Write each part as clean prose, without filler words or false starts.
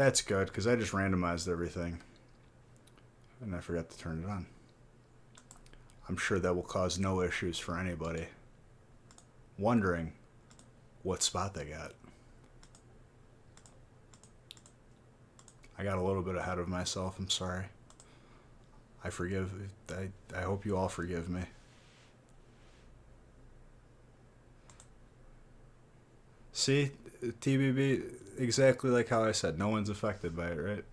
That's good, because I just randomized everything. And I forgot to turn it on. I'm sure that will cause no issues for anybody wondering what spot they got. I got a little bit ahead of myself. I'm sorry. I hope you all forgive me. See, TBB, exactly like how I said, no one's affected by it, right?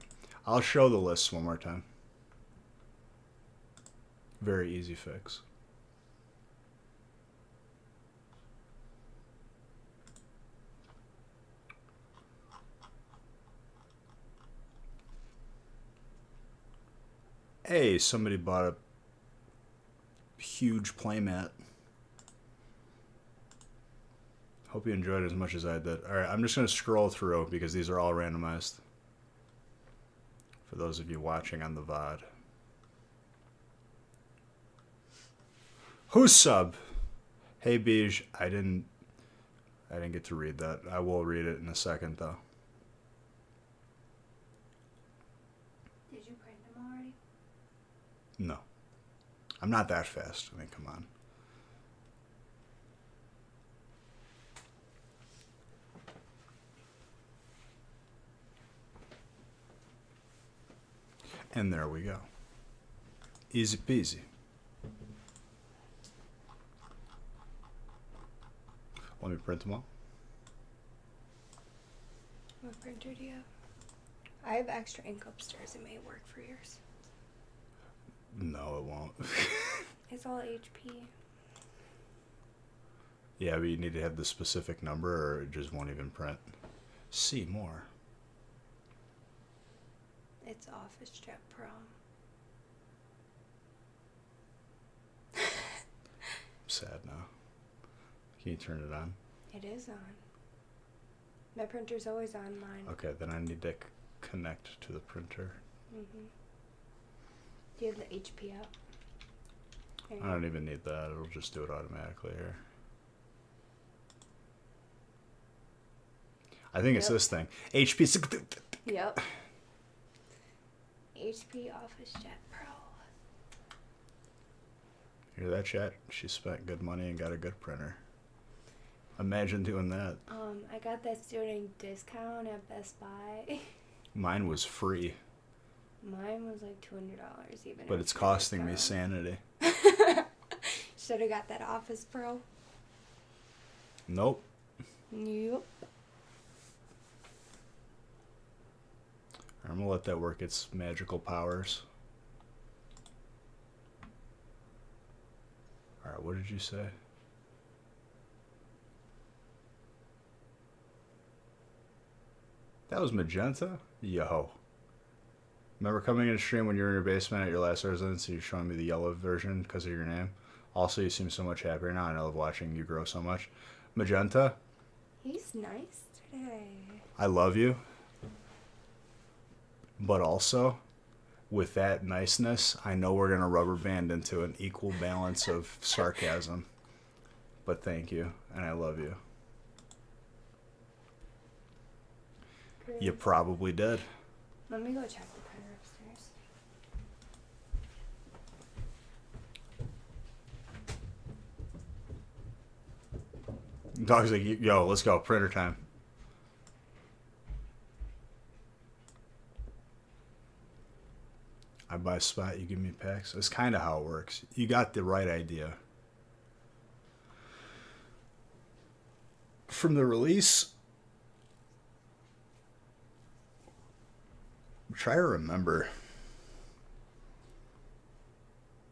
I'll show the list one more time. Very easy fix. Hey, somebody bought a huge playmat. Hope you enjoyed it as much as I did. Alright, I'm just going to scroll through because these are all randomized. For those of you watching on the VOD. Who's sub? Hey Beige, I didn't get to read that. I will read it in a second though. Did you print them already? No. I'm not that fast. I mean, come on. And there we go. Easy peasy. Let me print them all. What printer do you have? I have extra ink upstairs. It may work for yours. No, it won't. It's all HP. Yeah, but you need to have the specific number or it just won't even print. See more. It's Office Jet Pro. I'm sad now. Can you turn it on? It is on. My printer's always on mine. Okay, then I need to connect to the printer. Mm-hmm. Do you have the HP up? I don't even need that. It'll just do it automatically here. I think it's this thing. HP. Yep. HP Office Jet Pro. Hear that, chat? She spent good money and got a good printer. Imagine doing that. I got that student discount at Best Buy. Mine was free. Mine was like $200 even. But it's costing me sanity. Should have got that Office Pro. Nope. Yep. I'm gonna let that work its magical powers. Alright, what did you say? That was magenta? Yo. Remember coming in a stream when you were in your basement at your last residence and you're showing me the yellow version because of your name? Also, you seem so much happier now. I love watching you grow so much. Magenta? He's nice today. I love you. But also, with that niceness, I know we're going to rubber band into an equal balance of sarcasm. But thank you, and I love you. Great. You probably did. Let me go check the printer upstairs. Dog's like, yo, let's go, printer time. I buy a spot, you give me packs. That's kind of how it works. You got the right idea. From the release, try to remember.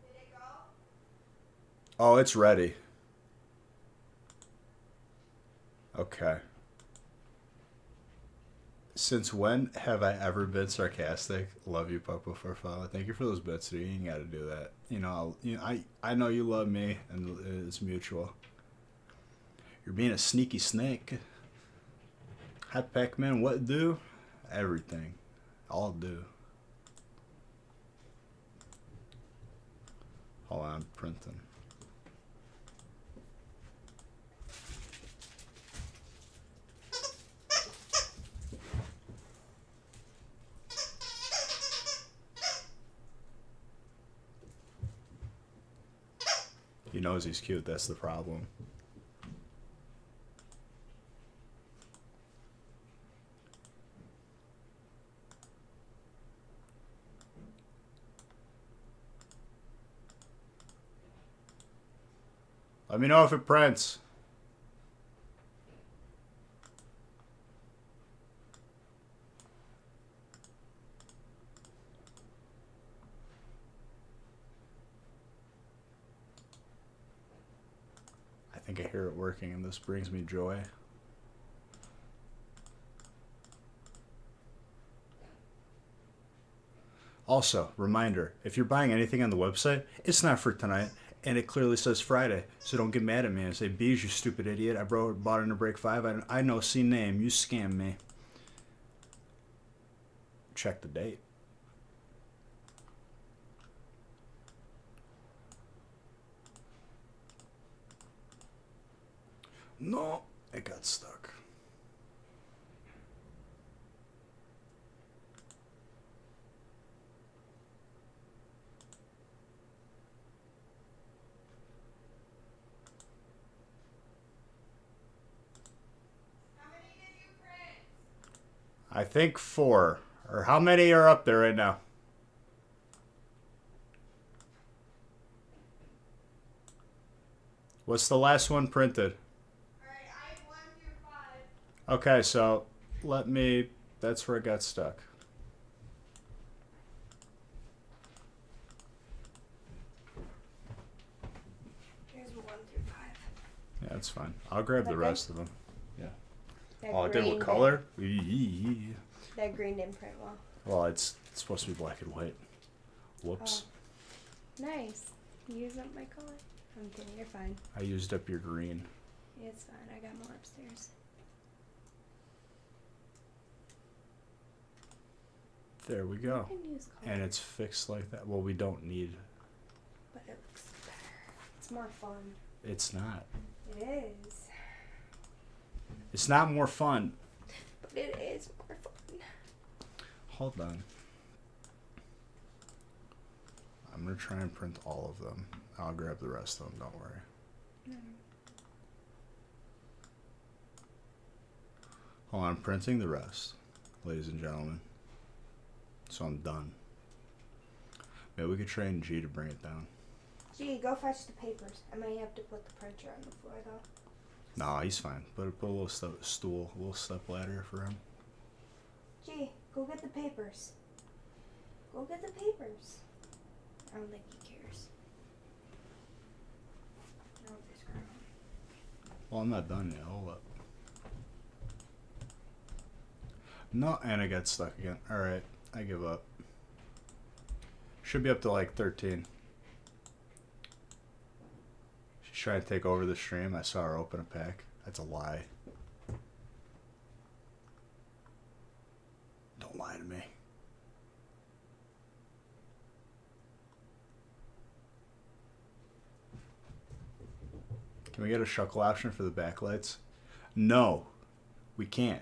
Did it go? Oh, it's ready. Okay. Since when have I ever been sarcastic? Love you, Papa Farfalla. Thank you for those bits, dude. You ain't got to do that. I know you love me, and it's mutual. You're being a sneaky snake. Hi, Pac-Man. What do? Everything. All do. Hold on, I'm printing. He knows he's cute. That's the problem. Let me know if it prints. I think I hear it working, and this brings me joy. Also, reminder, if you're buying anything on the website, it's not for tonight, and it clearly says Friday, so don't get mad at me and say, Bees, you stupid idiot, I bought it in a break 5. I know, see name, you scam me. Check the date. No, it got stuck. How many did you print? I think 4. Or how many are up there right now? What's the last one printed? Alright, I have 1 through 5. Okay, so let me... That's where it got stuck. Here's 1 through 5. Yeah, that's fine. I'll grab the Okay. rest of them. Yeah. That Oh, it did green what color? That green didn't print well. Well, it's supposed to be black and white. Whoops. Nice. Use up my color. I'm kidding. You're fine. I used up your green. It's fine. I got more upstairs. There we I go. can use color, And it's fixed like that. Well, we don't need... but it looks better. It's more fun. It's not. It is. It's not more fun. But it is more fun. Hold on. I'm going to try and print all of them. I'll grab the rest of them, don't worry. Hold on, I'm printing the rest, ladies and gentlemen. So I'm done. Maybe we could train G to bring it down. Gee, go fetch the papers. I might have to put the printer on the floor, though. Nah, he's fine. Put a little stool, a little step ladder for him. Gee, go get the papers. Go get the papers. I don't think he cares. No, this girl. Well, I'm not done yet. Hold up. No, and I got stuck again. Alright, I give up. Should be up to like 13. She's trying to take over the stream. I saw her open a pack. That's a lie. Don't lie to me. Can we get a shuckle option for the backlights? No, we can't.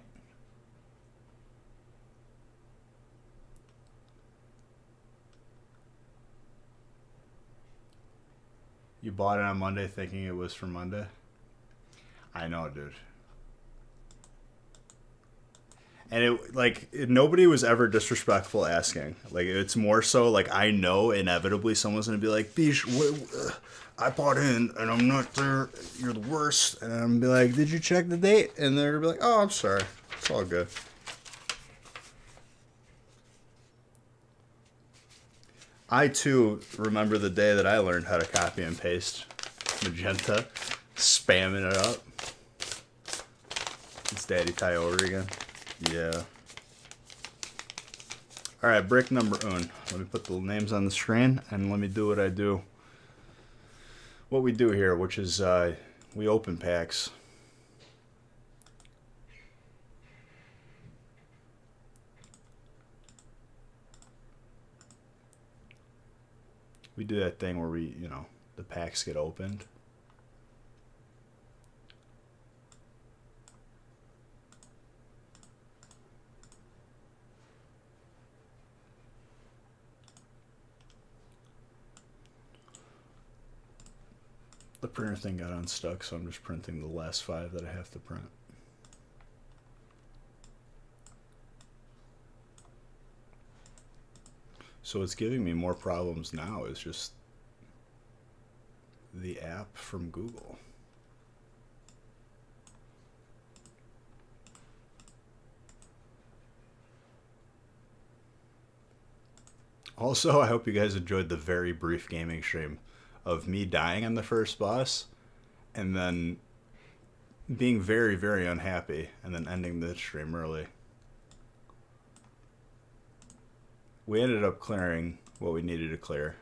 You bought it on Monday thinking it was for Monday? I know, dude. And nobody was ever disrespectful asking. Like, it's more so like I know inevitably someone's gonna be like, Bish, I bought in and I'm not there. You're the worst. And I'm gonna be like, did you check the date? And they're gonna be like, oh, I'm sorry. It's all good. I too remember the day that I learned how to copy and paste magenta, spamming it up. It's Daddy Ty over again. Yeah. All right, brick number un. Let me put the names on the screen and let me do what I do. What we do here, which is we open packs. We do that thing where we, the packs get opened. The printer thing got unstuck, so I'm just printing the last 5 that I have to print. So what's giving me more problems now is just the app from Google. Also, I hope you guys enjoyed the very brief gaming stream of me dying on the first boss and then being very, very unhappy and then ending the stream early. We ended up clearing what we needed to clear.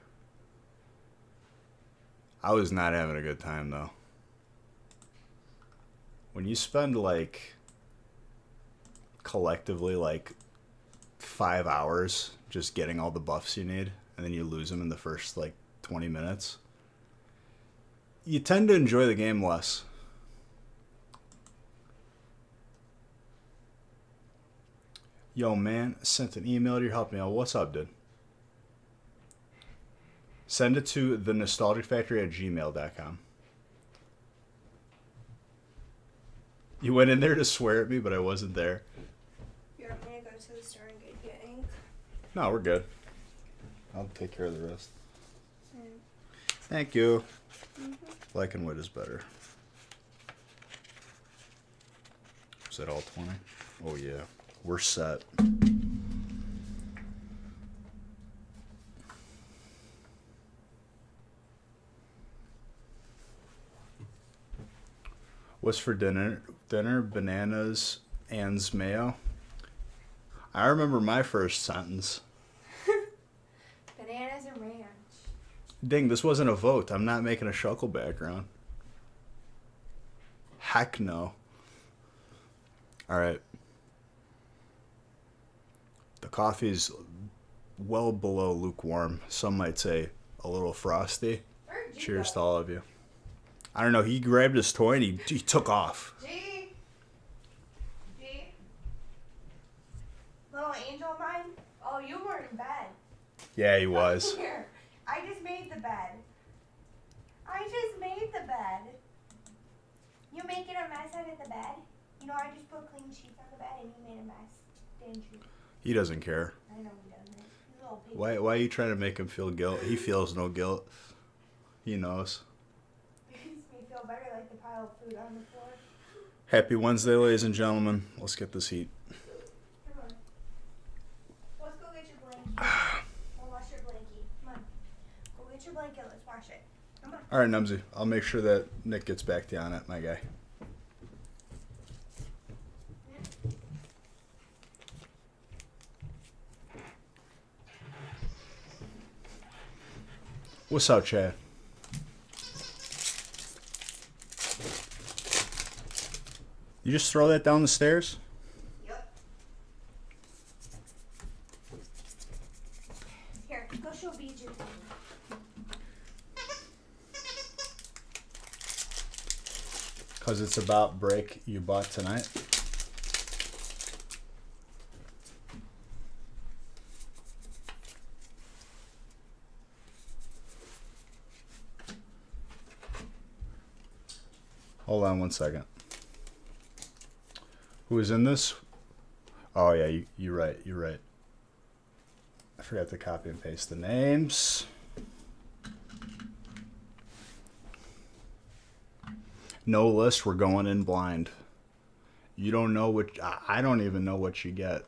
I was not having a good time though. When you spend like collectively like 5 hours just getting all the buffs you need and then you lose them in the first like 20 minutes, you tend to enjoy the game less. Yo, man, sent an email to you. Help me out. What's up, dude? Send it to thenostalgicfactory@gmail.com. You went in there to swear at me, but I wasn't there. You want me to go to the store and get ink? No, we're good. I'll take care of the rest. Mm. Thank you. Mm-hmm. Black and white is better. Is that all 20? Oh, yeah. We're set. What's for dinner? Bananas, Anne's mayo. I remember my first sentence. Bananas and ranch. Ding, this wasn't a vote. I'm not making a Shuckle background. Heck no. Alright. The coffee's well below lukewarm. Some might say a little frosty. Where'd G Cheers go? to all of you. I don't know. He grabbed his toy and he took off. G? Little angel of mine? Oh, you weren't in bed. Yeah, he was. Here. I just made the bed. You making a mess out of the bed? You know, I just put clean sheets on the bed and you made a mess. Didn't you? He doesn't care. I know he doesn't. He's a little pig. Why are you trying to make him feel guilt? He feels no guilt. He knows. Makes me feel better like the pile of food on the floor. Happy Wednesday, ladies and gentlemen. Let's get this heat. Come on. Let's go get your blankie. We'll wash your blankie. Come on. Go get your blanket. Let's wash it. Come on. All right, Numsy. I'll make sure that Nick gets back to you on it, my guy. What's up, Chad? You just throw that down the stairs? Yep. Here, go show BJ. Because it's about break you bought tonight? Hold on 1 second. Who is in this? Oh yeah, you're right. You're right. I forgot to copy and paste the names. No list. We're going in blind. You don't know what. I don't even know what you get.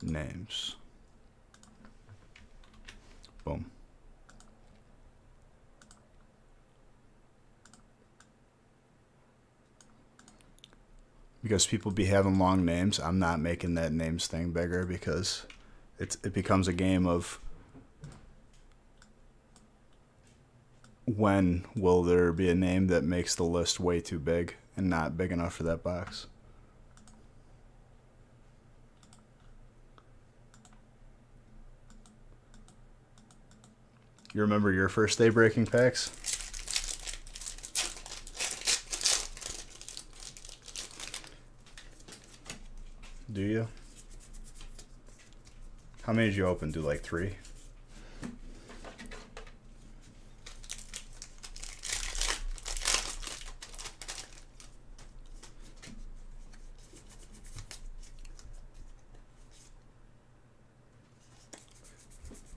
Names. Boom. Because people be having long names, I'm not making that names thing bigger because it becomes a game of when will there be a name that makes the list way too big and not big enough for that box. You remember your first day breaking packs? Do you? How many did you open? Do like 3?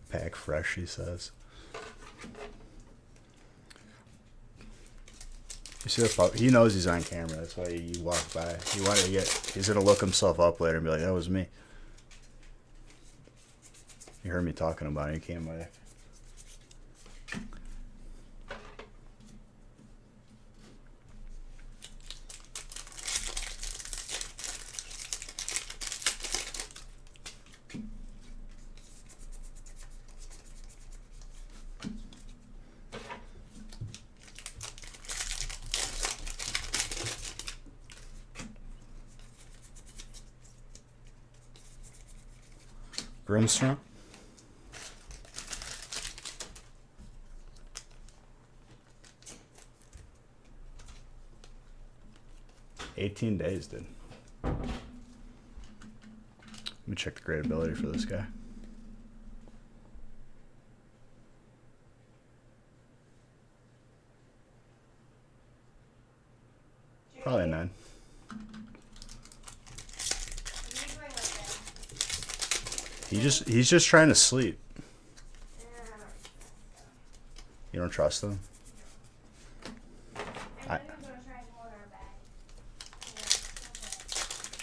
Pack fresh, he says. You see the pup? He knows he's on camera. That's why you walk by. He wanted to get. He's gonna look himself up later and be like, "That was me." You heard me talking about it. He came by. Grimstrom? 18 days, dude. Let me check the grade ability for this guy. Probably a 9. He's just trying to sleep. You don't trust him?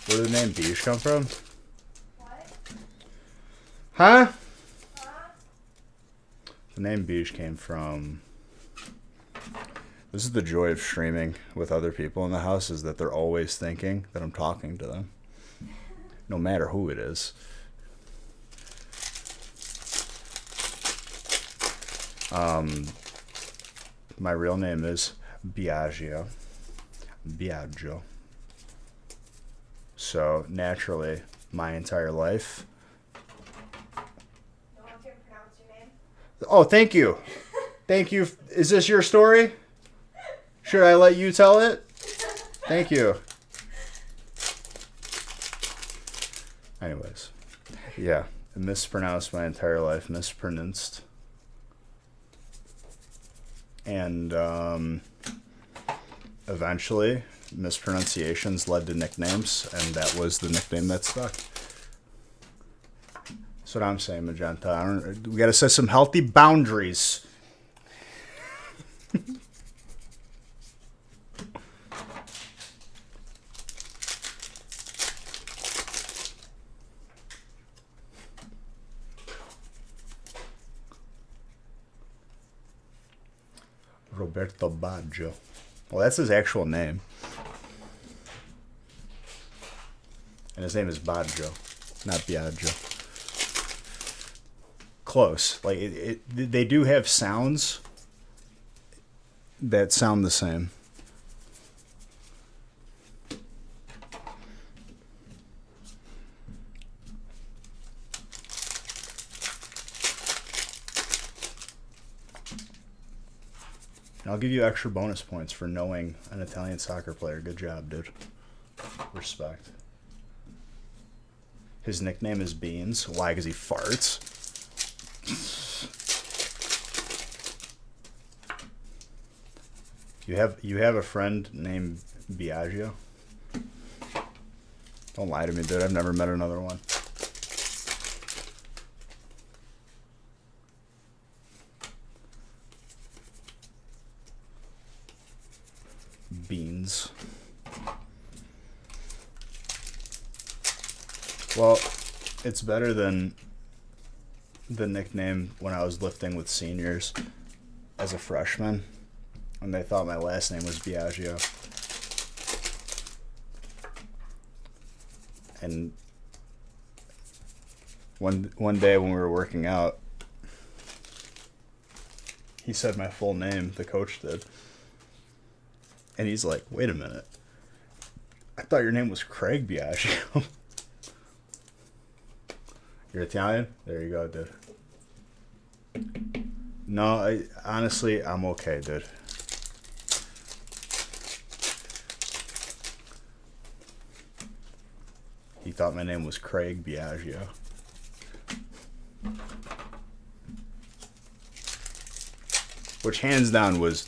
Where did the name Beige come from? What? Huh? Huh? The name Beige came from... This is the joy of streaming with other people in the house, is that they're always thinking that I'm talking to them. No matter who it is. My real name is Biagio. So naturally, my entire life. No one can pronounce your name. Oh, thank you. Thank you. Is this your story? Should I let you tell it? Thank you. Anyways, yeah, I mispronounced my entire life. Mispronounced. And eventually, mispronunciations led to nicknames, and that was the nickname that stuck. That's what I'm saying, Magenta. We got to set some healthy boundaries. Roberto Baggio. Well, that's his actual name. And his name is Baggio, not Biagio. Close. Like, they do have sounds that sound the same. And I'll give you extra bonus points for knowing an Italian soccer player. Good job, dude. Respect. His nickname is Beans. Why? Because he farts. You have a friend named Biagio? Don't lie to me, dude. I've never met another one. Beans. Well, it's better than the nickname when I was lifting with seniors as a freshman, and they thought my last name was Biagio. And one day when we were working out, he said my full name, the coach did. And he's like, wait a minute. I thought your name was Craig Biagio. You're Italian? There you go, dude. No, honestly, I'm okay, dude. He thought my name was Craig Biagio. Which hands down was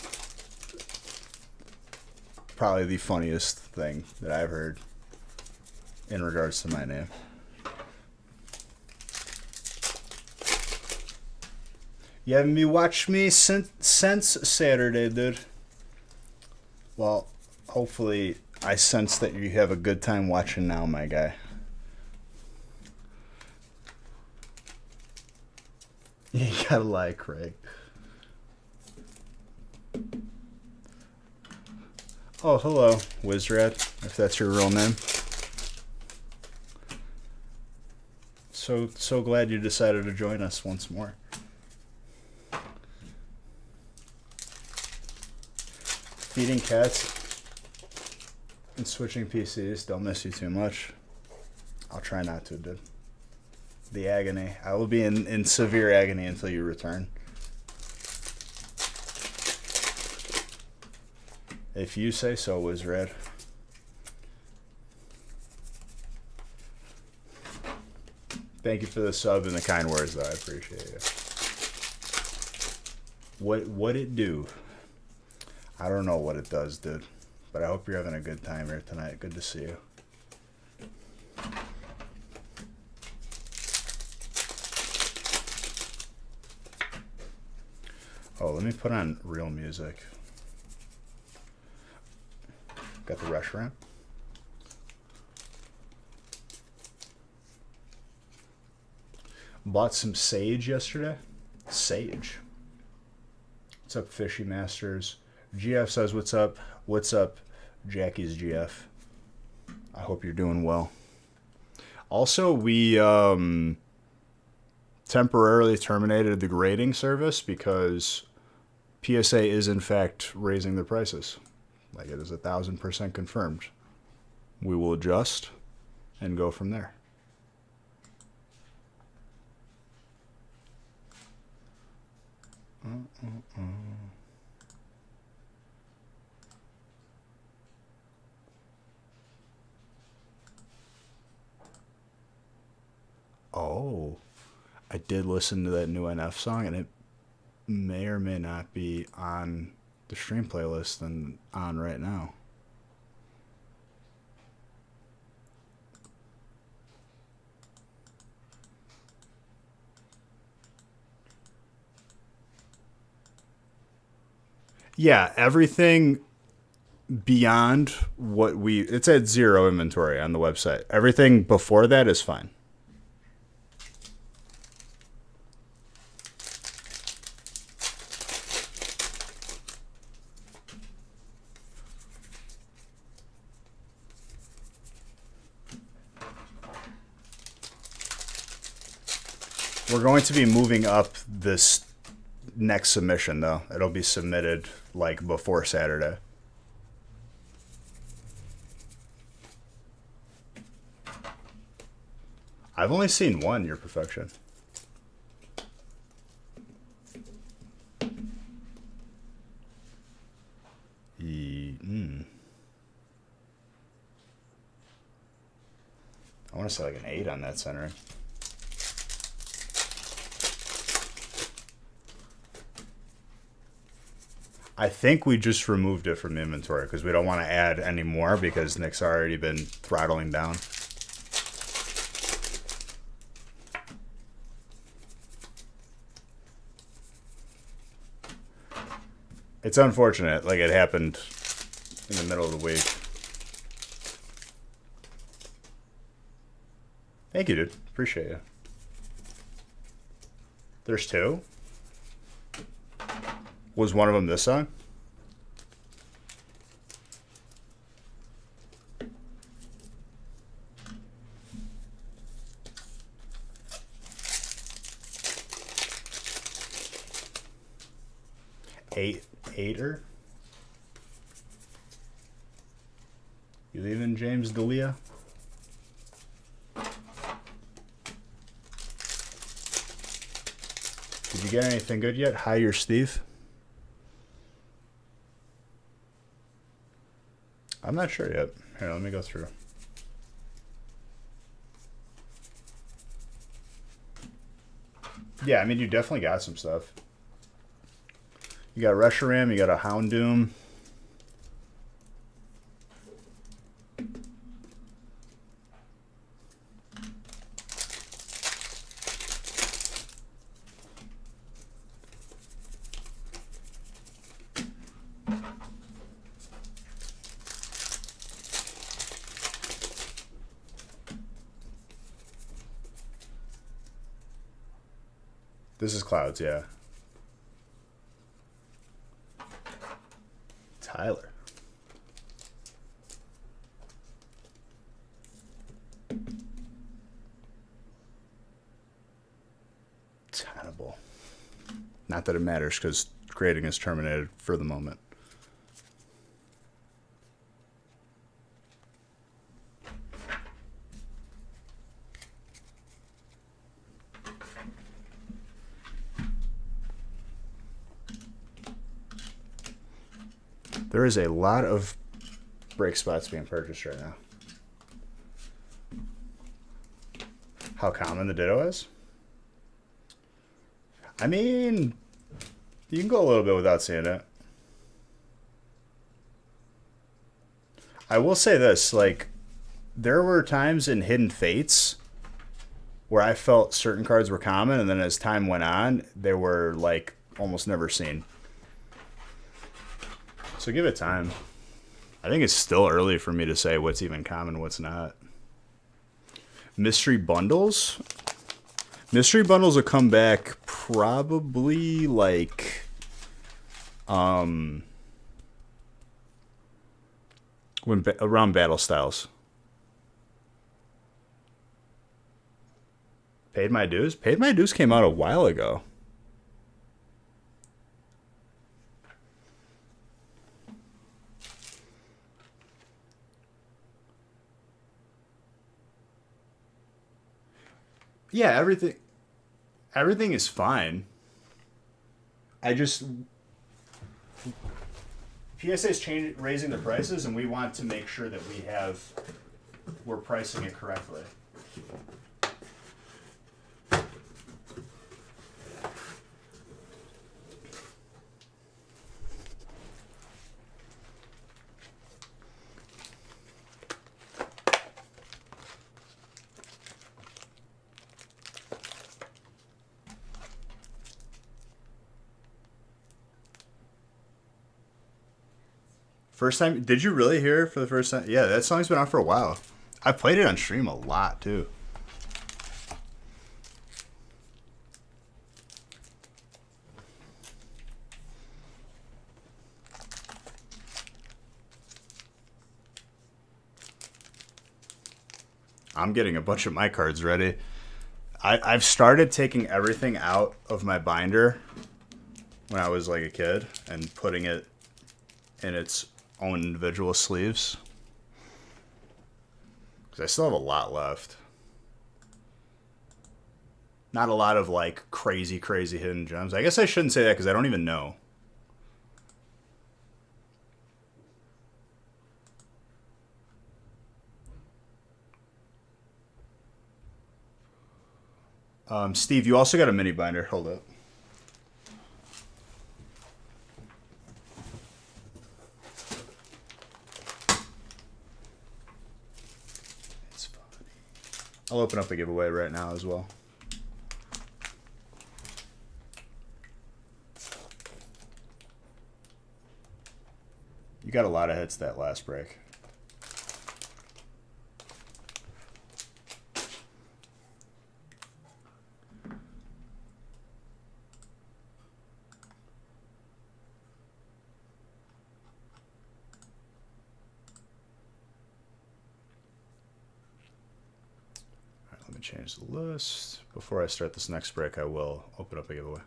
probably the funniest thing that I've heard in regards to my name. You haven't watched me since Saturday, dude. Well, hopefully I sense that you have a good time watching now, my guy. You gotta lie, Craig. Oh, hello, Wizrat, if that's your real name. So glad you decided to join us once more. Feeding cats and switching PCs, don't miss you too much. I'll try not to, dude. The agony. I will be in severe agony until you return. If you say so, Wizred. Thank you for the sub and the kind words, though. I appreciate it. What it do? I don't know what it does, dude. But I hope you're having a good time here tonight. Good to see you. Oh, let me put on real music. Got the rush ramp. Bought some sage yesterday. Sage. What's up, Fishy Masters? GF says, what's up? What's up, Jackie's GF? I hope you're doing well. Also, we temporarily terminated the grading service because PSA is, in fact, raising their prices. Like, it is 1,000% confirmed. We will adjust and go from there. Oh, I did listen to that new NF song, and it may or may not be on the stream playlist and on right now. Yeah, everything beyond what it's at 0 inventory on the website. Everything before that is fine. We're going to be moving up this next submission, though. It'll be submitted, like, before Saturday. I've only seen one, Your Perfection. I want to say like an 8 on that centering. I think we just removed it from inventory because we don't want to add any more because Nick's already been throttling down. It's unfortunate, like it happened in the middle of the week. Thank you, dude. Appreciate you. There's 2? Was one of them this song? Eighter? You leaving, James D'Elia? Did you get anything good yet? Hi, you're Steve. I'm not sure yet. Here, let me go through. Yeah, I mean, you definitely got some stuff. You got Reshiram, you got a Houndoom. This is Clouds, yeah. Tyler. Tenable. Not that it matters, because grading is terminated for the moment. There is a lot of break spots being purchased right now. How common the Ditto is? I mean, you can go a little bit without seeing it. I will say this, like, there were times in Hidden Fates where I felt certain cards were common, and then as time went on, they were, like, almost never seen. So give it time. I think it's still early for me to say what's even common, what's not. Mystery bundles? Mystery bundles will come back probably like when around battle styles. Paid My Dues? Paid My Dues came out a while ago. Yeah, everything is fine. I just PSA is raising the prices, and we want to make sure that we're pricing it correctly. First time? Did you really hear it for the first time? Yeah, that song's been out for a while. I played it on stream a lot too. I'm getting a bunch of my cards ready. I've started taking everything out of my binder when I was like a kid and putting it in its own individual sleeves. Because I still have a lot left. Not a lot of like crazy hidden gems. I guess I shouldn't say that because I don't even know. Steve, you also got a mini binder. Hold up. It's funny. I'll open up a giveaway right now as well. You got a lot of hits that last break. Change the list. Before I start this next break, I will open up a giveaway.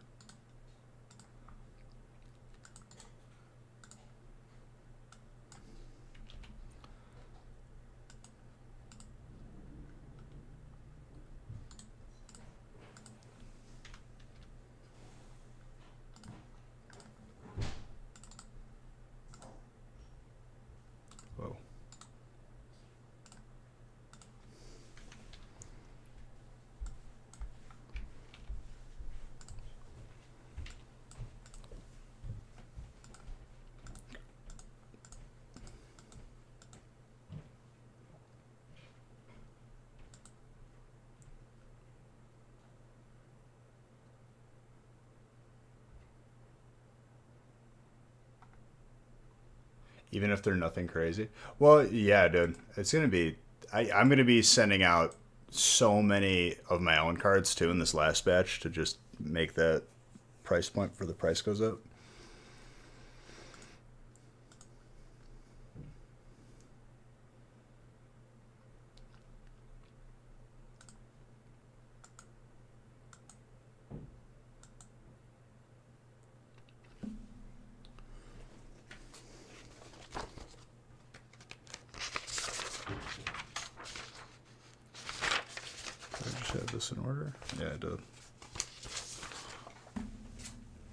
Whoa. Even if they're nothing crazy. Well, yeah, dude. It's gonna be. I'm gonna be sending out so many of my own cards too in this last batch to just make that price point for the price goes up. Have this in order? Yeah, I did.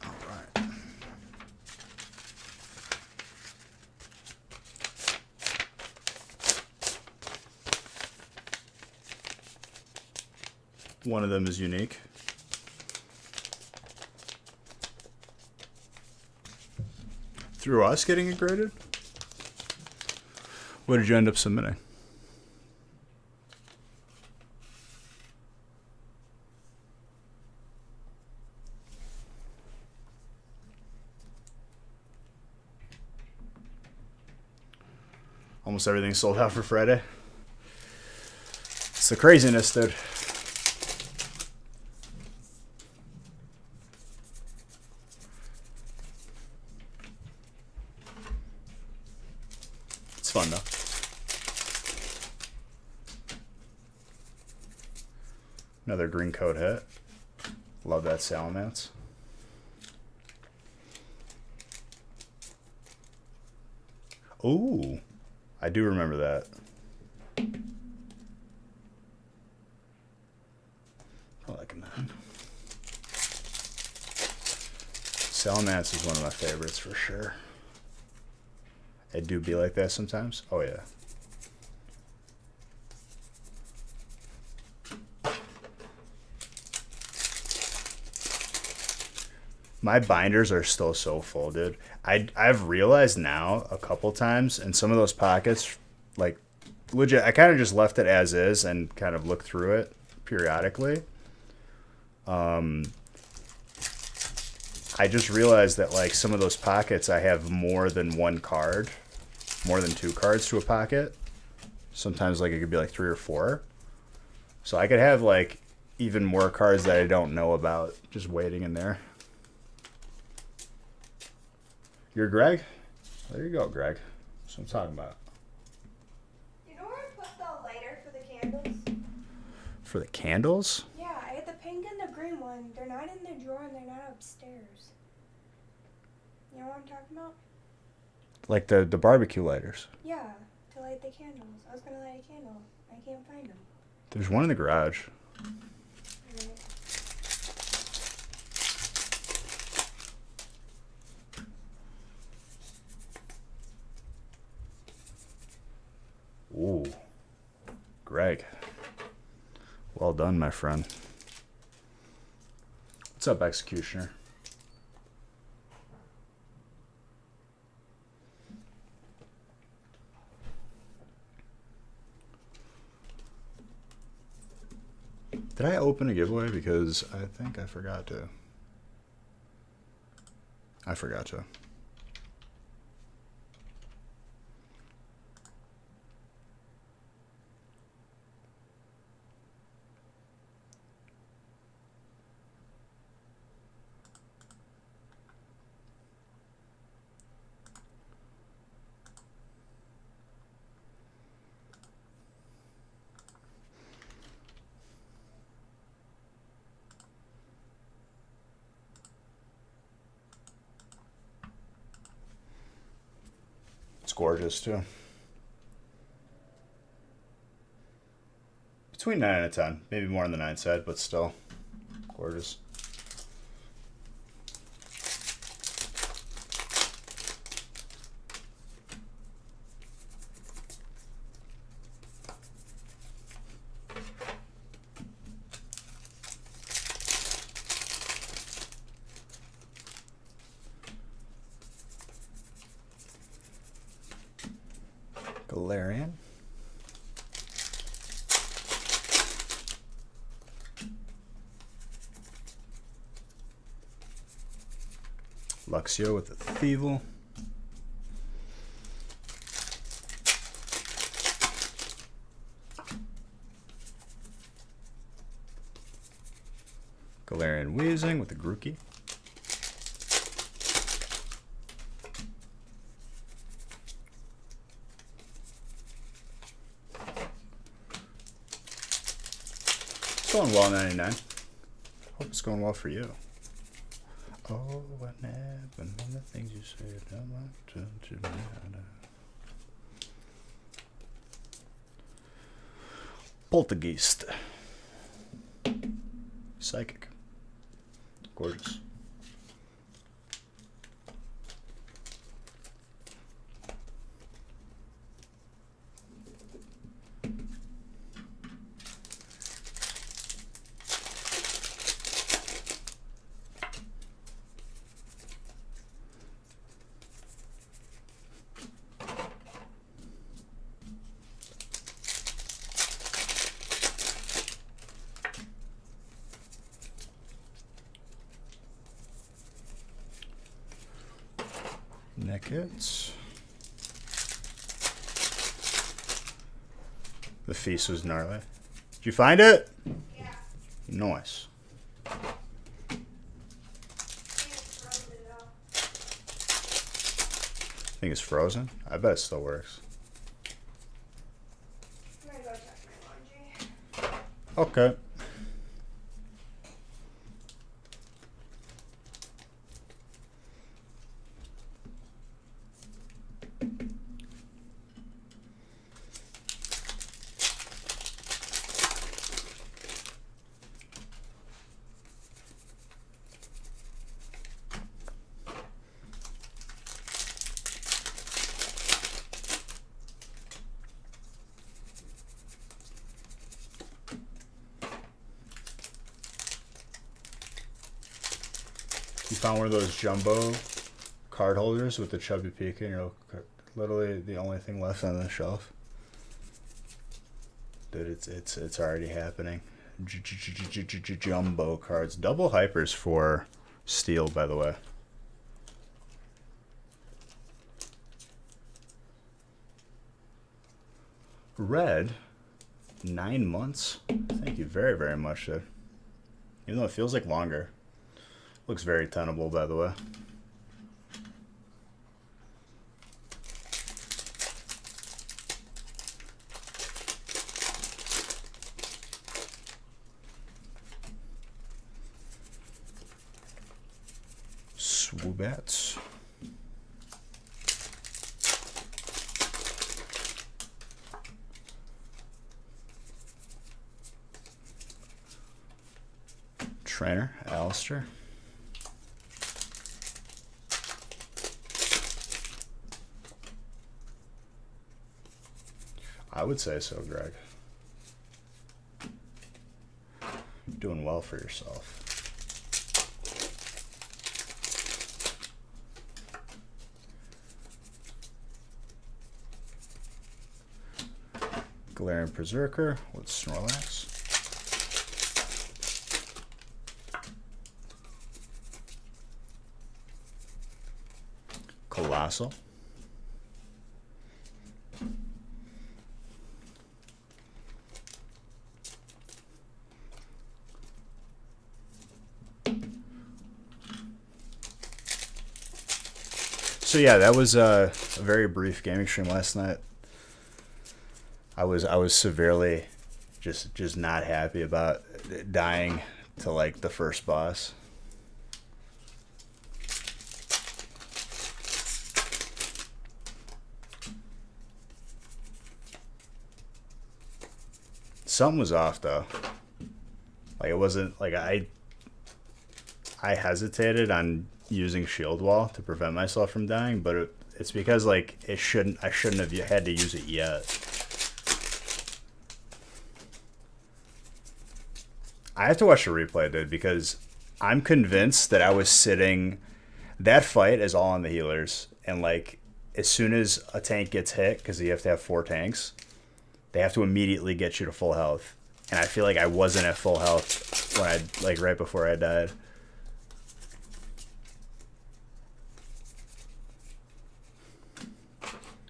All right. One of them is unique. Through us getting it graded? What did you end up submitting? Almost everything's sold out for Friday. It's the craziness, dude. It's fun, though. Another green coat hit. Love that Salamence. Ooh. I do remember that. I like a 9. Salamence is one of my favorites for sure. It do be like that sometimes. Oh yeah. My binders are still so full, dude. I've realized now a couple times in some of those pockets, like legit, I kind of just left it as is and kind of looked through it periodically. I just realized that like some of those pockets I have more than one card, more than 2 cards to a pocket. Sometimes like it could be like 3 or 4. So I could have like even more cards that I don't know about just waiting in there. You're Greg? There you go, Greg. That's what I'm talking about. You know where I put the lighter for the candles? For the candles? Yeah, I had the pink and the green one. They're not in the drawer and they're not upstairs. You know what I'm talking about? Like the barbecue lighters. Yeah, to light the candles. I was gonna light a candle. I can't find them. There's one in the garage. Right. Ooh. Greg. Well done, my friend. What's up, Executioner? Did I open a giveaway? Because I think I forgot to. I forgot to. It's gorgeous too. Between 9 and a 10, maybe more on the 9 side, but still gorgeous. Galarian. Luxio with the Thievel. Wheezing with the Grookey. It's going well, 99. Hope it's going well for you. Oh, what happened when the things you said to me. Poltergeist. Psychic. Gorgeous. Nickets. The feast was gnarly. Did you find it? Yeah. Nice. Think it's frozen? I bet it still works. I'm gonna go check my laundry. Okay. You found one of those jumbo card holders with the chubby peak, and you're literally the only thing left on the shelf. Dude, it's already happening. Jumbo cards, double hypers for steel, by the way. Red, 9 months. Thank you very, very much, dude. Even though it feels like longer. Looks very tenable, by the way. Swoobats. Trainer, Alistair. I would say so, Greg. You're doing well for yourself. Galarian Berserker with Snorlax. Colossal. So yeah, that was a very brief gaming stream last night. I was severely just not happy about dying to like the first boss. Something was off though. Like it wasn't like I hesitated on using shield wall to prevent myself from dying, but it's because like I shouldn't have had to use it yet. I have to watch the replay, dude, because I'm convinced that I was sitting. That fight is all on the healers, and like as soon as a tank gets hit, because you have to have 4 tanks, they have to immediately get you to full health. And I feel like I wasn't at full health when like right before I died.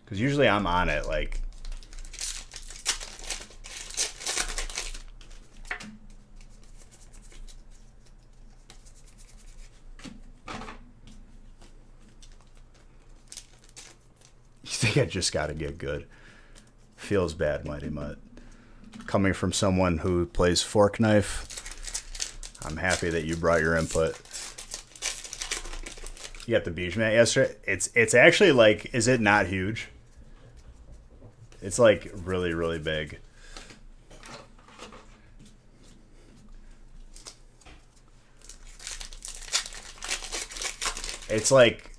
Because usually I'm on it, like. think I just got to get good. Feels bad, Mighty Mutt. Coming from someone who plays Fork Knife, I'm happy that you brought your input. You got the beach mat yesterday. It's actually like, is it not huge? It's like really, really big. It's like,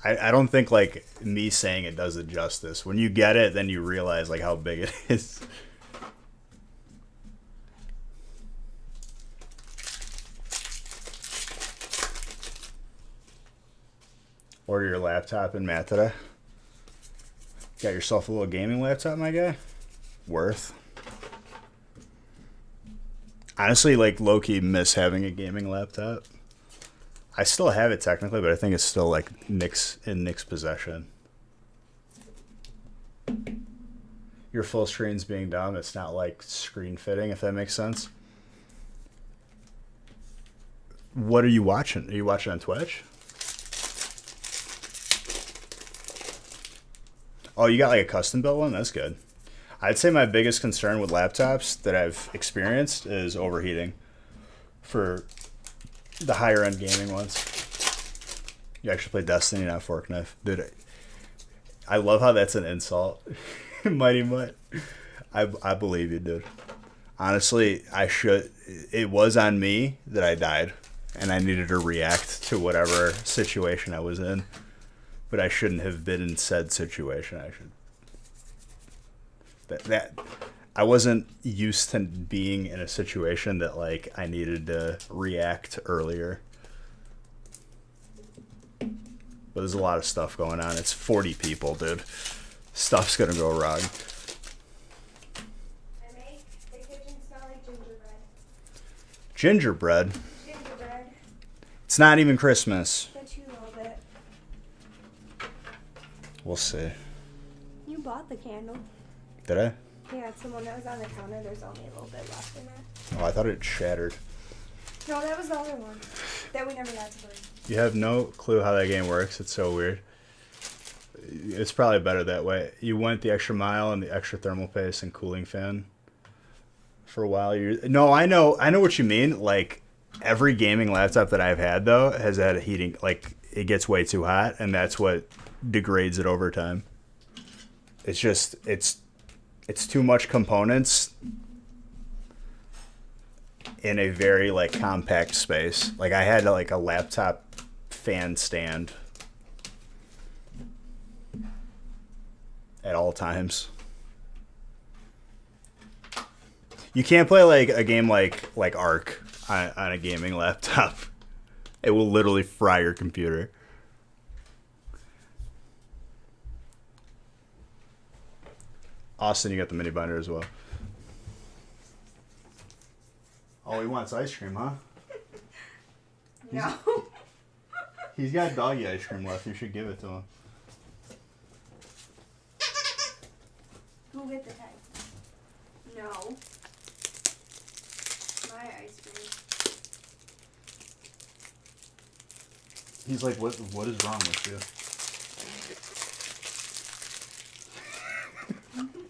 I don't think like me saying it does it justice. When you get it, then you realize like how big it is. Order your laptop in Matt today. Got yourself a little gaming laptop, my guy? Worth. Honestly, like, low-key miss having a gaming laptop. I still have it technically, but I think it's still, like, in Nick's possession. Your full screen's being dumb. It's not, like, screen fitting, if that makes sense. What are you watching? Are you watching on Twitch? Oh, you got like a custom built one? That's good. I'd say my biggest concern with laptops that I've experienced is overheating for the higher end gaming ones. You actually play Destiny, not Fork Knife. Dude, I love how that's an insult. Mighty Mutt. I believe you, dude. Honestly, it was on me that I died, and I needed to react to whatever situation I was in. But I shouldn't have been in said situation. I wasn't used to being in a situation that like I needed to react earlier. But there's a lot of stuff going on. It's 40 people, dude. Stuff's gonna go wrong. I make the kitchen smell like gingerbread. Gingerbread? Gingerbread. It's not even Christmas. Bet you love it. We'll see. You bought the candle. Did I? Yeah, it's the one that was on the counter. There's only a little bit left in there. Oh, I thought it shattered. No, that was the other one that we never got to burn. You have no clue how that game works. It's so weird. It's probably better that way. You went the extra mile and the extra thermal paste and cooling fan for a while. No, I know what you mean. Like every gaming laptop that I've had though has had a heating. Like it gets way too hot, and that's what degrades it over time. It's just it's too much components in a very like compact space. Like I had like a laptop fan stand at all times. You can't play like a game like Ark on a gaming laptop. It will literally fry your computer. Austin, you got the mini binder as well. Oh, he wants ice cream, huh? No. He's got doggy ice cream left. You should give it to him. Who get the tag? No. My ice cream. He's like, what is wrong with you?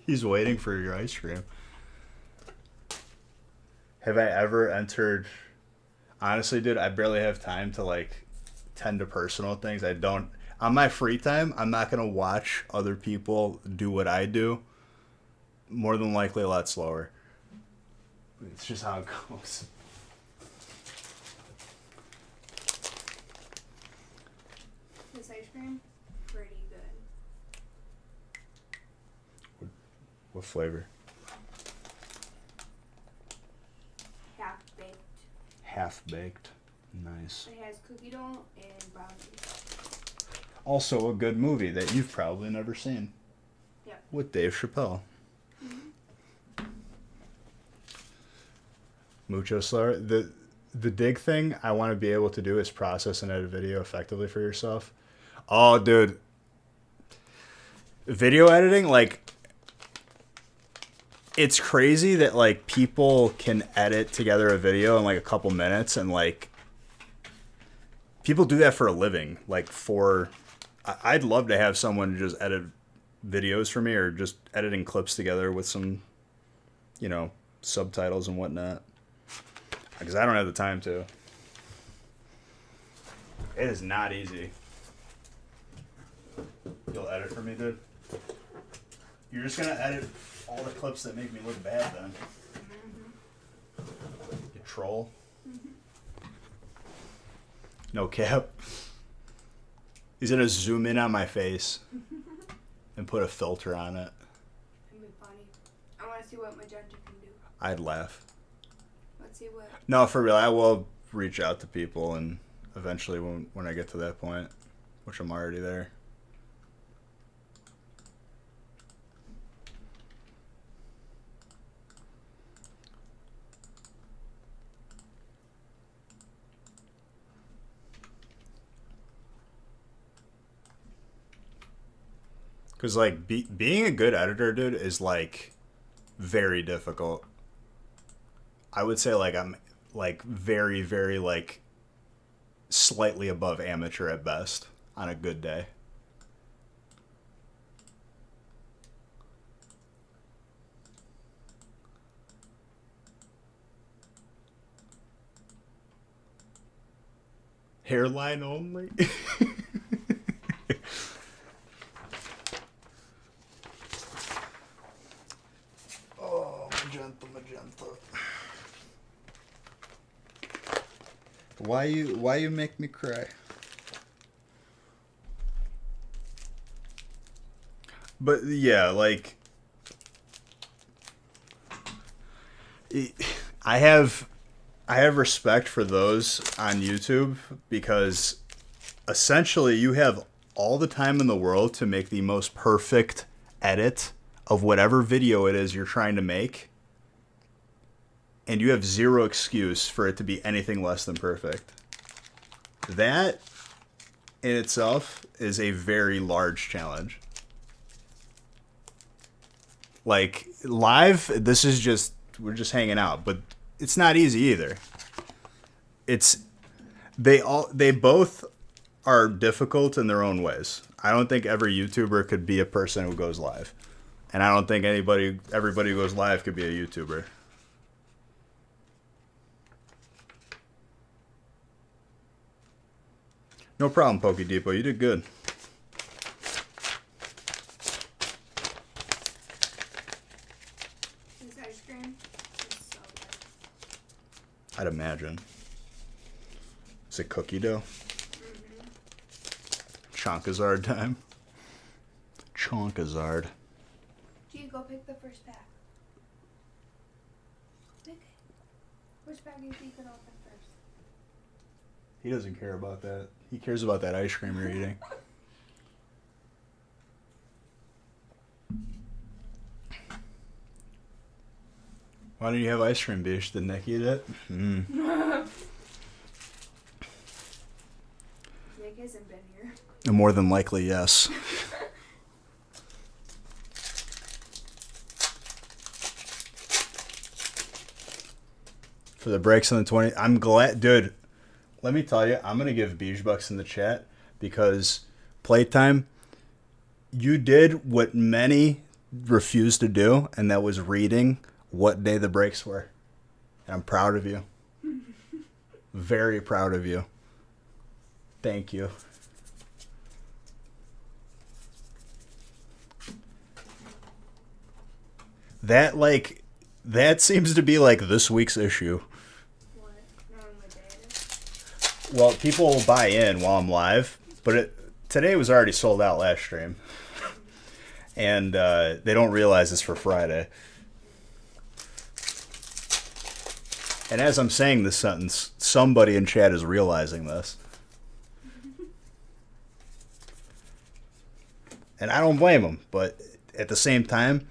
He's waiting for your ice cream. Have I ever entered... Honestly, dude, I barely have time to, like, tend to personal things. I don't... On my free time, I'm not going to watch other people do what I do. More than likely a lot slower. It's just how it goes. This ice cream, pretty good. What flavor? Half baked. Half baked. Nice. It has cookie dough and brownies. Also a good movie that you've probably never seen. Yep. With Dave Chappelle. Mucho slower. The dig thing I want to be able to do is process and edit video effectively for yourself. Oh, dude. Video editing, like, it's crazy that, like, people can edit together a video in, like, a couple minutes, and, like, people do that for a living. Like, I'd love to have someone just edit videos for me or just editing clips together with some, you know, subtitles and whatnot. Because I don't have the time to. It is not easy. You'll edit for me, dude? You're just going to edit all the clips that make me look bad then. You troll. No cap. He's going to zoom in on my face and put a filter on it. That'd be funny. I want to see what Magenta can do. I'd laugh. Let's see what. No, for real. I will reach out to people and eventually when I get to that point, which I'm already there. Because, like, being a good editor, dude, is, like, very difficult. I would say, like, I'm, like, very, very, like, slightly above amateur at best on a good day. Hairline only? Magenta. Why you make me cry? But yeah, like I have respect for those on YouTube because essentially you have all the time in the world to make the most perfect edit of whatever video it is you're trying to make. And you have zero excuse for it to be anything less than perfect. That in itself is a very large challenge. Like live, this is just, we're just hanging out, but it's not easy either. They both are difficult in their own ways. I don't think every YouTuber could be a person who goes live. And I don't think everybody who goes live could be a YouTuber. No problem, Poke Depot. You did good. This ice cream is so good. I'd imagine. Is it cookie dough? Chonkazard time. Chonkazard. Gee, go pick the first pack. Pick it. Which pack do you think you can open first? He doesn't care about that. He cares about that ice cream you're eating. Why don't you have ice cream, Bish? Did Nick eat it? Nick hasn't been here. More than likely, yes. For the breaks on the 20, I'm glad, dude. Let me tell you, I'm gonna give Beige Bucks in the chat because playtime. You did what many refused to do, and that was reading what day the breaks were. And I'm proud of you. Very proud of you. Thank you. That seems to be like this week's issue. What? Knowing what day it is? Well, people will buy in while I'm live, but today was already sold out last stream. And they don't realize it's for Friday. And as I'm saying this sentence, somebody in chat is realizing this. And I don't blame them, but at the same time,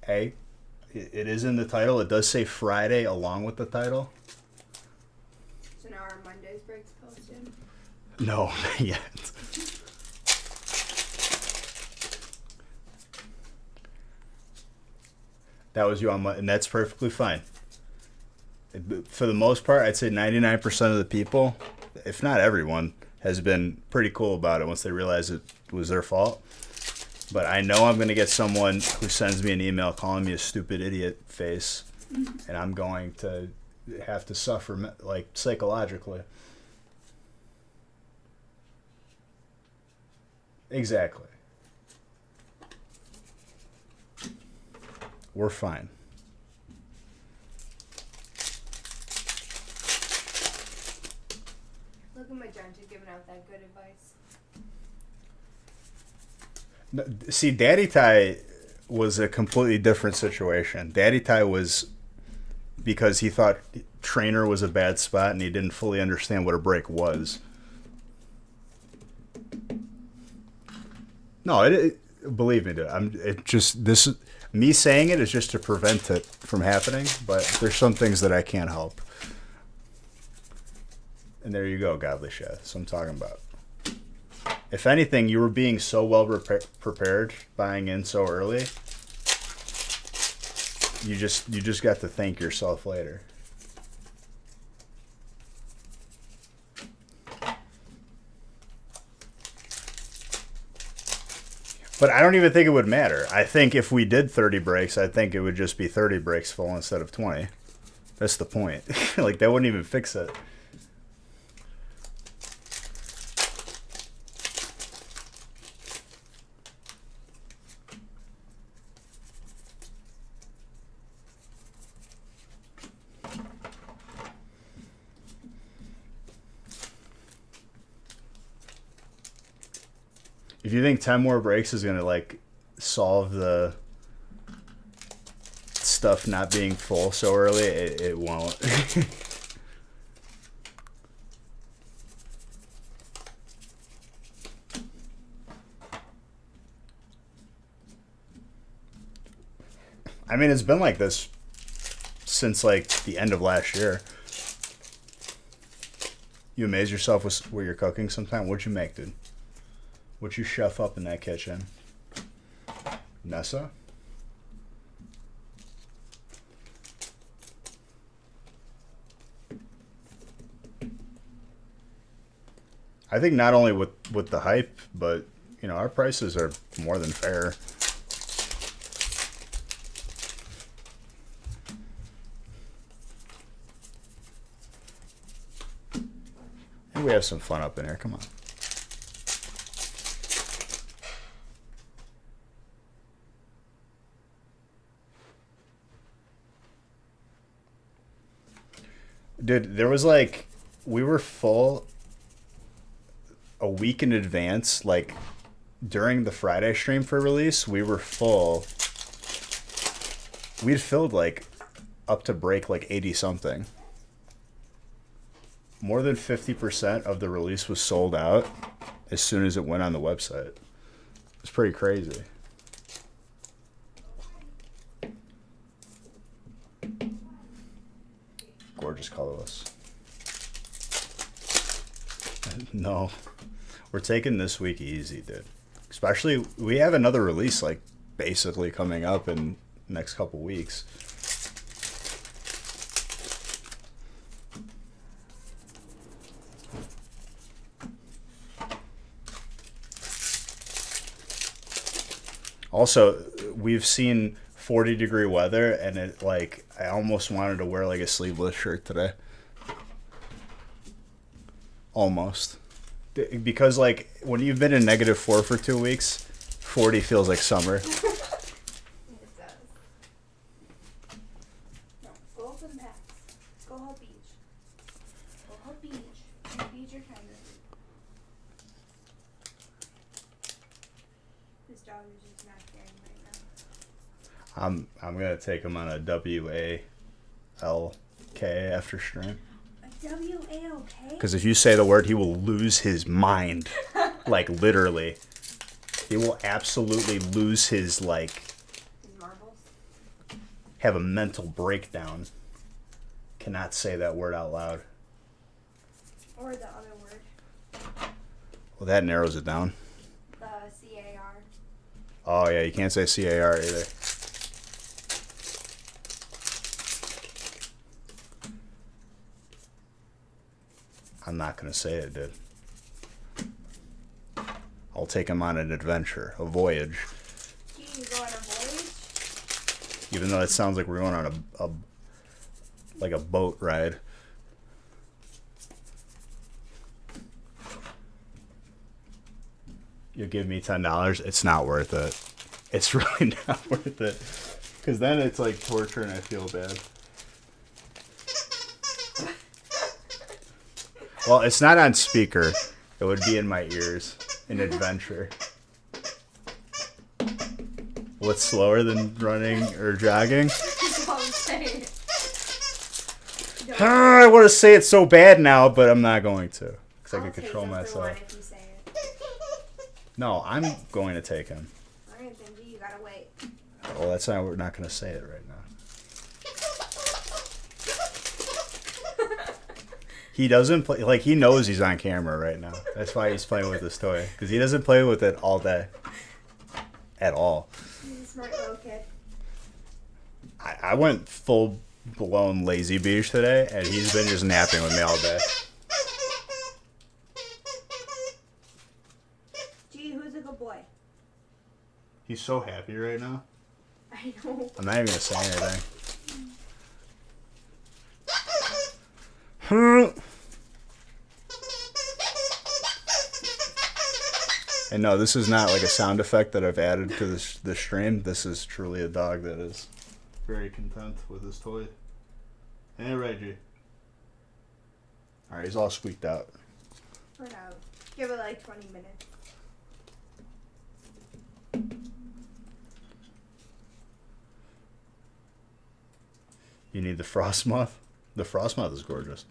hey, it is in the title. It does say Friday along with the title. So now our Monday's breaks posted? No, not yet. That was you on and that's perfectly fine. For the most part, I'd say 99% of the people, if not everyone, has been pretty cool about it once they realize it was their fault. But I know I'm going to get someone who sends me an email calling me a stupid idiot face, and I'm going to have to suffer, like, psychologically. Exactly. We're fine. Look at Magenta giving out that good advice. No, see, Daddy Ty was a completely different situation. Daddy Ty was because he thought trainer was a bad spot and he didn't fully understand what a break was. No, believe me, dude. Me saying it is just to prevent it from happening. But there's some things that I can't help. And there you go, Godly Chef. That's what I'm talking about. If anything, you were being so well prepared, buying in so early. You just got to thank yourself later. But I don't even think it would matter. I think if we did 30 breaks, I think it would just be 30 breaks full instead of 20. That's the point. Like, that wouldn't even fix it. If you think 10 more breaks is going to, like, solve the stuff not being full so early, it won't. I mean, it's been like this since, like, the end of last year. You amaze yourself with what you're cooking sometime? What'd you make, dude? What'd you chef up in that kitchen? Nessa? I think not only with the hype, but, you know, our prices are more than fair. And we have some fun up in here. Come on. Dude, there was like, we were full a week in advance, like during the Friday stream for release, we were full. We'd filled like up to break like 80 something. More than 50% of the release was sold out as soon as it went on the website. It's pretty crazy. Gorgeous, colorless. No, we're taking this week easy, dude. Especially, we have another release like basically coming up in the next couple weeks. Also, we've seen 40-degree weather, and it like I almost wanted to wear like a sleeveless shirt today. Almost. Because like when you've been in -4 for 2 weeks, 40 feels like summer. It does. No, go open packs. Go Hot Beach. Go Hot Beach. Beach your kind of. This dog is just not caring right now. I'm gonna take him on a WALK after stream. WAOK? Because if you say the word, he will lose his mind. Like, literally. He will absolutely lose his, like... His marbles? Have a mental breakdown. Cannot say that word out loud. Or the other word. Well, that narrows it down. The CAR. Oh, yeah, you can't say CAR either. I'm not going to say it, dude. I'll take him on an adventure, a voyage. you go on a voyage? Even though it sounds like we're going on a boat ride. You'll give me $10. It's not worth it. It's really not worth it. Because then it's like torture and I feel bad. Well, it's not on speaker. It would be in my ears. An adventure. What's slower than running or jogging? That's what I'm saying. I want to say it so bad now, but I'm not going to. Because I can I'll take control him for myself. one if you say it. No, I'm going to take him. Alright, Benji, you gotta wait. Well, that's not. We're not going to say it right now. He doesn't play. Like, he knows he's on camera right now. That's why he's playing with this toy. Because he doesn't play with it all day. At all. He's a smart little kid. I went full-blown lazy beach today, and he's been just napping with me all day. Gee, who's a good boy? He's so happy right now. I know. I'm not even going to say anything. And no, this is not like a sound effect that I've added to this stream. This is truly a dog that is very content with his toy. Hey, Reggie. Alright, he's all squeaked out. For now. Give it like 20 minutes. You need the frost moth? The frost moth is gorgeous.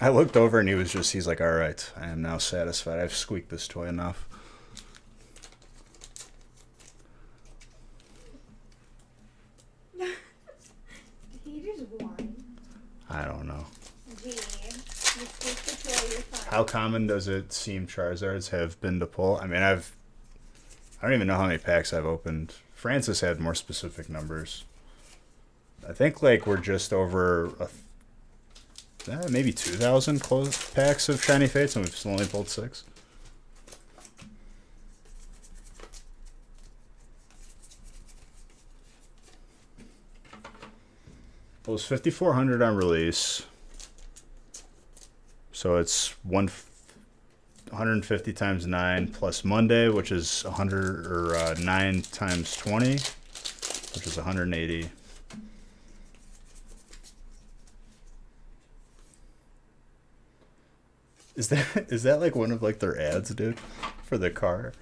I looked over and he's like, alright, I am now satisfied. I've squeaked this toy enough. He just whine. I don't know. Gee, you squeak the toy, you're fine. How common does it seem Charizards have been to pull? I mean, I don't even know how many packs I've opened. Francis had more specific numbers. I think like we're just over maybe 2,000 close packs of Shiny Fates, and we've only pulled 6. It was 5,400 on release, so it's 150 times 9 plus Monday, which is 100 or 9 times 20, which is 180. Is that like one of like their ads, dude, for the car?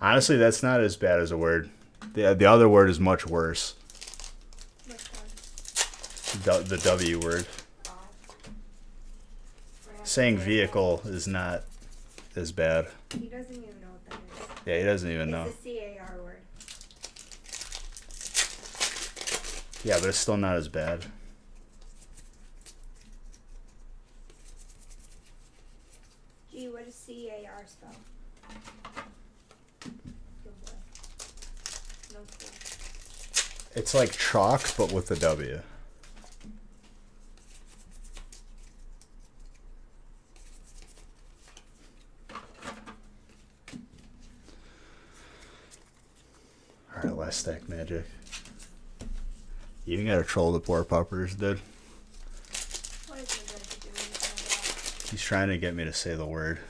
Honestly, that's not as bad as a word. The other word is much worse. Which one? The W word. Saying vehicle is not as bad. He doesn't even know what that is. Yeah, he doesn't even know. It's a CAR word. Yeah, but it's still not as bad. Gee, what does CAR spell? Good boy. No clue. It's like chalk, but with a W. Alright, last stack magic. You even gotta troll the poor puppers, dude. What is he going to do when he finds He's trying to get me to say the word.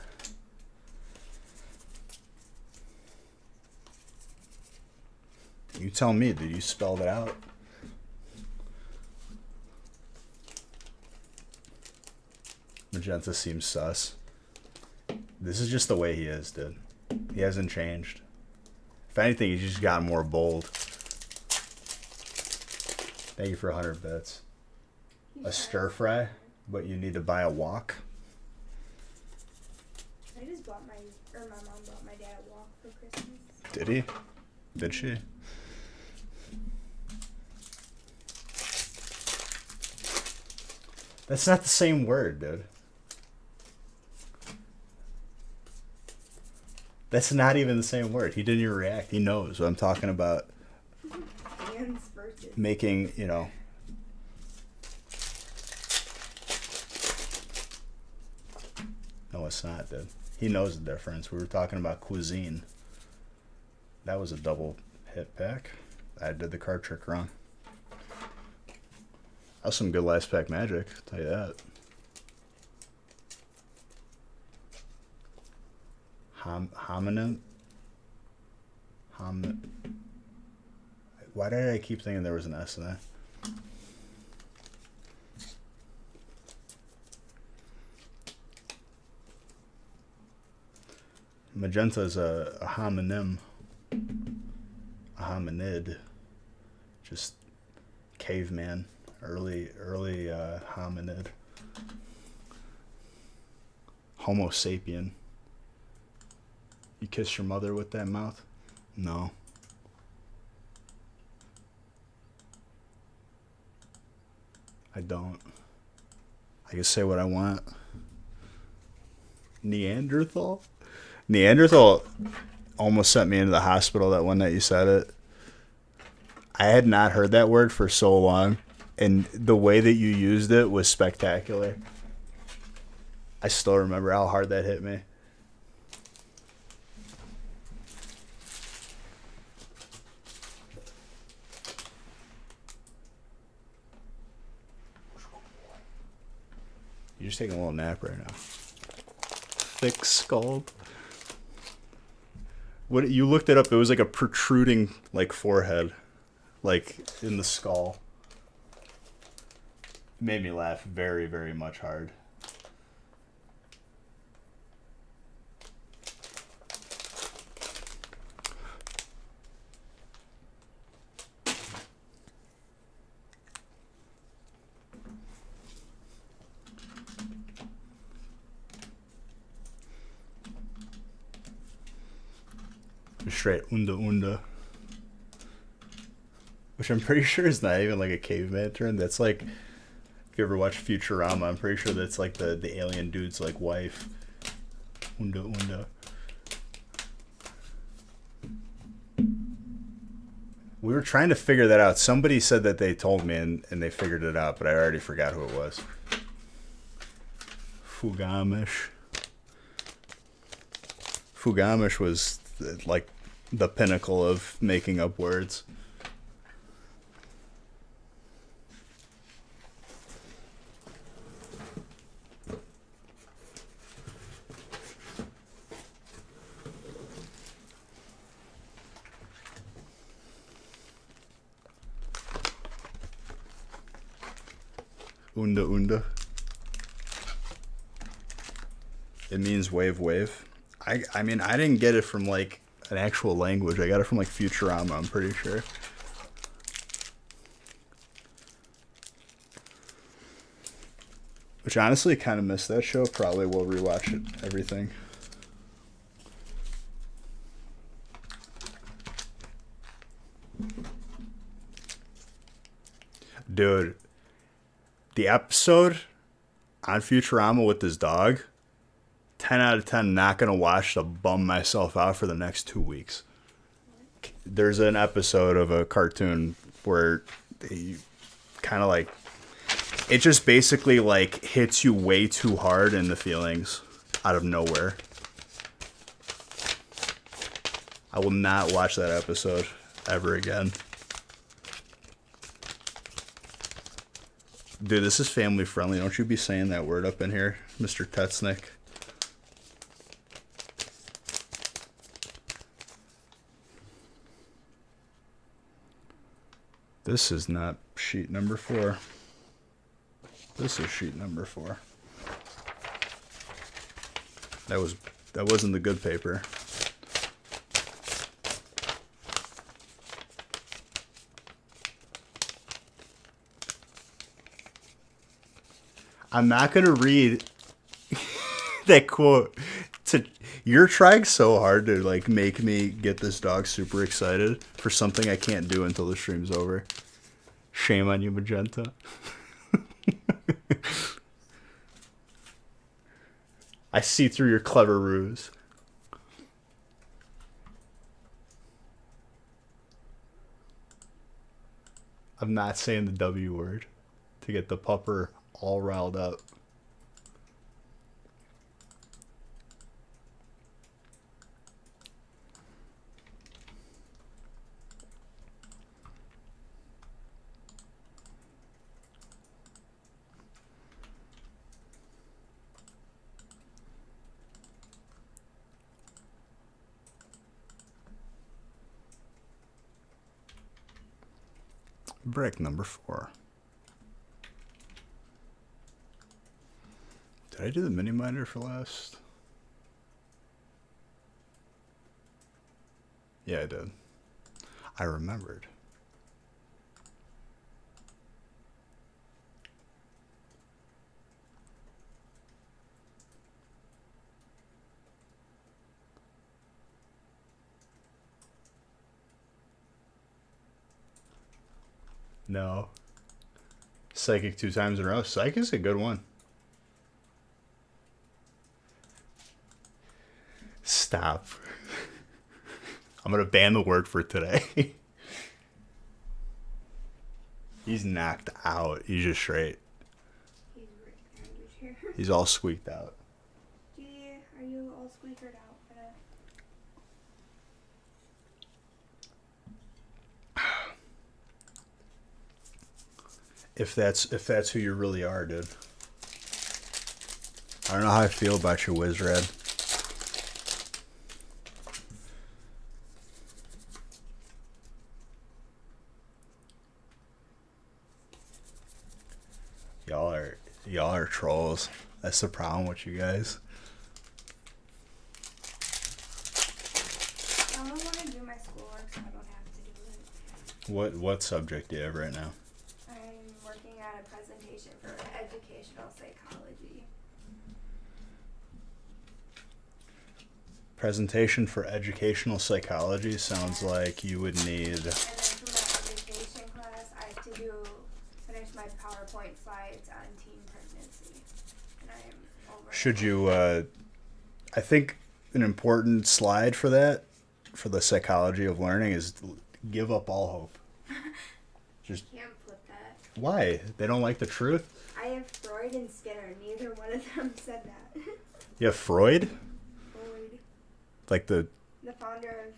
You tell me, did you spell it out? Magenta seems sus. This is just the way he is, dude. He hasn't changed. If anything, he's just gotten more bold. Thank you for 100 bits. out? A stir fry, but you need to buy a wok. I just bought my mom bought my dad a walk for Christmas. Did he? Did she? That's not the same word, dude. That's not even the same word. He didn't even react. He knows what I'm talking about. Hands versus. Making, No, it's not, dude. He knows the difference. We were talking about cuisine. That was a double hit pack. I did the card trick wrong. That was some good last pack magic, I'll tell you that. Hominin? Why did I keep thinking there was an S in that? Magenta is a homonym. A hominid. Just caveman. Early hominid. Homo sapien. You kiss your mother with that mouth? No. I don't. I can say what I want. Neanderthal? Neanderthal almost sent me into the hospital that one night you said it. I had not heard that word for so long, and the way that you used it was spectacular. I still remember how hard that hit me. You're just taking a little nap right now. Thick skull. What you looked it up? It was like a protruding forehead, in the skull. It made me laugh very, very much hard. Straight unda. Which I'm pretty sure is not even a caveman term. That's if you ever watch Futurama, I'm pretty sure that's the alien dude's wife. Unda. We were trying to figure that out. Somebody said that they told me and they figured it out, but I already forgot who it was. Fugamish. Fugamish was the pinnacle of making up words. Unda. It means wave. I mean, I didn't get it from an actual language. I got it from Futurama, I'm pretty sure. Which honestly kind of missed that show. Probably will rewatch it, everything. Dude, the episode on Futurama with this dog, 10 out of 10, not going to watch to bum myself out for the next 2 weeks. There's an episode of a cartoon where they kind of it just basically hits you way too hard in the feelings out of nowhere. I will not watch that episode ever again. Dude, this is family friendly. Don't you be saying that word up in here, Mr. Tetznick. This is not sheet number 4. This is sheet number 4. That wasn't the good paper. I'm not gonna read that quote. You're trying so hard to make me get this dog super excited for something I can't do until the stream's over. Shame on you, Magenta. I see through your clever ruse. I'm not saying the W word to get the pupper all riled up. Brick number 4. Did I do the mini miner for last? Yeah, I did. I remembered. No. Psychic 2 times in a row. Psychic is a good one. Stop. I'm going to ban the word for today. He's knocked out. He's just straight. He's right behind your chair. He's all squeaked out. Are you all squeakered out for that? If that's who you really are, dude. I don't know how I feel about your Wizrad. Y'all are trolls. That's the problem with you guys. I only want to do my schoolwork so I don't have to do it. What subject do you have right now? I'm working on a presentation for educational psychology. Presentation for educational psychology sounds like you would need. And then for my education class, I have to finish my PowerPoint slides on teen pregnancy. And I am over. Should you? I think an important slide for that, for the psychology of learning, is give up all hope. Just Can't flip that. why? They don't like the truth. I have Freud and Skinner. Neither one of them said that. You have Freud, Freud, like the. the founder of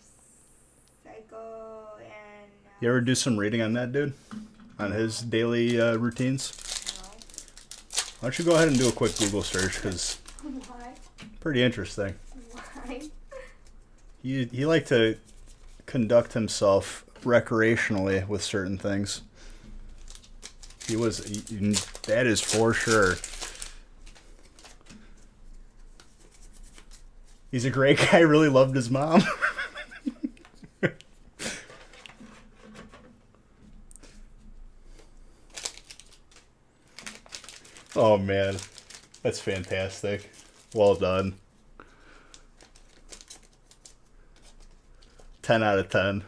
Psycho and. You ever do some reading on that dude? On his daily routines? No. Why don't you go ahead and do a quick Google search, because Why? pretty interesting. Why? He liked to conduct himself recreationally with certain things. That is for sure. He's a great guy. Really loved his mom. Oh man, that's fantastic. Well done. 10 out of 10.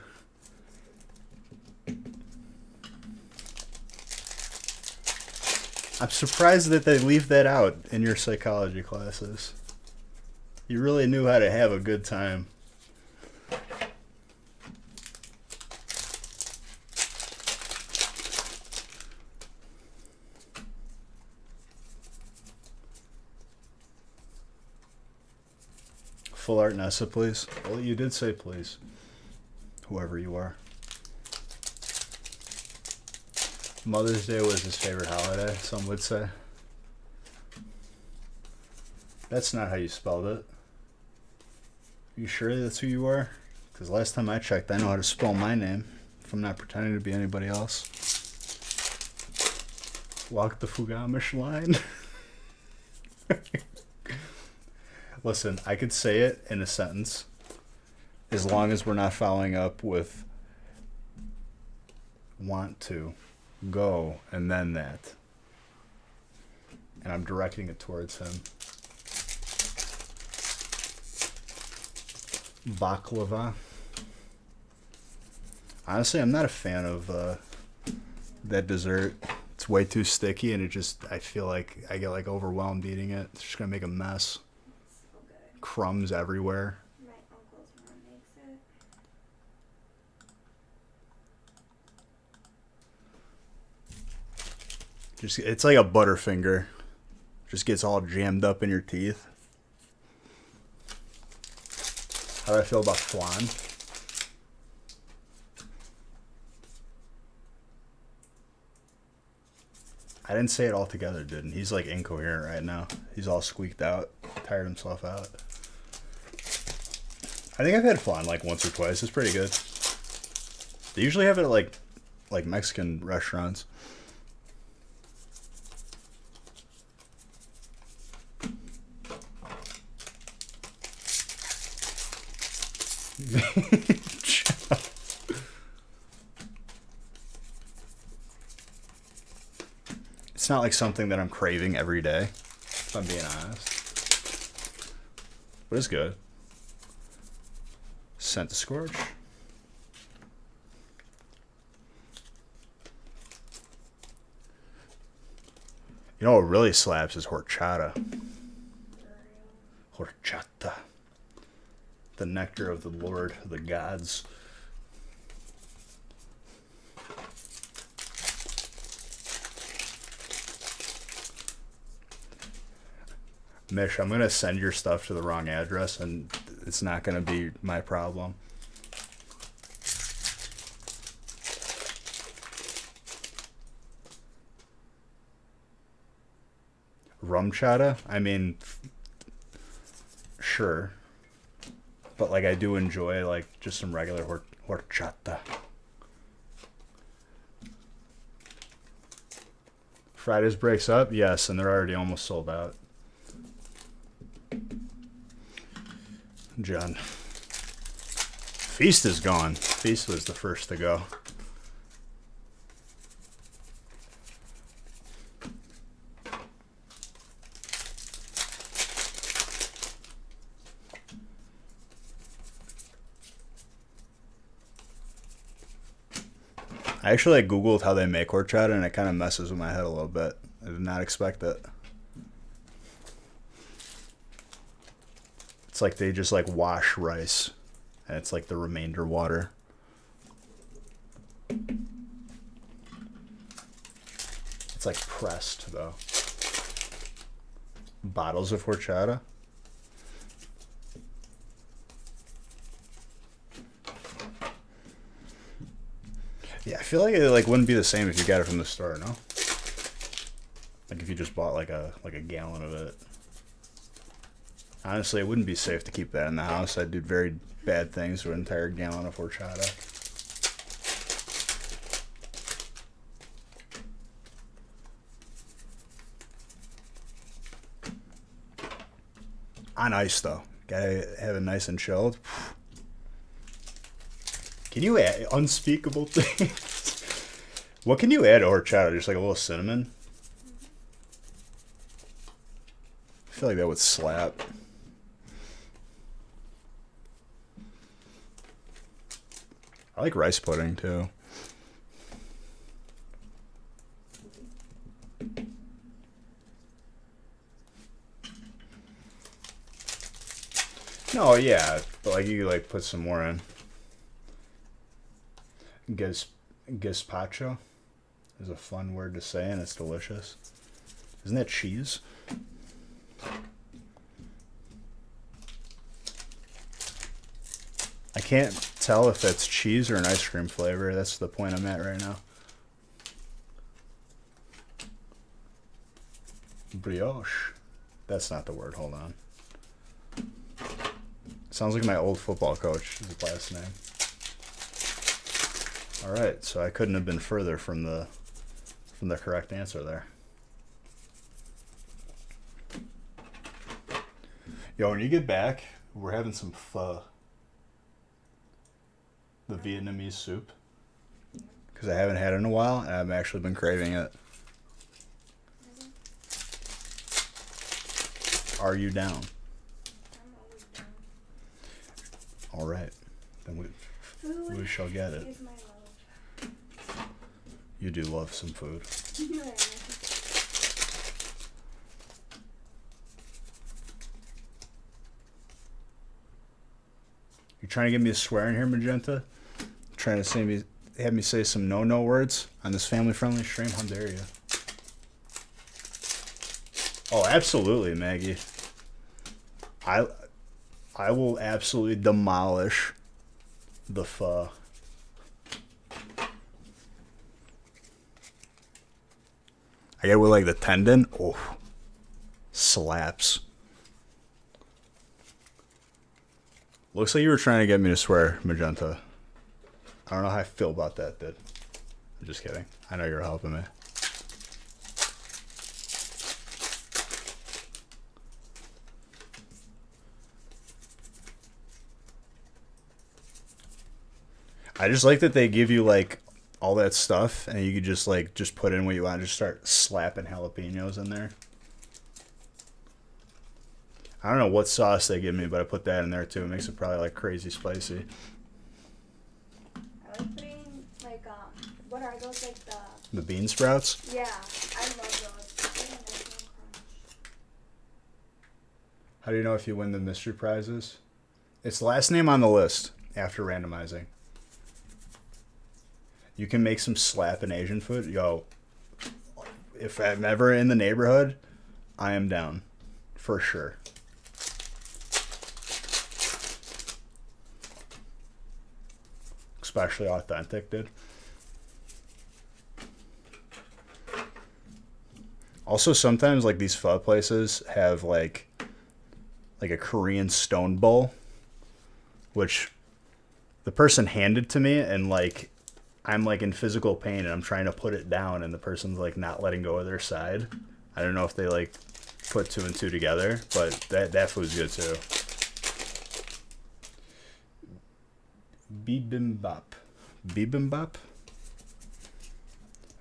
I'm surprised that they leave that out in your psychology classes. You really knew how to have a good time. Full art Nessa, please. Well, you did say please. Whoever you are. Mother's Day was his favorite holiday, some would say. That's not how you spelled it. You sure that's who you are? Because last time I checked, I know how to spell my name, if I'm not pretending to be anybody else. Walk the Fugamish line. Listen, I could say it in a sentence as long as we're not following up with want to, go, and then that. And I'm directing it towards him. Baklava. Honestly, I'm not a fan of that dessert. It's way too sticky, and I feel like I get like overwhelmed eating it. It's just gonna make a mess. It's so good. Crumbs everywhere. My uncle's mom makes it. Just it's like a Butterfinger. Just gets all jammed up in your teeth. How do I feel about flan? I didn't say it all together, didn't? He's like incoherent right now. He's all squeaked out, tired himself out. I think I've had flan like once or twice. It's pretty good. They usually have it at like Mexican restaurants. It's not like something that I'm craving every day, if I'm being honest. But it's good. Scent to scorch. You know what really slaps is horchata. Horchata. The nectar of the Lord, of the gods. Mish, I'm going to send your stuff to the wrong address, and it's not going to be my problem. Rum chata? I mean, sure. But, like, I do enjoy, like, just some regular horchata. Fridays breaks up? Yes, and they're already almost sold out. John. Feast is gone. Feast was the first to go. I actually like Googled how they make horchata, and it kind of messes with my head a little bit. I did not expect it. It's like they just like wash rice, and it's like the remainder water. It's like pressed though. Bottles of horchata. Yeah, I feel like it like wouldn't be the same if you got it from the store, no? Like if you just bought like a gallon of it. Honestly, it wouldn't be safe to keep that in the house. I'd do very bad things with an entire gallon of horchata. On ice, though. Gotta have it nice and chilled. Can you add unspeakable things? What can you add to horchata? Just like a little cinnamon? I feel like that would slap. I like rice pudding too. No, yeah, but like you like put some more in. Gazpacho is a fun word to say, and it's delicious. Isn't that cheese? I can't tell if that's cheese or an ice cream flavor. That's the point I'm at right now. Brioche. That's not the word. Hold on. Sounds like my old football coach. His last name. All right, so I couldn't have been further from the correct answer there. Yo, when you get back, we're having some pho. The Vietnamese soup. Because I haven't had it in a while, and I've actually been craving it. Are you down? I'm always down. All right, then we shall get it. Is my love. You do love some food. You trying to get me to swear in here, Magenta? Trying to have me say some no words on this family-friendly stream? How dare you? Oh, absolutely, Maggie. I I will absolutely demolish the pho. I get it with like the tendon. Oh, slaps. Looks like you were trying to get me to swear, Magenta. I don't know how I feel about that, dude. I'm just kidding. I know you're helping me. I just like that they give you like all that stuff and you could just like just put in what you want, just start slapping jalapenos in there. I don't know what sauce they give me, but I put that in there too. It makes it probably like crazy spicy. I like putting like what are those, like The bean sprouts? yeah, I love those. They have nice little crunch. How do you know if you win the mystery prizes? It's the last name on the list after randomizing. You can make some slapping Asian food. Yo, if I'm ever in the neighborhood, I am down. For sure. Especially authentic, dude. Also, sometimes like these pho places have like a Korean stone bowl, which the person handed to me, and like I'm like in physical pain and I'm trying to put it down and the person's like not letting go of their side. I don't know if they like put two and two together, but that food's good too. Bibimbap. Bibimbap?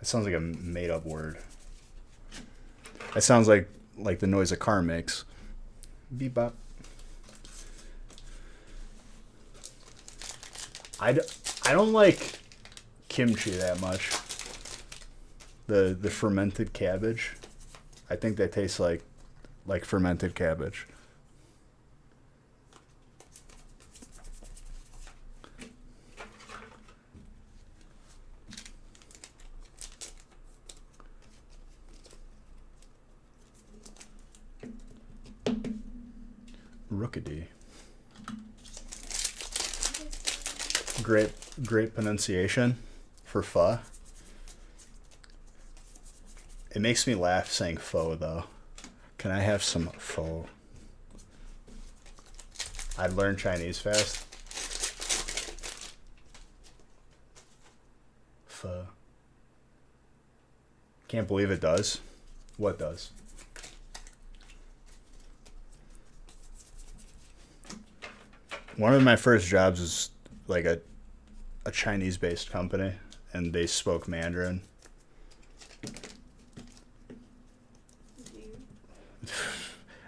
That sounds like a made up word. That sounds like the noise a car makes. Bebop. I don't like kimchi that much. The fermented cabbage. I think that tastes like fermented cabbage. Rookedy. Great pronunciation for pho. It makes me laugh saying pho though. Can I have some pho? I'd learn Chinese fast. Pho. Can't believe it does. What does? One of my first jobs was like a Chinese-based company, and they spoke Mandarin.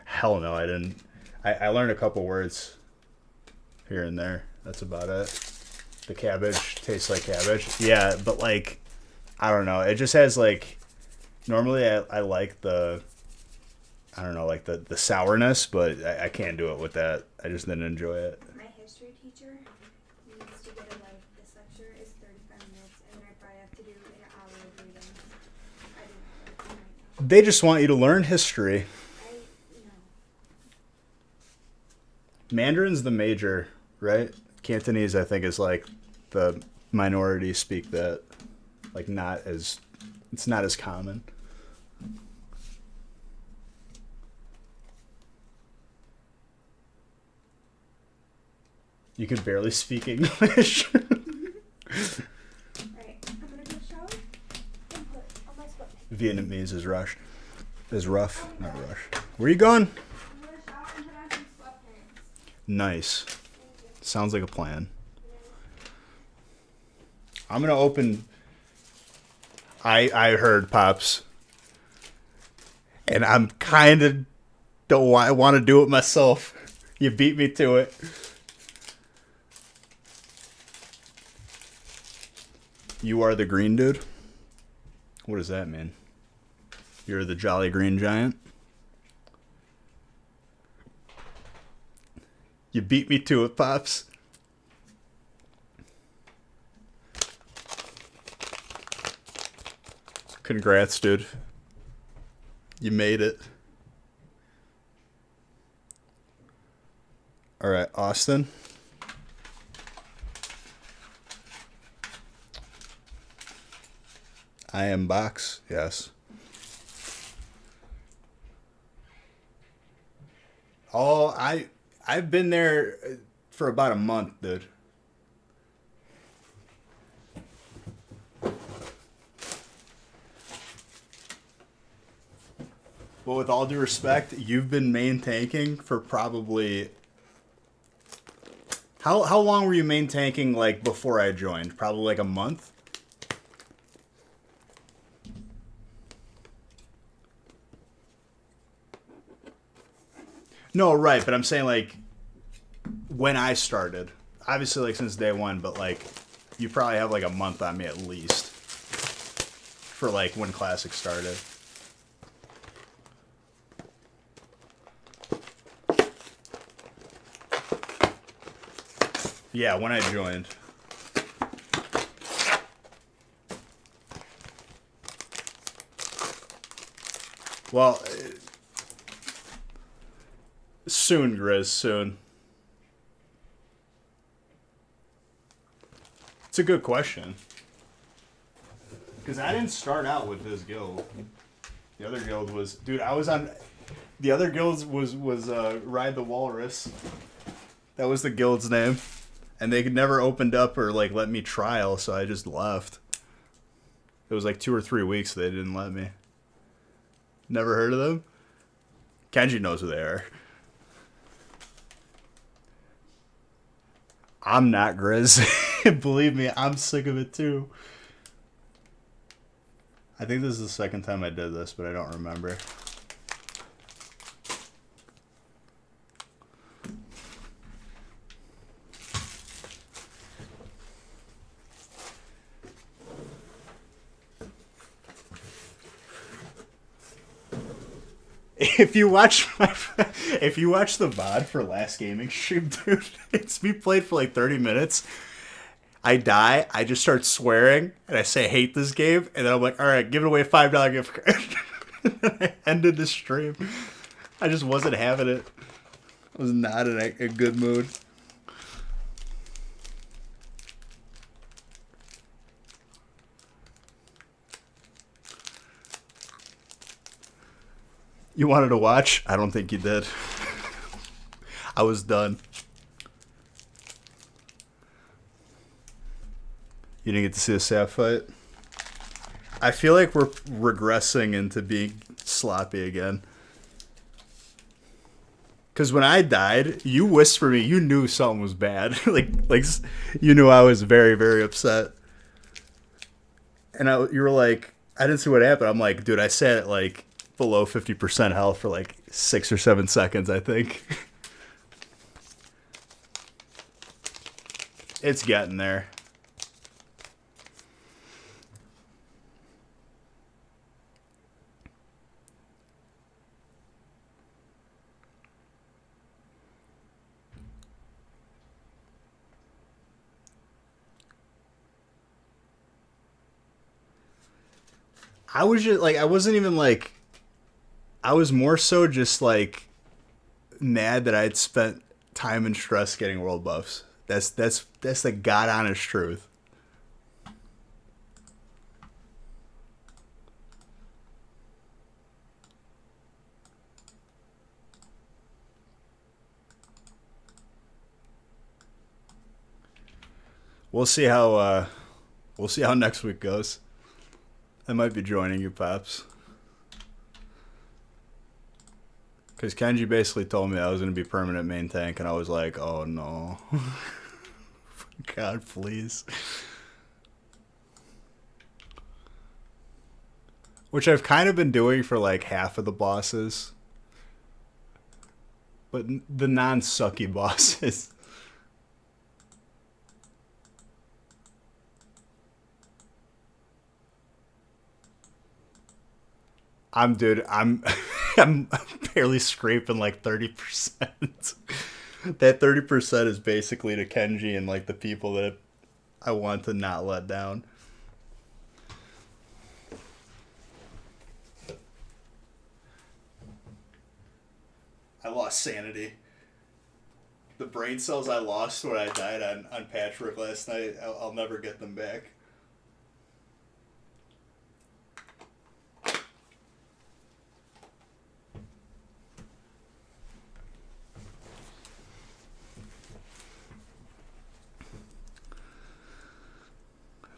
Hell no, I didn't. I learned a couple words here and there. That's about it. The cabbage tastes like cabbage. Yeah, but like, I don't know. It just has like, normally I like the, I don't know, like the sourness, but I can't do it with that. I just didn't enjoy it. My history teacher needs to get it like this lecture is 35 minutes, and I probably have to do an hour of reading. I didn't have that right now. They just want you to learn history. Mandarin's the major, right? Cantonese, I think, is like the minority speak that, like it's not as common. You could barely speak English. Alright, I'm gonna go shower and put on my sweatpants. Vietnamese is rush. Is rough, not rush. Where you going? I'm gonna shower and put on some sweatpants. Nice. Sounds like a plan. I'm gonna open. I heard Pops, and I'm kind of don't want to do it myself. You beat me to it. You are the green dude? What does that mean? You're the Jolly Green Giant? You beat me to it, Pops. Congrats, dude. You made it. All right, Austin. I am box. Yes. Oh, I've been there for about a month, dude. Well, with all due respect, you've been main tanking for probably how long were you main tanking like before I joined? Probably like a month. No, right, but I'm saying like when I started. Obviously like since day one, but like you probably have like a month on me at least for like when Classic started. Yeah, when I joined. Well, soon, Grizz, soon. It's a good question. Because I didn't start out with this guild. The other guild was... Dude, I was on... The other guild was Ride the Walrus. That was the guild's name. And they could never opened up or like let me trial, so I just left. It was like 2 or 3 weeks they didn't let me. Never heard of them? Kenji knows who they are. I'm not Grizz. Believe me, I'm sick of it too. I think this is the second time I did this, but I don't remember. If you watch the VOD for last gaming stream, dude, it's me played for like 30 minutes. I die, I just start swearing, and I say I hate this game, and then I'm like, all right, give it away a $5 gift card. And I ended the stream. I just wasn't having it. I was not in a good mood. You wanted to watch? I don't think you did. I was done. You didn't get to see the Sap fight? I feel like we're regressing into being sloppy again. Because when I died, you whispered me, you knew something was bad. like you knew I was very, very upset. And you were like, I didn't see what happened. I'm like, dude, I sat at like below 50% health for like 6 or 7 seconds, I think. It's getting there. I was just like, I wasn't even like, I was more so just like mad that I'd spent time and stress getting world buffs. That's the god honest truth. We'll see how next week goes. I might be joining you, Pops. Because Kenji basically told me I was going to be permanent main tank, and I was like, oh no. God, please. Which I've kind of been doing for like half of the bosses. But the non-sucky bosses. I'm barely scraping like 30%. That 30% is basically to Kenji and like the people that I want to not let down. I lost sanity. The brain cells I lost when I died on patchwork last night, I'll never get them back.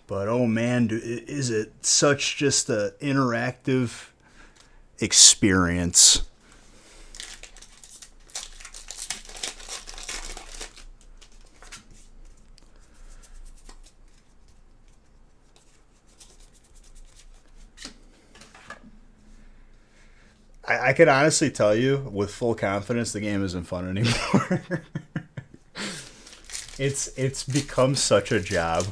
But oh man, is it such just a interactive experience. I could honestly tell you with full confidence the game isn't fun anymore. It's become such a job.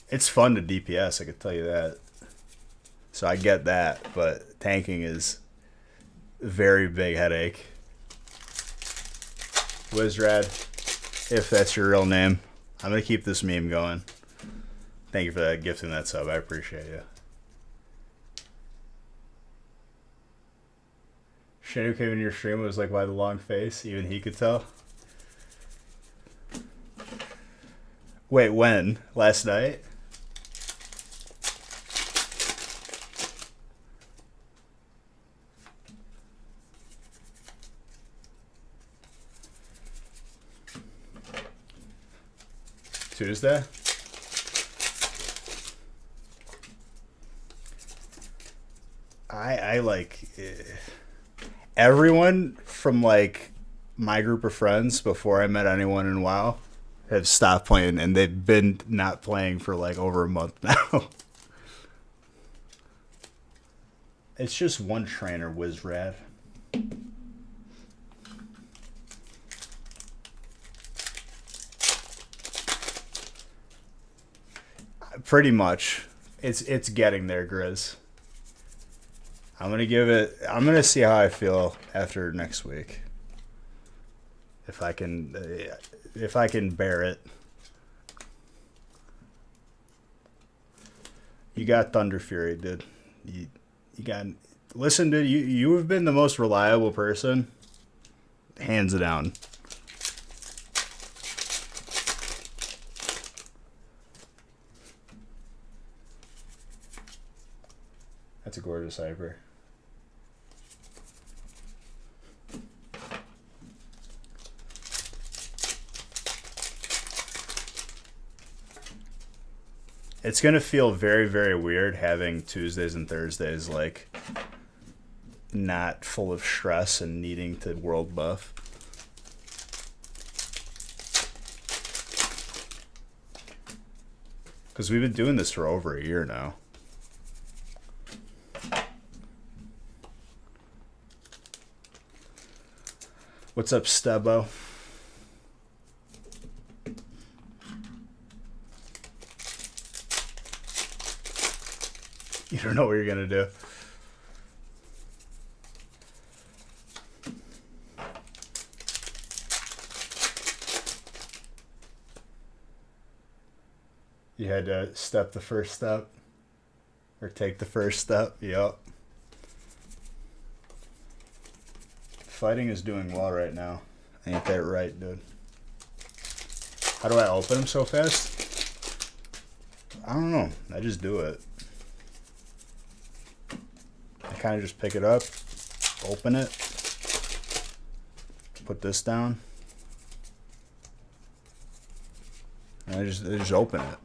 It's fun to DPS, I could tell you that. So I get that, but tanking is a very big headache. Wizrad, if that's your real name, I'm going to keep this meme going. Thank you for that gift and that sub. I appreciate you. Shane came in your stream was like, why the long face? Even he could tell. Wait, when? Last night? Tuesday? I like everyone from like my group of friends before I met anyone in WoW have stopped playing, and they've been not playing for like over a month now. It's just one trainer, Wizrad. Pretty much. It's getting there, Grizz. I'm gonna see how I feel after next week. If I can bear it. You got Thunder Fury, dude. You got, listen, dude, you have been the most reliable person, hands down. That's a gorgeous hyper. It's going to feel very, very weird having Tuesdays and Thursdays like not full of stress and needing to world buff. Because we've been doing this for over a year now. What's up, Stubbo? You don't know what you're gonna do. You had to step the first step? Or take the first step? Yup. Fighting is doing well right now. Ain't that right, dude? How do I open them so fast? I don't know. I just do it. I kind of just pick it up, open it, put this down, and I just open it.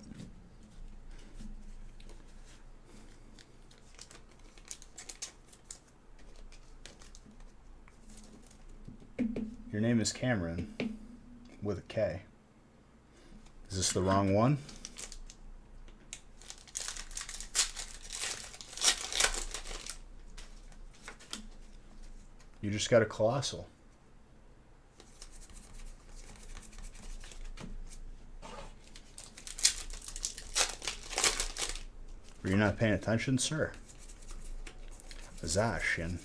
Your name is Cameron with a K. Is this the wrong one? You just got a colossal. Were you not paying attention, sir? Zashin.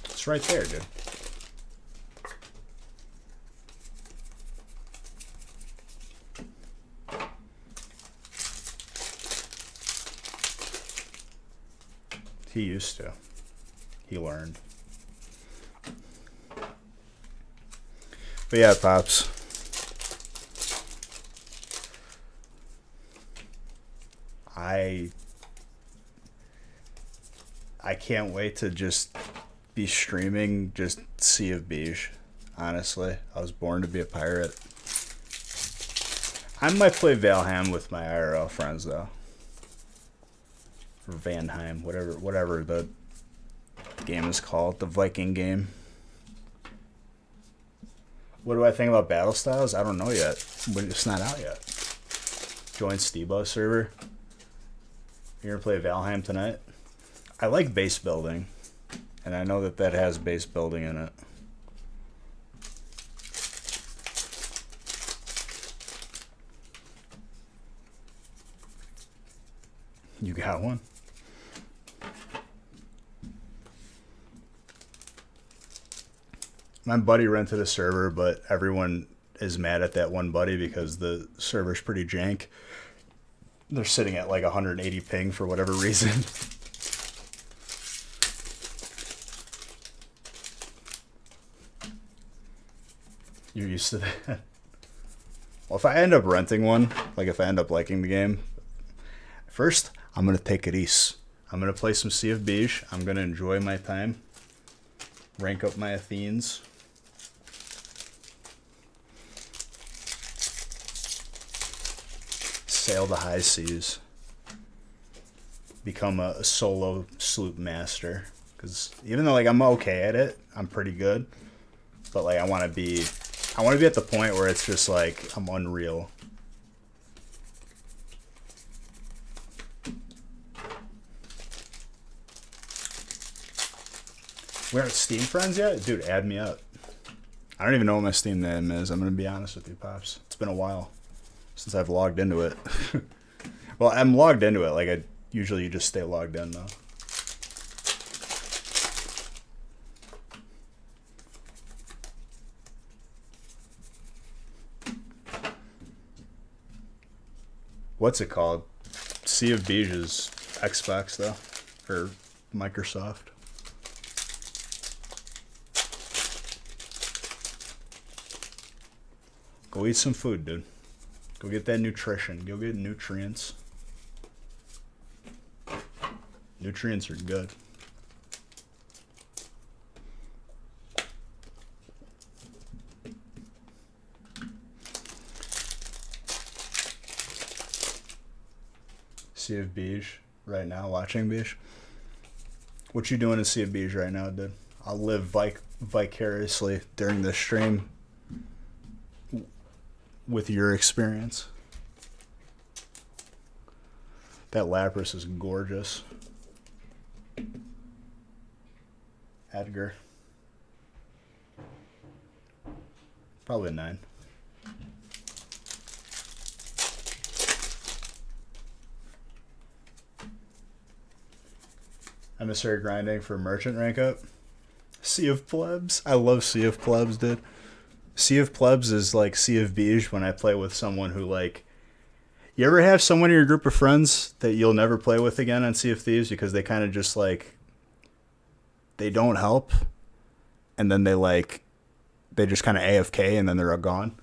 It's right there, dude. He used to. He learned. But yeah, Pops. I can't wait to just be streaming just Sea of Beige. Honestly, I was born to be a pirate. I might play Valheim with my IRL friends though. Or Vanheim, whatever the game is called, the Viking game. What do I think about Battle Styles? I don't know yet. But it's not out yet. Join Stebo server. You're gonna play Valheim tonight? I like base building, and I know that has base building in it. You got one? My buddy rented a server, but everyone is mad at that one buddy because the server's pretty jank. They're sitting at like 180 ping for whatever reason. You're used to that. Well, if I end up renting one, like if I end up liking the game, first, I'm going to take it easy. I'm going to play some Sea of Beige. I'm going to enjoy my time. Rank up my Athenes. Sail the high seas. Become a solo sloop master. Because even though like I'm okay at it, I'm pretty good. But like I want to be at the point where it's just like I'm unreal. We aren't Steam friends yet? Dude, add me up. I don't even know what my Steam name is. I'm going to be honest with you, Pops. It's been a while since I've logged into it. Well, I'm logged into it. Like, I usually you just stay logged in, though. What's it called? Sea of Beige is Xbox, though. Or Microsoft. Go eat some food, dude. Go get that nutrition. Go get nutrients. Nutrients are good. Sea of Beige right now, watching Beige. What you doing in Sea of Beige right now, dude? I'll live vicariously during this stream with your experience. That Lapras is gorgeous. Edgar. Probably a 9. Emissary grinding for merchant rank up. Sea of Plebs. I love Sea of Plebs, dude. Sea of Plebs is like Sea of Beige when I play with someone who like... You ever have someone in your group of friends that you'll never play with again on Sea of Thieves because they kind of just like... They don't help. And then they just kind of AFK and then they're all gone.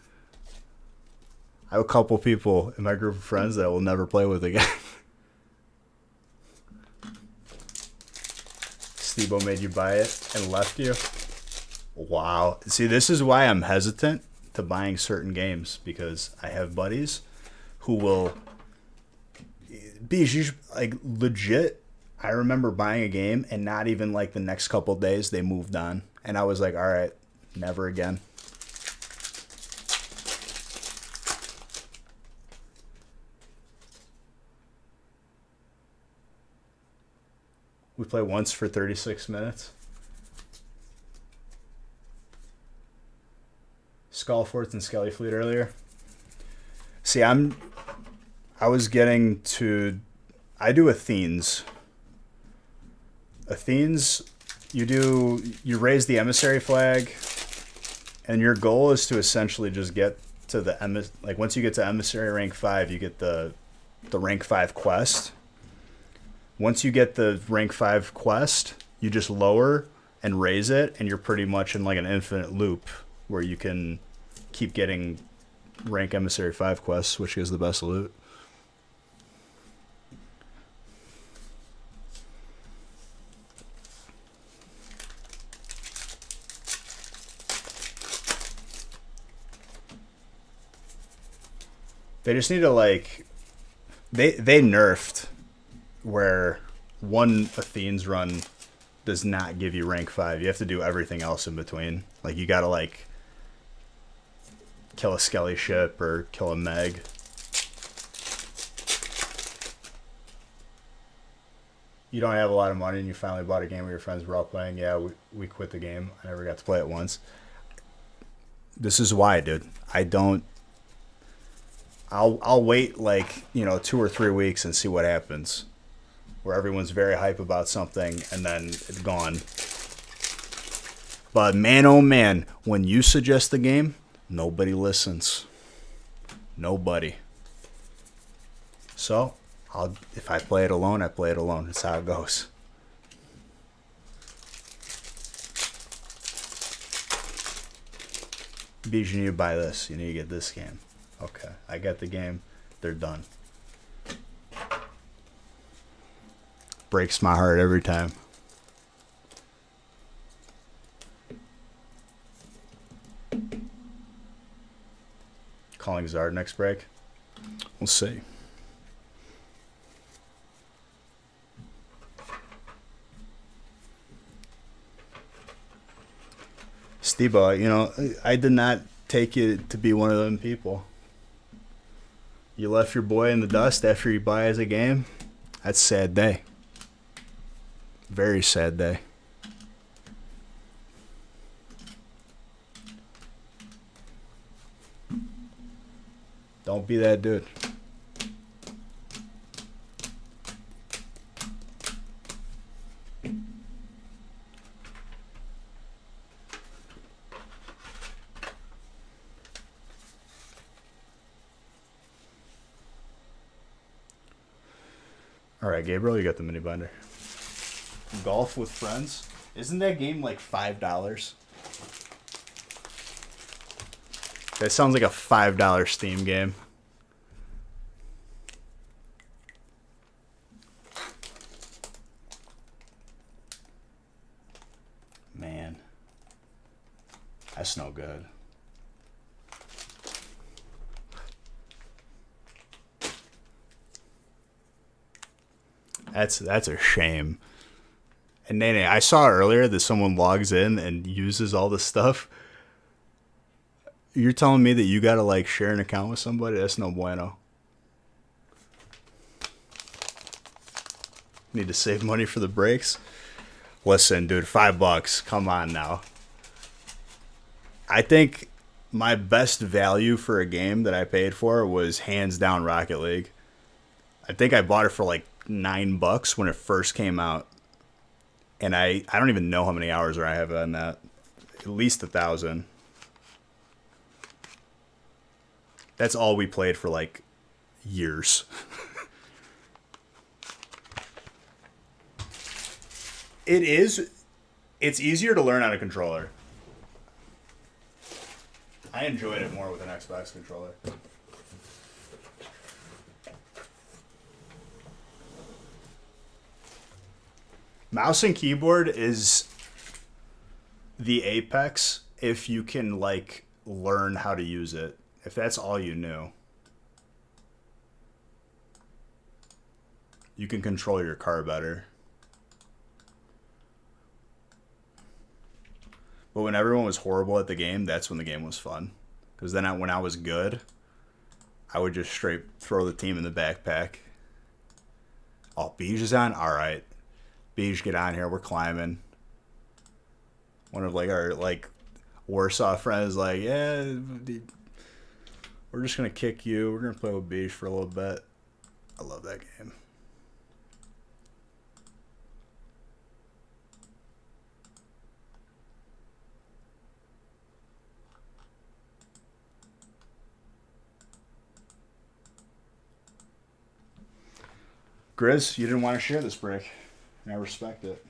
I have a couple people in my group of friends that I will never play with again. Stebo made you buy it and left you? Wow. See, this is why I'm hesitant to buying certain games, because I have buddies who will be like legit. I remember buying a game and not even like the next couple of days they moved on. And I was like, all right, never again. We play once for 36 minutes. Skullforts and Skellyfleet earlier. See, I do Athenes. Athenes, you raise the emissary flag, and your goal is to essentially just get to the once you get to emissary rank 5, you get the rank 5 quest. Once you get the rank 5 quest, you just lower and raise it, and you're pretty much in like an infinite loop where you can keep getting rank emissary 5 quests, which is the best loot. They just need to like they nerfed where one Athene's run does not give you rank 5. You have to do everything else in between. Like you gotta like kill a Skelly ship or kill a Meg. You don't have a lot of money and you finally bought a game where your friends were all playing. Yeah, we quit the game. I never got to play it once. This is why, dude. I'll wait like, 2 or 3 weeks and see what happens. Where everyone's very hype about something and then it's gone. But man, oh man, when you suggest the game, nobody listens. Nobody. So, if I play it alone, I play it alone. That's how it goes. Beej, you need to buy this. You need to get this game. Okay, I get the game. They're done. Breaks my heart every time. Calling Zard next break. We'll see. Stebo, I did not take you to be one of them people. You left your boy in the dust after you buy us a game. That's a sad day. Very sad day. Don't be that dude. All right, Gabriel, you got the mini binder. Golf with friends. Isn't that game like $5? That sounds like a $5 Steam game. Man, that's no good. That's a shame. And Nene, I saw earlier that someone logs in and uses all this stuff. You're telling me that you gotta like share an account with somebody? That's no bueno. Need to save money for the breaks? Listen, dude, $5. Come on now. I think my best value for a game that I paid for was hands down Rocket League. I think I bought it for like $9 when it first came out. And I don't even know how many hours I have on that. At least 1,000. That's all we played for like years. It's easier to learn on a controller. I enjoyed it more with an Xbox controller. Mouse and keyboard is the apex if you can like learn how to use it. If that's all you knew. You can control your car better. But when everyone was horrible at the game, that's when the game was fun. Because then when I was good, I would just straight throw the team in the backpack. Oh, Beej is on? Alright. Beej, get on here. We're climbing. One of like our like Warsaw friends like, yeah, we're just going to kick you. We're going to play with Beej for a little bit. I love that game. Grizz, you didn't want to share this break. And I respect it.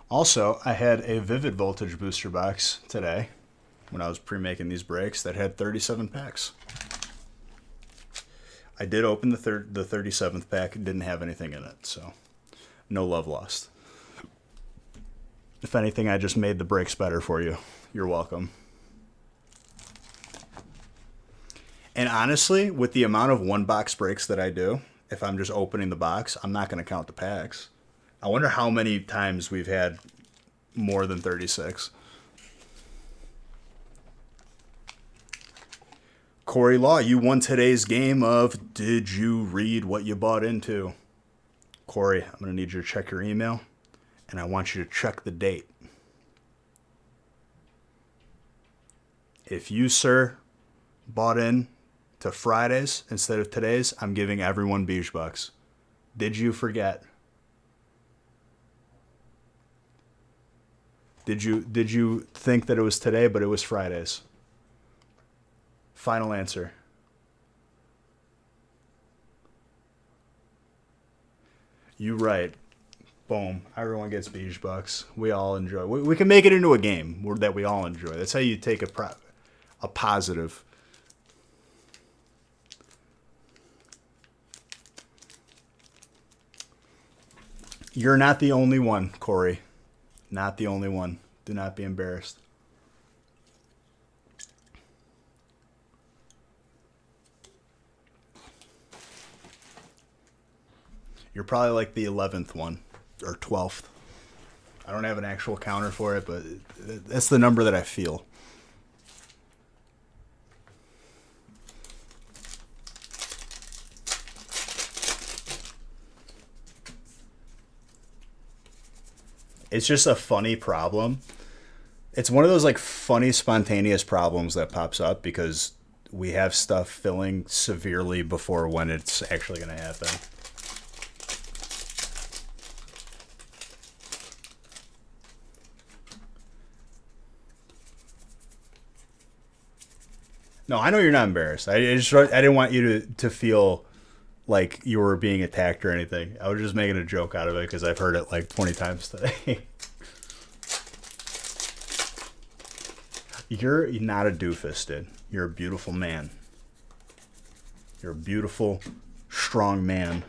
Also, I had a Vivid Voltage booster box today when I was pre-making these breaks that had 37 packs. I did open the 37th pack. It didn't have anything in it, so no love lost. If anything, I just made the breaks better for you. You're welcome. And honestly, with the amount of one box breaks that I do, if I'm just opening the box, I'm not going to count the packs. I wonder how many times we've had more than 36. Corey Law, you won today's game of Did You Read What You Bought Into? Corey, I'm going to need you to check your email, and I want you to check the date. If you, sir, bought in to Fridays instead of today's, I'm giving everyone beige bucks. Did you forget? Did you think that it was today, but it was Fridays? Final answer. You right. Boom. Everyone gets beige bucks. We all enjoy. We can make it into a game that we all enjoy. That's how you take a positive. You're not the only one, Corey. Not the only one. Do not be embarrassed. You're probably like the 11th one or 12th. I don't have an actual counter for it, but that's the number that I feel. It's just a funny problem. It's one of those like funny, spontaneous problems that pops up because we have stuff filling severely before when it's actually going to happen. No, I know you're not embarrassed. I didn't want you to feel like you were being attacked or anything. I was just making a joke out of it because I've heard it like 20 times today. You're not a doofus, dude. You're a beautiful man. You're a beautiful, strong man.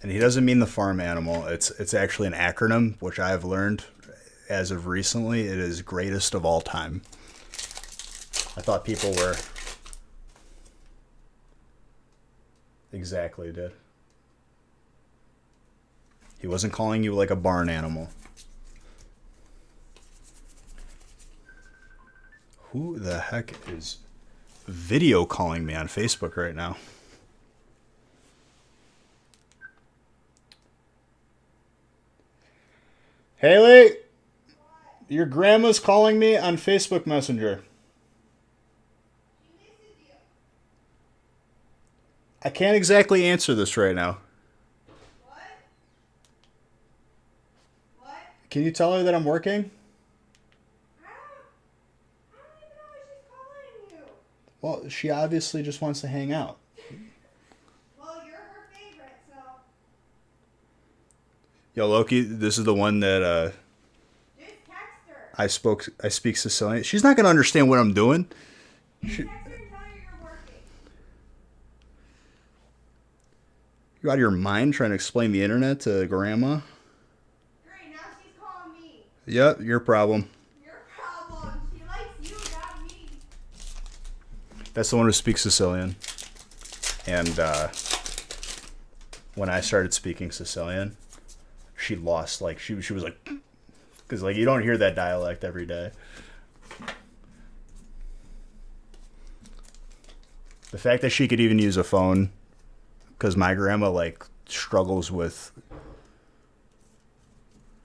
And he doesn't mean the farm animal. It's actually an acronym, which I've learned as of recently. It is greatest of all time. I thought people were... Exactly, dude. He wasn't calling you like a barn animal. Who the heck is video calling me on Facebook right now? Haley, your grandma's calling me on Facebook Messenger. I can't exactly answer this right now. What? Can you tell her that I'm working? I don't even know what she's calling you. Well, she obviously just wants to hang out. Well, you're her favorite, so. Yo, Loki, this is the one that Just text her. I speak Sicilian. She's not gonna understand what I'm doing. Just text her and tell her you're working. You out of your mind trying to explain the internet to grandma? Great, now she's calling me. Yep, your problem. Your problem. She likes you, not me. That's the one who speaks Sicilian. And when I started speaking Sicilian, she lost, like, she was like, because, like, you don't hear that dialect every day. The fact that she could even use a phone, because my grandma, like, struggles with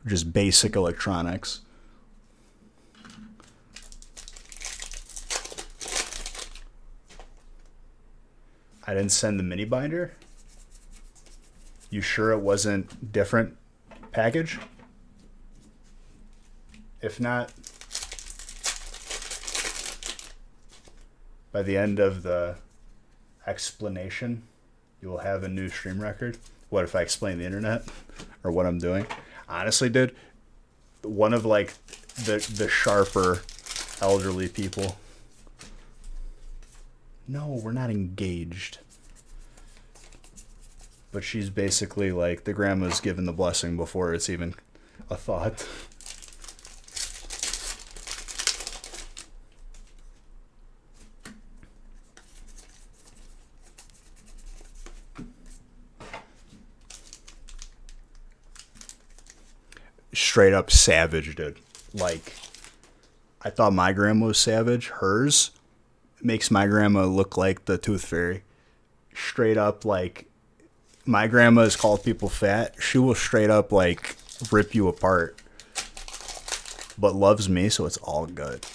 just basic electronics. I didn't send the mini binder. You sure it wasn't different package? If not, by the end of the explanation, you will have a new stream record. What if I explain the internet or what I'm doing? Honestly, dude, one of like the sharper elderly people. No, we're not engaged. But she's basically like the grandma's given the blessing before it's even a thought. Straight up savage, dude. Like, I thought my grandma was savage. Hers makes my grandma look like the Tooth Fairy. Straight up, like, my grandma has called people fat. She will straight up, like, rip you apart. But loves me, so it's all good.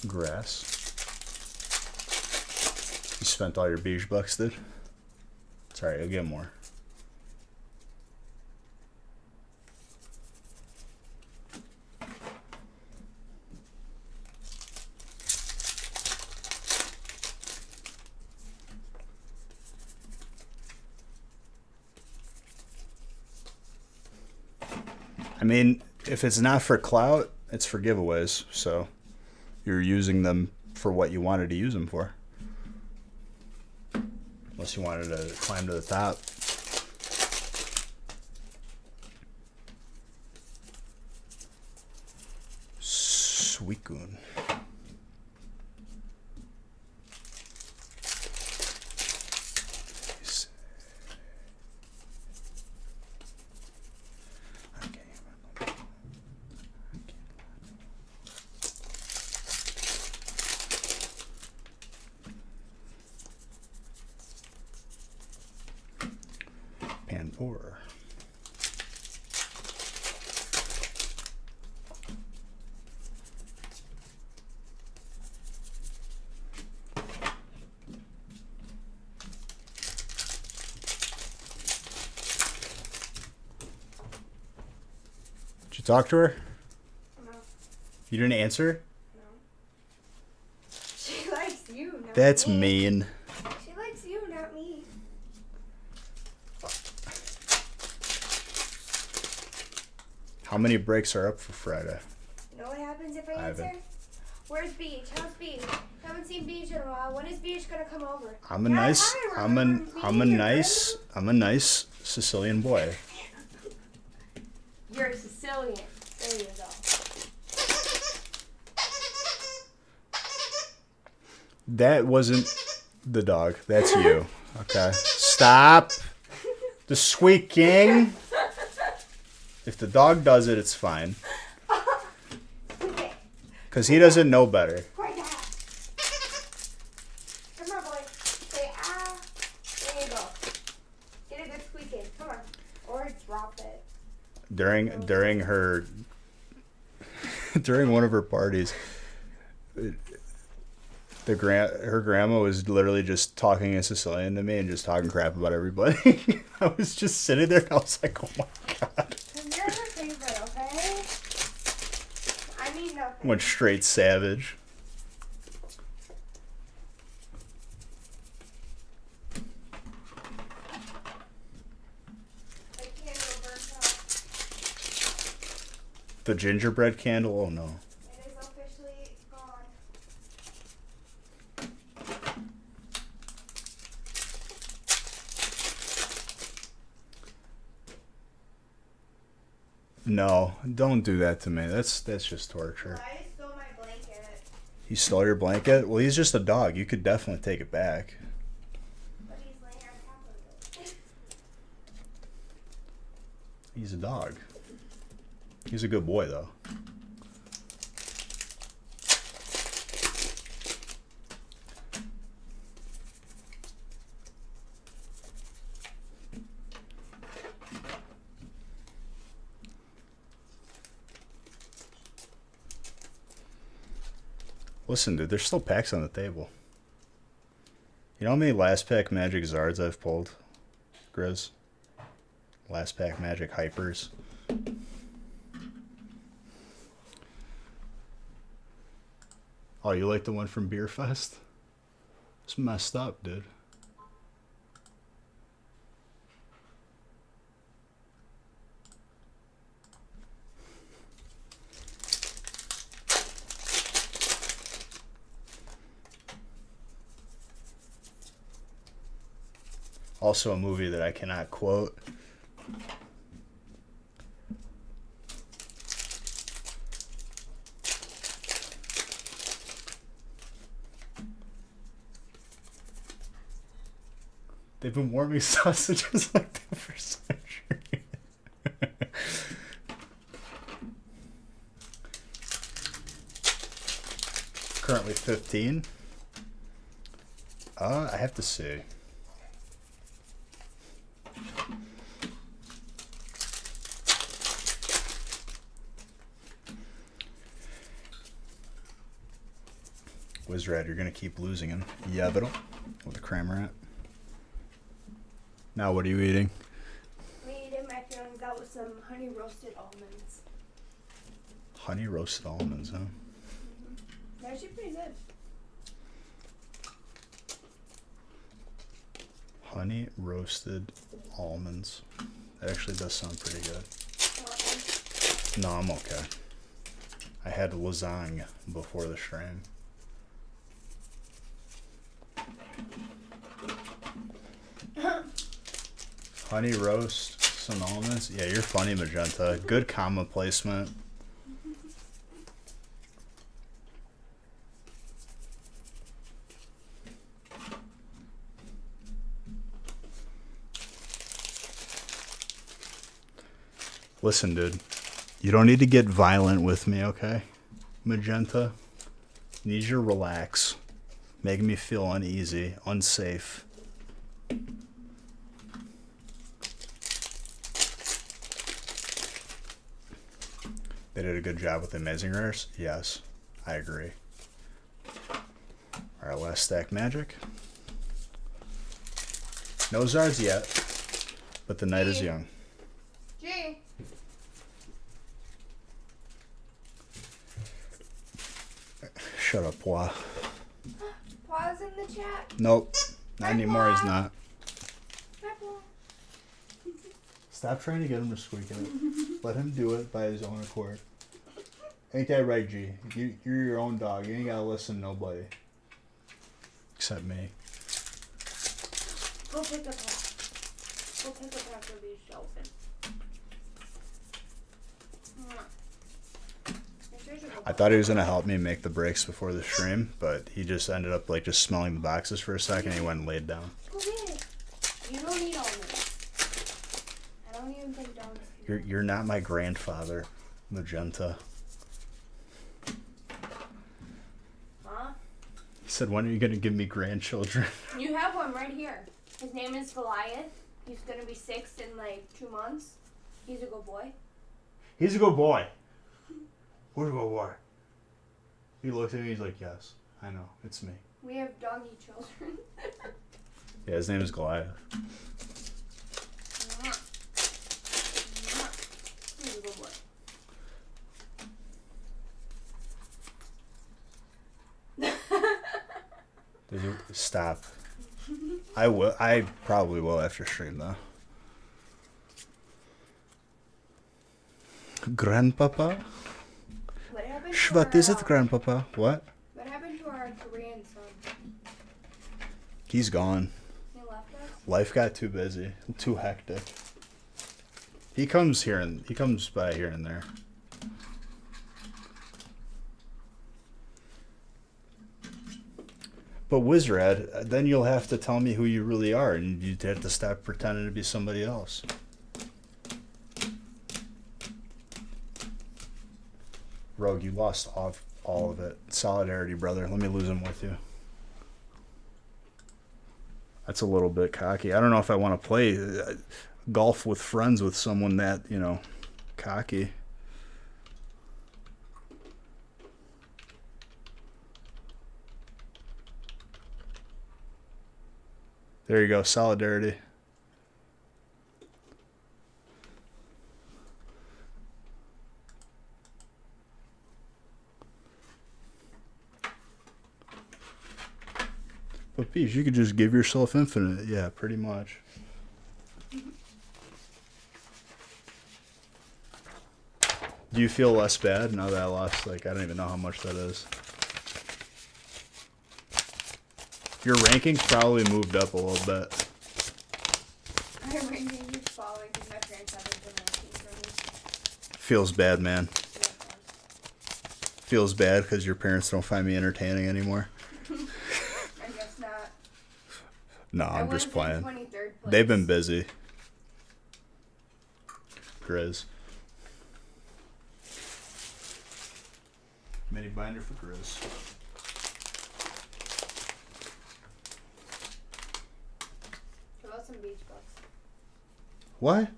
Grass. You spent all your beige bucks, dude? It's alright, you'll get more. I mean, if it's not for clout, it's for giveaways, so you're using them for what you wanted to use them for. Unless you wanted to climb to the top. Sweet goon. Pandora. Did you talk to her? No. You didn't answer? No. She likes you, not That's me. mean. She likes you, not me. How many breaks are up for Friday? You know what happens if I Ivan. answer? Where's Beach? How's Beach? Haven't seen Beach in a while. When is Beach gonna come over? I'm a Yeah, nice, hi, I'm a remember me, your nice Sicilian boy. You're a Sicilian. There you go. That wasn't the dog. That's you. Okay. Stop the squeaking. If the dog does it, it's fine. Okay. Because he doesn't know better. Right now. Come on, boy. Say ah. There you go. Get a good squeak in. Come on. Or drop it. During her during one of her parties, her grandma was literally just talking in Sicilian to me and just talking crap about everybody. I was just sitting there and I was like, oh my god. You're her favorite, okay? I mean nothing. Went straight savage. The candle burnt out. The gingerbread candle, oh no. It is officially gone. No, don't do that to me. That's just torture. I stole my blanket. He stole your blanket? Well, he's just a dog. You could definitely take it back. But he's laying on top of it. He's a dog. He's a good boy, though. Listen, dude, there's still packs on the table. You know how many last pack Magic Zards I've pulled, Grizz? Last pack Magic Hypers. Oh, you like the one from Beer Fest? It's messed up, dude. Also a movie that I cannot quote. They've been warming sausages like that for centuries. Currently 15. I have to see. Wizard, you're gonna keep losing him. Yeah, but with a crime rat. Now, what are you eating? I'm eating macaroni out with some honey roasted almonds. Honey roasted almonds, huh? They're actually pretty good. Honey roasted almonds. That actually does sound pretty good. No, I'm okay. I had lasagna before the stream. Honey roast, some almonds. Yeah, you're funny, Magenta. Good comma placement. Listen, dude. You don't need to get violent with me, okay? Magenta. You need you to relax. Making me feel uneasy, unsafe. They did a good job with the Amazing Rares? Yes, I agree. Alright, last stack Magic. No Zards yet, but the night is young. G. Shut up, Pwa. Pause in the chat. Nope, not anymore, he's not. Hi, Paul. Stop trying to get him to squeak it. Let him do it by his own accord. Ain't that right, G? You're your own dog. You ain't gotta listen to nobody. Except me. Go pick a pack. Go pick a pack of these shelving. I thought he was gonna help me make the breaks before the stream, but he just ended up like just smelling the boxes for a second. And he went and laid down. Go get it. You don't need all this. I don't even think dogs. You're not my grandfather, Magenta. Huh? He said, "When are you gonna give me grandchildren?" You have one right here. His name is Goliath. He's gonna be 6 in like 2 months. He's a good boy. He's a good boy. Who's a good boy? He looked at me. He's like, "Yes, I know. It's me." We have doggy children. Yeah, his name is Goliath. He's a good boy. Did you stop? I will. I probably will after stream though. Grandpapa? What happened What is it, to our, Grandpapa? What? What happened to our Korean son? He's gone. He left us? Life got too busy, too hectic. He comes here and he comes by here and there. But Wizrad, then you'll have to tell me who you really are, and you'd have to stop pretending to be somebody else. Rogue, you lost all of it. Solidarity, brother. Let me lose him with you. That's a little bit cocky. I don't know if I want to play golf with friends with someone that, you know, cocky. There you go. Solidarity. But Peach, you could just give yourself infinite. Yeah, pretty much. Do you feel less bad now that I lost? Like, I don't even know how much that is. Your ranking's probably moved up a little bit. My ranking is falling because my parents haven't been ranking for me. Feels bad, man. Yeah, of course. Feels bad because your parents don't find me entertaining anymore. I guess not. No, I I'm was just in playing. 23rd place. They've been busy. Grizz. Mini binder for Grizz. What about some beach bucks? What?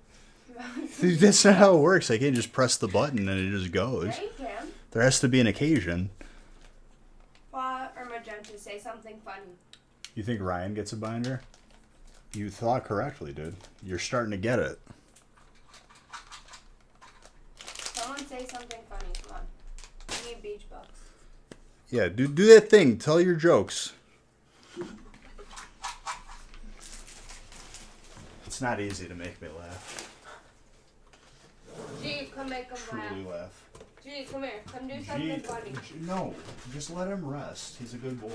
Dude, that's not how it works. I can't just press the button and it just goes. Yeah, you can. There has to be an occasion. Or Magenta, say something funny. You think Ryan gets a binder? You thought correctly, dude. You're starting to get it. Someone say something funny. Come on. We need beach bucks. Yeah, do that thing. Tell your jokes. It's not easy to make me laugh. G, come make him Truly laugh. laugh. G, come here. Come do something funny. No, just let him rest. He's a good boy.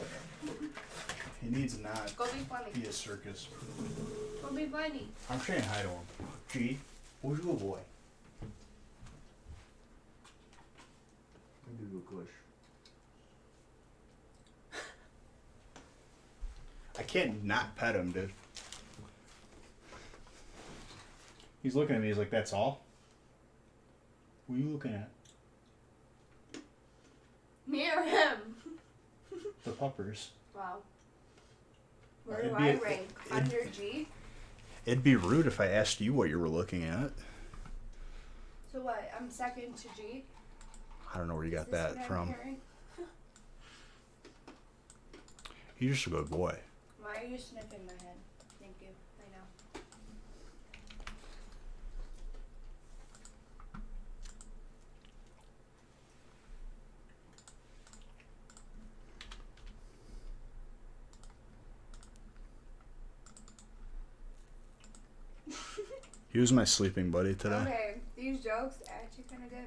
He needs not Go be funny. be a circus. Go be funny. I'm saying hi to him. G, who's a good boy? Good push. I can't not pet him, dude. He's looking at me. He's like, "That's all." What are you looking at? Me or him? The puppers. Wow. Where It'd do be I a- rank? Under G? It'd be rude if I asked you what you were looking at. So what? I'm second to G? I don't know where you got Is this that what I'm from. hearing? You're just a good boy. Why are you sniffing my head? Thank you. I know. He was my sleeping buddy today. Okay, these jokes are actually kind of good.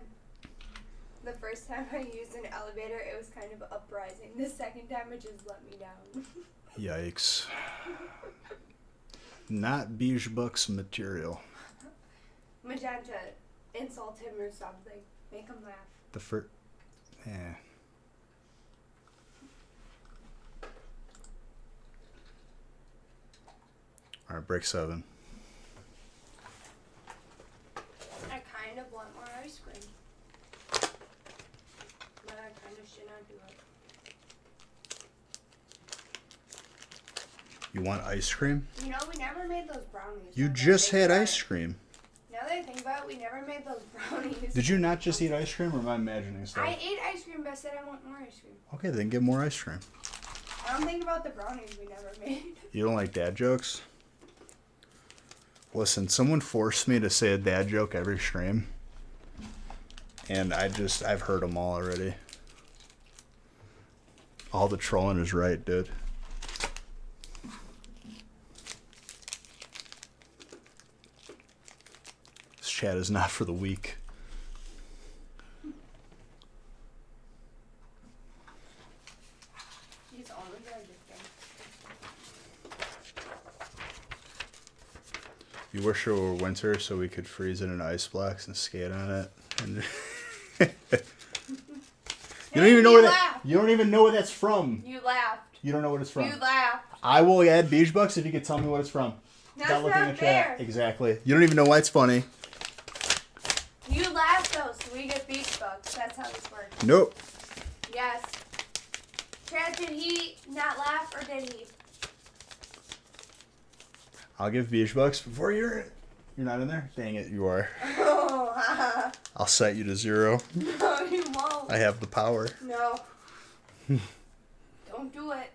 The first time I used an elevator, it was kind of uprising. The second time, it just let me down. Yikes. Not Beige Bucks material. Magenta, insult him or something. Make him laugh. The first. Eh. Alright, break 7. I kind of want more ice cream. But I kind of should not do it. You want ice cream? You know, we never made those brownies. You Now that I just think had about ice it. cream. Now that I think about it, we never made those brownies. Did you not just eat ice cream, or am I imagining stuff? I ate ice cream, but I said I want more ice cream. Okay, then get more ice cream. I don't think about the brownies we never made. You don't like dad jokes? Listen, someone forced me to say a dad joke every stream. And I've heard them all already. All the trolling is right, dude. This chat is not for the weak. These almonds are addicting. You wish it were winter so we could freeze it in ice blocks and skate on it. And you don't even know where that. You don't even know where that's from. You laughed. You don't know what it's from. You laughed. I will add Beige Bucks if you can tell me what it's from. That's Without looking not at fair. chat. Exactly. You don't even know why it's funny. You laughed though, so we get beach bucks. That's how this works. Nope. Yes. Chad, did he not laugh or did he? I'll give Beige Bucks before you're not in there? Dang it, you are. Oh, haha. I'll set you to 0. No, you won't. I have the power. No. Don't do it.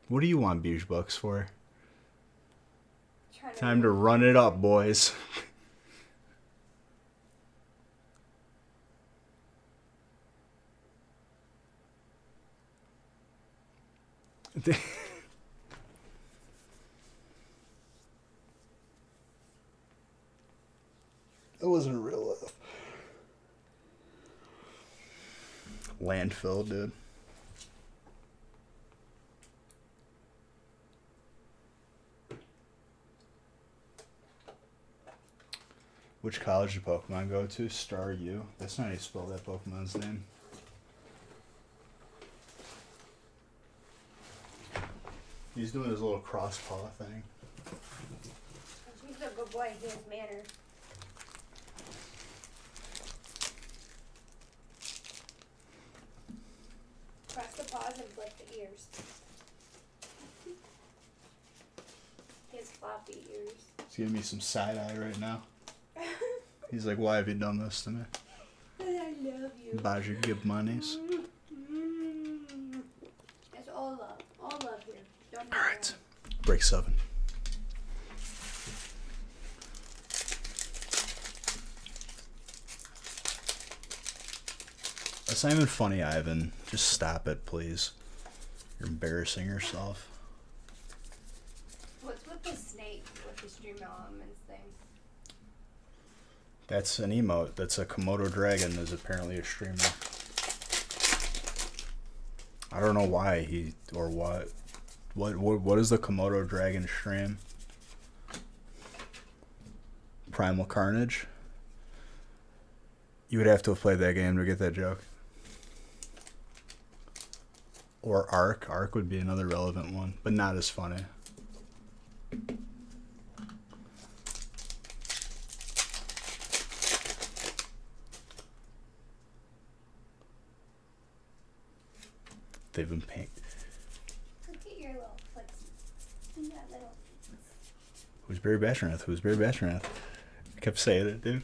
What do you want beach bucks for? Trying Time to run it up, boys. That wasn't a real laugh. Landfill, dude. Which college did Pokemon go to? Star U. That's not how you spell that Pokemon's name. He's doing his little cross paw thing. He's a good boy. He has manners. Press the paws and flick the ears. He has floppy ears. He's giving me some side eye right now. He's like, why have you done this to me? I love you. Baja give monies. It's all love. All love here. Don't hate Alright. Break 7. That's not even funny, Ivan. Just stop it, please. You're embarrassing yourself. What's with the snake with the stream elements thing? That's an emote. That's a Komodo dragon is apparently a streamer. I don't know why he or what. What is the Komodo dragon stream? Primal Carnage? You would have to have played that game to get that joke. Or Ark. Ark would be another relevant one, but not as funny. They've been pink. Look at your little flicks. You got little. Who's Barry Bastranath? Who's Barry Bastranath? I kept saying it, dude.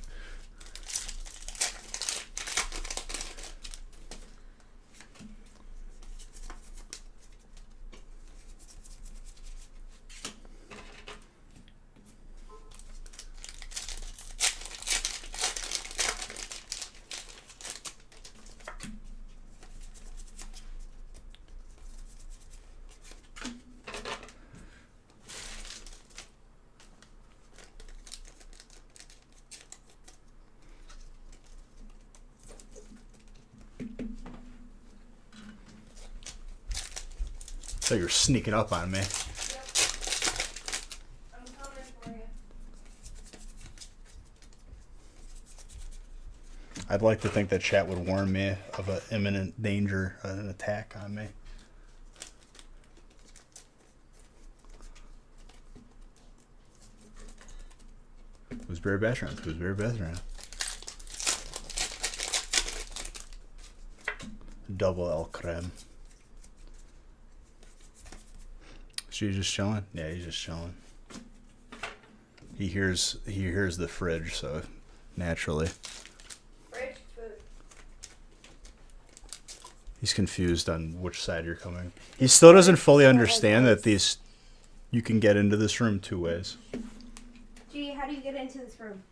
So you're sneaking up on me. Yep. I'm coming for you. I'd like to think that chat would warn me of an imminent danger, an attack on me. Who's Barry Bastranath? Who's Barry Bastranath? Double El Creme. She's just chilling? Yeah, he's just chilling. He hears the fridge, so naturally. Fridge food. He's confused on which side you're coming. He still doesn't fully understand that you can get into this room 2 ways. Gee, how do you get into this room?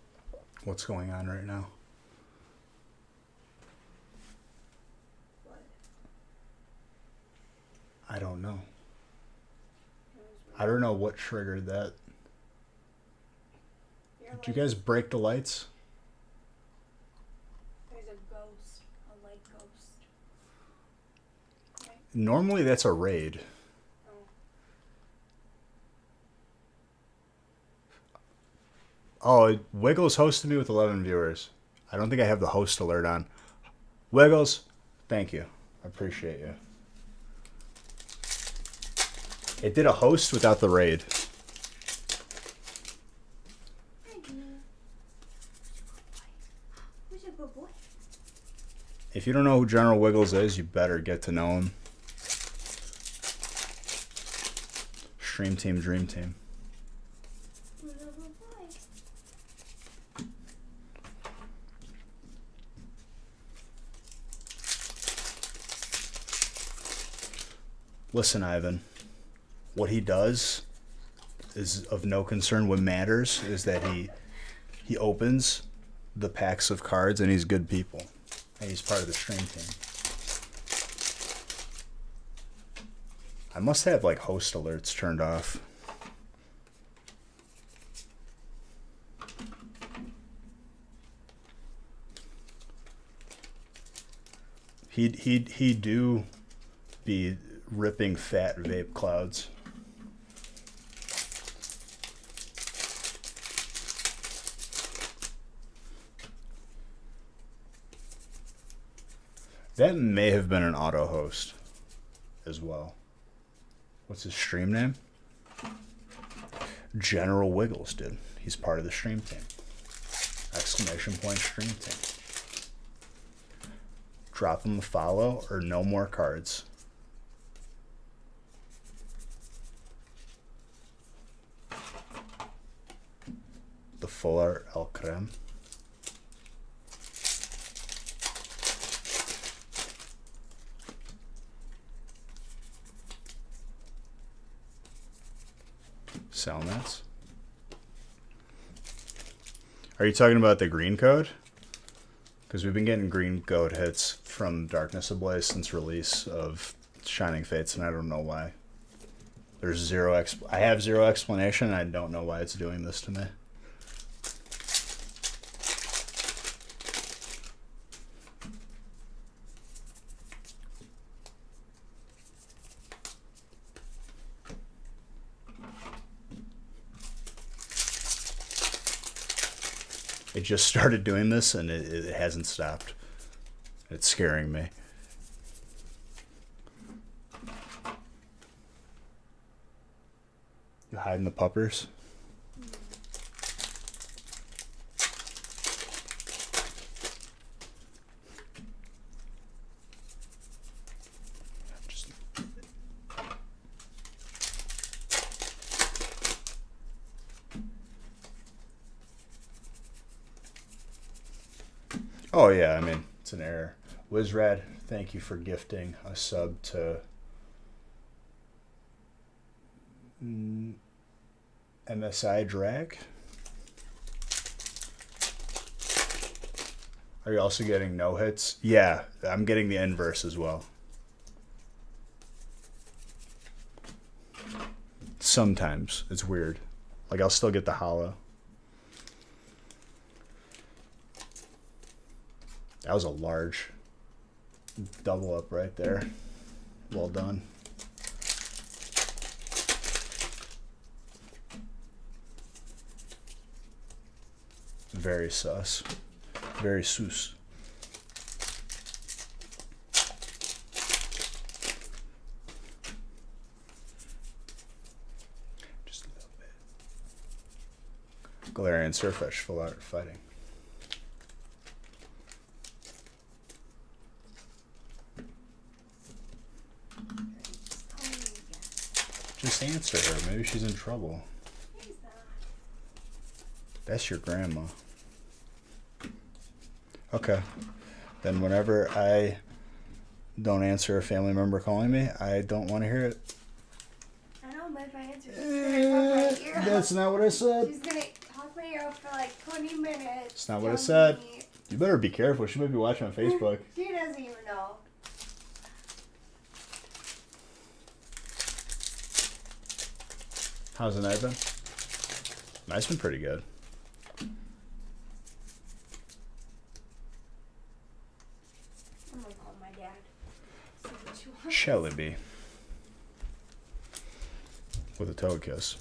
What's going on right now? What? I don't know. I don't know what triggered that. Did you guys break the lights? There's a ghost. A light ghost. Okay. Normally that's a raid. Oh, Wiggles hosted me with 11 viewers. I don't think I have the host alert on. Wiggles, thank you. I appreciate you. It did a host without the raid. Who's a good boy? If you don't know who General Wiggles is, you better get to know him. Stream Team, Dream Team. Who's a good boy? Listen, Ivan. what he does is of no concern. What matters is that he opens the packs of cards, and he's good people, and he's part of the stream team. I must have like host alerts turned off. He do be ripping fat vape clouds. That may have been an auto host as well. What's his stream name? General Wiggles, dude. He's part of the stream team. Exclamation point stream team. Drop him a follow or no more cards. The full art El Creme. Salnets. Are you talking about the green code? Because we've been getting green code hits from Darkness Ablaze since release of Shining Fates, and I don't know why. There's zero I have zero explanation, and I don't know why it's doing this to me. It just started doing this, and it hasn't stopped. It's scaring me. You hiding the puppers? Oh yeah, I mean, it's an error. Wizrad, thank you for gifting a sub to MSI Drag. Are you also getting no hits? Yeah, I'm getting the inverse as well. Sometimes. It's weird. Like, I'll still get the hollow. That was a large double up right there. Well done. Very sus. Very sus. Just a little bit. Galarian Surfetch, full art fighting. Just answer her. Maybe she's in trouble. That's your grandma. Okay. Then whenever I don't answer a family member calling me, I don't want to hear it. I know, but if I answer, she's gonna talk my ear off. That's not what I said. She's gonna talk my ear off for like 20 minutes. That's not what I said. You better be careful. She might be watching on Facebook. She doesn't even know. How's the night been? Night's been pretty good. I'm gonna call my dad. See what you want. Shelly B. With a toad kiss.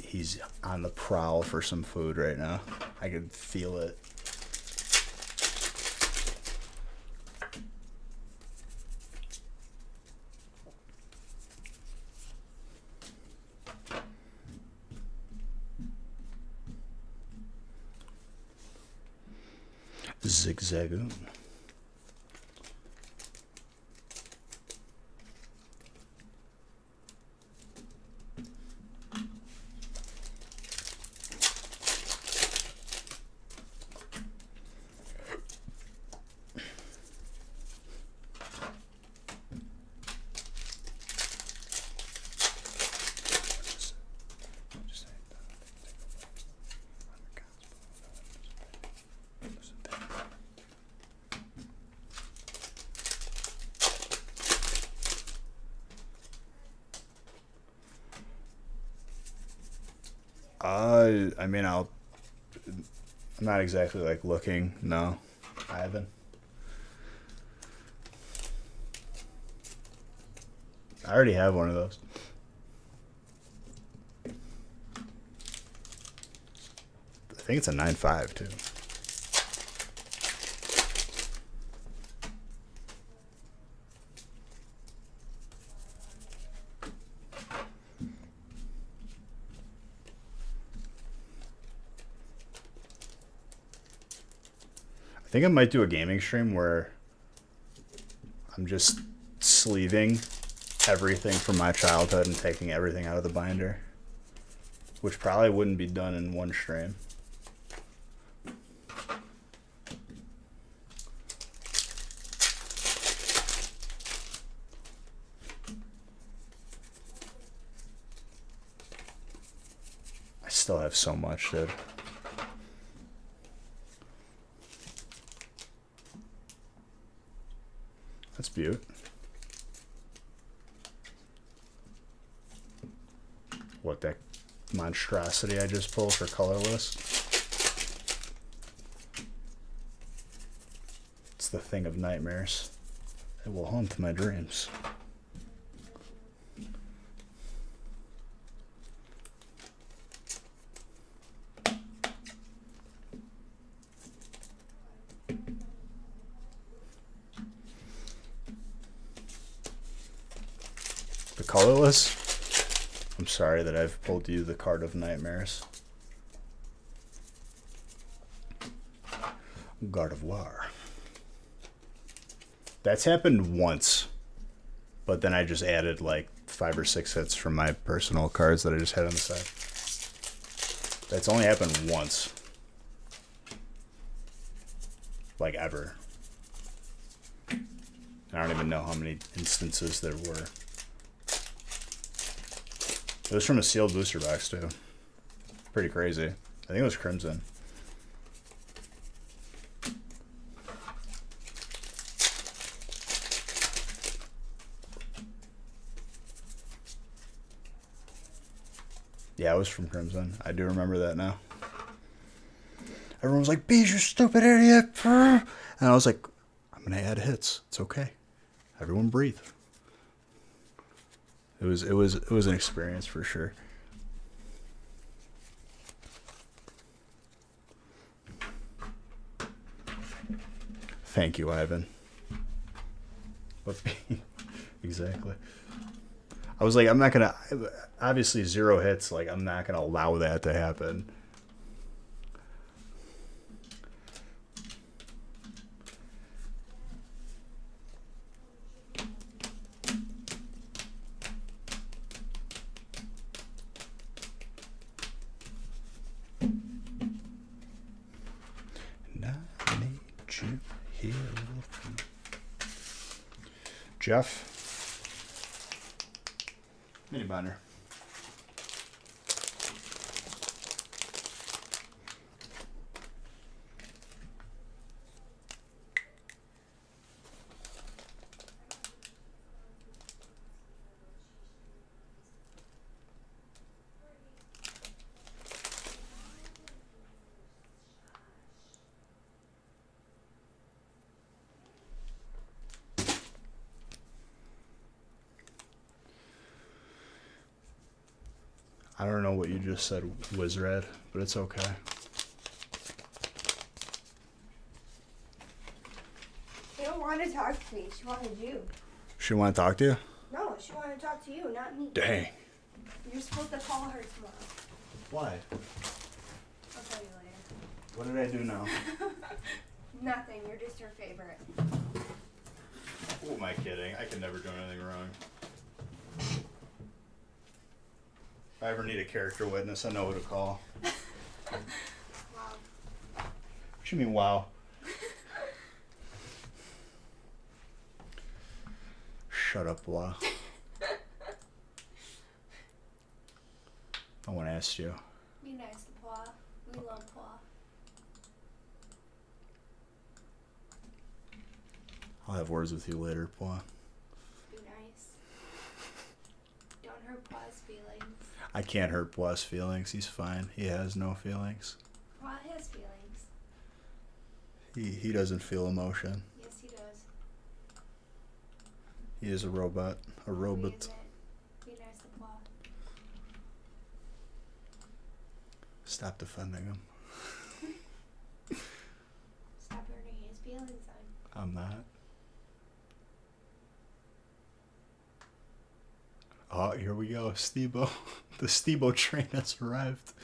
He's on the prowl for some food right now. I can feel it. Zigzagoon. I mean, I'm not exactly like looking. No, I haven't. I already have one of those. I think it's a 9.5 too. I think I might do a gaming stream where I'm just sleeving everything from my childhood and taking everything out of the binder, which probably wouldn't be done in one stream. I still have so much, dude. That's beaut. What, that monstrosity I just pulled for colorless? It's the thing of nightmares. It will haunt my dreams. The colorless? I'm sorry that I've pulled you the card of nightmares. God of War. That's happened once, but then I just added like 5 or 6 hits from my personal cards that I just had on the side. That's only happened once. Like ever. I don't even know how many instances there were. It was from a sealed booster box too. Pretty crazy. I think it was Crimson. Yeah, it was from Crimson. I do remember that now. Everyone was like, "Bees, you stupid idiot!" And I was like, "I'm gonna add hits. It's okay. Everyone breathe." It was an experience for sure. Thank you, Ivan. But exactly. I was like, I'm not gonna. Obviously, 0 hits. Like, I'm not gonna allow that to happen. Jeff. Mini binder. I don't know what you just said, Wizrad, but it's okay. She don't want to talk to me. She wanted you. She want to talk to you? No, she wanted to talk to you, not me. Dang. You're supposed to call her tomorrow. Why? I'll tell you later. What did I do now? Nothing. You're just her favorite. Who am I kidding? I could never do anything wrong. If I ever need a character witness, I know who to call. Wow. What you mean, wow? Shut up, blah. I want to ask you. Be nice to Paul. We love Paul. I'll have words with you later, Paul. Be nice. Don't hurt Pa's feelings. I can't hurt Pa's feelings. He's fine. He has no feelings. Pa has feelings. He doesn't feel emotion. Yes, he does. He is a robot. A robot. Be nice to Pa. Stop defending him. Stop hurting his feelings, son. I'm not. Oh, here we go. Stebo. The Stebo train has arrived.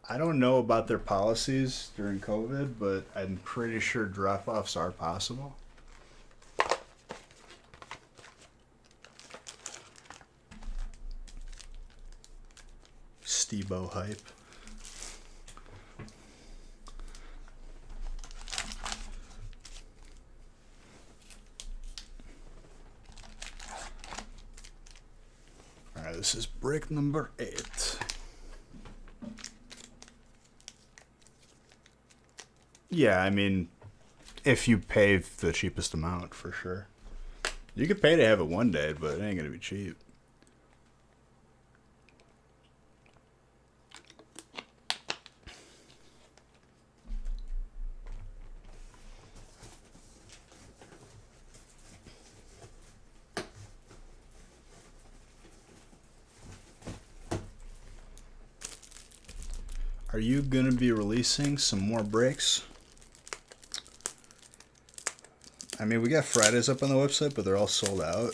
I don't know about their policies during COVID, but I'm pretty sure drop-offs are possible. Stebo hype. Alright, this is brick number 8. Yeah, I mean, if you pay the cheapest amount, for sure. You could pay to have it one day, but it ain't gonna be cheap. Are you gonna be releasing some more breaks? I mean, we got Fridays up on the website, but they're all sold out.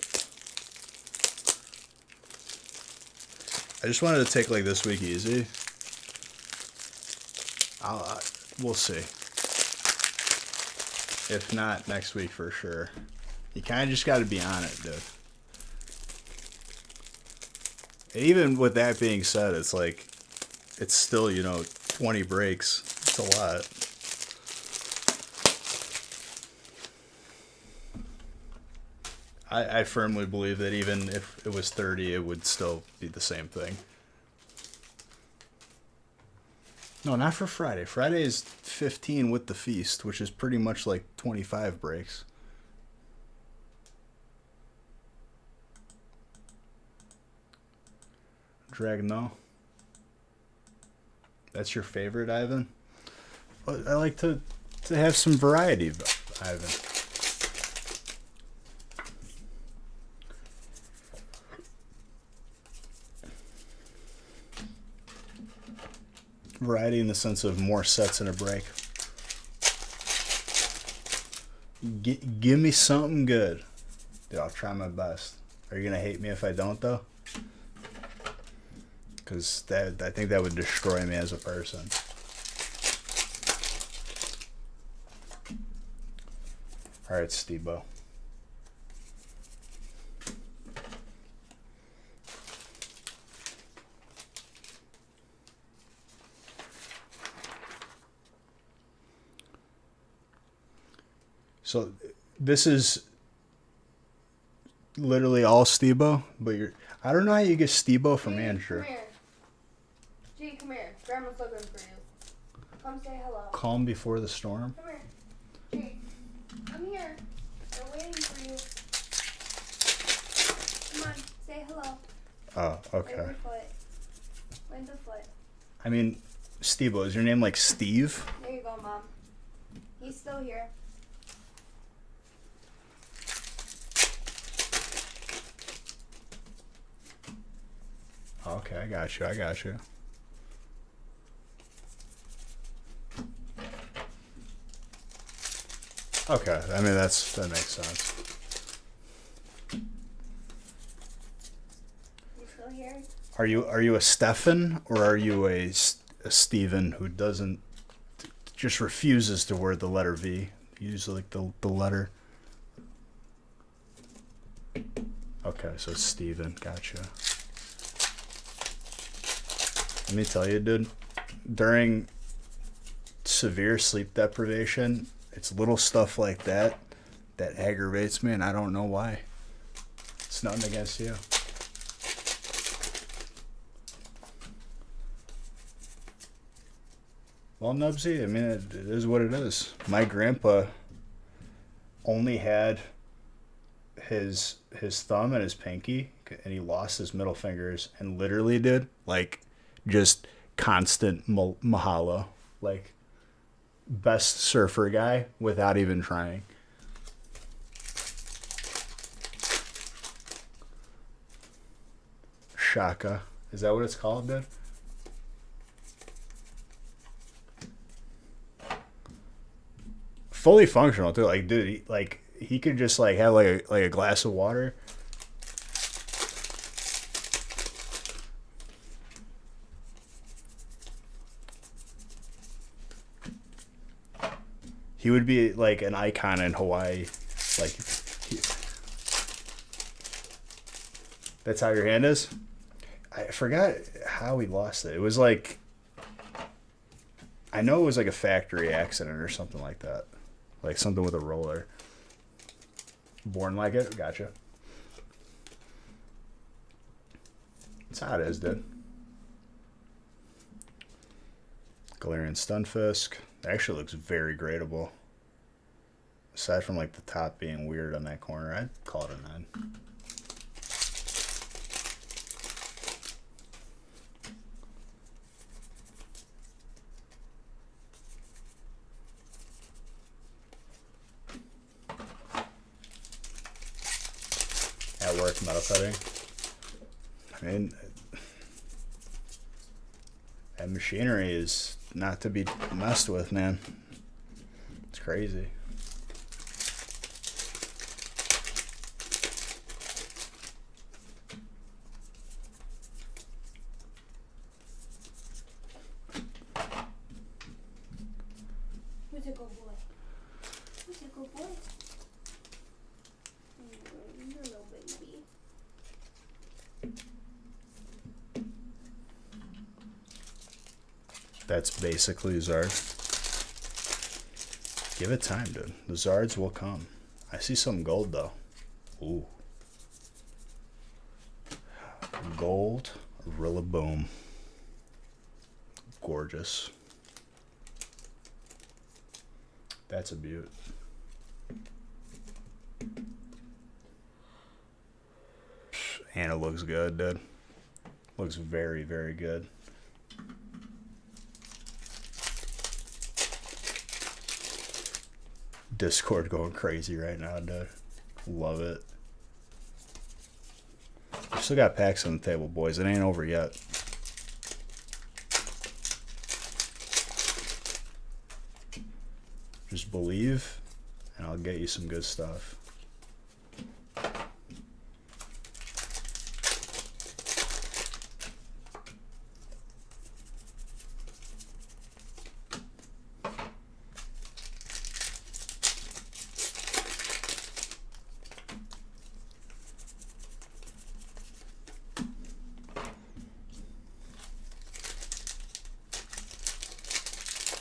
I just wanted to take like this week easy. We'll see. If not, next week for sure. You kind of just got to be on it, dude. Even with that being said, it's like, it's still, 20 breaks. It's a lot. I firmly believe that even if it was 30, it would still be the same thing. No, not for Friday. Friday is 15 with the feast, which is pretty much like 25 breaks. Dragon, no. That's your favorite, Ivan? Well, I like to have some variety, Ivan. Variety in the sense of more sets in a break. Give me something good. Dude, I'll try my best. Are you going to hate me if I don't, though? Because I think that would destroy me as a person. Alright, Stebo. So this is literally all Stebo, but I don't know how you get Stebo from Andrew. Come here. G, come here. Grandma's looking for you. Come say hello. Calm before the storm. Come here. G, come here. They're waiting for you. Come on, say hello. Oh, okay. Wave your foot. Wave the foot. I mean, Stebo, is your name like Steve? There you go, Mom. He's still here. Okay, I got you. Okay, I mean that makes sense. You still here? Are you a Stefan or are you a Steven who just refuses to wear the letter V? Use like the letter. Okay, so it's Steven. Gotcha. Let me tell you, dude, during severe sleep deprivation, it's little stuff like that aggravates me, and I don't know why. It's nothing against you. Well, Nubsy, I mean, it is what it is. My grandpa only had his thumb and his pinky, and he lost his middle fingers, and literally did like just constant mahalo, like best surfer guy without even trying. Shaka, is that what it's called, dude? Fully functional too. Like, dude, he could just like have like a glass of water. He would be like an icon in Hawaii. Like, that's how your hand is? I forgot how he lost it. It was like, I know it was like a factory accident or something like that. Like something with a roller. Born like it? Gotcha. That's how it is, dude. Galarian Stunfisk. It actually looks very gradable. Aside from like the top being weird on that corner, I'd call it a 9. At work, metal cutting. I mean, that machinery is not to be messed with, man. It's crazy. Who's a good boy? Who's a good boy? You're a little baby. That's basically Zard. Give it time, dude. The Zards will come. I see some gold, though. Ooh. Gold Rillaboom. Gorgeous. That's a beaut. And it looks good, dude. Looks very, very good. Discord going crazy right now, dude. Love it. We still got packs on the table, boys. It ain't over yet. Just believe, and I'll get you some good stuff.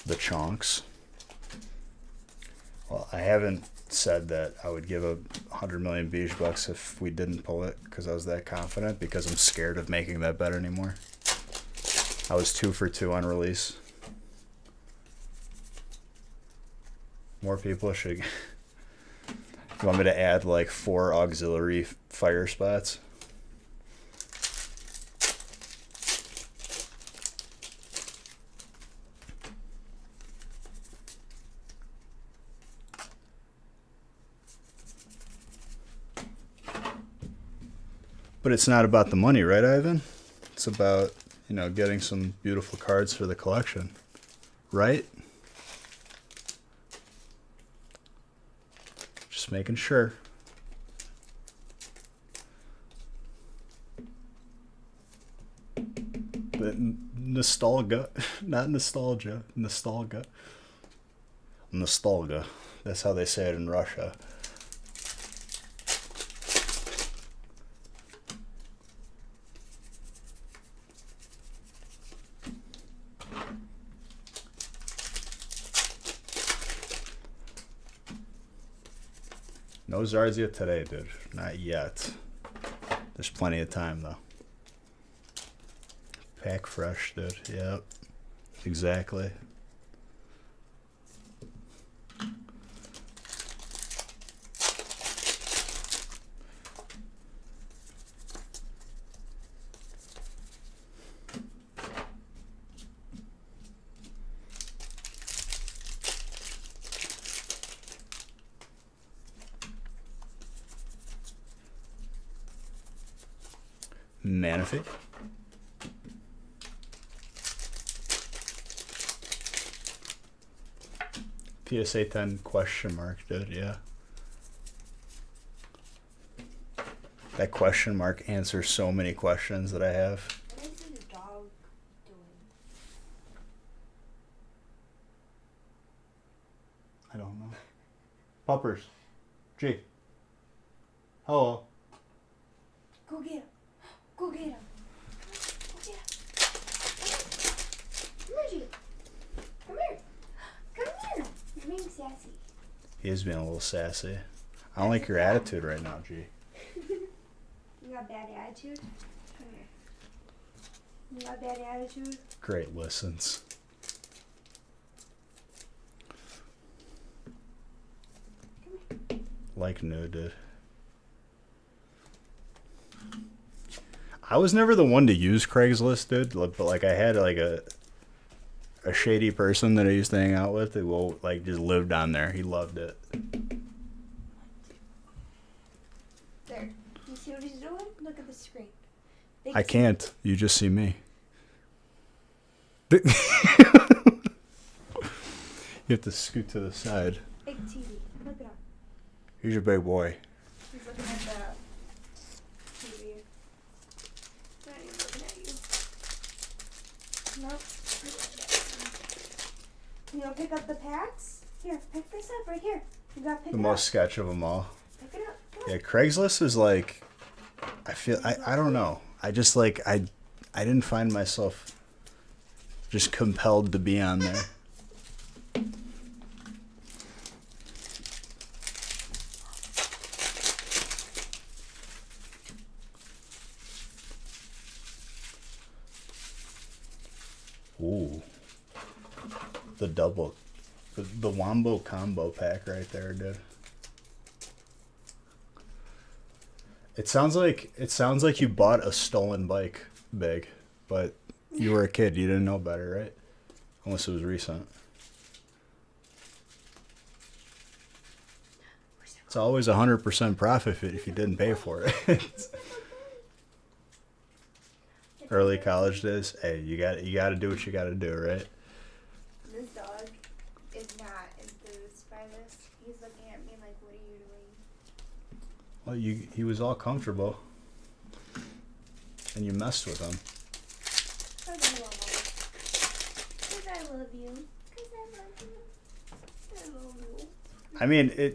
The chonks. Well, I haven't said that I would give a 100 million beige bucks if we didn't pull it because I was that confident, because I'm scared of making that bet anymore. I was 2 for 2 on release. More people should. You want me to add like 4 auxiliary fire spots? But it's not about the money, right, Ivan? It's about, you know, getting some beautiful cards for the collection, right? Just making sure. But nostalgia, not nostalgia, nostalgia. Nostalgia. That's how they say it in Russia. No Zards yet today, dude. Not yet. There's plenty of time, though. Pack fresh, dude. Yep. Exactly. Manifest. PSA 10 question mark, dude, yeah. That question mark answers so many questions that I have. What is this dog doing? I don't know. Puppers. G. Hello. Go get him. Go get him. Go get him. Come here, G. Come here. Come here. You're being sassy. He is being a little sassy. I don't like your attitude right now, G. You got bad attitude? Come here. You got bad attitude? Great listens. Like new, dude. I was never the one to use Craigslist, dude. But like I had like a shady person that I used to hang out with who like just lived on there. He loved it. There. You see what he's doing? Look at the screen. Big I can't. You just see me. You have to scoot to the side. Big TV. Look at him. Here's your big boy. He's looking at the TV. He's not even looking at you. Nope. You want to pick up the packs? Here, pick this up right here. You got to pick The it most up. sketch of them all. Pick it up. Come Yeah, on. Craigslist is like, I don't know. I just like, I didn't find myself just compelled to be on there. Ooh. The double, the Wombo combo pack right there, dude. It sounds like you bought a stolen bike, Big, but you were a kid. You didn't know better, right? Unless it was recent. It's always 100% profit if you didn't pay for it. Early college days, hey, you got to do what you got to do, right? This dog is not enthused by this. He's looking at me like, what are you doing? Well, he was all comfortable, and you messed with him. Because I love you. Because I love you. I love you. I mean,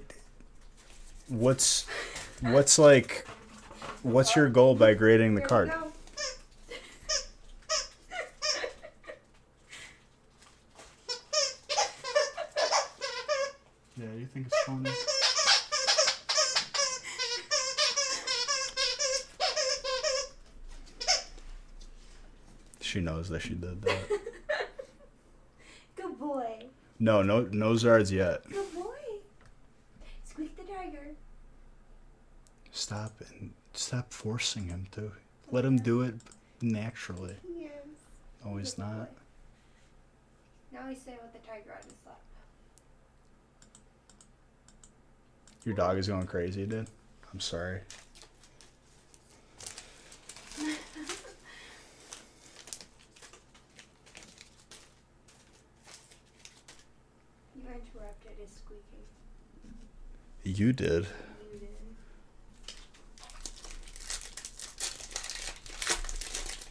what's your goal by grading the Here we card? go. Yeah, you think it's funny? She knows that she did that. Good boy. No Zards yet. Good boy. Squeak the tiger. Stop forcing him to. Let him do it naturally. Yes. No, he's Good boy. not. Now he's sitting with the tiger on his lap. Your dog is going crazy, dude. I'm sorry. You interrupted his squeaking. You did. You did.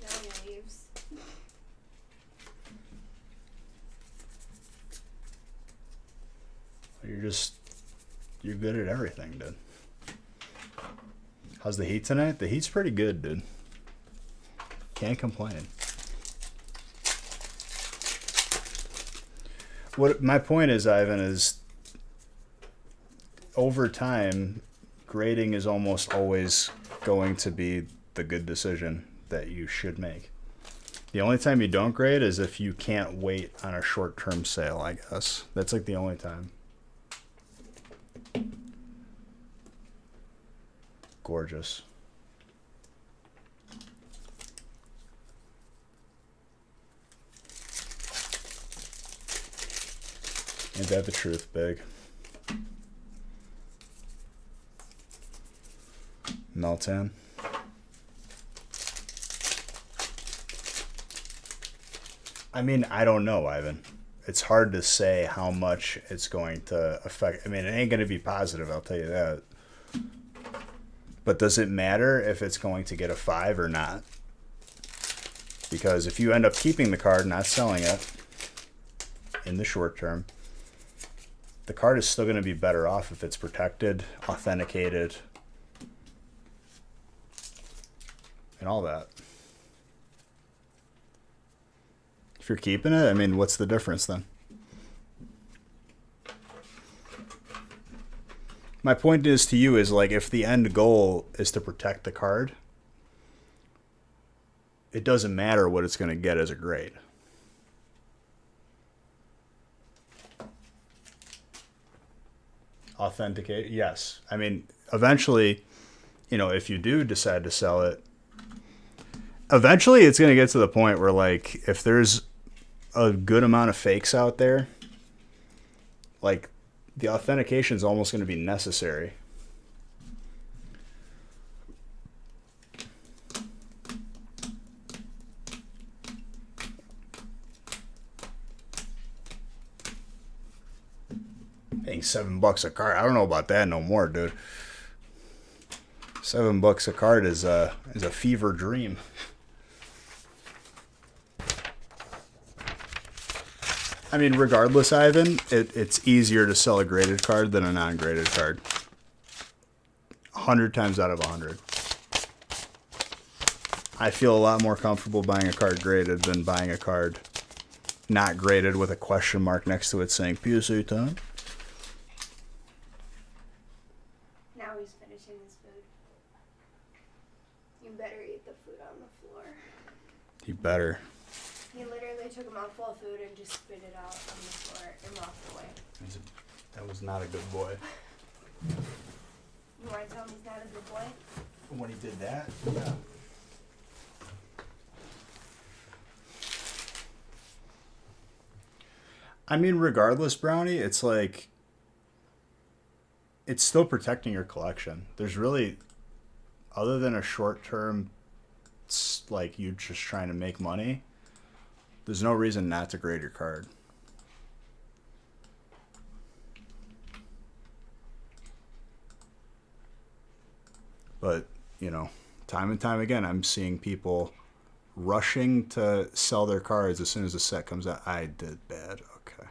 Now he leaves. You're good at everything, dude. How's the heat tonight? The heat's pretty good, dude. Can't complain. What my point is, Ivan, is over time, grading is almost always going to be the good decision that you should make. The only time you don't grade is if you can't wait on a short-term sale, I guess. That's like the only time. Gorgeous. Ain't that the truth, Big? Meltan. I mean, I don't know, Ivan. It's hard to say how much it's going to affect. I mean, it ain't going to be positive, I'll tell you that. But does it matter if it's going to get a 5 or not? Because if you end up keeping the card, not selling it in the short term, the card is still going to be better off if it's protected, authenticated, and all that. If you're keeping it, I mean, what's the difference then? My point is to you is like, if the end goal is to protect the card, it doesn't matter what it's going to get as a grade. Authenticate, yes. I mean, eventually, you know, if you do decide to sell it, eventually it's going to get to the point where, like, if there's a good amount of fakes out there, like, the authentication is almost going to be necessary. Paying $7 a card, I don't know about that no more, dude. $7 a card is a fever dream. I mean, regardless, Ivan, it's easier to sell a graded card than a non-graded card. 100 times out of 100. I feel a lot more comfortable buying a card graded than buying a card not graded with a question mark next to it saying PSA 10. Now he's finishing his food. You better eat the food on the floor. You better. He literally took a mouthful of food and just spit it out on the floor and walked away. That was not a good boy. You want to tell him he's not a good boy? When he did that, yeah. I mean, regardless, Brownie, it's like, it's still protecting your collection. There's really, other than a short term, like you just trying to make money, there's no reason not to grade your card. But, you know, time and time again, I'm seeing people rushing to sell their cards as soon as the set comes out. I did bad. Okay.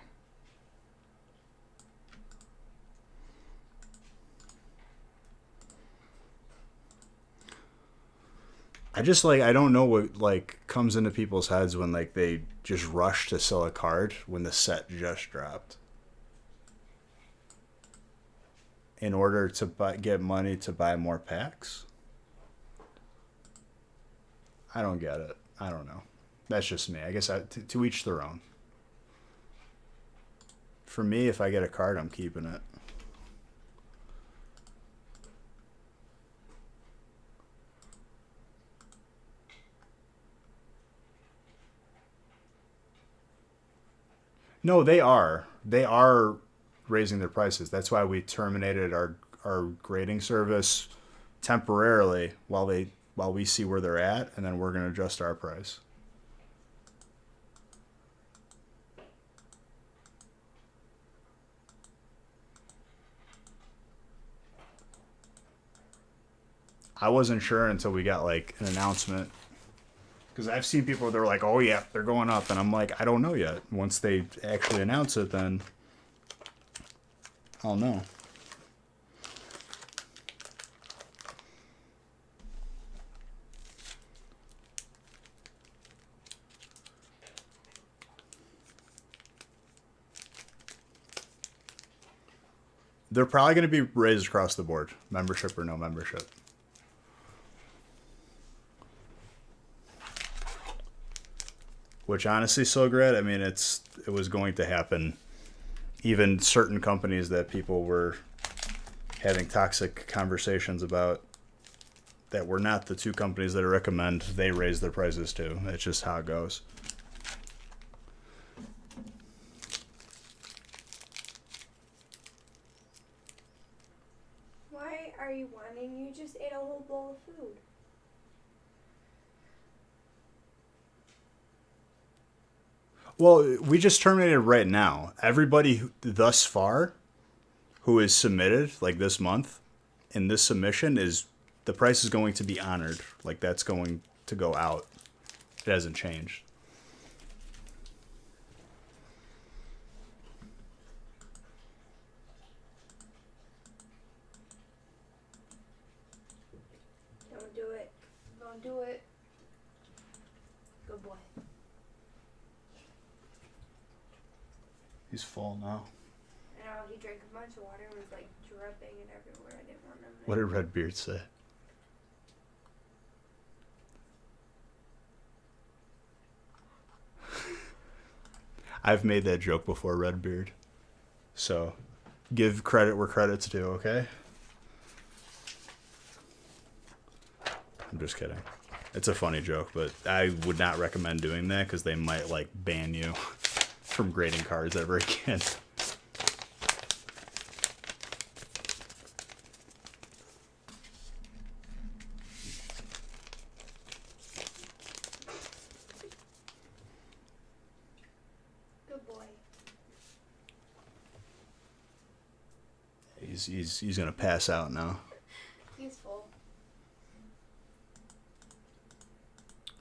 I just, like, I don't know what, like, comes into people's heads when, like, they just rush to sell a card when the set just dropped in order to get money to buy more packs. I don't get it. I don't know. That's just me. I guess to each their own. For me, if I get a card, I'm keeping it. No, they are. They are raising their prices. That's why we terminated our grading service temporarily while we see where they're at, and then we're going to adjust our price. I wasn't sure until we got like an announcement. Because I've seen people, they're like, oh yeah, they're going up. And I'm like, I don't know yet. Once they actually announce it, then I'll know. They're probably going to be raised across the board, membership or no membership. Which honestly, so great. I mean, it was going to happen. Even certain companies that people were having toxic conversations about that were not the two companies that I recommend, they raised their prices too. That's just how it goes. Why are you whining? You just ate a whole bowl of food. Well, we just terminated right now. Everybody thus far who is submitted, like this month, in this submission is the price is going to be honored. Like that's going to go out. It hasn't changed. Don't do it. Don't do it. Good boy. He's full now. I know, he drank a bunch of water and was like dripping it everywhere. I didn't want him to. What did Redbeard say? I've made that joke before, Redbeard. So, give credit where credit's due, okay? I'm just kidding. It's a funny joke, but I would not recommend doing that because they might, like, ban you from grading cards ever again. Good boy. He's gonna pass out now. He's full.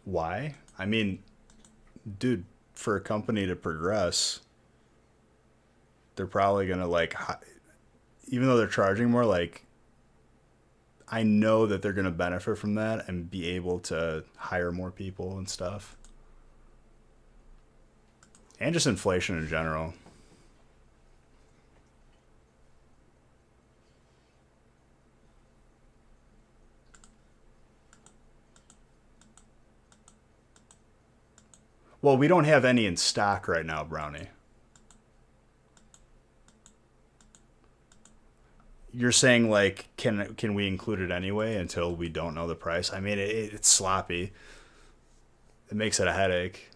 Why? I mean, dude, for a company to progress, they're probably gonna like, even though they're charging more, like, I know that they're gonna benefit from that and be able to hire more people and stuff, and just inflation in general. Well, we don't have any in stock right now, Brownie. You're saying like, can we include it anyway until we don't know the price? I mean, it's sloppy. It makes it a headache.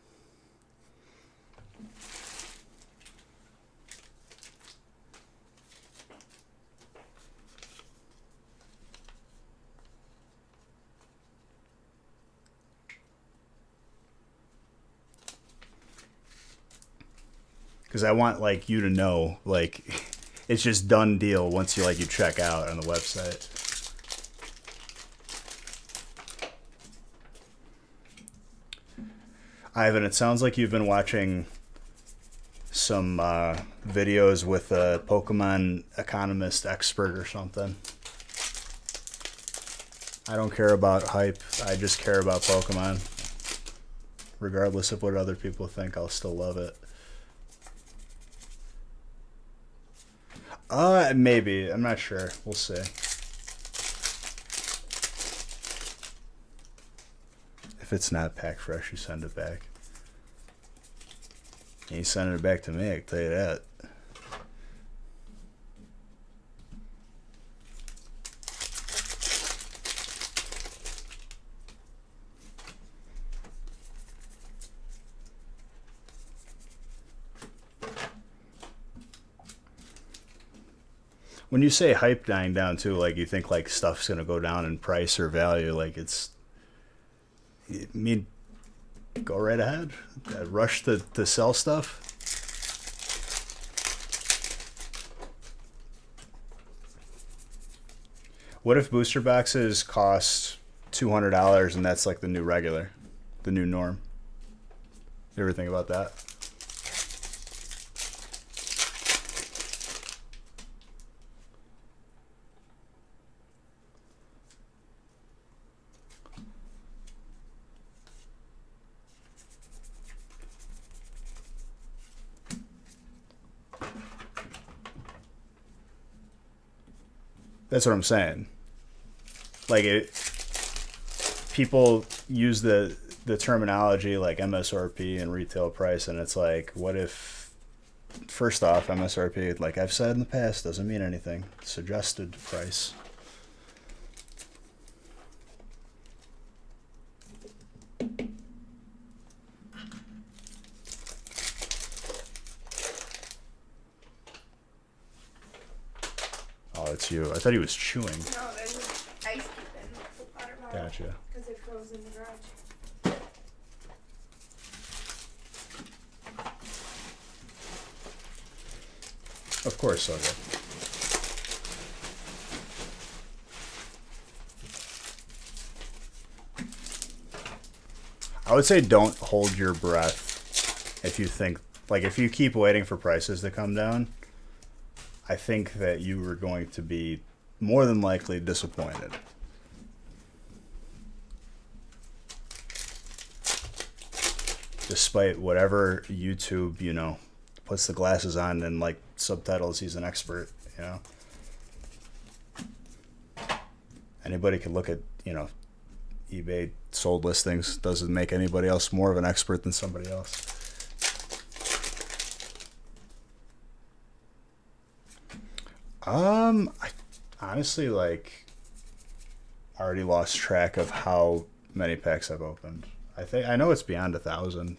Because I want like you to know, like, it's just done deal once you check out on the website. Ivan, it sounds like you've been watching some videos with a Pokemon economist expert or something. I don't care about hype. I just care about Pokemon. Regardless of what other people think, I'll still love it. Maybe. I'm not sure. We'll see. If it's not packed fresh, you send it back. You sending it back to me, I can tell you that. When you say hype dying down too, like you think like stuff's gonna go down in price or value, like I mean, go right ahead. Rush to sell stuff. What if booster boxes cost $200 and that's like the new regular, the new norm? You ever think about that? That's what I'm saying. Like people use the terminology like MSRP and retail price, and it's like, what if? First off, MSRP, like I've said in the past, doesn't mean anything. Suggested price. Oh, it's you. I thought he was chewing. No, there's ice cube in the water bottle. Gotcha. Because it froze in the garage. Of course, so good. I would say don't hold your breath if you think, like, if you keep waiting for prices to come down, I think that you are going to be more than likely disappointed. Despite whatever YouTube, you know, puts the glasses on and, like, subtitles, he's an expert, you know. Anybody could look at, you know, eBay sold listings. Doesn't make anybody else more of an expert than somebody else. I honestly, like, already lost track of how many packs I've opened. I know it's beyond 1,000.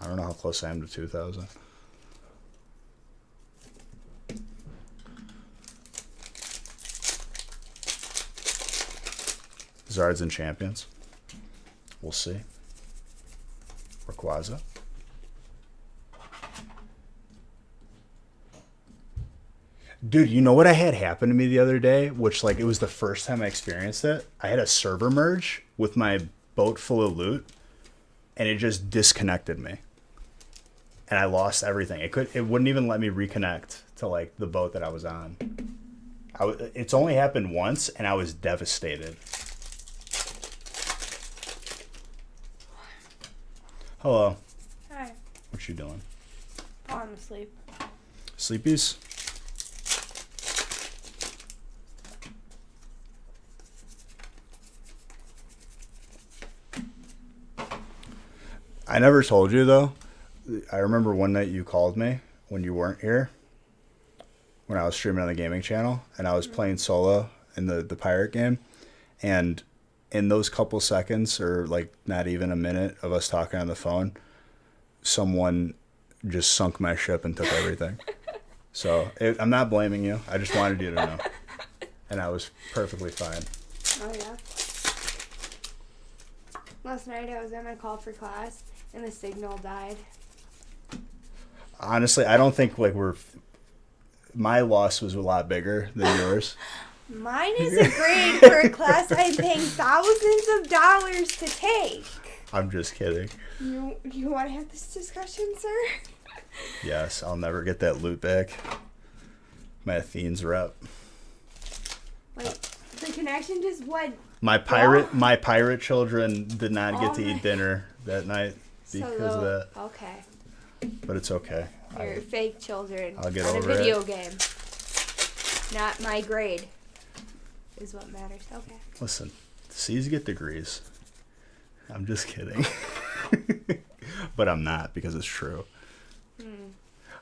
I don't know how close I am to 2,000. Zards and Champions. We'll see. Rayquaza. Dude, you know what I had happen to me the other day? Which, like, it was the first time I experienced it. I had a server merge with my boat full of loot, and it just disconnected me. And I lost everything. It wouldn't even let me reconnect to, like, the boat that I was on. It's only happened once, and I was devastated. Hello. Hi. What you doing? Falling asleep. Sleepies? I never told you, though. I remember one night you called me when you weren't here, when I was streaming on the gaming channel, and I was playing solo in the pirate game. And in those couple seconds, or like not even a minute of us talking on the phone, someone just sunk my ship and took everything. So I'm not blaming you. I just wanted you to know. And I was perfectly fine. Oh, yeah. Last night I was on my call for class, and the signal died. Honestly, I don't think, like, my loss was a lot bigger than yours. Mine is a grade for a class I'm paying thousands of dollars to take. I'm just kidding. You want to have this discussion, sir? Yes, I'll never get that loot back. My Athene's rep. Like, the connection just went. My pirate children did not get to eat dinner that night because of that. Okay. But it's okay. Your fake children I'll get on over a video game. Not my grade is what matters. Okay. Listen, C's get degrees. I'm just kidding. But I'm not, because it's true.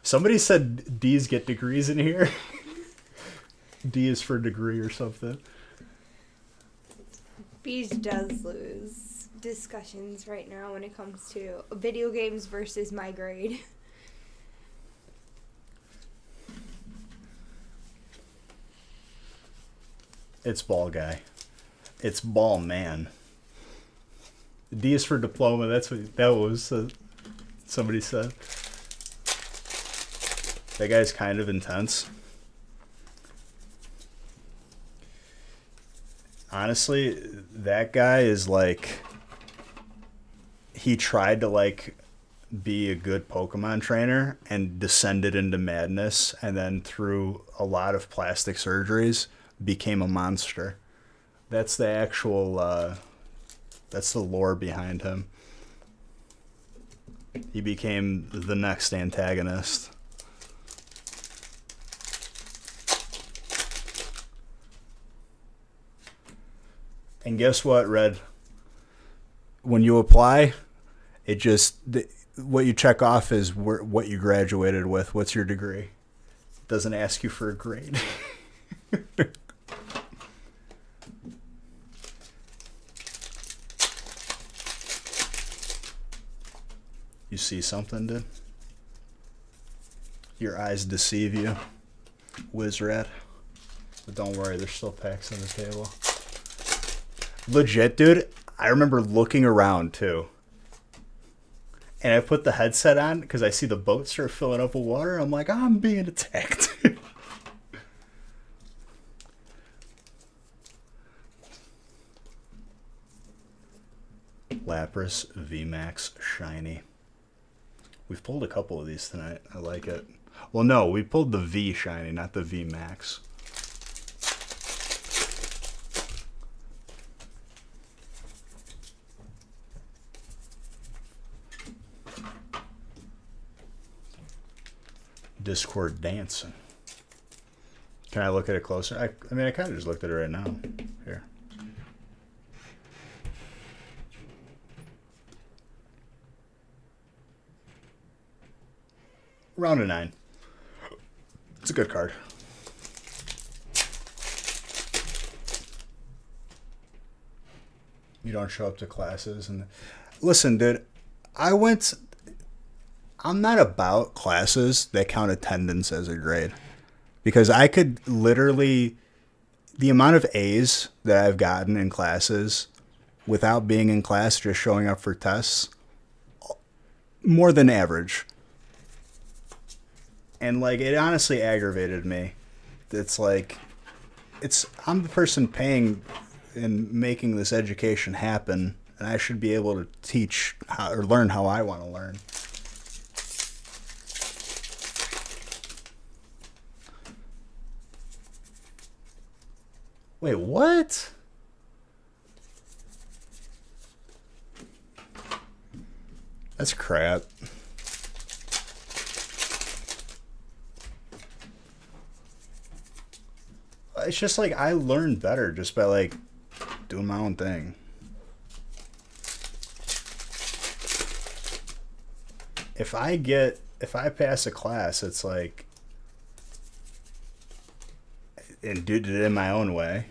Somebody said D's get degrees in here. D is for degree or something. Beach does lose discussions right now when it comes to video games versus my grade. It's ball guy. It's ball man. D is for diploma. That's what that was. Somebody said. That guy's kind of intense. Honestly, that guy is like, he tried to, like, be a good Pokemon trainer and descended into madness, and then through a lot of plastic surgeries became a monster. That's the actual that's the lore behind him. He became the next antagonist. And guess what, Red? When you apply, it just, what you check off is what you graduated with. What's your degree? It doesn't ask you for a grade. You see something, dude? Your eyes deceive you, Wizrat. But don't worry, there's still packs on the table. Legit, dude, I remember looking around, too. And I put the headset on because I see the boat start filling up with water. I'm like, I'm being attacked. Lapras VMAX Shiny. We've pulled a couple of these tonight. I like it. Well, no, we pulled the V Shiny, not the VMAX. Discord dancing. Can I look at it closer? I mean, I kind of just looked at it right now. Here. Round of 9. It's a good card. You don't show up to classes and listen, dude. I'm not about classes that count attendance as a grade because I could literally the amount of A's that I've gotten in classes without being in class, just showing up for tests, more than average. And like it honestly aggravated me. It's like I'm the person paying and making this education happen, and I should be able to teach how or learn how I want to learn. Wait, what? That's crap. It's just like I learn better just by like doing my own thing. If I pass a class, it's like and did it in my own way.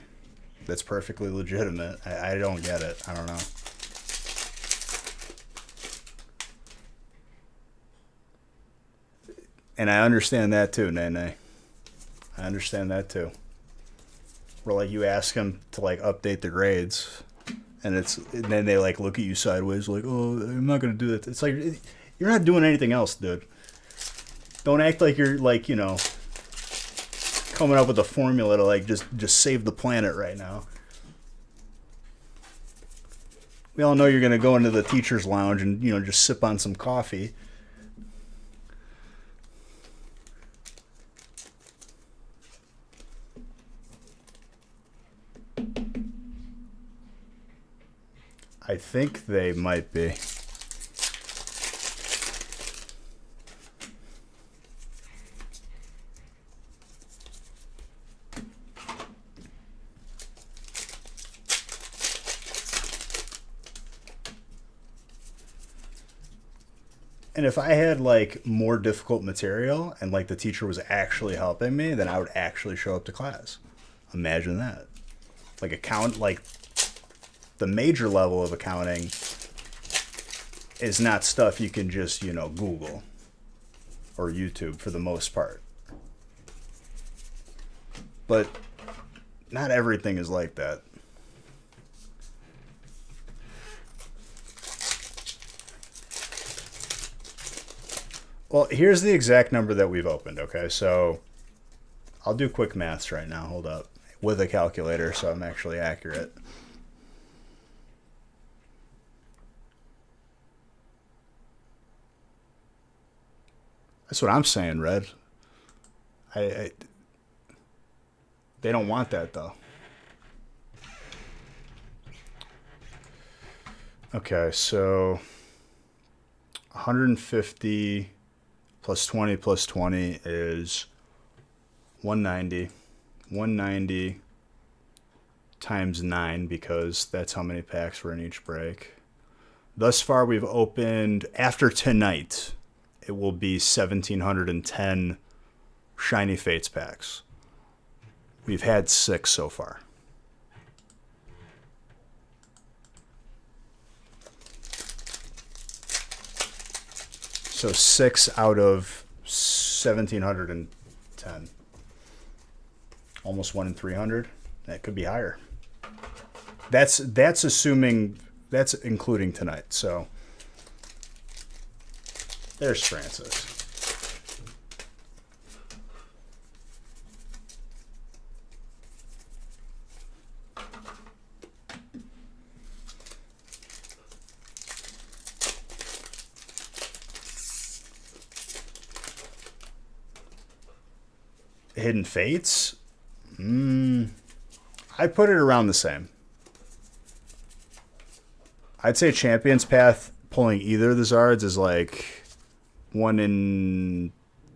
That's perfectly legitimate. I don't get it. I don't know. And I understand that too, Nene. I understand that too. Where like you ask them to like update the grades, and then they like look at you sideways like, oh, I'm not gonna do that. It's like you're not doing anything else, dude. Don't act like you're like coming up with a formula to like just save the planet right now. We all know you're gonna go into the teacher's lounge and just sip on some coffee. I think they might be. And if I had like more difficult material and like the teacher was actually helping me, then I would actually show up to class. Imagine that. Like the major level of accounting is not stuff you can just, Google or YouTube for the most part. But not everything is like that. Well, here's the exact number that we've opened, okay? So I'll do quick maths right now. Hold up. With a calculator, so I'm actually accurate. That's what I'm saying, Red. They don't want that, though. Okay, so 150 plus 20 is 190. 190 times 9 because that's how many packs were in each break. Thus far, we've opened, after tonight, it will be 1,710 Shiny Fates packs. We've had 6 so far. So 6 out of 1,710. Almost 1 in 300. That could be higher. That's assuming, that's including tonight. So There's Francis. Hidden Fates? I'd put it around the same. I'd say Champion's Path pulling either of the Zards is like 1 in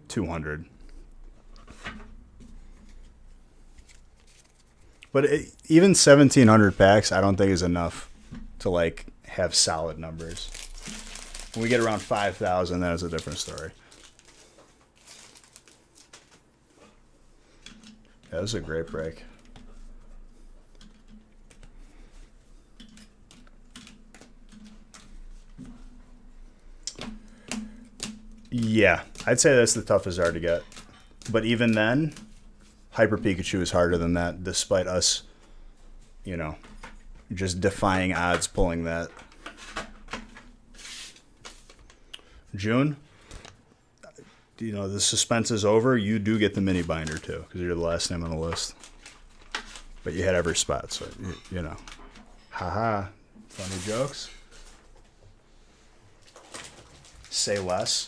200. But even 1,700 packs, I don't think is enough to like have solid numbers. When we get around 5,000, then it's a different story. Yeah, that was a great break. Yeah, I'd say that's the toughest Zard to get. But even then, Hyper Pikachu is harder than that, despite us, you know, just defying odds pulling that. June, you know, the suspense is over. You do get the mini binder too, because you're the last name on the list. But you had every spot, so you know. Haha, funny jokes. Say less.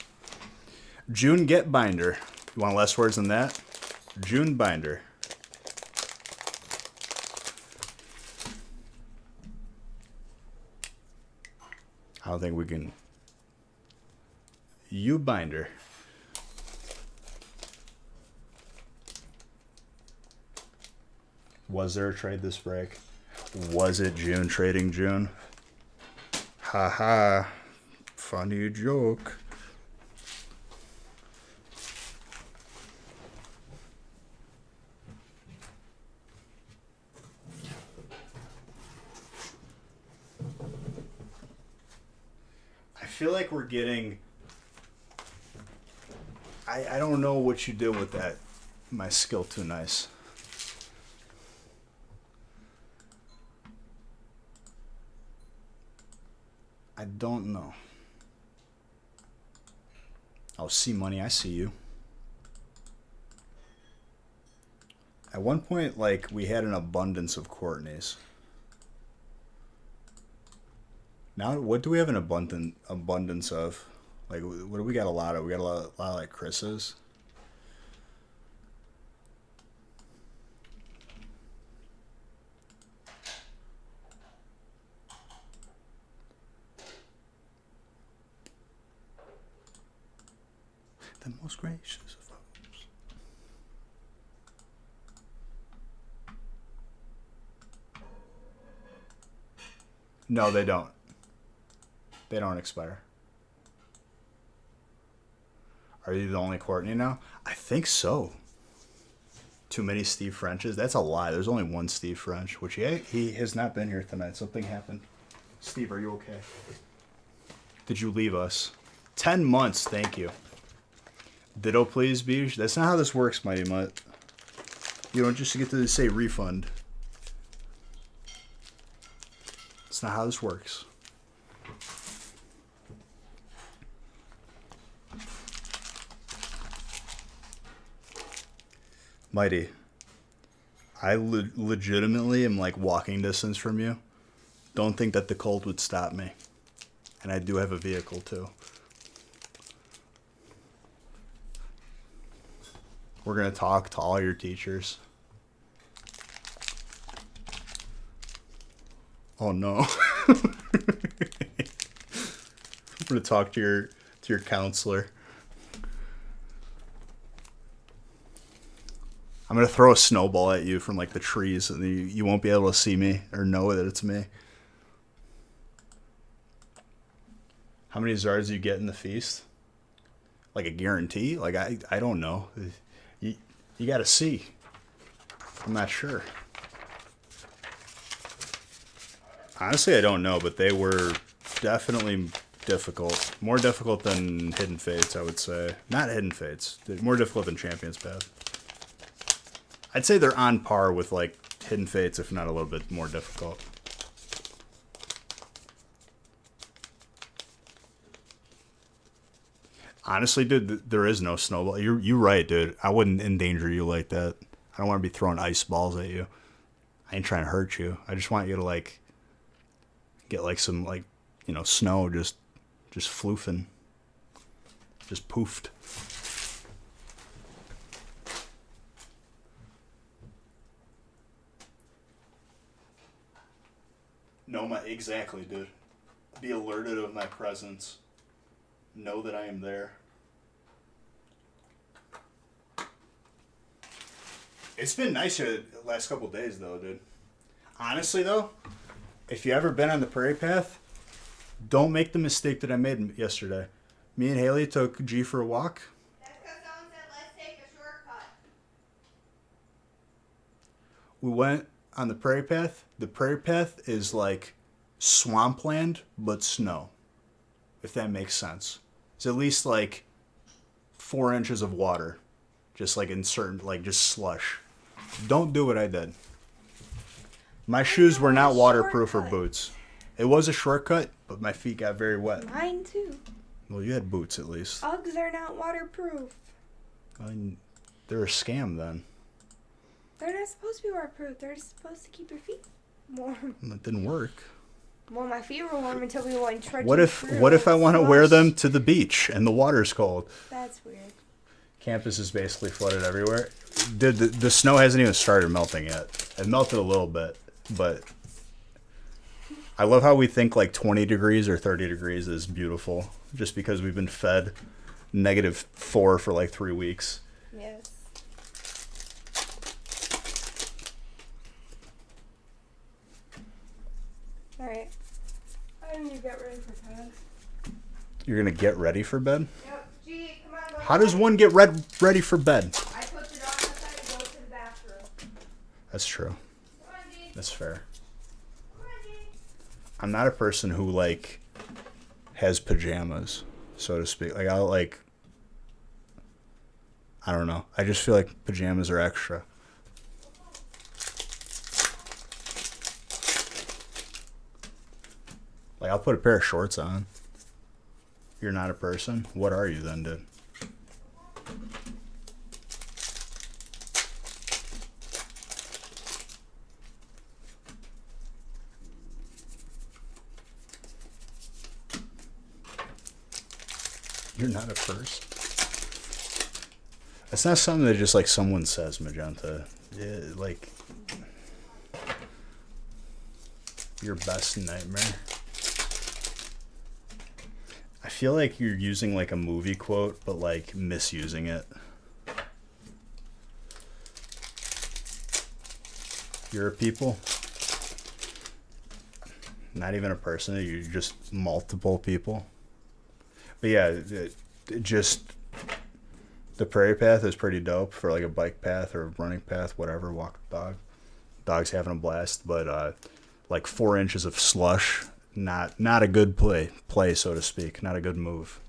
June, get binder. You want less words than that? June binder. I don't think we can. You binder. Was there a trade this break? Was it June trading June? Haha. Funny joke. I feel like we're getting... I don't know what you did with that. My skill too nice. I don't know. Oh, see money, I see you. At one point, like, we had an abundance of Courtneys. Now, what do we have an abundance of? Like, what do we got a lot of? We got a lot of like Chris's. The most gracious of hopes. No, they don't. They don't expire. Are you the only Courtney now? I think so. Too many Steve Frenches? That's a lie. There's only one Steve French, which he has not been here tonight. Something happened. Steve, are you okay? Did you leave us? 10 months, thank you. Ditto, please, Beige. That's not how this works, Mighty Mutt. You don't just get to say refund. That's not how this works. Mighty, I legitimately am like walking distance from you. Don't think that the cold would stop me. And I do have a vehicle too. We're going to talk to all your teachers. Oh no. I'm going to talk to your counselor. I'm going to throw a snowball at you from like the trees and you won't be able to see me or know that it's me. How many Zards do you get in the feast? Like a guarantee? Like I don't know. You got to see. I'm not sure. Honestly, I don't know, but they were definitely difficult. More difficult than Hidden Fates, I would say. Not Hidden Fates. More difficult than Champion's Path. I'd say they're on par with like Hidden Fates, if not a little bit more difficult. Honestly, dude, there is no snowball. You're right, dude. I wouldn't endanger you like that. I don't want to be throwing ice balls at you. I ain't trying to hurt you. I just want you to like get like some like snow just floofing, just poofed. No, exactly, dude. Be alerted of my presence. Know that I am there. It's been nice here the last couple of days, though, dude. Honestly, though, if you ever been on the prairie path, don't make the mistake that I made yesterday. Me and Haley took G for a walk. That's because someone said, let's take a shortcut. We went on the prairie path. The prairie path is like swampland, but snow, if that makes sense. It's at least like 4 inches of water, just like in certain, like just slush. Don't do what I did. My shoes were not waterproof or boots. It was a shortcut, but my feet got very wet. Mine too. Well, you had boots at least. Uggs are not waterproof. I mean, they're a scam then. They're not supposed to be waterproof. They're supposed to keep your feet warm. It didn't work. Well, my feet were warm until we went trudging What if I want to wear them to the beach and the water's cold? That's weird. Campus is basically flooded everywhere. The snow hasn't even started melting yet. It melted a little bit, but I love how we think like 20 degrees or 30 degrees is beautiful just because we've been fed -4 for like 3 weeks. Yes. Alright. I need to get ready for bed. You're going to get ready for bed? Yep. Gee, come on, go. How does one get ready for bed? I put the dog outside and go to the bathroom. That's true. Come on, Gee. That's fair. Come on, Gee. I'm not a person who like has pajamas, so to speak. Like I don't know. I just feel like pajamas are extra. Like I'll put a pair of shorts on. You're not a person? What are you then, dude? You're not a person. It's not something that just like someone says, Magenta. Yeah, like your best nightmare. I feel like you're using like a movie quote, but like misusing it. You're a people. Not even a person. You're just multiple people. But yeah, it just the prairie path is pretty dope for like a bike path or a running path, whatever. Walk the dog. Dog's having a blast, but like 4 inches of slush, not a good play so to speak. Not a good move.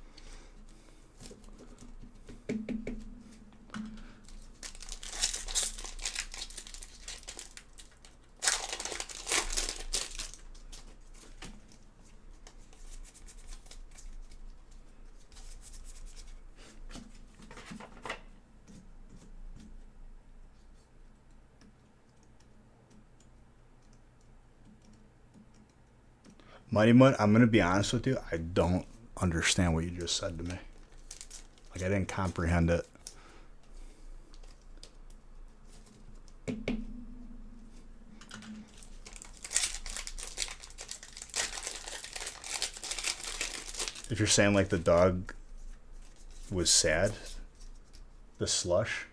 Mighty Mutt, I'm going to be honest with you. I don't understand what you just said to me. Like, I didn't comprehend it. If you're saying, like, the dog was sad, the slush.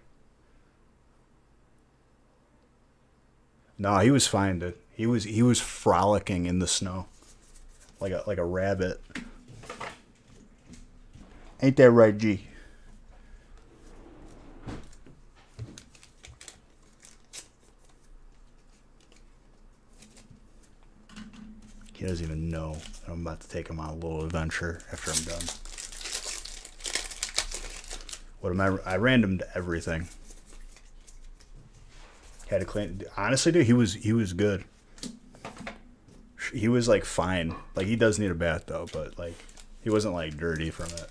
No, he was fine, dude. He was frolicking in the snow. Like a rabbit. Ain't that right, G? He doesn't even know that I'm about to take him on a little adventure after I'm done. What am I randomed everything. Had to clean. Honestly, dude, he was good. He was like fine. Like he does need a bath though, but like he wasn't like dirty from it.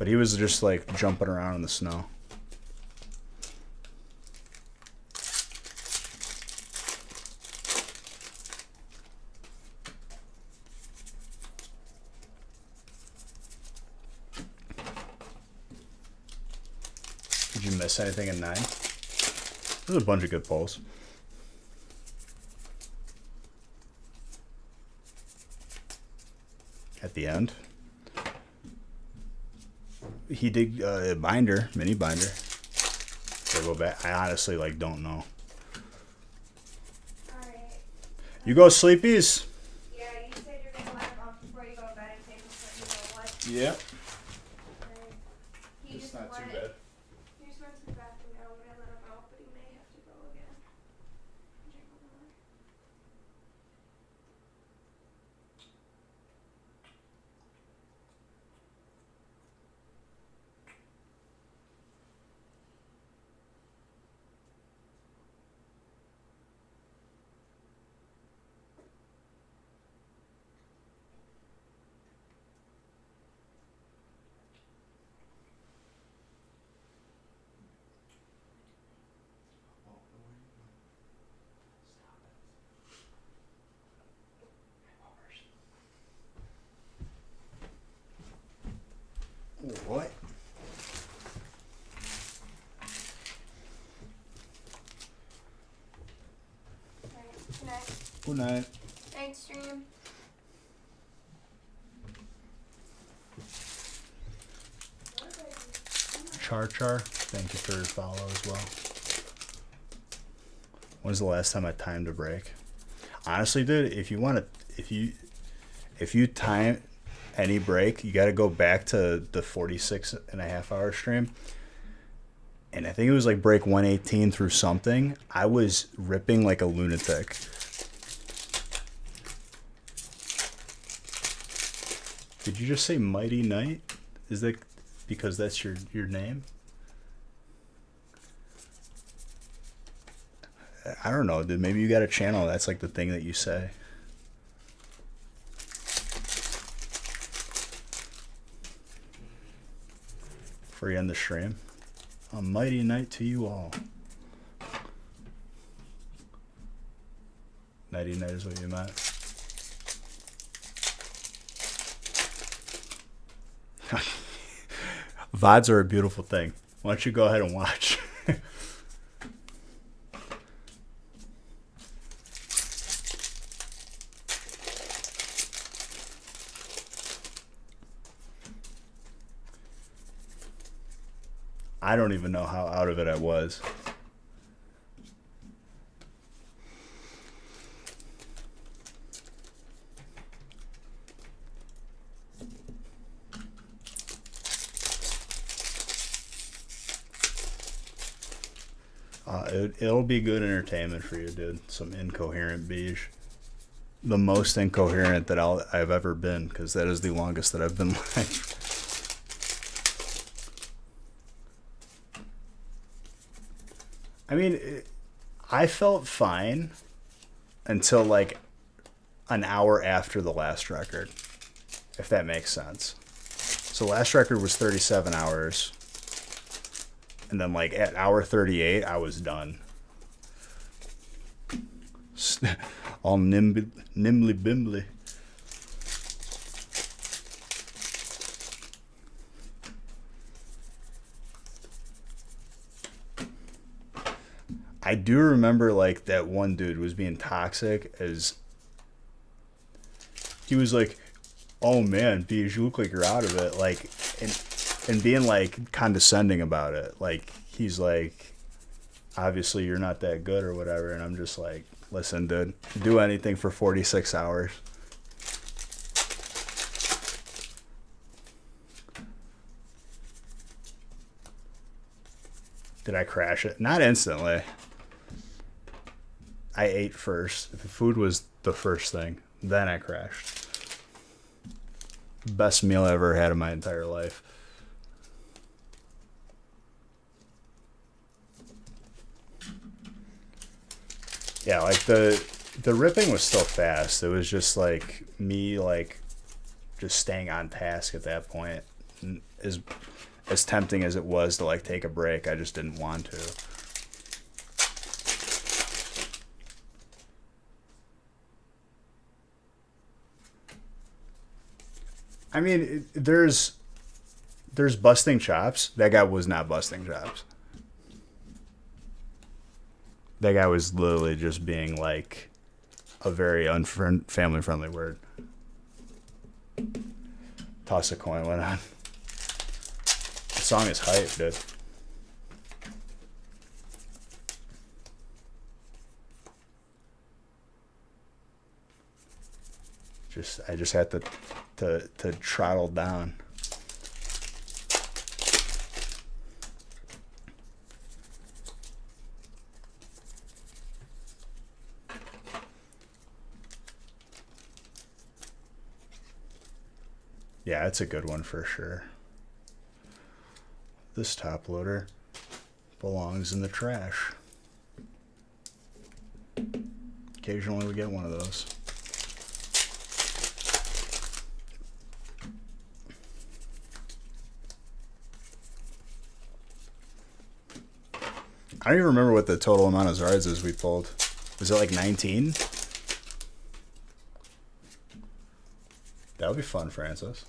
But he was just like jumping around in the snow. Did you miss anything in 9? There's a bunch of good pulls. At the end, he did a binder, mini binder. So go back. I honestly like don't know. Alright. You go sleepies. Yeah, you said you're gonna let him off before you go to bed and take him so you know what. Yep. Alright. He It's just not too wanted- bad. He just went to the bathroom now when I let him out, but he may have to go again. Check on the line. What? Alright, good night. Good night. Thanks, stream. Char, thank you for your follow as well. When's the last time I timed a break? Honestly, dude, if you time any break, you got to go back to the 46.5 hour stream. And I think it was like break 118 through something. I was ripping like a lunatic. Did you just say Mighty Knight? Is that because that's your name? I don't know, dude. Maybe you got a channel. That's like the thing that you say. Before you end the stream. A mighty night to you all. Nighty night is what you meant. VODs are a beautiful thing. Why don't you go ahead and watch? I don't even know how out of it I was. It'll be good entertainment for you, dude. Some incoherent beige. The most incoherent that I've ever been, because that is the longest that I've been live. I mean, I felt fine until like an hour after the last record, if that makes sense. So last record was 37 hours. And then like at hour 38, I was done. All nimbly bimbly. I do remember like that one dude was being toxic as he was like, "Oh man, Beige, you look like you're out of it," like, and being like condescending about it. Like he's like, "Obviously you're not that good" or whatever, and I'm just like, "Listen, dude, do anything for 46 hours." Did I crash it? Not instantly. I ate first. The food was the first thing. Then I crashed. Best meal I ever had in my entire life. Yeah, like the ripping was still fast. It was just like me like just staying on task at that point. as tempting as it was to like take a break, I just didn't want to. I mean, there's busting chops. That guy was not busting chops. That guy was literally just being like a very family friendly word. Toss a coin went on. The song is hype, dude. I just had to throttle down. Yeah, it's a good one for sure. This top loader belongs in the trash. Occasionally we get one of those. I don't even remember what the total amount of Zards is we pulled. Was it like 19? That would be fun, Francis.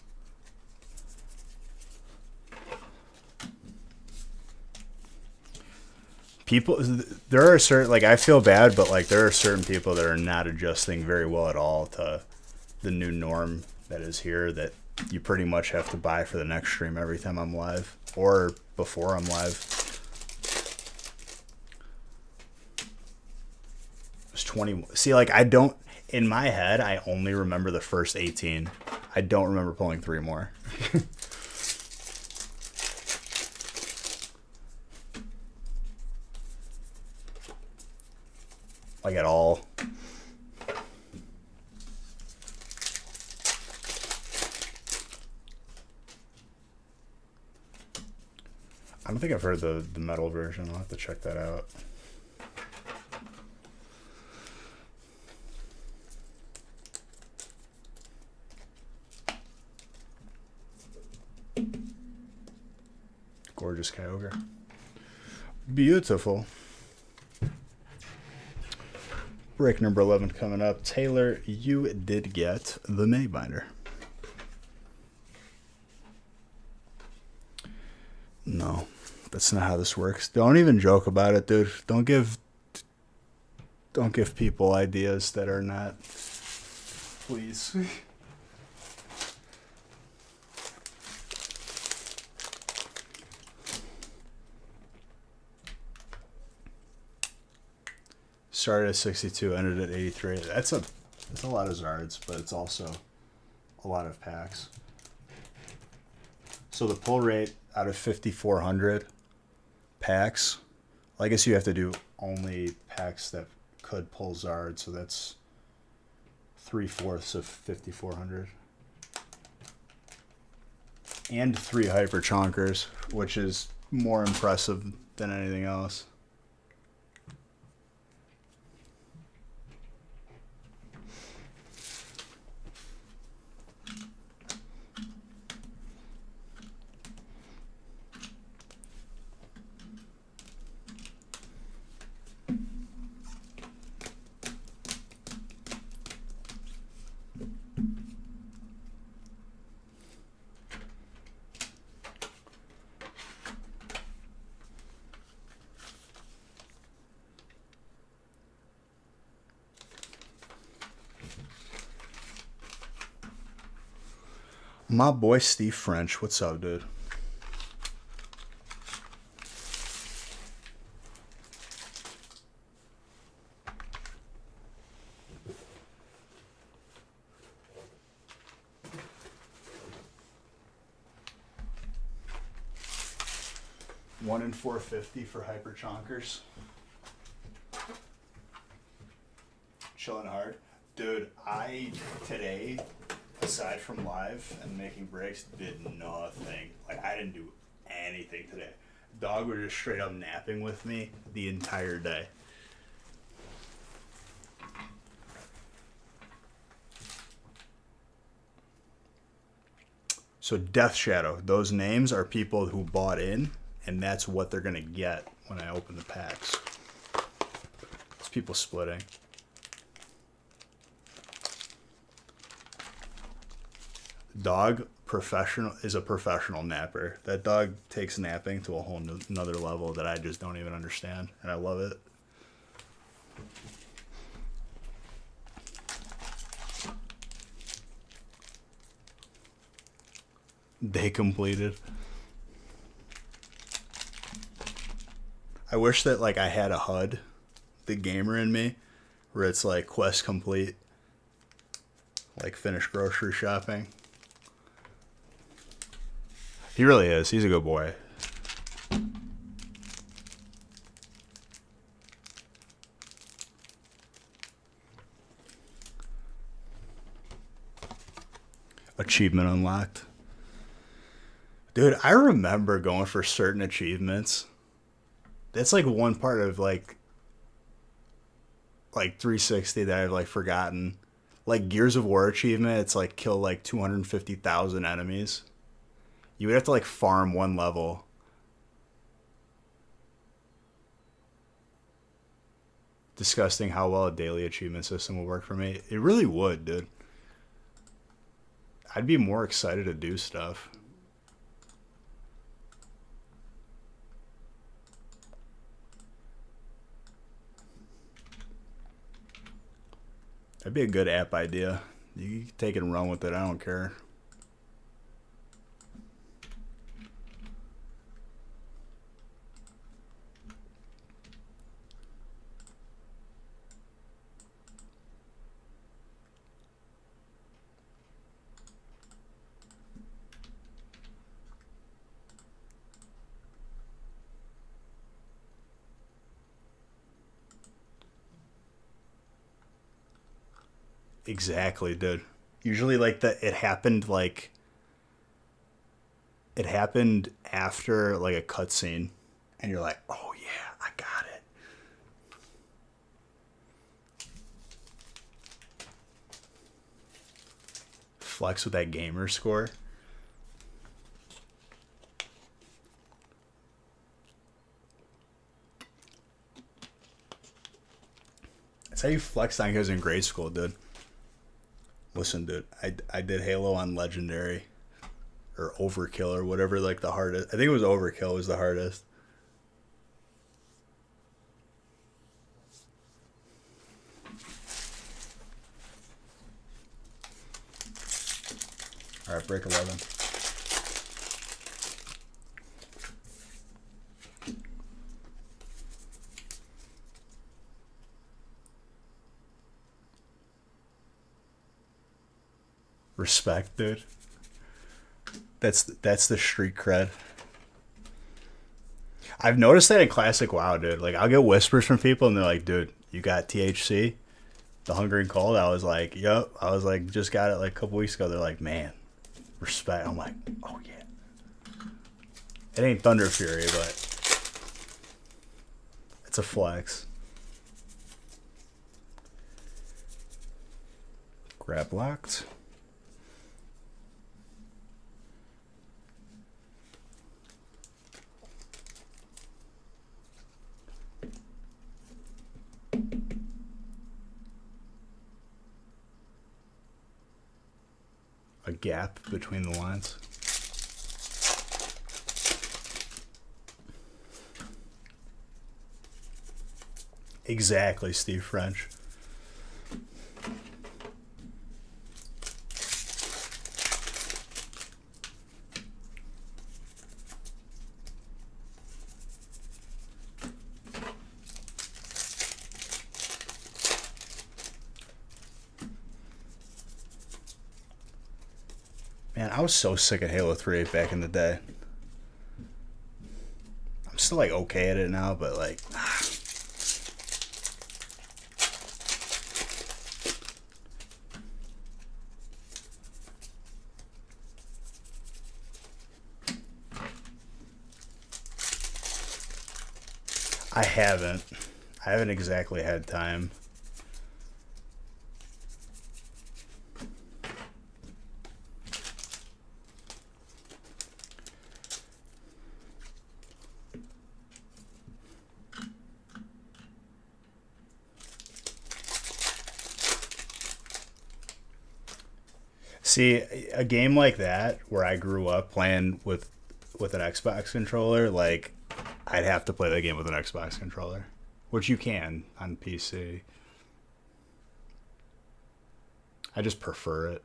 People, there are certain, like, I feel bad, but like there are certain people that are not adjusting very well at all to the new norm that is here, that you pretty much have to buy for the next stream every time I'm live or before I'm live. It was 20. See, like, I don't, in my head, I only remember the first 18. I don't remember pulling 3 more. Like at all. I don't think I've heard the metal version. I'll have to check that out. Gorgeous Kyogre. Beautiful. Break number 11 coming up. Taylor, you did get the Maybinder. No, that's not how this works. Don't even joke about it, dude. Don't give people ideas that are not. Please. Started at 62, ended at 83. That's a lot of Zards, but it's also a lot of packs. So the pull rate out of 5,400 packs, I guess you have to do only packs that could pull Zard, so that's 3/4 of 5,400. And 3 Hyper Chonkers, which is more impressive than anything else. My boy Steve French, what's up, dude? One in 450 for Hyper Chonkers. Chilling hard. Dude, I today, aside from live and making breaks, did nothing. Like, I didn't do anything today. Dog was just straight up napping with me the entire day. So Death Shadow, those names are people who bought in, and that's what they're gonna get when I open the packs. It's people splitting. Dog is a professional napper. That dog takes napping to a whole another level that I just don't even understand, and I love it. Day completed. I wish that like I had a HUD, the gamer in me, where it's like quest complete, like finish grocery shopping. He really is. He's a good boy. Achievement unlocked. Dude, I remember going for certain achievements. That's like one part of like 360 that I've like forgotten. Like Gears of War achievement, it's like kill like 250,000 enemies. You would have to like farm one level. Disgusting how well a daily achievement system would work for me. It really would, dude. I'd be more excited to do stuff. That'd be a good app idea. You can take it and run with it. I don't care. Exactly, dude. Usually like it happened after like a cutscene and you're like, "Oh yeah, I got it." Flex with that gamer score. That's how you flexed on kids in grade school, dude. Listen, dude, I did Halo on Legendary or Overkill or whatever, like the hardest. I think it was Overkill was the hardest. All right, break 11. Respect, dude. That's the street cred. I've noticed that in Classic WoW, dude. Like, I'll get whispers from people, and they're like, "Dude, you got THC, the Hungry and Cold?" I was like, "Yep." I was like, "Just got it like a couple weeks ago." They're like, "Man, respect." I'm like, "Oh yeah." It ain't Thunder Fury, but it's a flex. Grab locked. A gap between the lines. Exactly, Steve French. Man, I was so sick of Halo 3 back in the day. I'm still like okay at it now, but like I haven't. I haven't exactly had time. See, a game like that where I grew up playing with an Xbox controller, like I'd have to play that game with an Xbox controller, which you can on PC. I just prefer it.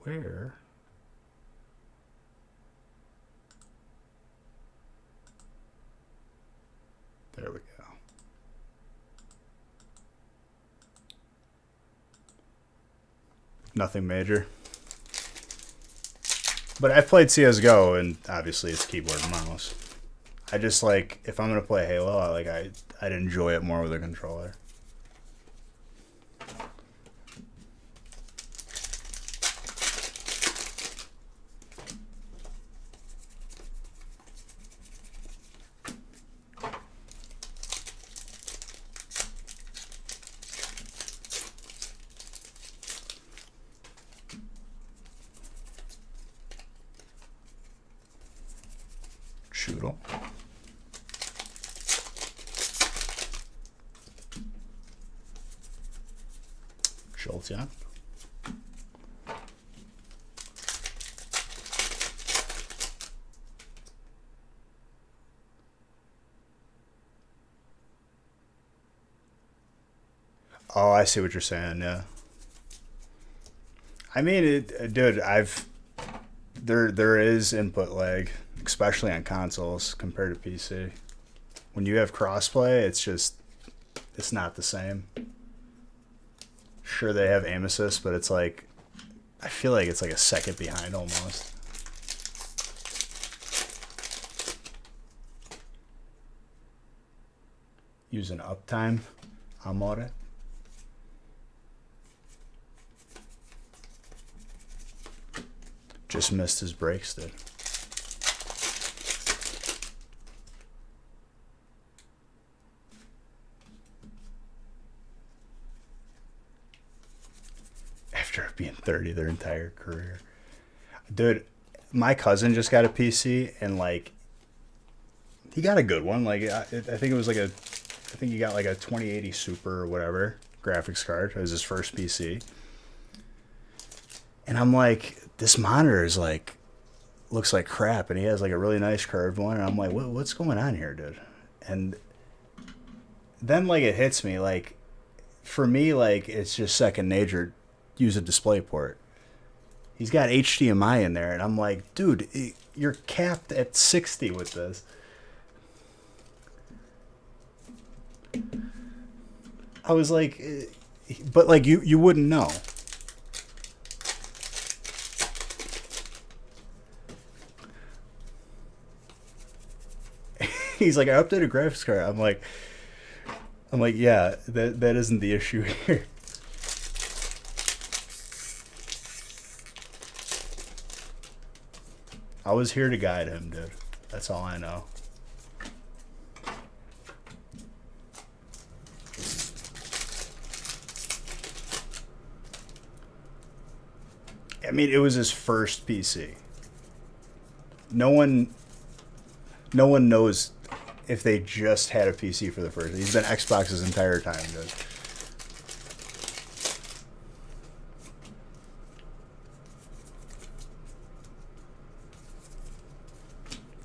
Where? There we go. Nothing major. But I've played CS:GO, and obviously it's keyboard and mouse. I just like, if I'm gonna play Halo, I'd enjoy it more with a controller. Shoodle. Schultz, yeah. Oh, I see what you're saying. Yeah. I mean, dude. There is input lag, especially on consoles compared to PC. When you have crossplay, it's not the same. Sure, they have aim assist, but it's like, I feel like it's like a second behind almost. Using uptime, Amore. Just missed his brakes, dude. After being 30 their entire career. Dude, my cousin just got a PC, and like, he got a good one. Like, I think it was like I think he got like a 2080 Super or whatever graphics card. It was his first PC. And I'm like, this monitor is like, looks like crap, and he has like a really nice curved one, and I'm like, what's going on here, dude? And then like it hits me, like, for me, like, it's just second nature. Use a display port. He's got HDMI in there, and I'm like, dude, you're capped at 60 with this. I was like, but like you wouldn't know. He's like, I updated graphics card. I'm like, yeah, that isn't the issue here. I was here to guide him, dude. That's all I know. I mean, it was his first PC. No one knows if they just had a PC for the first. He's been Xbox his entire time, dude.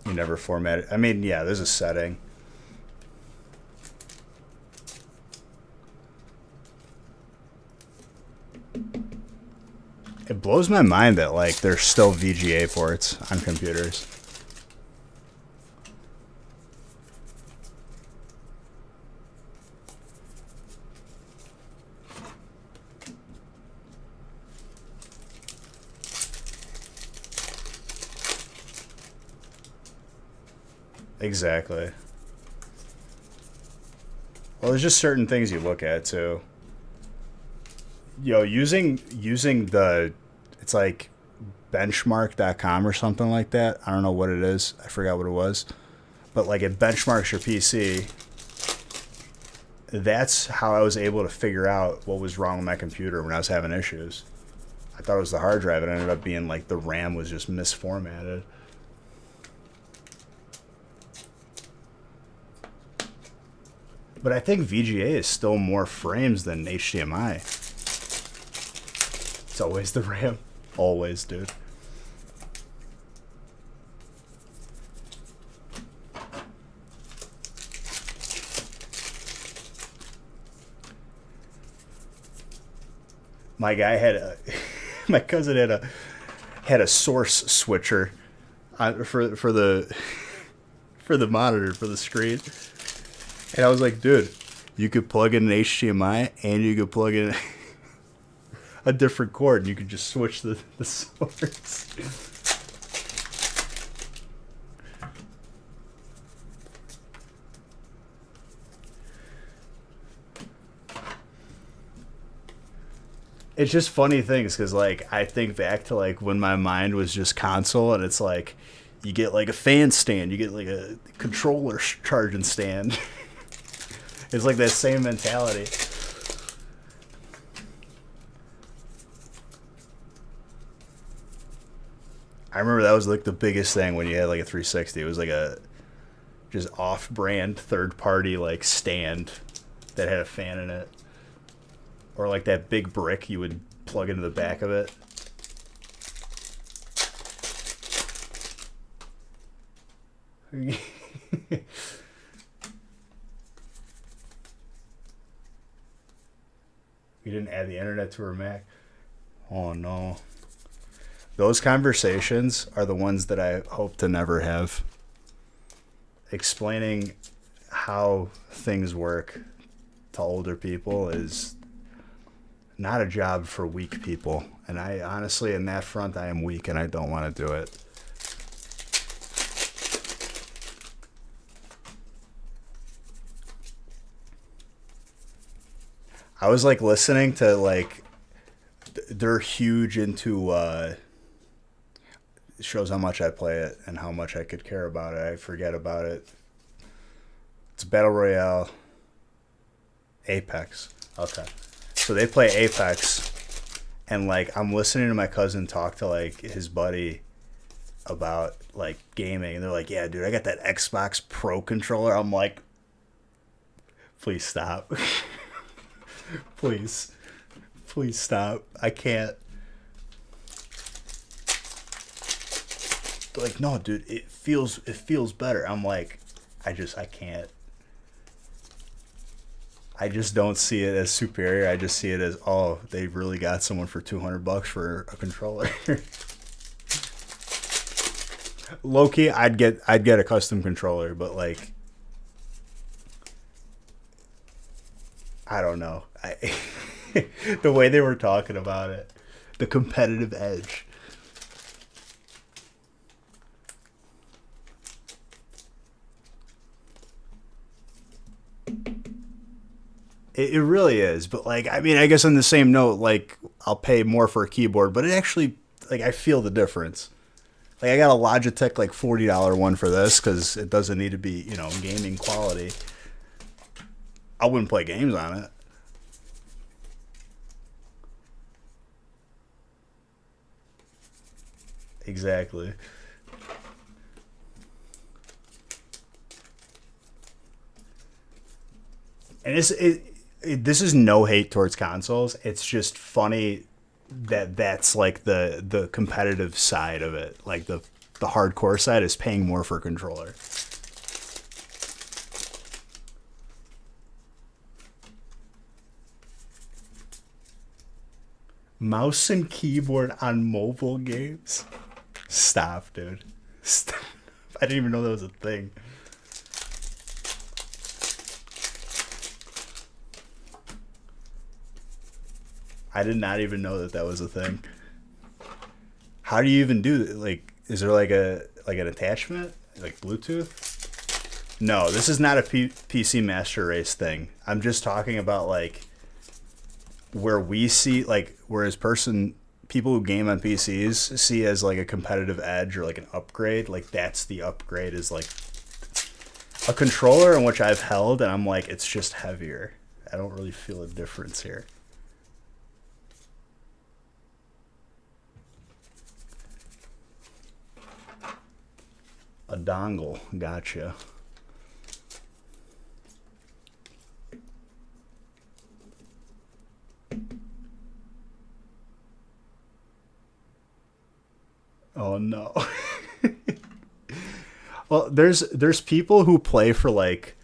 You never format it. I mean, yeah, there's a setting. It blows my mind that like there's still VGA ports on computers. Exactly. Well, there's just certain things you look at too. Yo, using the, it's like benchmark.com or something like that. I don't know what it is. I forgot what it was. But like it benchmarks your PC. That's how I was able to figure out what was wrong with my computer when I was having issues. I thought it was the hard drive. It ended up being like the RAM was just misformatted. But I think VGA is still more frames than HDMI. It's always the RAM. Always, dude. My guy had a, my cousin had a source switcher for the monitor, for the screen, and I was like, dude, you could plug in an HDMI and you could plug in a different cord, and you could just switch the source. It's just funny things, because like I think back to like when my mind was just console, and it's like you get like a fan stand, you get like a controller charging stand. It's like that same mentality. I remember that was like the biggest thing when you had like a 360. It was like a just off-brand third-party like stand that had a fan in it. Or like that big brick you would plug into the back of it. We didn't add the internet to her Mac. Oh no. Those conversations are the ones that I hope to never have. Explaining how things work to older people is not a job for weak people. And I honestly, in that front, I am weak and I don't want to do it. I was like listening to like, they're huge into, it shows how much I play it and how much I could care about it. I forget about it. It's Battle Royale. Apex. Okay. So they play Apex, and like I'm listening to my cousin talk to like his buddy about like gaming, and they're like, "Yeah, dude, I got that Xbox Pro controller." I'm like, "Please stop, please stop. I can't." They're like, "No, dude, it feels better." I'm like, I can't. I just don't see it as superior. I just see it as, oh, they really got someone for $200 for a controller. Low-key, I'd get a custom controller, but like, I don't know. The way they were talking about it, the competitive edge. It really is, but like, I mean, I guess on the same note, like, I'll pay more for a keyboard, but it actually, like, I feel the difference. Like, I got a Logitech, like, $40 one for this, because it doesn't need to be, you know, gaming quality. I wouldn't play games on it. Exactly. And this is no hate towards consoles. It's just funny that that's like the competitive side of it. Like the hardcore side is paying more for a controller. Mouse and keyboard on mobile games? Stop, dude. Stop. I didn't even know that was a thing. I did not even know that was a thing. How do you even do it? Like, is there like an attachment, like Bluetooth? No, this is not a PC Master Race thing. I'm just talking about like where we see, like, whereas people who game on PCs see as like a competitive edge or like an upgrade. Like, that's the upgrade, is like a controller in which I've held, and I'm like, it's just heavier. I don't really feel a difference here. A dongle, gotcha. Oh no. Well, there's people who play for like,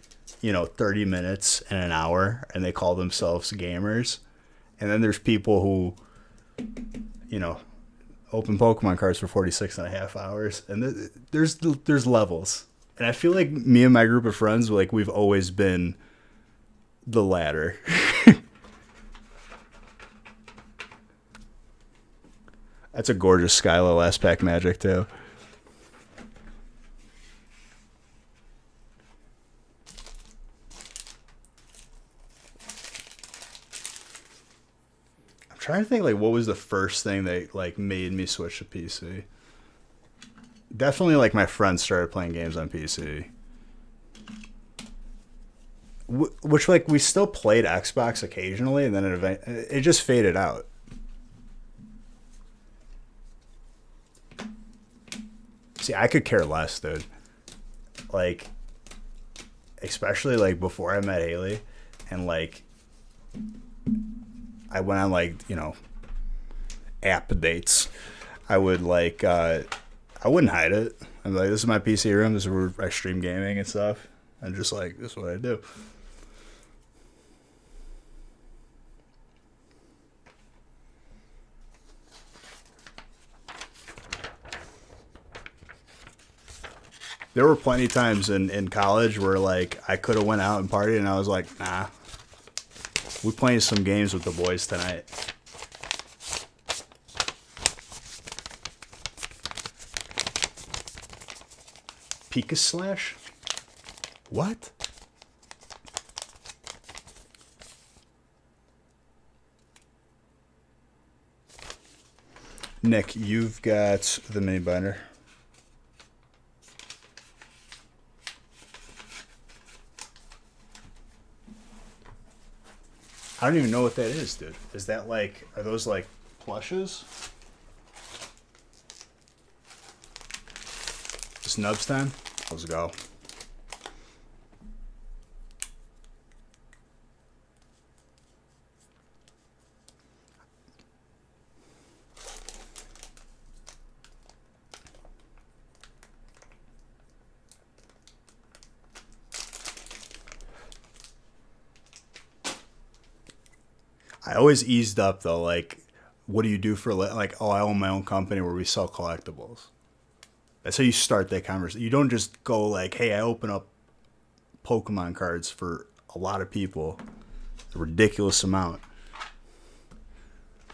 30 minutes and an hour and they call themselves gamers. And then there's people who, open Pokemon cards for 46 and a half hours. And there's levels. And I feel like me and my group of friends, like we've always been the latter. That's a gorgeous Skyla last pack magic too. I'm trying to think like what was the first thing that like made me switch to PC. Definitely like my friends started playing games on PC. Which like we still played Xbox occasionally, and then it just faded out. See, I could care less, dude. Like, especially like before I met Haley, and like I went on like app dates. I would like I wouldn't hide it. I'm like, this is my PC room. This is where I stream gaming and stuff. And just like, this is what I do. There were plenty of times in college where like I could have went out and partied, and I was like, nah, we playing some games with the boys tonight. Pika Slash? What? Nick, you've got the mini binder. I don't even know what that is, dude. Is that like, are those like plushes? Snubs time? Let's go. I always eased up though, like, what do you do for, like, oh, I own my own company where we sell collectibles. That's how you start that conversation. You don't just go like, hey, I open up Pokemon cards for a lot of people, a ridiculous amount.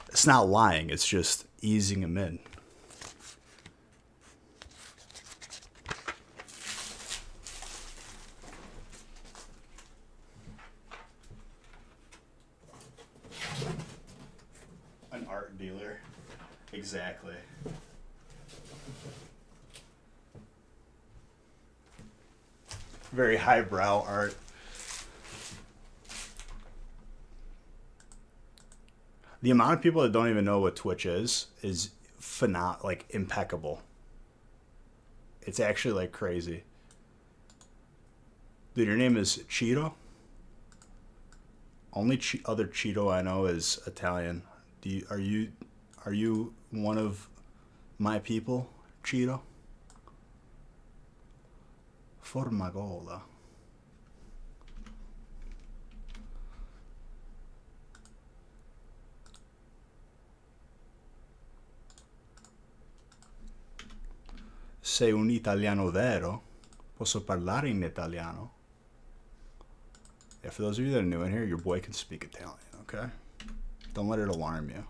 It's not lying, it's just easing them in. An art dealer. Exactly. Very highbrow art. The amount of people that don't even know what Twitch is like impeccable. It's actually like crazy. Dude, your name is Cheeto? Only other Cheeto I know is Italian. Are you one of my people, Cheeto? Formagola. Sei un italiano vero? Posso parlare in italiano? Yeah, for those of you that are new in here, your boy can speak Italian, okay? Don't let it alarm you.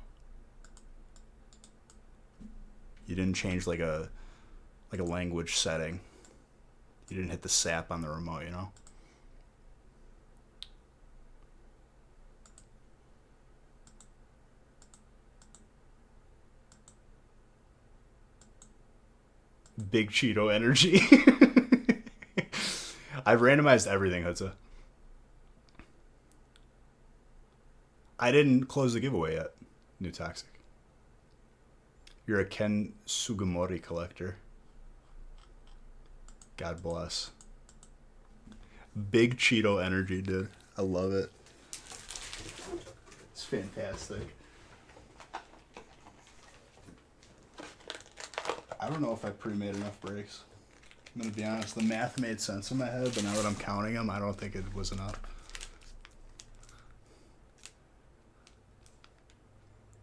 You didn't change like a language setting. You didn't hit the sap on the remote, you know? Big Cheeto energy. I've randomized everything, Hudza. I didn't close the giveaway yet. New Toxic. You're a Ken Sugimori collector. God bless. Big Cheeto energy, dude. I love it. It's fantastic. I don't know if I pre-made enough breaks. I'm going to be honest. The math made sense in my head, but now that I'm counting them, I don't think it was enough.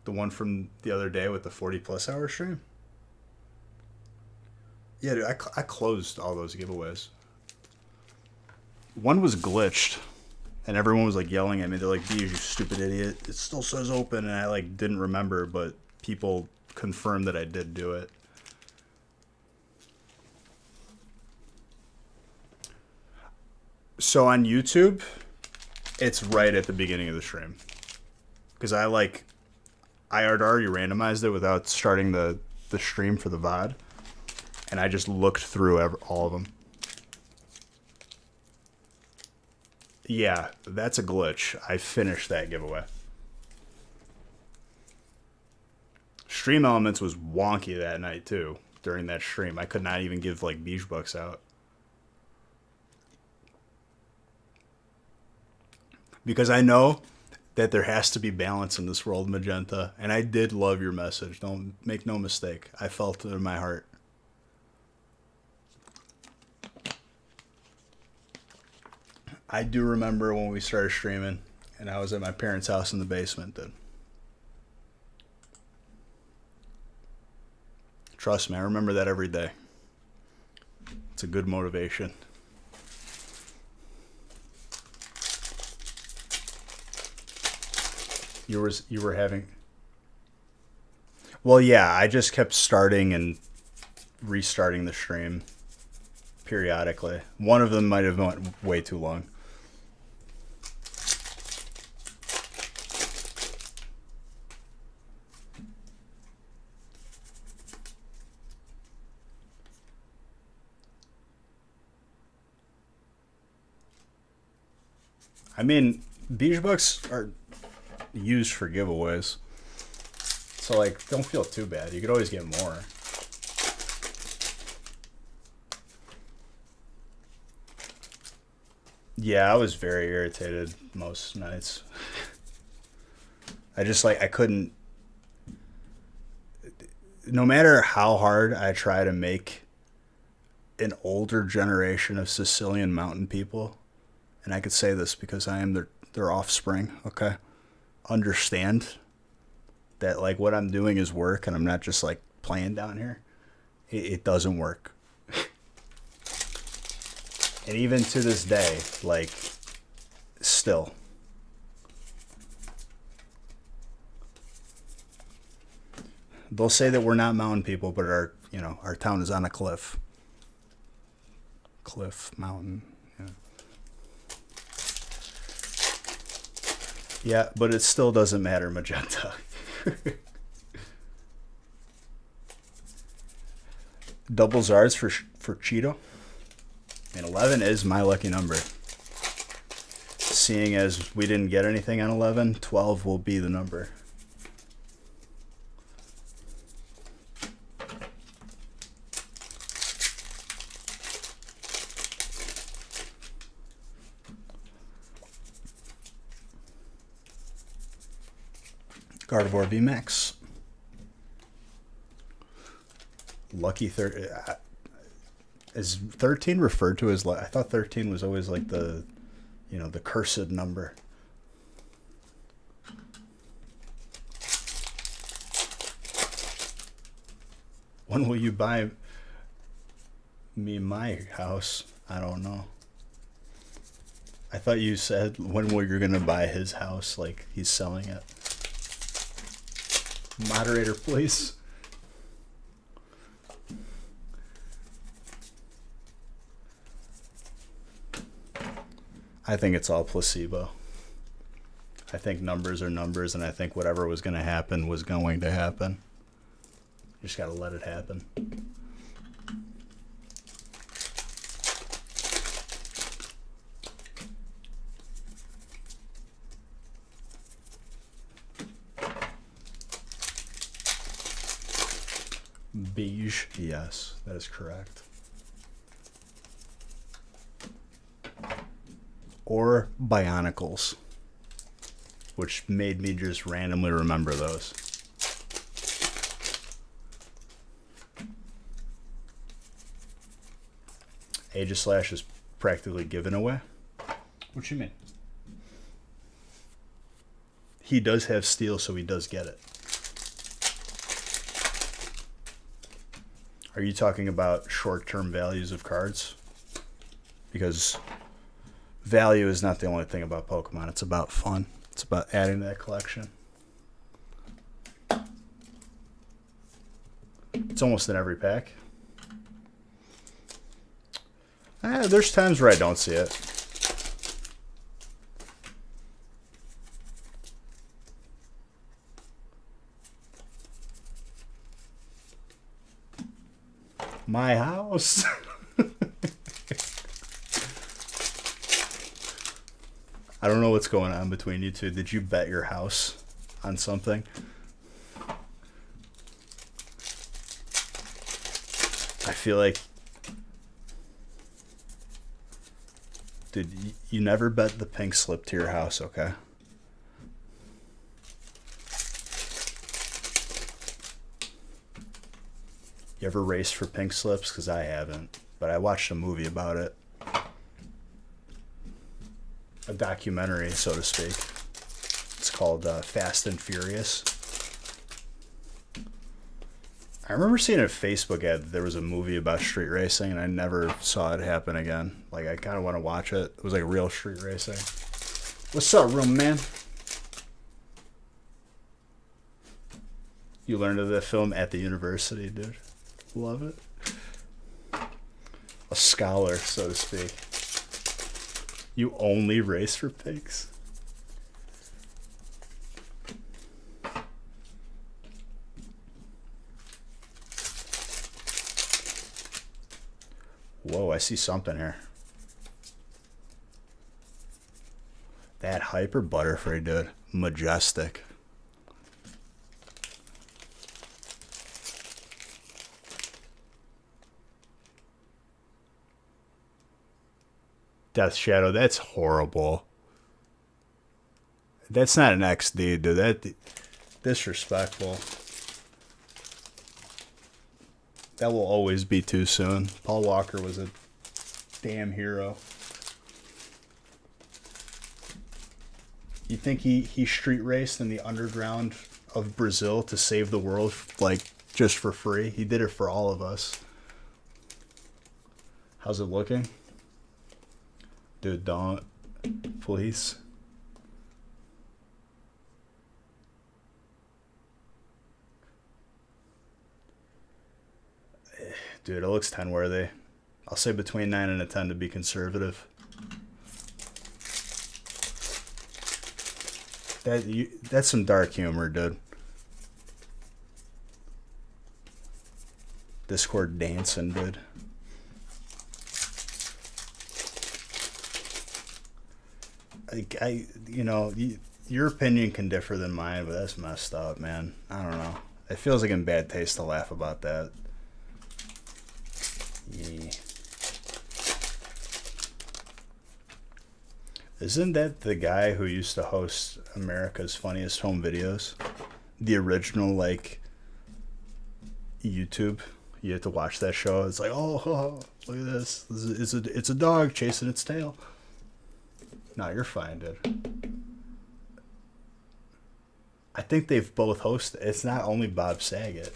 The one from the other day with the 40-plus hour stream? Yeah, dude, I closed all those giveaways. One was glitched, and everyone was, like, yelling at me. They're like, "Bees, you stupid idiot. It still says open," and I, like, didn't remember, but people confirmed that I did do it. So on YouTube, it's right at the beginning of the stream. Because I had already randomized it without starting the stream for the VOD. And I just looked through all of them. Yeah, that's a glitch. I finished that giveaway. Stream Elements was wonky that night, too, during that stream. I could not even give, like, Beach Bucks out. Because I know that there has to be balance in this world, Magenta. And I did love your message. Don't make no mistake. I felt it in my heart. I do remember when we started streaming, and I was at my parents' house in the basement then. Trust me, I remember that every day. It's a good motivation. You were having... Well, yeah, I just kept starting and restarting the stream periodically. One of them might have went way too long. I mean, Beach Bucks are used for giveaways. So, like, don't feel too bad. You could always get more. Yeah, I was very irritated most nights. I just, like, I couldn't... No matter how hard I try to make an older generation of Sicilian mountain people, and I could say this because I am their offspring, okay? Understand that, like, what I'm doing is work and I'm not just, like, playing down here. It doesn't work. And even to this day, like, still. They'll say that we're not mountain people, but our town is on a cliff. Cliff, mountain, yeah. Yeah, but it still doesn't matter, Magenta. Double Zards for Cheeto. And 11 is my lucky number. Seeing as we didn't get anything on 11, 12 will be the number. Gardevoir VMAX. Lucky 30. Is 13 referred to as... I thought 13 was always like the, the cursed number. When will you buy me my house? I don't know. I thought you said when were you going to buy his house, like he's selling it. Moderator, please. I think it's all placebo. I think numbers are numbers, and I think whatever was going to happen was going to happen. You just got to let it happen. Beige, yes, that is correct. Or Bionicles, which made me just randomly remember those. Aegislash is practically given away. What you mean? He does have steel, so he does get it. Are you talking about short-term values of cards? Because value is not the only thing about Pokemon. It's about fun. It's about adding to that collection. It's almost in every pack. There's times where I don't see it. My house. I don't know what's going on between you two. Did you bet your house on something? I feel like, dude, you never bet the pink slip to your house, okay? You ever raced for pink slips? Because I haven't, but I watched a movie about it. A documentary, so to speak. It's called Fast and Furious. I remember seeing a Facebook ad that there was a movie about street racing, and I never saw it happen again. Like, I kind of want to watch it. It was like real street racing. What's up, real man? You learned of the film at the university, dude. Love it. A scholar, so to speak. You only race for pigs? Whoa, I see something here. That Hyper Butterfree, dude. Majestic. Death Shadow, that's horrible. That's not an XD, dude. That disrespectful. That will always be too soon. Paul Walker was a damn hero. You think he street raced in the underground of Brazil to save the world, like, just for free? He did it for all of us. How's it looking? Dude, don't. Please. Dude, it looks 10 worthy. I'll say between 9 and a 10 to be conservative. That's some dark humor, dude. Discord dancing, dude. You know, your opinion can differ than mine, but that's messed up, man. I don't know. It feels like in bad taste to laugh about that. Yeah. Isn't that the guy who used to host America's Funniest Home Videos? The original, like, YouTube. You have to watch that show. It's like, oh, look at this. It's a dog chasing its tail. No, you're fine, dude. I think they've both hosted. It's not only Bob Saget.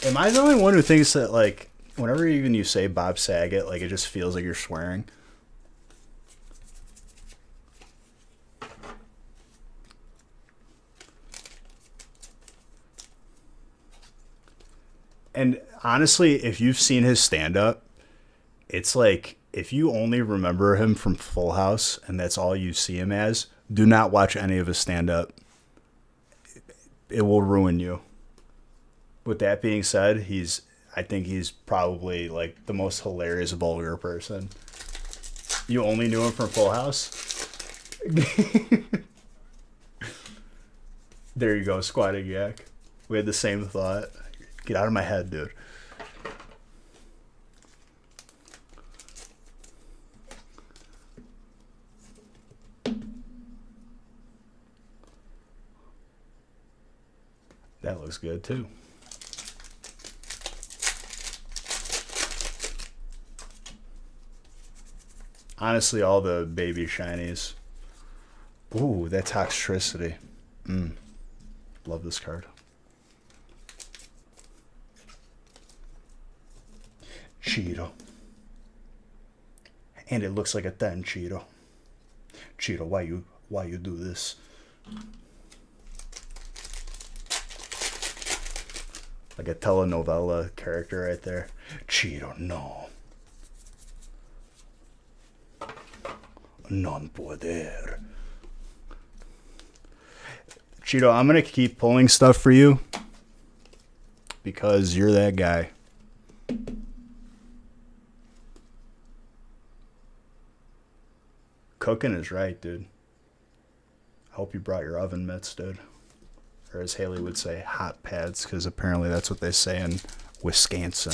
Am I the only one who thinks that, like, whenever even you say Bob Saget, like, it just feels like you're swearing? And honestly, if you've seen his stand-up, it's like, if you only remember him from Full House and that's all you see him as, do not watch any of his stand-up. It will ruin you. With that being said, I think he's probably, like, the most hilarious vulgar person. You only knew him from Full House? There you go, Squatting Yak. We had the same thought. Get out of my head, dude. That looks good, too. Honestly, all the baby shinies. Ooh, that Toxtricity. Love this card. Cheeto. And it looks like a 10, Cheeto. Cheeto, why you do this? Like a telenovela character right there. Cheeto, no. Non poder. Cheeto, I'm going to keep pulling stuff for you because you're that guy. Cooking is right, dude. I hope you brought your oven mitts, dude. Or as Haley would say, hot pads, because apparently that's what they say in Wisconsin.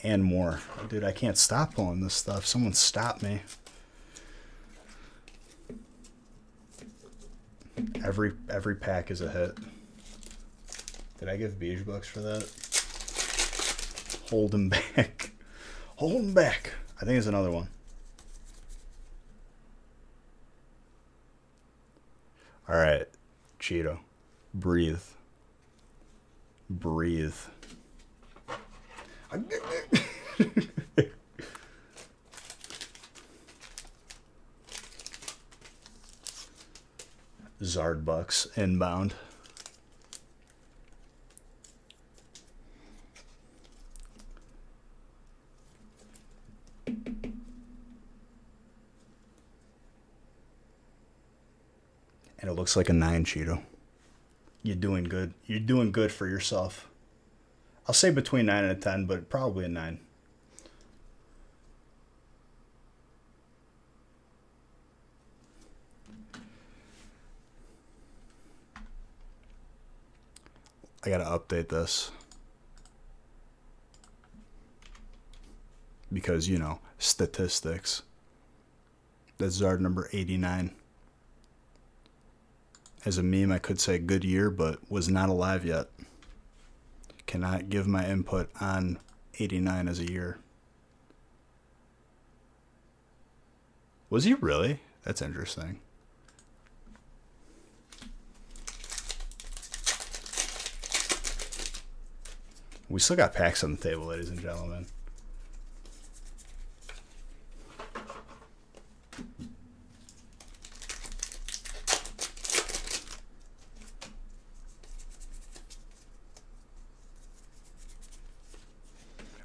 And more. Dude, I can't stop pulling this stuff. Someone stop me. Every pack is a hit. Did I give Beige Bucks for that? Hold him back. Hold him back. I think it's another one. All right, Cheeto. Breathe. Breathe. Zard Bucks inbound. And it looks like a 9, Cheeto. You're doing good. You're doing good for yourself. I'll say between 9 and a 10, but probably a 9. I gotta update this. Because, you know, statistics. That's Zard number 89. As a meme, I could say good year, but was not alive yet. Cannot give my input on 89 as a year. Was he really? That's interesting. We still got packs on the table, ladies and gentlemen.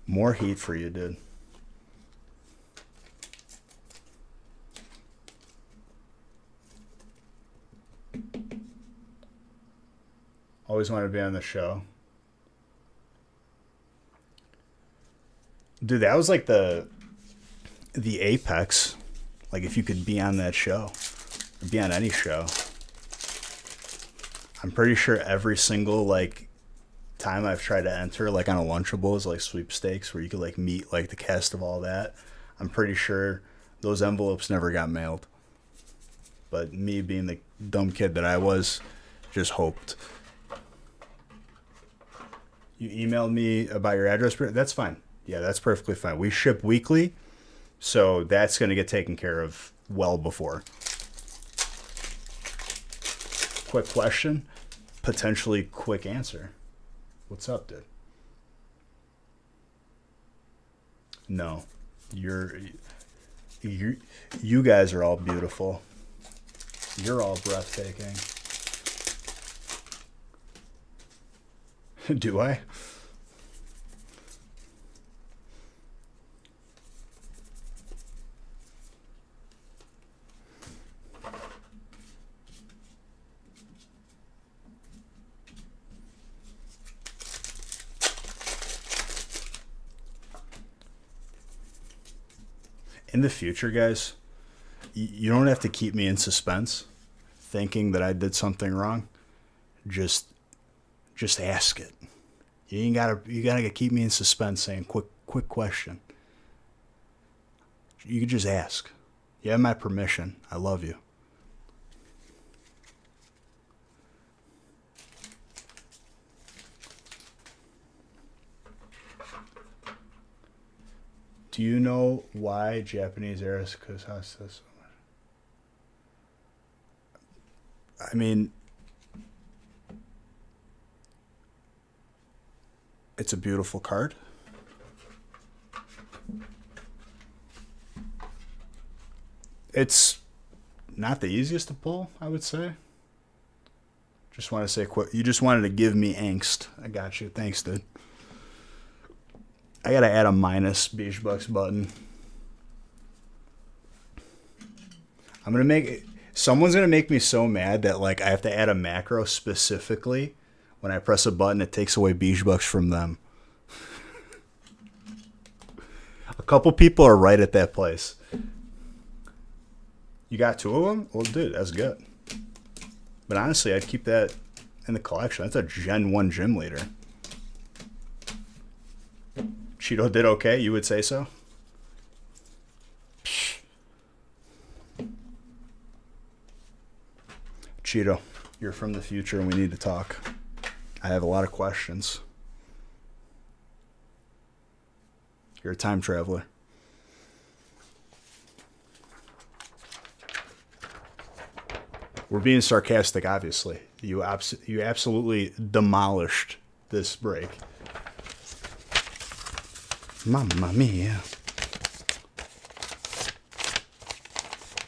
More heat for you, dude. Always wanted to be on the show. Dude, that was like the apex. Like if you could be on that show, or be on any show. I'm pretty sure every single like time I've tried to enter like on a Lunchables like sweepstakes where you could like meet like the cast of all that, I'm pretty sure those envelopes never got mailed. But me being the dumb kid that I was, just hoped. You emailed me about your address. That's fine. Yeah, that's perfectly fine. We ship weekly, so that's going to get taken care of well before. Quick question, potentially quick answer. What's up, dude? No, you guys are all beautiful. You're all breathtaking. Do I? In the future, guys, you don't have to keep me in suspense thinking that I did something wrong. Just ask it. You gotta keep me in suspense saying quick question. You could just ask. You have my permission. I love you. Do you know why Japanese aristocrats has this so much? I mean, it's a beautiful card. It's not the easiest to pull, I would say. Just want to say quick. You just wanted to give me angst. I got you. Thanks, dude. I gotta add a minus Beach Bucks button. I'm gonna make someone's gonna make me so mad that like I have to add a macro specifically. When I press a button, it takes away Beach Bucks from them. A couple people are right at that place. You got 2 of them? Well, dude, that's good. But honestly, I'd keep that in the collection. That's a Gen 1 gym leader. Cheeto did okay, you would say so? Cheeto, you're from the future and we need to talk. I have a lot of questions. You're a time traveler. We're being sarcastic, obviously. You absolutely demolished this break. Mamma mia.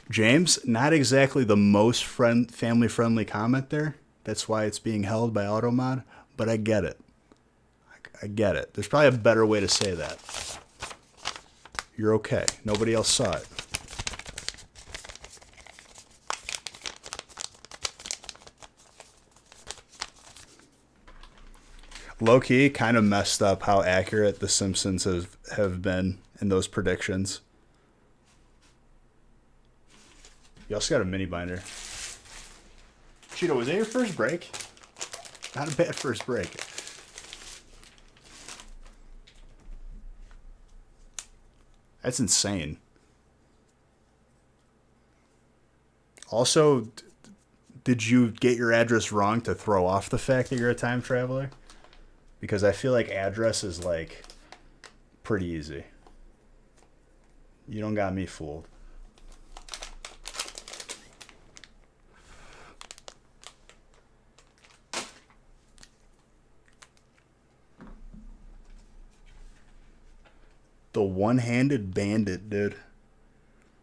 James, not exactly the most family-friendly comment there. That's why it's being held by Automod, but I get it. I get it. There's probably a better way to say that. You're okay. Nobody else saw it. Low-key, kind of messed up how accurate the Simpsons have been in those predictions. You also got a mini binder. Cheeto, was that your first break? Not a bad first break. That's insane. Also, did you get your address wrong to throw off the fact that you're a time traveler? Because I feel like address is like pretty easy. You don't got me fooled. The one-handed bandit, dude.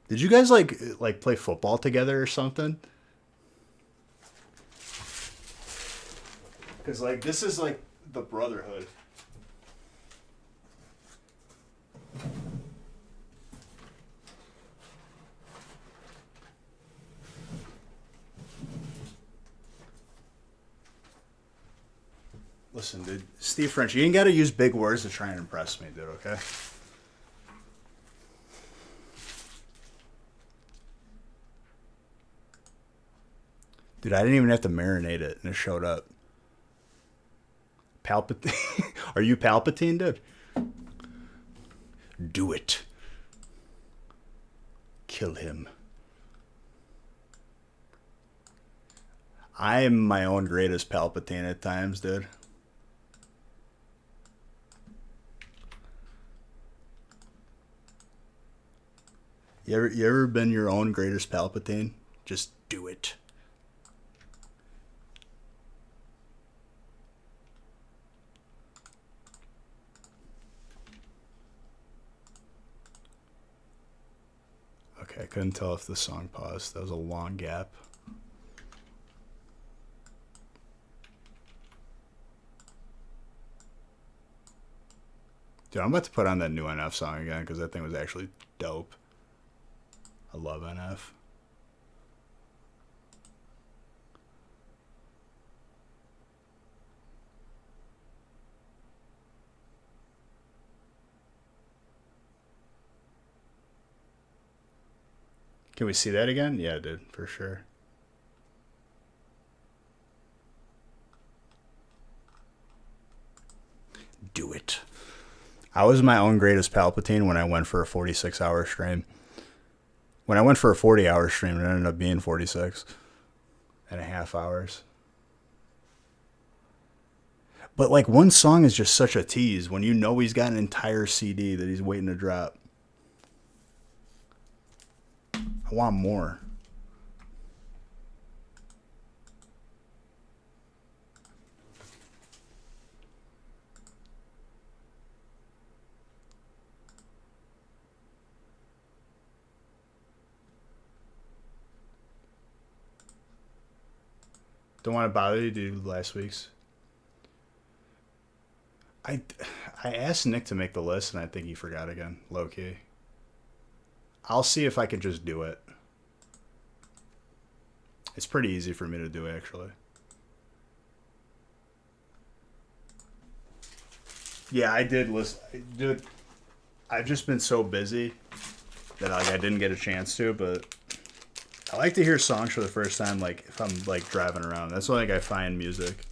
Did you guys like play football together or something? Because like this is like the brotherhood. Listen, dude. Steve French, you ain't got to use big words to try and impress me, dude, okay? Dude, I didn't even have to marinate it, and it showed up. Palpatine? Are you Palpatine, dude? Do it. Kill him. I am my own greatest Palpatine at times, dude. You ever been your own greatest Palpatine? Just do it. Okay, I couldn't tell if the song paused. That was a long gap. Dude, I'm about to put on that new NF song again because that thing was actually dope. I love NF. Can we see that again? Yeah, dude, for sure. Do it. I was my own greatest Palpatine when I went for a 46-hour stream. When I went for a 40-hour stream, it ended up being 46.5 hours. But like one song is just such a tease when you know he's got an entire CD that he's waiting to drop. I want more. Don't want to bother you to do last week's. I asked Nick to make the list, and I think he forgot again, low key. I'll see if I can just do it. It's pretty easy for me to do, actually. Yeah, I did listen. Dude, I've just been so busy that like I didn't get a chance to, but I like to hear songs for the first time, like if I'm like driving around. That's when like I find music.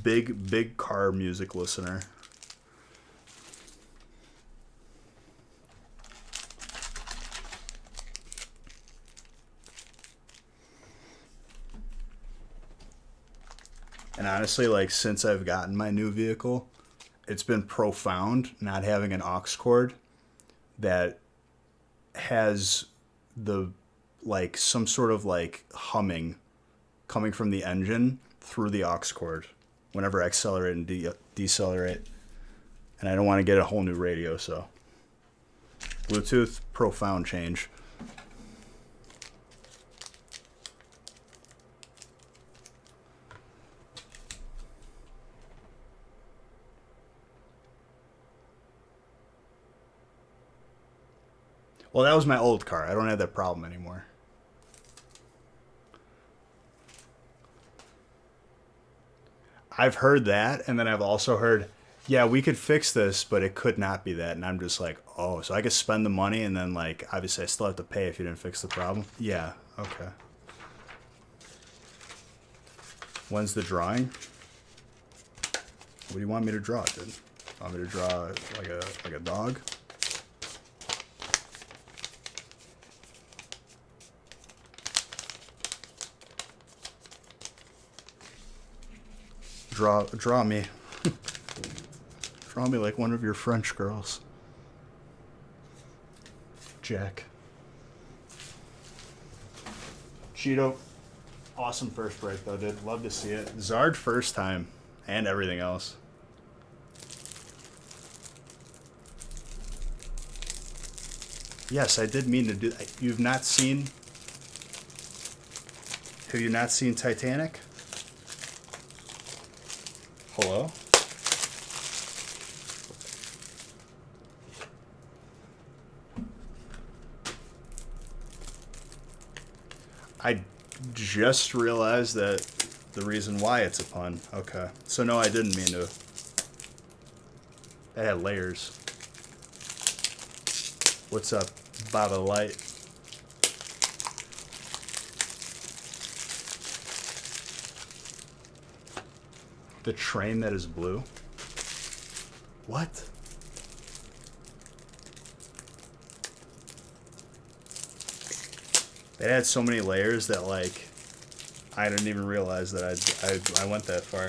Big car music listener. And honestly, like since I've gotten my new vehicle, it's been profound not having an aux cord that has the like some sort of like humming coming from the engine through the aux cord whenever I accelerate and decelerate. And I don't want to get a whole new radio, so Bluetooth, profound change. Well, that was my old car. I don't have that problem anymore. I've heard that, and then I've also heard, yeah, we could fix this, but it could not be that. And I'm just like, oh, so I could spend the money, and then, like, obviously I still have to pay if you didn't fix the problem? Yeah, okay. When's the drawing? What do you want me to draw, dude? Want me to draw like a dog? Draw me. Draw me like one of your French girls. Jack. Cheeto. Awesome first break though, dude. Love to see it. Zard first time. And everything else. Yes, I did mean to do that. Have you not seen Titanic? Hello? I just realized that the reason why it's a pun. Okay. So no, I didn't mean to. It had layers. What's up, Baba Light? The train that is blue? What? It had so many layers that, like, I didn't even realize that I went that far.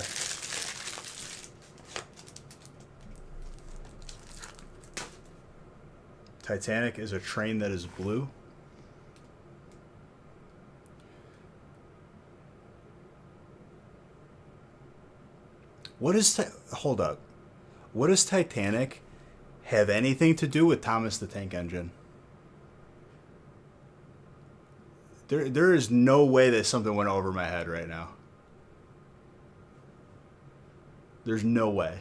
Titanic is a train that is blue? What is... Hold up. What does Titanic have anything to do with Thomas the Tank Engine? There is no way that something went over my head right now. There's no way.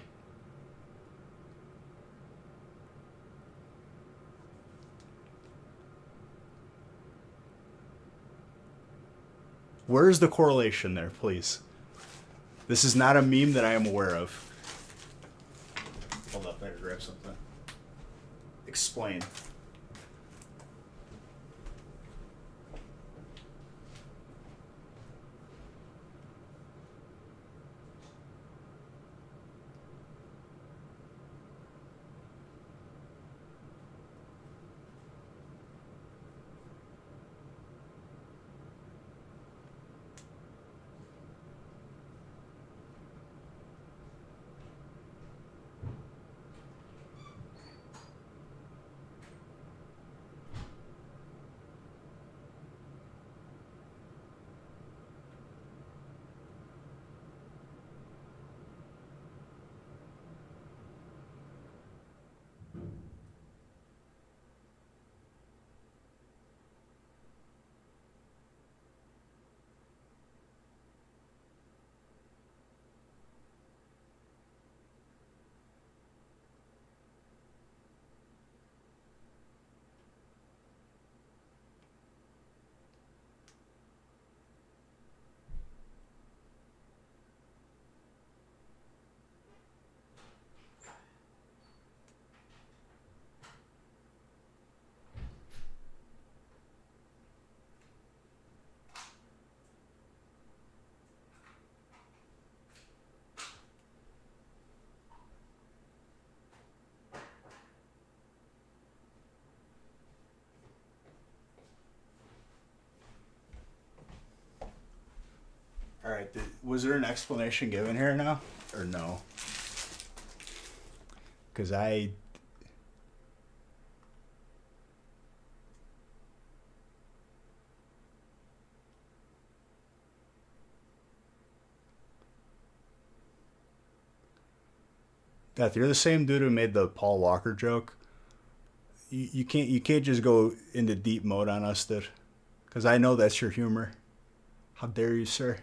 Where's the correlation there, please? This is not a meme that I am aware of. Hold up, I gotta grab something. Explain. right. Was there an explanation given here now? Or no? Because Beth, you're the same dude who made the Paul Walker joke. You can't just go into deep mode on us, dude. Because I know that's your humor. How dare you, sir?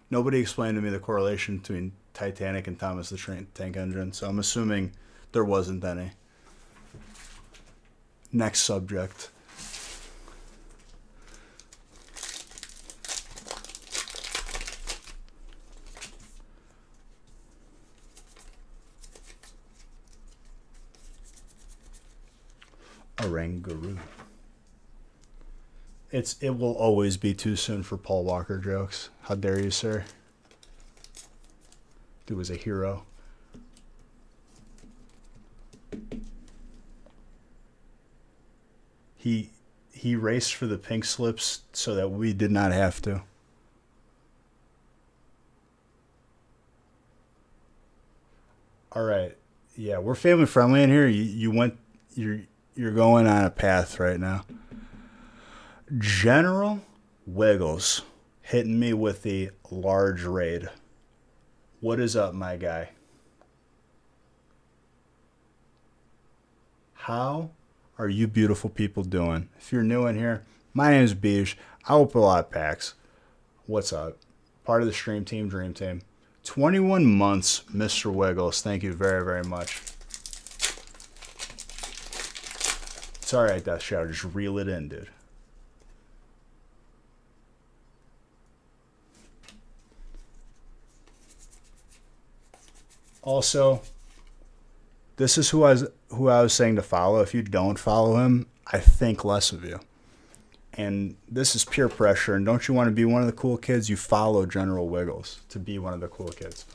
Nobody explained to me the correlation between Titanic and Thomas the Tank Engine, so I'm assuming there wasn't any. Next subject. Orangaroo. It will always be too soon for Paul Walker jokes. How dare you, sir? Dude was a hero. He raced for the pink slips so that we did not have to. All right. Yeah, we're family friendly in here. You're going on a path right now. General Wiggles hitting me with the large raid. What is up, my guy? How are you beautiful people doing? If you're new in here, my name is Beige. I open a lot of packs. What's up? Part of the stream team, dream team. 21 months, Mr. Wiggles. Thank you very, very much. It's all right, Death Shadow. Just reel it in, dude. Also, this is who I was saying to follow. If you don't follow him, I think less of you. And this is peer pressure. And don't you want to be one of the cool kids? You follow General Wiggles to be one of the cool kids.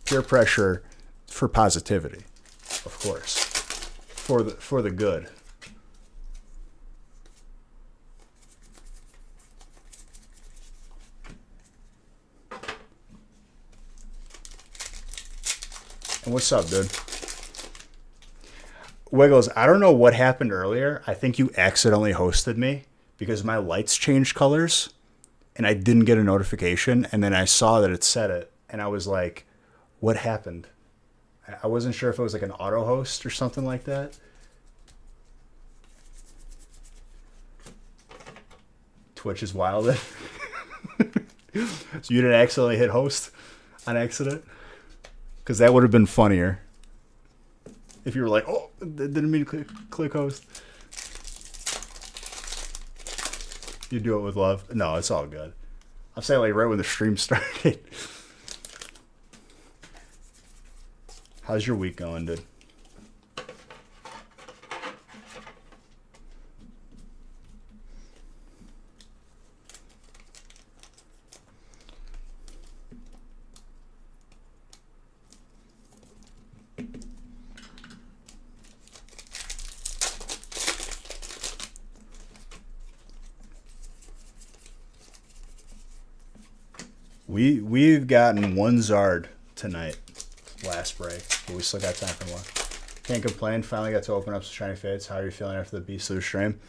Peer pressure for positivity, of course, for the good. And what's up, dude? Wiggles, I don't know what happened earlier. I think you accidentally hosted me because my lights changed colors and I didn't get a notification. And then I saw that it said it. And I was like, what happened? I wasn't sure if it was like an auto host or something like that. Twitch is wild. So you didn't accidentally hit host on accident? Because that would have been funnier. If you were like, oh, didn't mean to click host. You do it with love. No, it's all good. I'm saying like right when the stream started. How's your week going, dude? We've gotten one Zard tonight, last break, but we still got time for more. Can't complain. Finally got to open up some shiny fades. How are you feeling after the Beast Loot stream?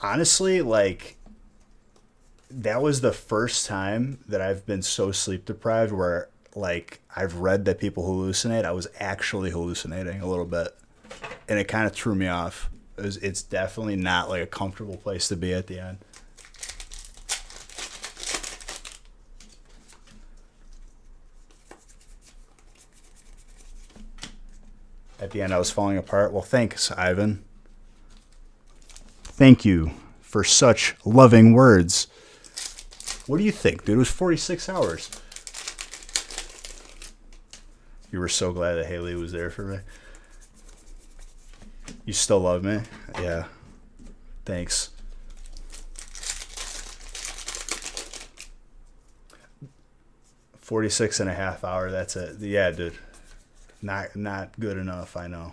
Honestly, like, that was the first time that I've been so sleep deprived where, like, I've read that people hallucinate. I was actually hallucinating a little bit, and it kind of threw me off. It's definitely not, like, a comfortable place to be at the end. At the end, I was falling apart. Well, thanks, Ivan. Thank you for such loving words. What do you think, dude? It was 46 hours. You were so glad that Haley was there for me. You still love me? Yeah. Thanks. 46 and a half hour. That's it. Yeah, dude. Not good enough, I know.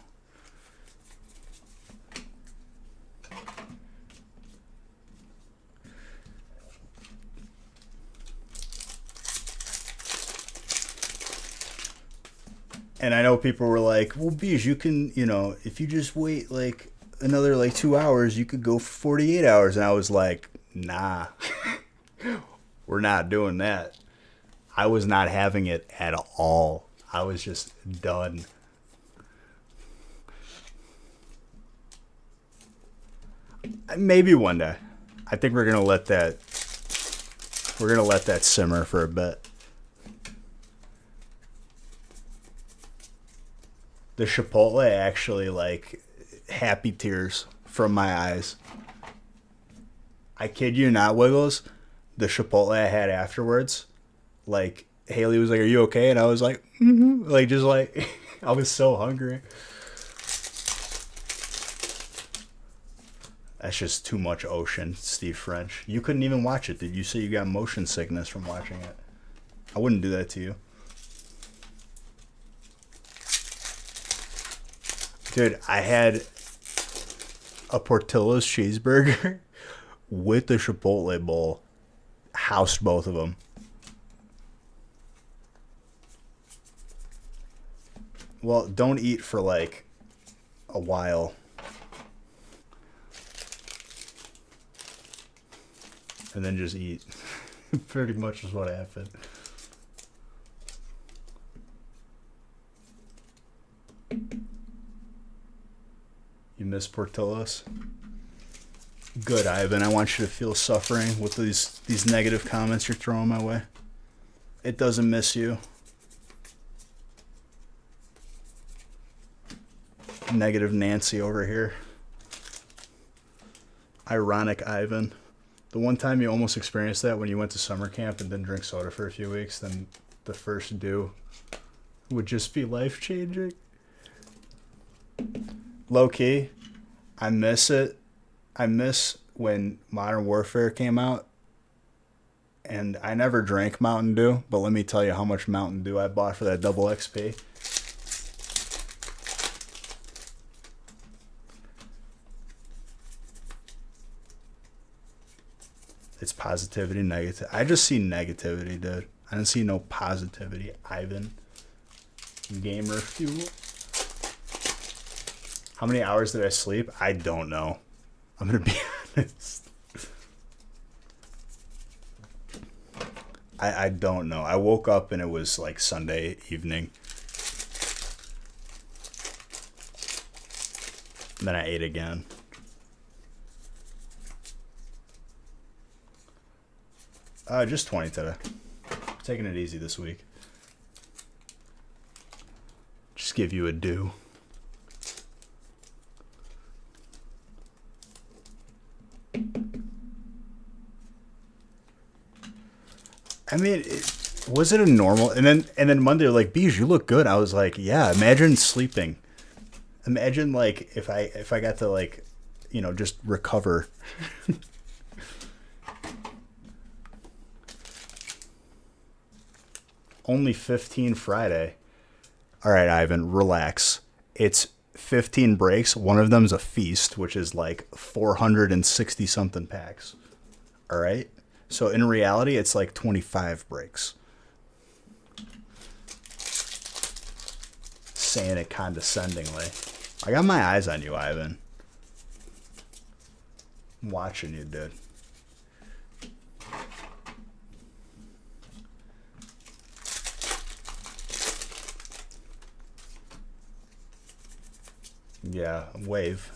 And I know people were like, well, Beej, you can, if you just wait like another like 2 hours, you could go for 48 hours. And I was like, nah, we're not doing that. I was not having it at all. I was just done. Maybe one day. I think we're gonna let that simmer for a bit. The Chipotle actually, like, happy tears from my eyes. I kid you not, Wiggles. The Chipotle I had afterwards, like, Haley was like, "Are you okay?" And I was like, "Mm-hmm." Like, just like, I was so hungry. That's just too much ocean, Steve French. You couldn't even watch it. Did you say you got motion sickness from watching it? I wouldn't do that to you. Dude, I had a Portillo's cheeseburger with the Chipotle bowl. Housed both of them. Well, don't eat for like a while. And then just eat. Pretty much is what happened. You miss Portillo's? Good, Ivan. I want you to feel suffering with these negative comments you're throwing my way. It doesn't miss you. Negative Nancy over here. Ironic Ivan. The one time you almost experienced that when you went to summer camp and didn't drink soda for a few weeks, then the first due would just be life-changing. Low-key, I miss it. I miss when Modern Warfare came out, and I never drank Mountain Dew, but let me tell you how much Mountain Dew I bought for that double XP. It's positivity, negative. I just see negativity, dude. I don't see no positivity. Ivan. Gamer fuel. How many hours did I sleep? I don't know. I'm going to be honest. I don't know. I woke up and it was like Sunday evening. And then I ate again. Just 20 today. Taking it easy this week. Just give you a due. I mean, was it a normal? And then Monday, they're like, "Beej, you look good." I was like, "Yeah." Imagine sleeping. Imagine like if I got to like, just recover. Only 15 Friday. All right, Ivan, relax. It's 15 breaks. One of them's a feast, which is like 460 something packs. All right. So in reality, it's like 25 breaks. Saying it condescendingly. I got my eyes on you, Ivan. I'm watching you, dude. Yeah, wave.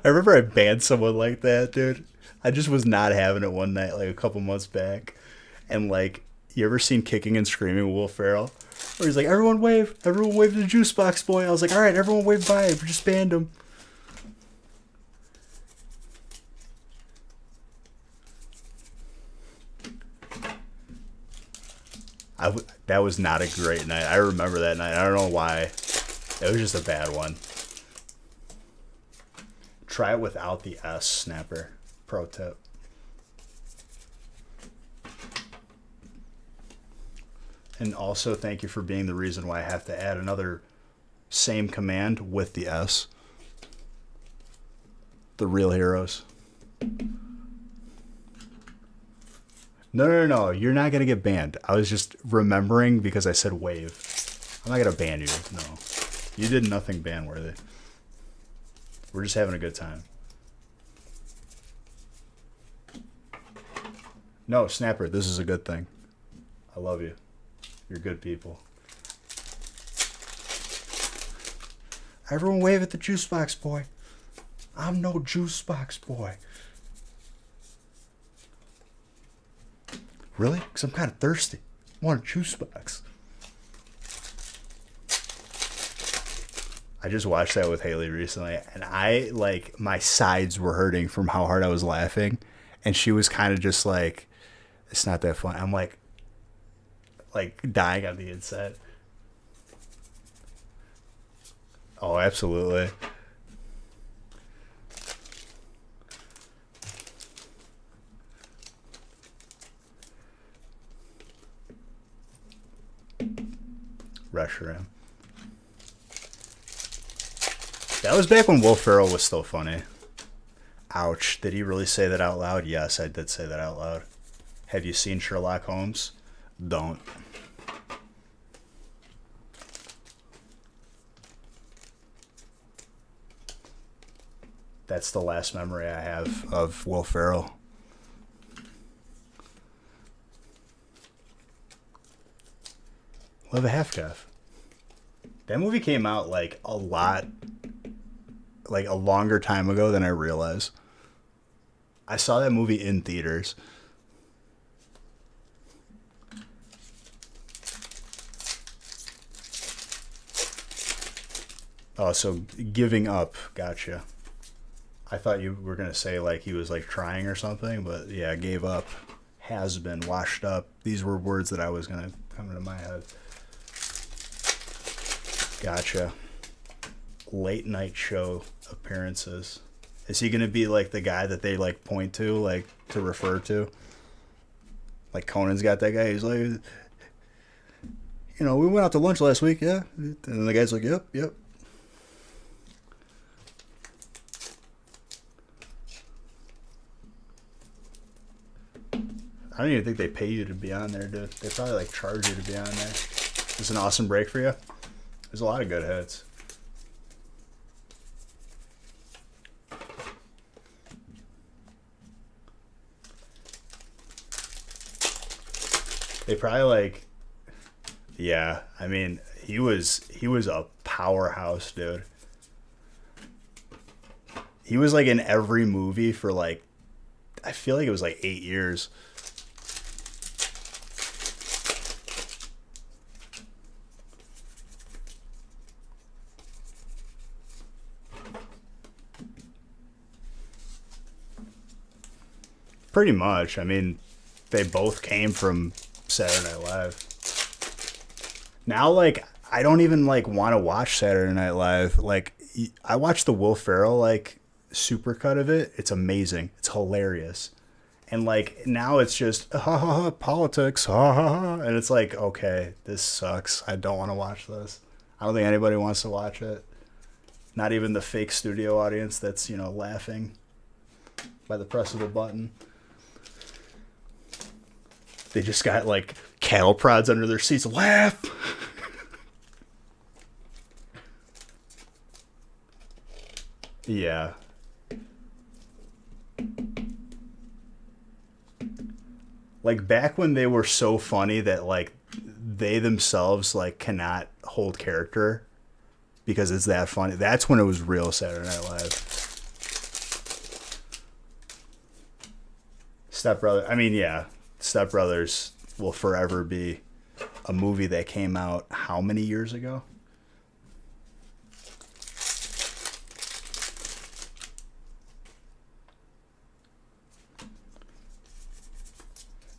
I remember I banned someone like that, dude. I just was not having it one night, like a couple months back. And like, you ever seen Kicking and Screaming with Will Ferrell? Where he's like, everyone wave to the juice box boy. I was like, all right, everyone wave by. We just banned him. That was not a great night. I remember that night. I don't know why. It was just a bad one. Try it without the S snapper. Pro tip. And also thank you for being the reason why I have to add another same command with the S. The real heroes. No. You're not going to get banned. I was just remembering because I said wave. I'm not going to ban you. No. You did nothing ban-worthy. We're just having a good time. No, Snapper, this is a good thing. I love you. You're good people. Everyone wave at the juice box boy. I'm no juice box boy. Really? Because I'm kind of thirsty. I want a juice box. I just watched that with Haley recently, and my sides were hurting from how hard I was laughing. And she was kind of just like, it's not that fun. I'm like dying on the inside. Oh, absolutely. Reshiram. That was back when Will Ferrell was still funny. Ouch. Did he really say that out loud? Yes, I did say that out loud. Have you seen Sherlock Holmes? Don't. That's the last memory I have of Will Ferrell. Love a Half Calf. That movie came out like a longer time ago than I realized. I saw that movie in theaters. Oh, so giving up. Gotcha. I thought you were going to say like he was like trying or something, but yeah, gave up. Has been, washed up. These were words that I was going to come into my head. Gotcha. Late night show appearances. Is he going to be like the guy that they like point to, like to refer to? Like Conan's got that guy. He's like, you know, we went out to lunch last week, yeah? And then the guy's like, yep. I don't even think they pay you to be on there, dude. They probably like charge you to be on there. It's an awesome break for you. There's a lot of good hits. They probably like, yeah. I mean, he was a powerhouse, dude. He was like in every movie for like, I feel like it was like 8 years. Pretty much. I mean, they both came from Saturday Night Live. Now, like, I don't even, like, want to watch Saturday Night Live. Like, I watched the Will Ferrell, like, supercut of it. It's amazing. It's hilarious. And, like, now it's just, politics, And it's like, okay, this sucks. I don't want to watch this. I don't think anybody wants to watch it. Not even the fake studio audience that's, you know, laughing by the press of a button. They just got, like, cattle prods under their seats. Laugh! Yeah. Like, back when they were so funny that, like, they themselves, like, cannot hold character because it's that funny. That's when it was real Saturday Night Live. Step Brother. I mean, yeah. Step Brothers will forever be a movie that came out how many years ago?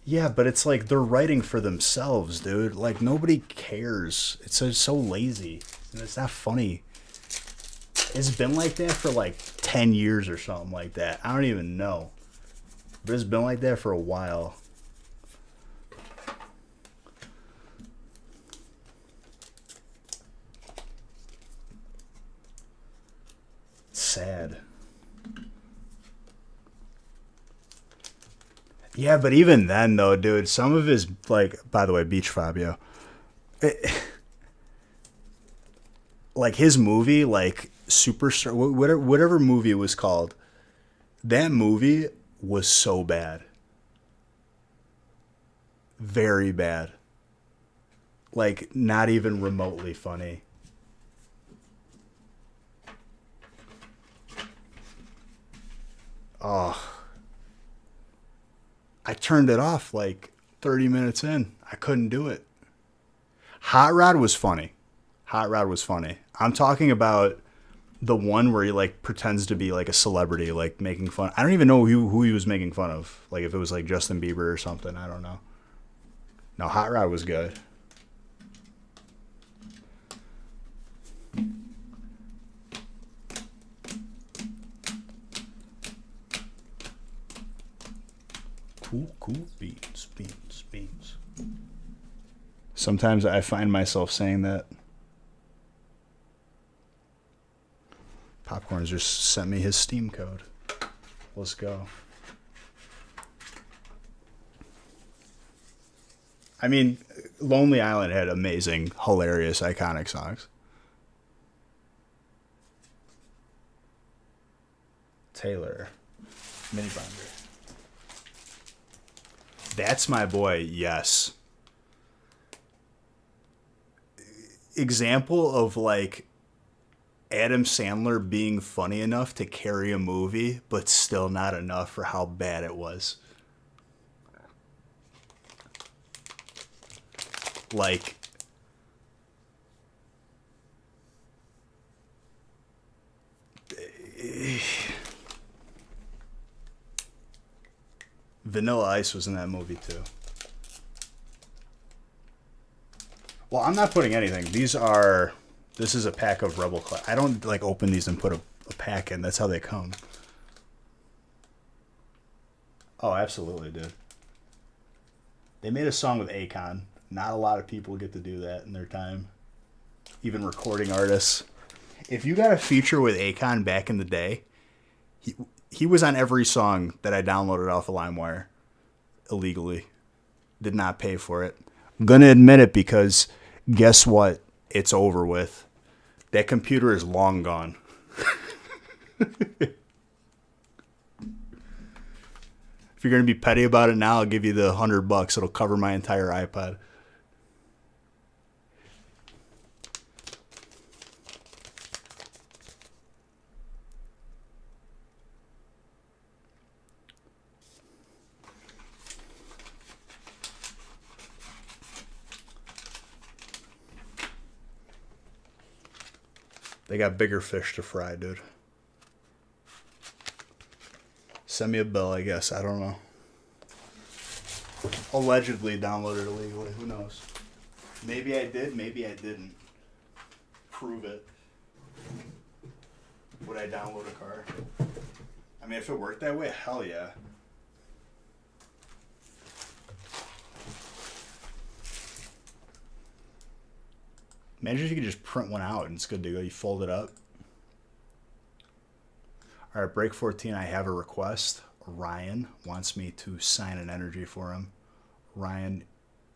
Yeah, but it's like they're writing for themselves, dude. Like, nobody cares. It's so lazy. And it's not funny. It's been like that for like 10 years or something like that. I don't even know. But it's been like that for a while. sad. Yeah, but even then, though, dude, some of his, like, by the way, Beach Fabio, like, his movie, like, Superstar, whatever movie it was called, that movie was so bad. Very bad. Like, not even remotely funny. Oh. I turned it off like 30 minutes in. I couldn't do it. Hot Rod was funny. Hot Rod was funny. I'm talking about the one where he like pretends to be like a celebrity, like making fun. I don't even know who he was making fun of. Like if it was like Justin Bieber or something. I don't know. No, Hot Rod was good. Cool. Beans. Sometimes I find myself saying that. Popcorn's just sent me his Steam code. Let's go. I mean, Lonely Island had amazing, hilarious, iconic songs. Taylor. Mini Binder. That's my boy, yes. Example of like Adam Sandler being funny enough to carry a movie, but still not enough for how bad it was. Like, Vanilla Ice was in that movie too. Well, I'm not putting anything. This is a pack of Rebel Class. I don't like open these and put a pack in. That's how they come. Oh, absolutely, dude. They made a song with Akon. Not a lot of people get to do that in their time. Even recording artists. If you got a feature with Akon back in the day, he was on every song that I downloaded off of LimeWire illegally. Did not pay for it. I'm going to admit it because guess what? It's over with. That computer is long gone. If you're going to be petty about it now, I'll give you the $100. It'll cover my entire iPod. They got bigger fish to fry, dude. Send me a bill, I guess. I don't know. Allegedly downloaded illegally. Who knows? Maybe I did. Maybe I didn't. Prove it. Would I download a car? I mean, if it worked that way, hell yeah. Imagine if you could just print one out and it's good to go. You fold it up. All right, break 14. I have a request. Ryan wants me to sign an energy for him. Ryan,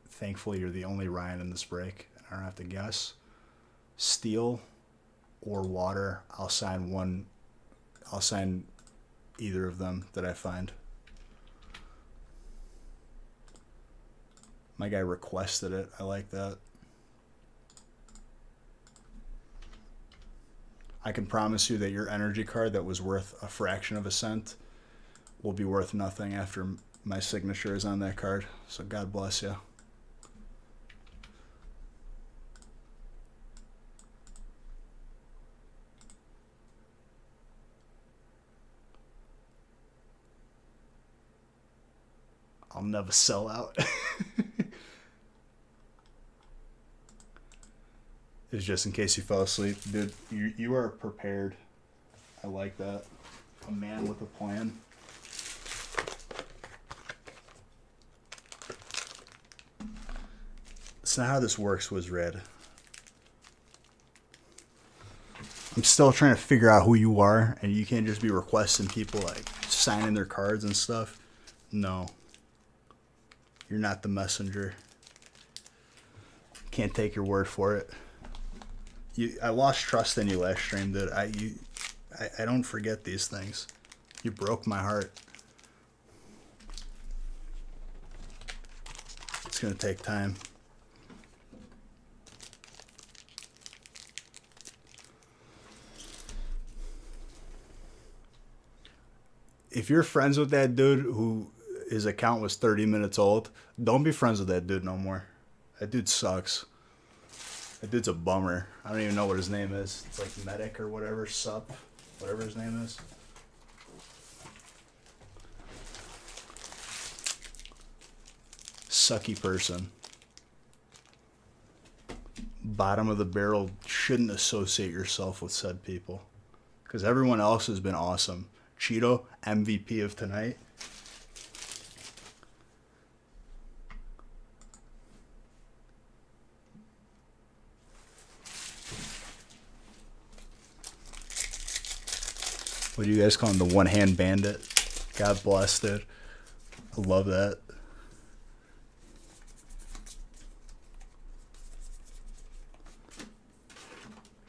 thankfully you're the only Ryan in this break. I don't have to guess. Steel or water. I'll sign one. I'll sign either of them that I find. My guy requested it. I like that. I can promise you that your energy card that was worth a fraction of a cent will be worth nothing after my signature is on that card. So God bless you. I'll never sell out. It's just in case you fell asleep. Dude, you are prepared. I like that. A man with a plan. It's not how this works, was read. I'm still trying to figure out who you are, and you can't just be requesting people like signing their cards and stuff. No. You're not the messenger. Can't take your word for it. I lost trust in you last stream, dude. I don't forget these things. You broke my heart. It's gonna take time. If you're friends with that dude who his account was 30 minutes old, don't be friends with that dude no more. That dude sucks. That dude's a bummer. I don't even know what his name is. It's like Medic or whatever, Sup, whatever his name is. Sucky person. Bottom of the barrel. Shouldn't associate yourself with said people. Because everyone else has been awesome. Cheeto, MVP of tonight. What do you guys call him? The one-hand bandit? God bless, dude. I love that.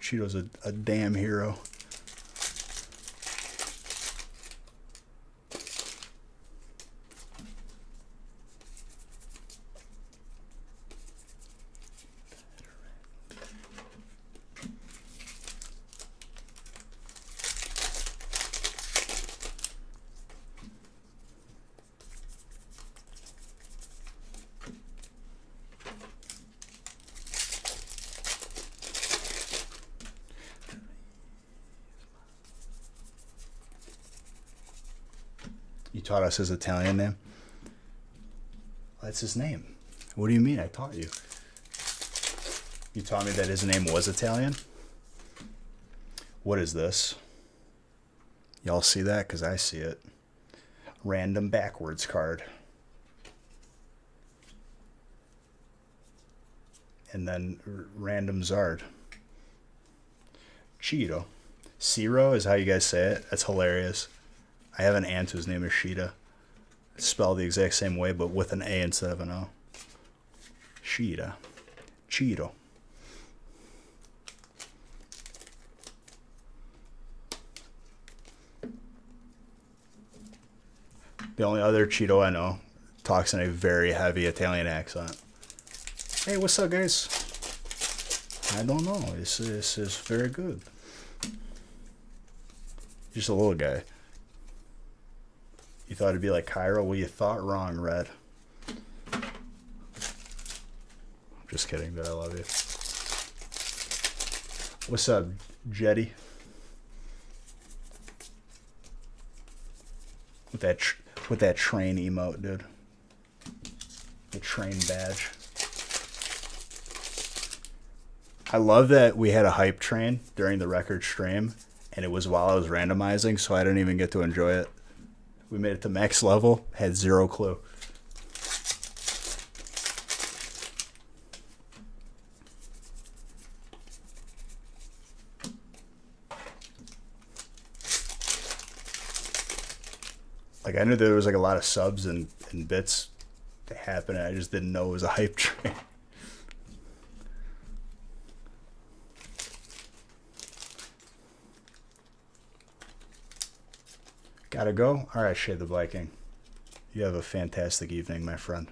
Cheeto's a damn hero. You taught us his Italian name? That's his name. What do you mean I taught you? You taught me that his name was Italian? What is this? Y'all see that? Because I see it. Random backwards card. And then random Zard. Cheeto. Ciro is how you guys say it. That's hilarious. I have an aunt whose name is Sheeta. It's spelled the exact same way, but with an A instead of an O. Sheeta. Cheeto. The only other Cheeto I know talks in a very heavy Italian accent. Hey, what's up, guys? I don't know. This is very good. Just a little guy. You thought it'd be like Cairo? Well, you thought wrong, Red. Just kidding, but I love you. What's up, Jetty? With that train emote, dude. The train badge. I love that we had a hype train during the record stream, and it was while I was randomizing, so I didn't even get to enjoy it. We made it to max level, had zero clue. Like, I knew there was like a lot of subs and bits to happen, and I just didn't know it was a hype train. Gotta go? Alright, Shade the Viking. You have a fantastic evening, my friend.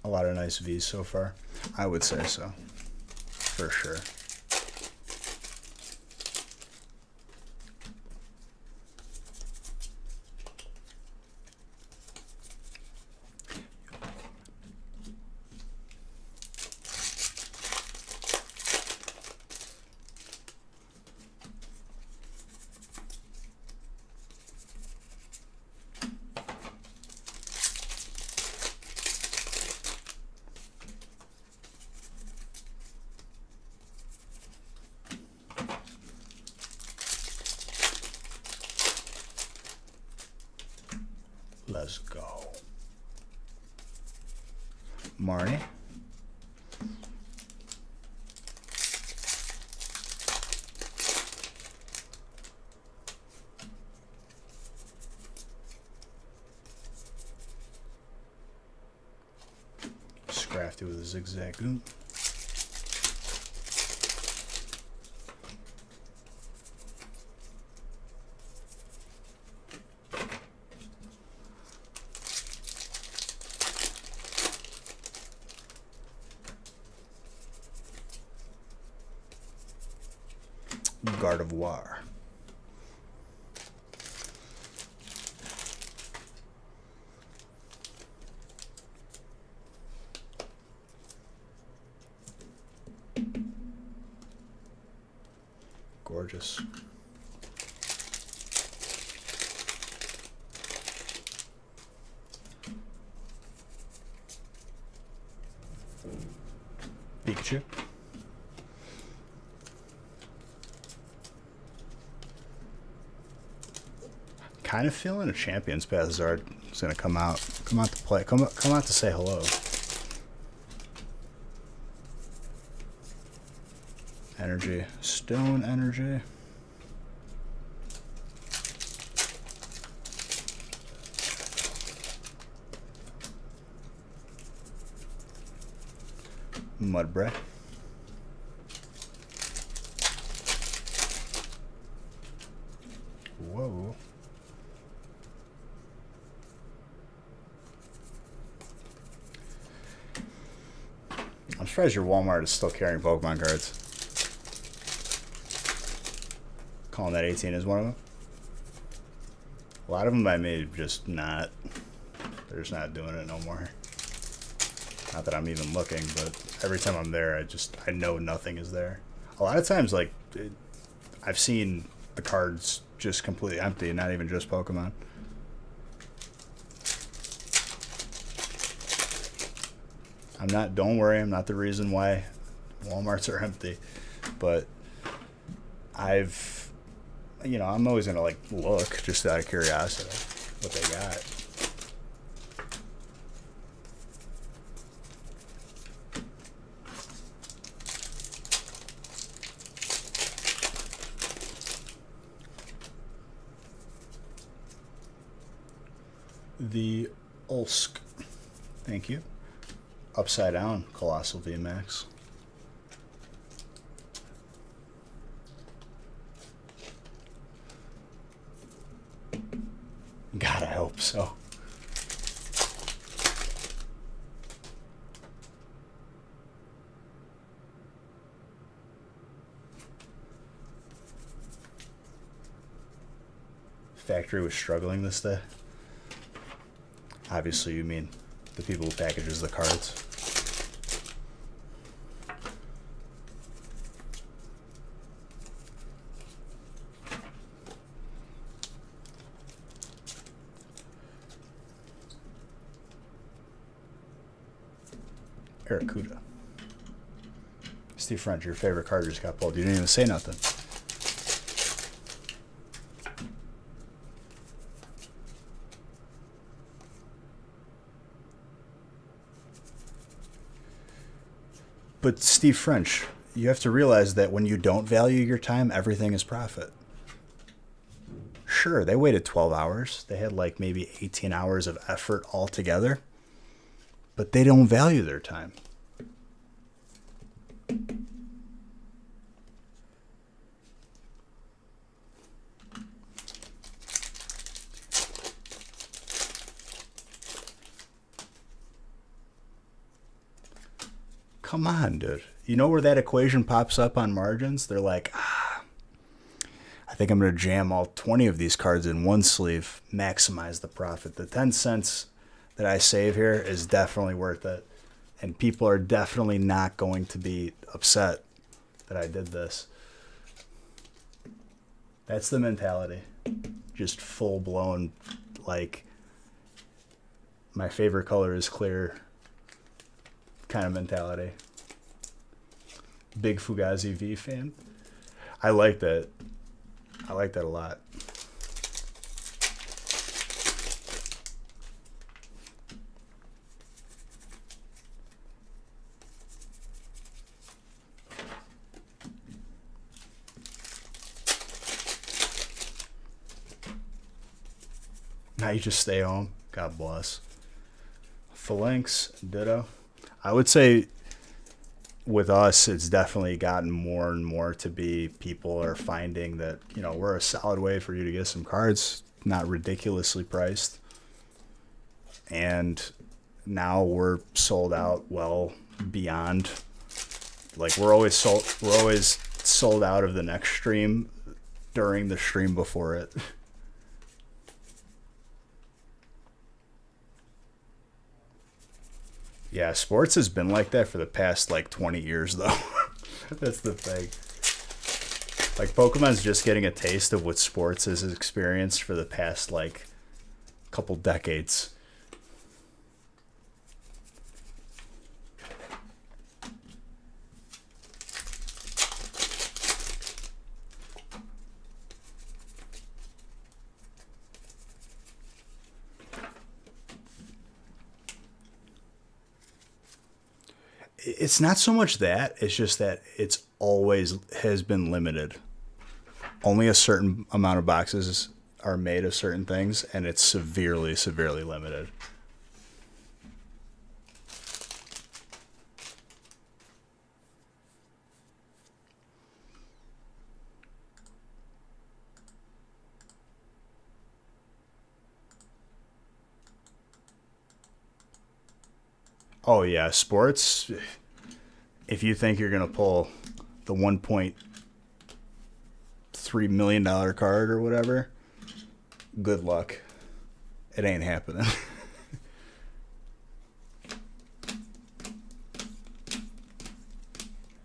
A lot of nice V's so far. I would say so. For sure. Let's go. Marnie. Scrafty with a zigzag goon. Gardevoir. Gorgeous. Pikachu. Kind of feeling a Champions Charizard is gonna come out to play, come out to say hello. Energy, stone energy. Mudbray. Whoa. I'm surprised your Walmart is still carrying Pokemon cards. Calling that 18 is one of them. A lot of them I made just not. They're just not doing it no more. Not that I'm even looking, but every time I'm there, I know nothing is there. A lot of times, like, I've seen the cards just completely empty, not even just Pokemon. Don't worry, I'm not the reason why Walmarts are empty, but I'm always gonna like look just out of curiosity what they got. The Ulsk, thank you. Upside down Colossal VMAX. God, I hope so. Factory was struggling this day. Obviously, you mean the people who packages the cards. Aracuda. Steve French, your favorite card just got pulled. You didn't even say nothing. But Steve French, you have to realize that when you don't value your time, everything is profit. Sure, they waited 12 hours. They had like maybe 18 hours of effort altogether. But they don't value their time. Come on, dude. You know where that equation pops up on margins? They're like, I think I'm going to jam all 20 of these cards in one sleeve, maximize the profit. The 10 cents that I save here is definitely worth it. And people are definitely not going to be upset that I did this. That's the mentality. Just full-blown, like, my favorite color is clear kind of mentality. Big Fugazi V fan. I like that. I like that a lot. Now you just stay home. God bless. Phalanx, ditto. I would say with us, it's definitely gotten more and more to be people are finding that, we're a solid way for you to get some cards, not ridiculously priced. And now we're sold out well beyond. Like we're always sold out of the next stream during the stream before it. Yeah, sports has been like that for the past 20 years though. That's the thing. Like Pokemon's just getting a taste of what sports has experienced for the past couple decades. It's not so much that, it's just that it's always has been limited. Only a certain amount of boxes are made of certain things, and it's severely, severely limited. Oh yeah, sports. If you think you're gonna pull the $1.3 million card or whatever, good luck. It ain't happening.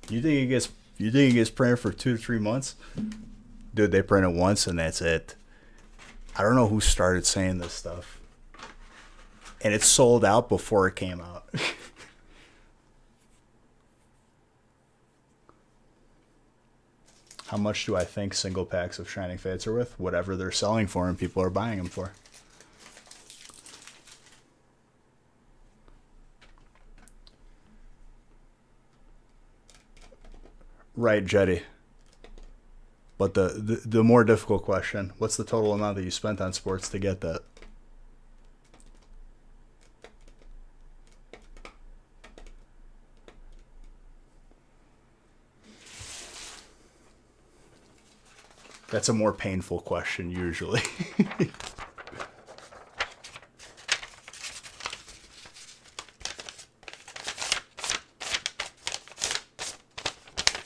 You think it gets printed for 2 to 3 months? Dude, they print it once and that's it. I don't know who started saying this stuff. And it sold out before it came out. How much do I think single packs of Shining Fates are worth? Whatever they're selling for and people are buying them for. Right, Jetty. But the more difficult question, what's the total amount that you spent on sports to get that? That's a more painful question usually.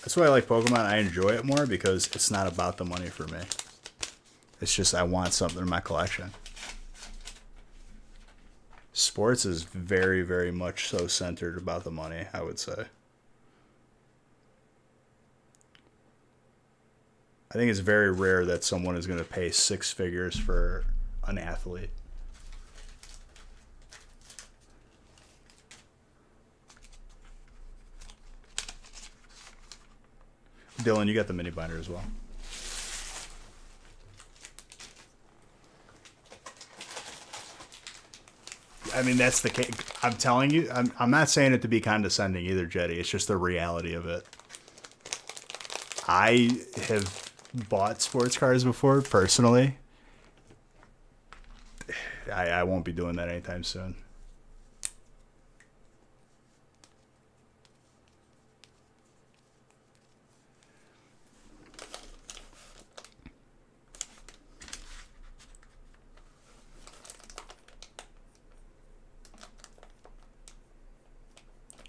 That's why I like Pokemon. I enjoy it more because it's not about the money for me. It's just I want something in my collection. Sports is very, very much so centered about the money, I would say. I think it's very rare that someone is going to pay 6 figures for an athlete. Dylan, you got the mini binder as well. I mean, that's the case. I'm telling you, I'm not saying it to be condescending either, Jetty. It's just the reality of it. I have bought sports cars before, personally. I won't be doing that anytime soon.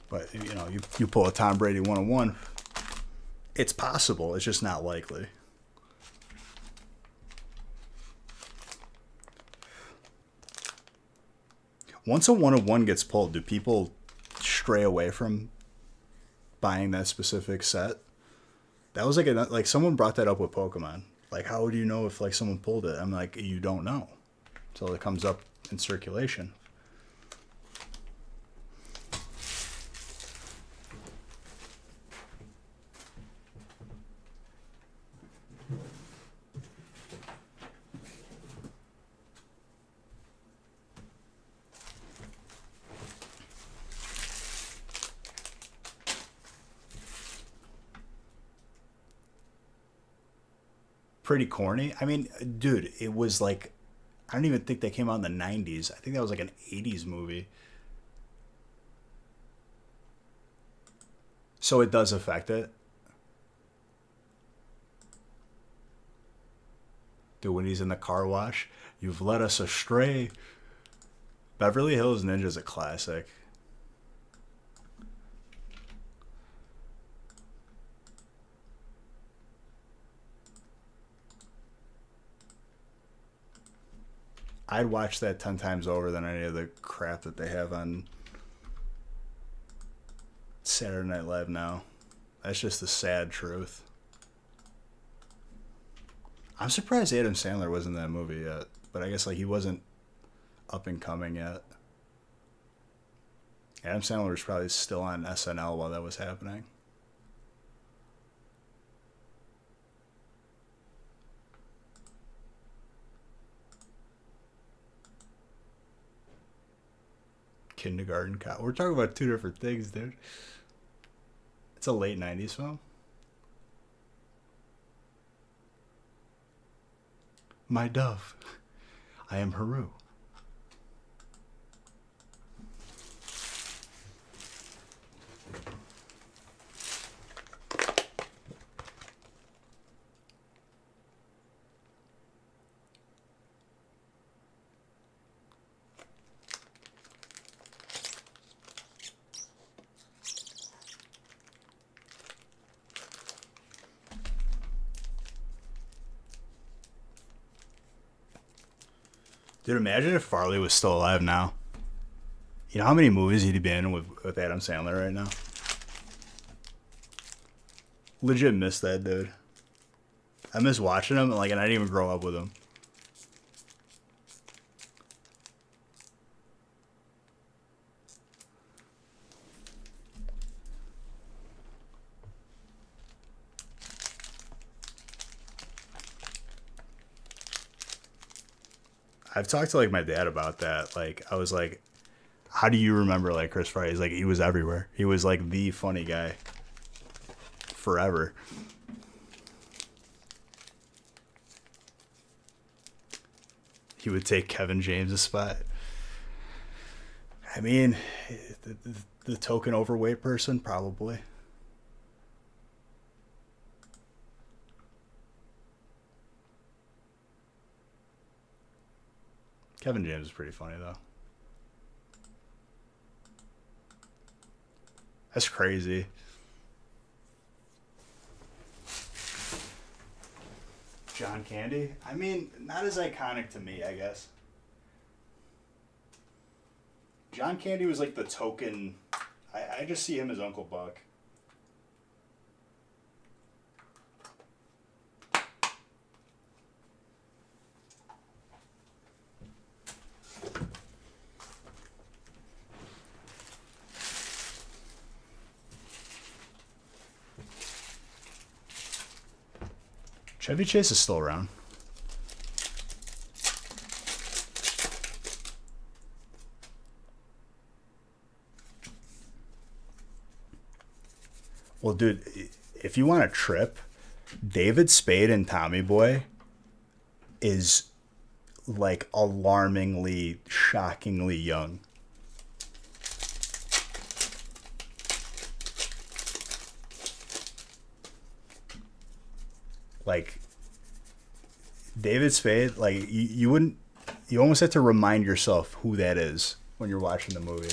But, you pull a Tom Brady 101, it's possible. It's just not likely. Once a 101 gets pulled, do people stray away from buying that specific set? That was like someone brought that up with Pokemon. Like, how do you know if someone pulled it? I'm like, you don't know until it comes up in circulation. Pretty corny. I mean, dude, it was like I don't even think they came out in the 90s. I think that was like an 80s movie. So it does affect it. Dude, when he's in the car wash, you've led us astray. Beverly Hills Ninja is a classic. I'd watch that 10 times over than any of the crap that they have on Saturday Night Live now. That's just the sad truth. I'm surprised Adam Sandler wasn't in that movie yet, but I guess like he wasn't up and coming yet. Adam Sandler was probably still on SNL while that was happening. Kindergarten Cop. We're talking about two different things, dude. It's a late 90s film. My dove. I am Haru. Dude, imagine if Farley was still alive now. You know how many movies he'd be in with Adam Sandler right now? Legit miss that dude. I miss watching him, and I didn't even grow up with him. I've talked to my dad about that. I was like, how do you remember Chris Farley? He's like, he was everywhere. He was the funny guy forever. He would take Kevin James' spot. I mean, the token overweight person, probably. Kevin James is pretty funny, though. That's crazy. John Candy? I mean, not as iconic to me, I guess. John Candy was the token... I just see him as Uncle Buck. Chevy Chase is still around. Well, dude, if you want a trip, David Spade and Tommy Boy is alarmingly, shockingly young. David Spade, you wouldn't, you almost have to remind yourself who that is when you're watching the movie.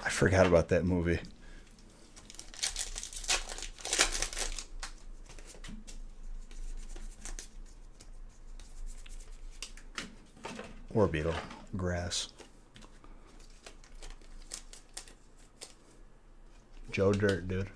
I forgot about that movie. Or beetle. Grass. Joe Dirt, dude.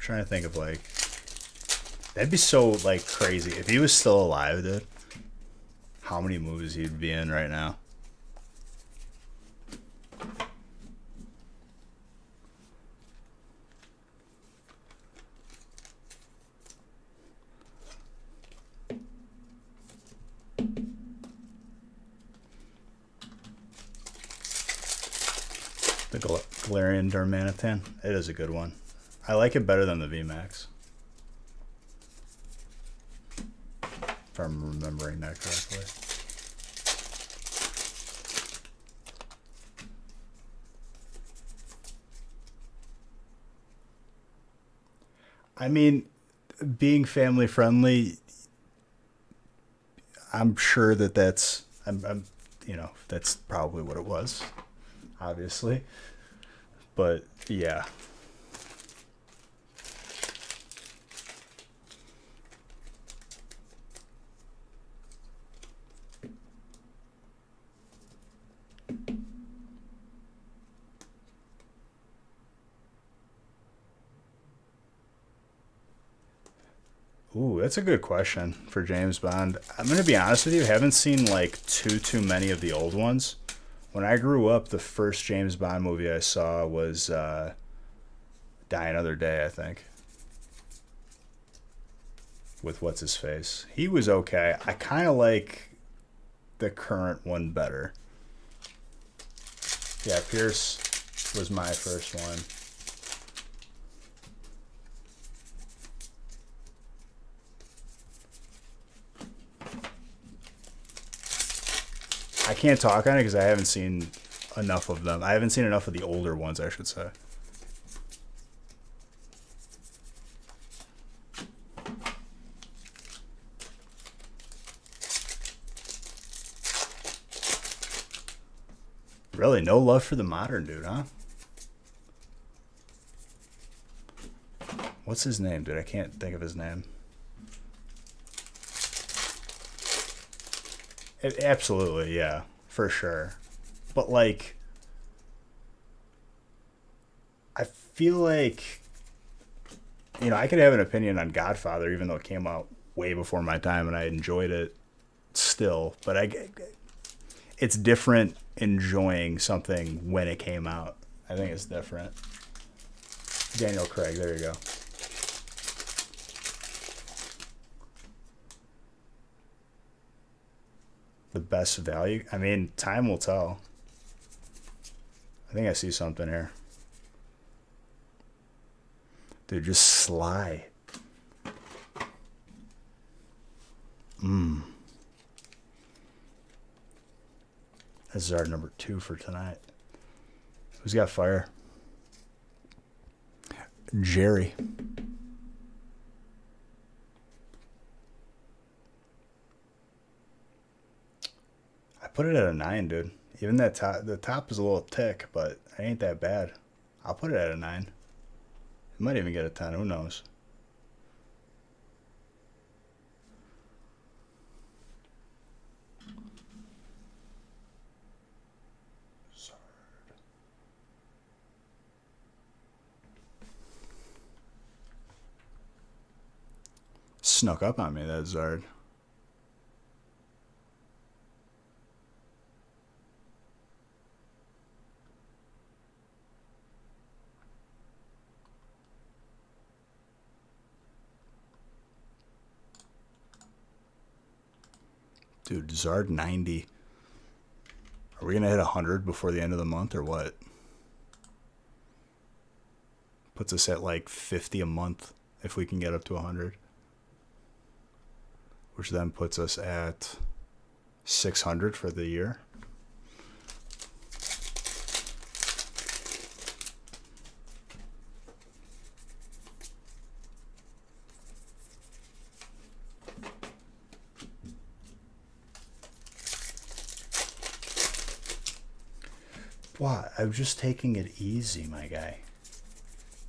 trying to think of like, that'd be so like crazy if he was still alive, dude. How many movies he'd be in right now? The Galarian Darmanitan. It is a good one. I like it better than the VMAX. If I'm remembering that correctly. I mean, being family friendly, I'm sure that's that's probably what it was, obviously. But yeah. Ooh, that's a good question for James Bond. I'm going to be honest with you, I haven't seen like too many of the old ones. When I grew up, the first James Bond movie I saw was Die Another Day, I think. With what's his face. He was okay. I kind of like the current one better. Yeah, Pierce was my first one. I can't talk on it because I haven't seen enough of them. I haven't seen enough of the older ones, I should say. Really, no love for the modern dude, huh? What's his name, dude? I can't think of his name. Absolutely, yeah, for sure. But like, I feel like, I could have an opinion on Godfather, even though it came out way before my time and I enjoyed it still. But it's different enjoying something when it came out. I think it's different. Daniel Craig, there you go. The best value? I mean, time will tell. I think I see something here. Dude, just Sly. This is our number 2 for tonight. Who's got fire? Jerry. I put it at a 9, dude. Even that the top is a little thick, but it ain't that bad. I'll put it at a 9. It might even get a 10. Who knows? Snuck up on me, that Zard. Dude, Zard 90. Are we going to hit 100 before the end of the month or what? Puts us at like 50 a month if we can get up to 100. Which then puts us at 600 for the year. What? I'm just taking it easy, my guy.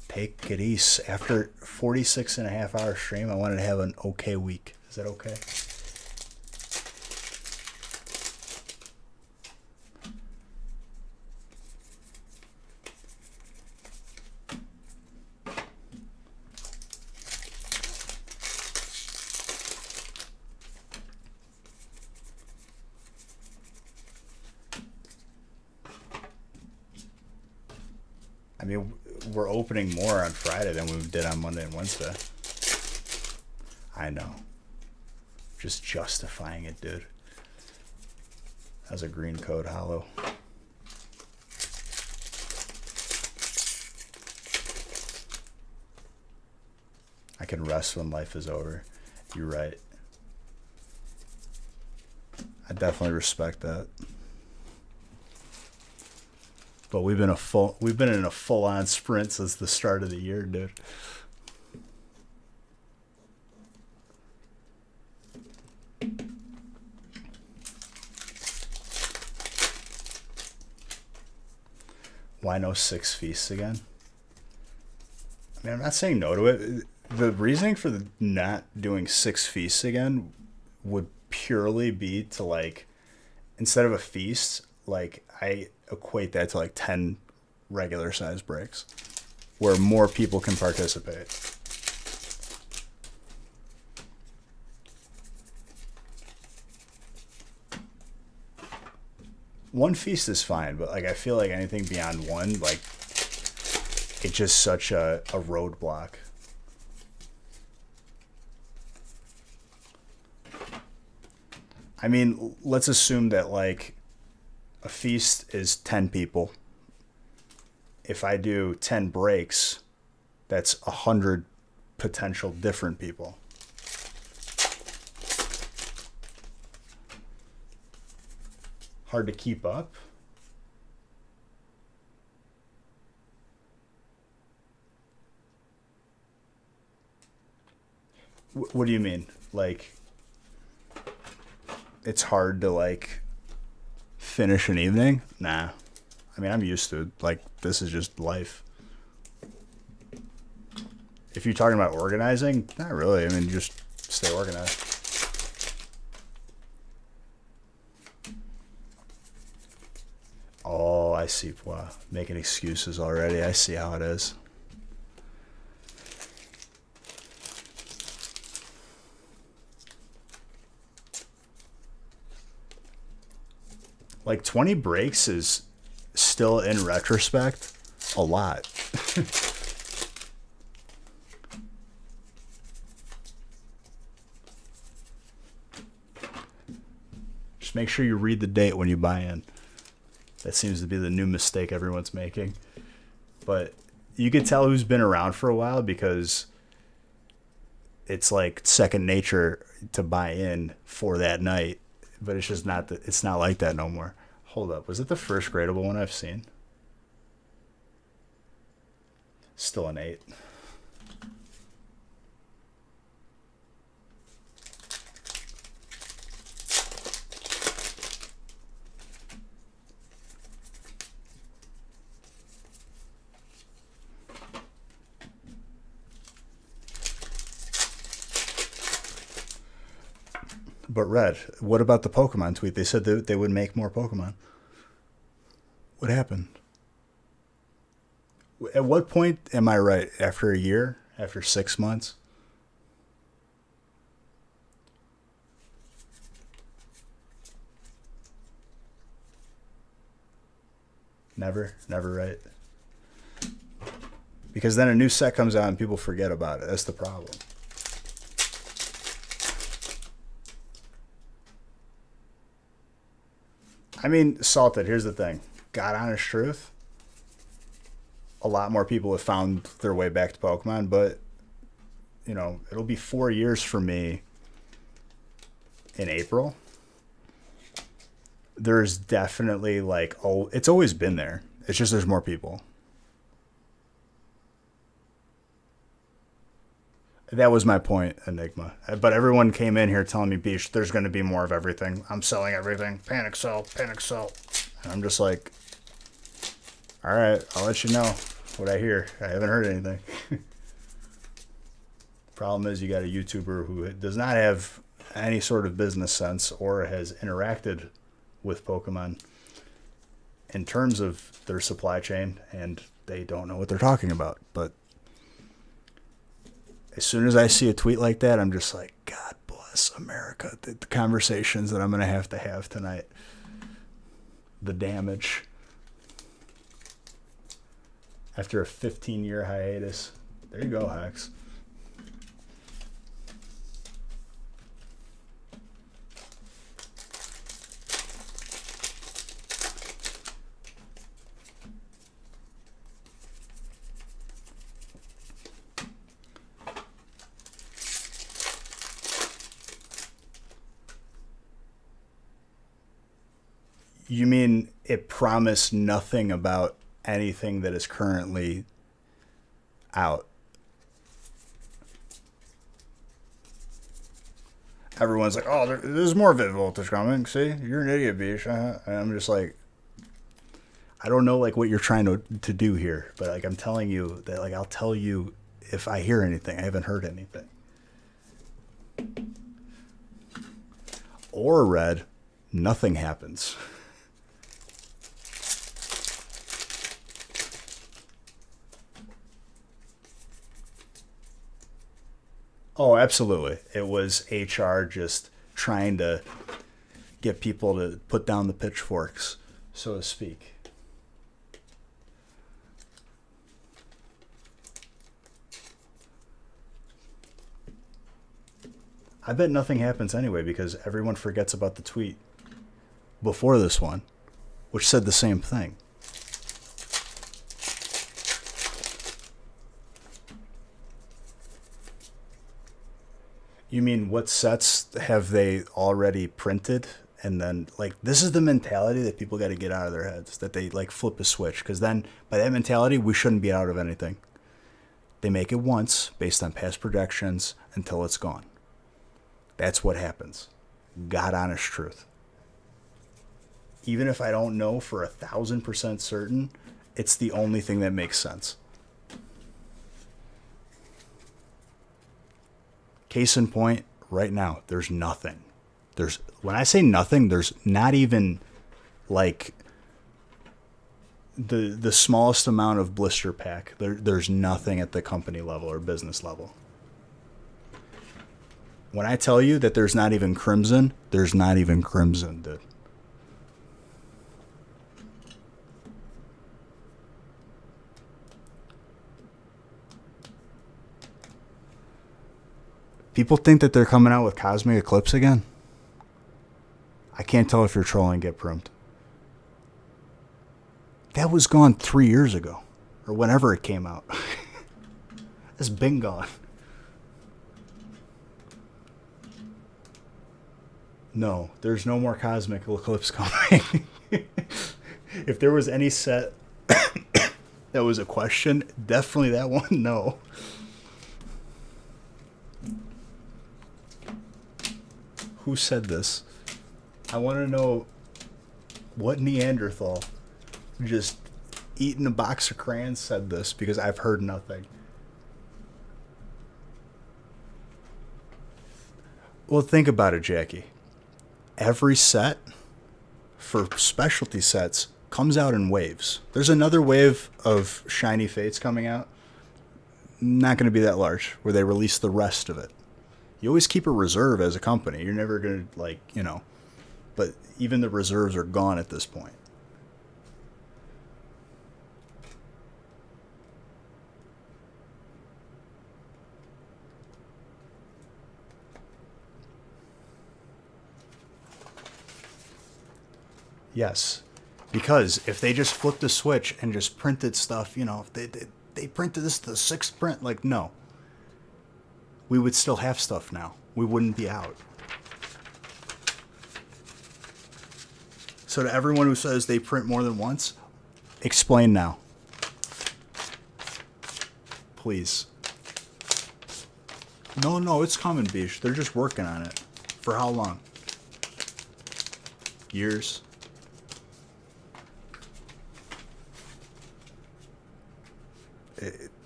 Take it easy. After 46 and a half hour stream, I wanted to have an okay week. Is that okay? I mean, we're opening more on Friday than we did on Monday and Wednesday. I know. Just justifying it, dude. That was a green code hollow. I can rest when life is over. You're right. I definitely respect that. But we've been in a full-on sprint since the start of the year, dude. Why no 6 feasts again? I mean, I'm not saying no to it. The reasoning for not doing 6 feasts again would purely be to, like, instead of a feast, like, I equate that to like 10 regular size breaks where more people can participate. One feast is fine, but like I feel like anything beyond one, like, it's just such a roadblock. I mean, let's assume that like a feast is 10 people. If I do 10 breaks, that's 100 potential different people. Hard to keep up. What do you mean? Like, it's hard to like finish an evening? Nah. I mean, I'm used to it. Like, this is just life. If you're talking about organizing, not really. I mean, just stay organized. Oh, I see. Wow. Making excuses already. I see how it is. Like 20 breaks is still, in retrospect, a lot. Just make sure you read the date when you buy in. That seems to be the new mistake everyone's making. But you could tell who's been around for a while because it's like second nature to buy in for that night. But it's just not it's not like that no more. Hold up. Was it the first gradable one I've seen? Still an 8. But Red, what about the Pokemon tweet? They said they would make more Pokemon. What happened? At what point am I right? After a year? After 6 months? Never right. Because then a new set comes out and people forget about it. That's the problem. I mean, Salted, here's the thing. God honest truth, a lot more people have found their way back to Pokemon, but, you know, it'll be 4 years for me in April. There's definitely, like, it's always been there. It's just there's more people. That was my point, Enigma. But everyone came in here telling me, Beach, there's going to be more of everything. I'm selling everything. Panic sell, panic sell. And I'm just like, all right, I'll let you know what I hear. I haven't heard anything. Problem is you got a YouTuber who does not have any sort of business sense or has interacted with Pokemon in terms of their supply chain, and they don't know what they're talking about. But as soon as I see a tweet like that, I'm just like, God bless America. The conversations that I'm going to have tonight. The damage. After a 15-year hiatus. There you go, Hex. You mean it promised nothing about anything that is currently out? Everyone's like, oh, there's more VIT voltage coming. See, you're an idiot, Beach. And I'm just like, I don't know like what you're trying to do here, but like I'm telling you that like I'll tell you if I hear anything. I haven't heard anything. Or red, nothing happens. Oh, absolutely. It was HR just trying to get people to put down the pitchforks, so to speak. I bet nothing happens anyway because everyone forgets about the tweet before this one, which said the same thing. You mean what sets have they already printed? And then, like, this is the mentality that people got to get out of their heads, that they, like, flip a switch. Because then, by that mentality, we shouldn't be out of anything. They make it once, based on past projections, until it's gone. That's what happens. God honest truth. Even if I don't know for 1,000% certain, it's the only thing that makes sense. Case in point, right now, there's nothing. When I say nothing, there's not even like the smallest amount of blister pack. There's nothing at the company level or business level. When I tell you that there's not even crimson, there's not even crimson, dude. People think that they're coming out with Cosmic Eclipse again. I can't tell if you're trolling Get Primed. That was gone 3 years ago. Or whenever it came out. It's been gone. No, there's no more Cosmic Eclipse coming. If there was any set that was a question, definitely that one, no. Who said this? I want to know what Neanderthal just eating a box of crayons said this, because I've heard nothing. Well, think about it, Jackie. Every set for specialty sets comes out in waves. There's another wave of Shiny Fates coming out. Not going to be that large, where they release the rest of it. You always keep a reserve as a company. You're never going to, like, you know, but even the reserves are gone at this point. Yes, because if they just flipped the switch and just printed stuff, you know, they printed this the 6th print, like, no. We would still have stuff now. We wouldn't be out. So to everyone who says they print more than once, explain now. Please. No, it's coming, Bish. They're just working on it. For how long? Years?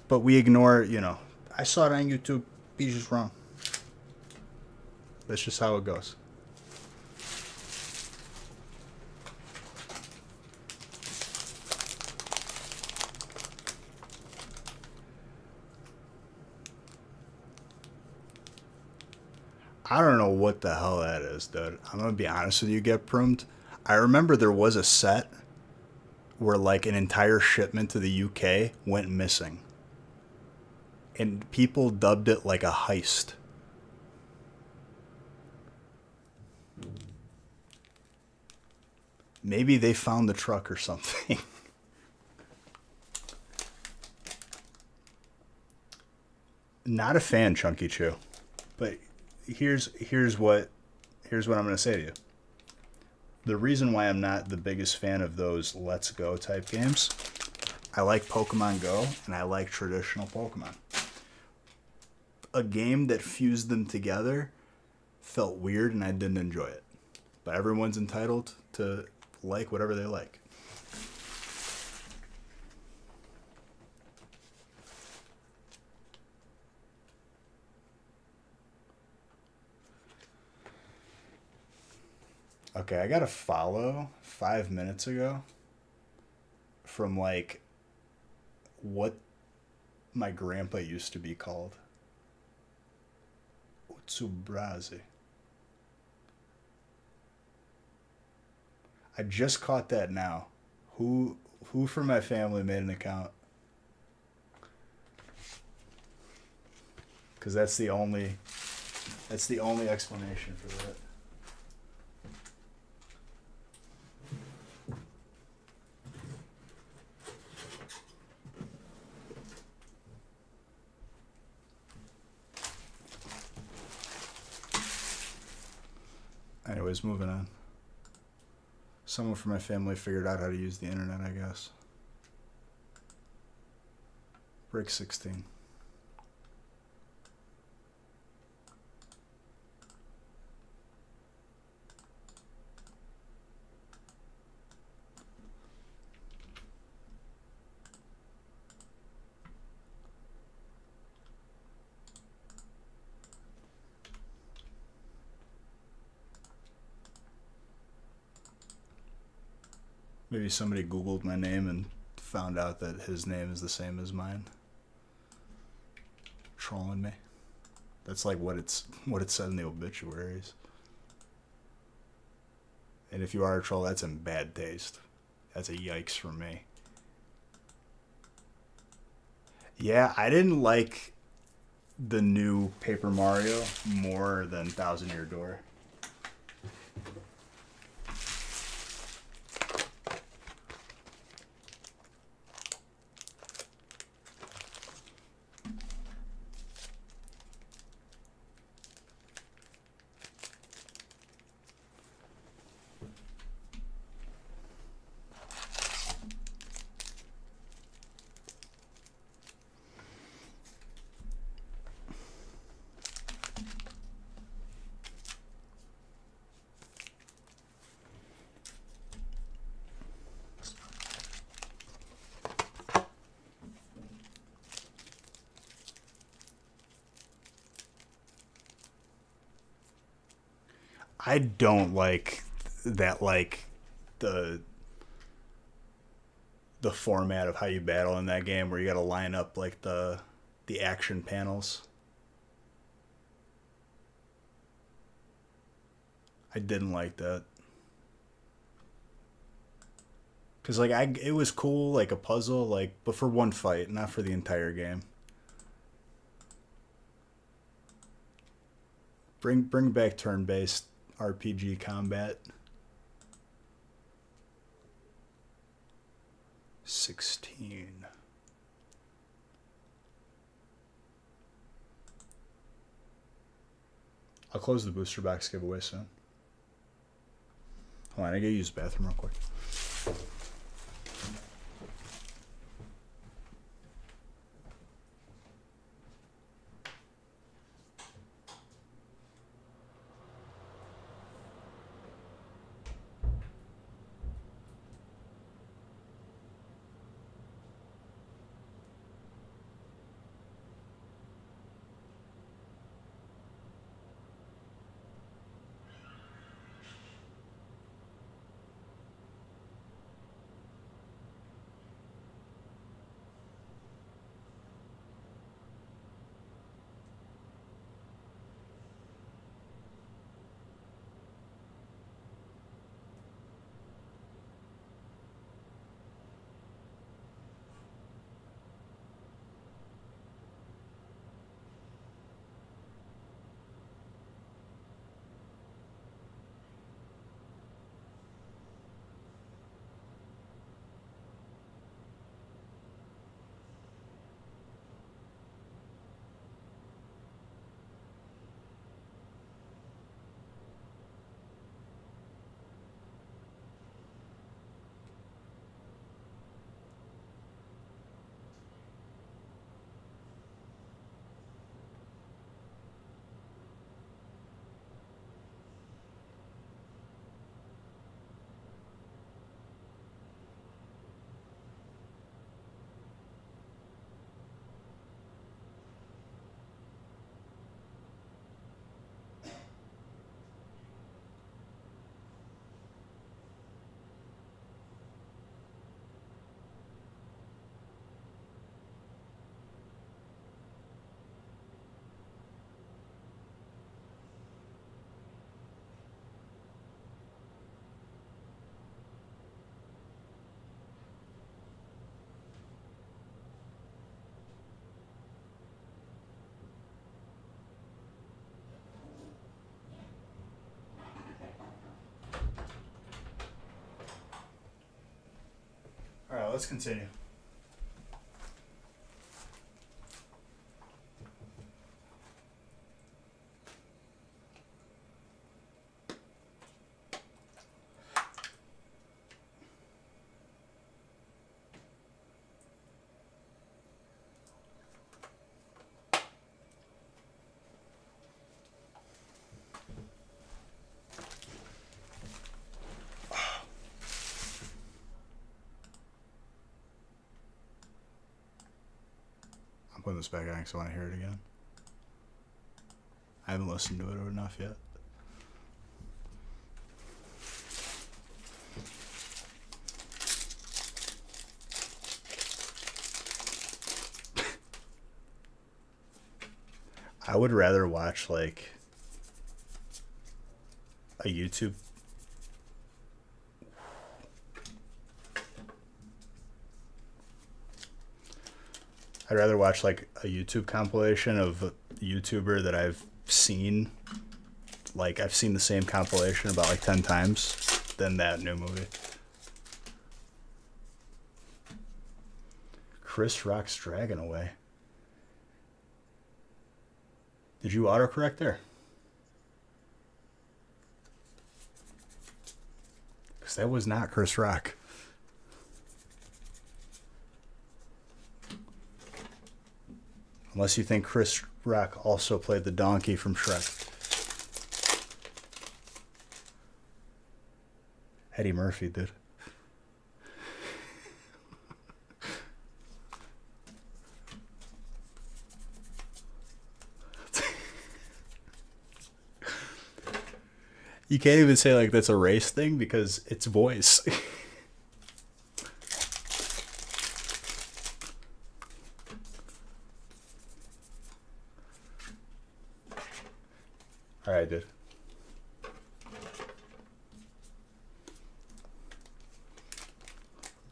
But we ignore, you know, I saw it on YouTube. He's just wrong. That's just how it goes. I don't know what the hell that is, dude. I'm going to be honest with you, Get Primed. I remember there was a set where like an entire shipment to the UK went missing. And people dubbed it like a heist. Maybe they found the truck or something. Not a fan, Chunky Chew. But here's what I'm going to say to you. The reason why I'm not the biggest fan of those Let's Go type games, I like Pokemon Go and I like traditional Pokemon. A game that fused them together felt weird and I didn't enjoy it. But everyone's entitled to like whatever they like. Okay, I got a follow 5 minutes ago from like what my grandpa used to be called. Utsubrazi. I just caught that now. Who from my family made an account? Because that's the only explanation for that. Anyways, moving on. Someone from my family figured out how to use the internet, I guess. Break 16. Maybe somebody Googled my name and found out that his name is the same as mine. Trolling me. That's like what it said in the obituaries. And if you are a troll, that's in bad taste. That's a yikes for me. Yeah, I didn't like the new Paper Mario more than Thousand Year Door. I don't like that, like the format of how you battle in that game, where you got to line up like the action panels. I didn't like that. Cause like it was cool, like a puzzle, like, but for one fight, not for the entire game. Bring back turn-based RPG combat. 16. I'll close the booster box giveaway soon. Hold on, I gotta use the bathroom real quick. right, let's continue. I'm putting this back on because I want to hear it again. I haven't listened to it enough yet. I would rather watch like a YouTube. I'd rather watch like a YouTube compilation of a YouTuber that I've seen. Like I've seen the same compilation about like 10 times than that new movie. Chris Rock's Dragon Away. Did you autocorrect there? Because that was not Chris Rock. Unless you think Chris Rock also played the donkey from Shrek. Eddie Murphy did. You can't even say like that's a race thing because it's voice. All right, dude.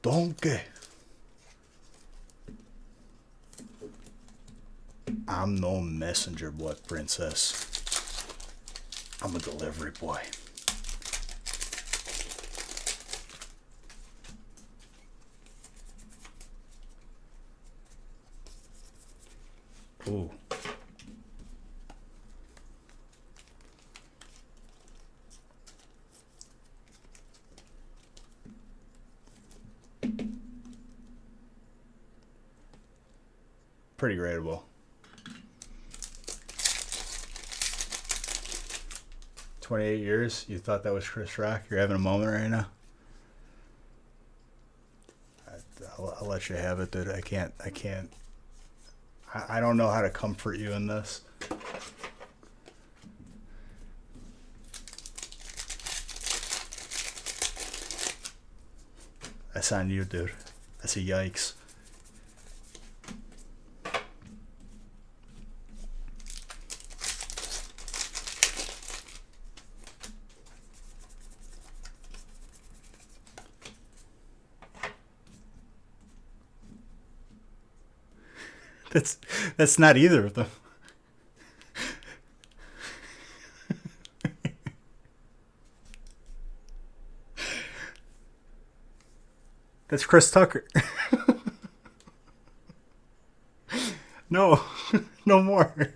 Donkey. I'm no messenger boy, princess. I'm a delivery boy. Ooh. Pretty rateable. 28 years? You thought that was Chris Rock? You're having a moment right now? I'll let you have it, dude. I can't. I don't know how to comfort you in this. That's on you, dude. That's a yikes. That's not either of them. That's Chris Tucker. No, no more.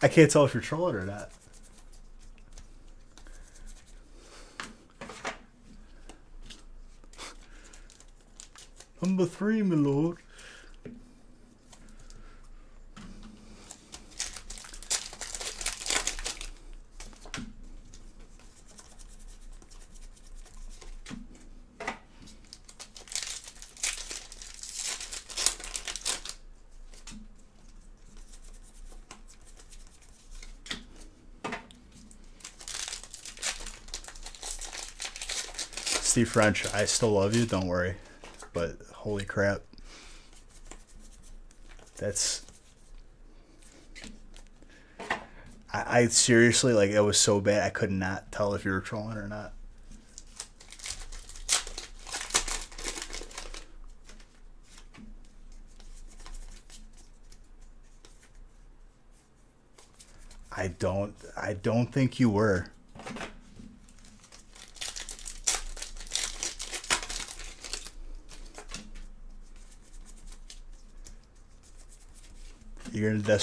I can't tell if you're trolling or not. Number 3, my lord. Steve French, I still love you, don't worry. But holy crap. That's... I seriously, like, it was so bad I could not tell if you were trolling or not. I don't think you were. You're gonna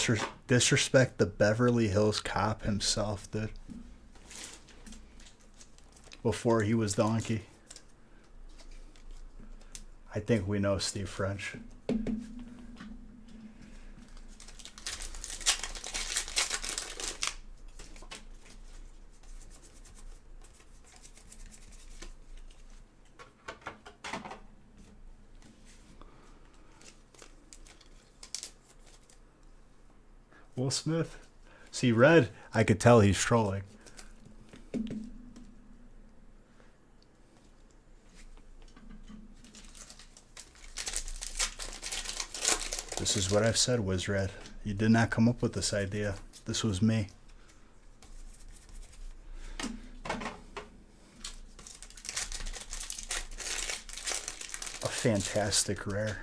disrespect the Beverly Hills Cop himself, dude. Before he was Donkey. I think we know Steve French. Will Smith. See, Red, I could tell he's trolling. This is what I've said, Wizred. You did not come up with this idea. This was me. A fantastic rare.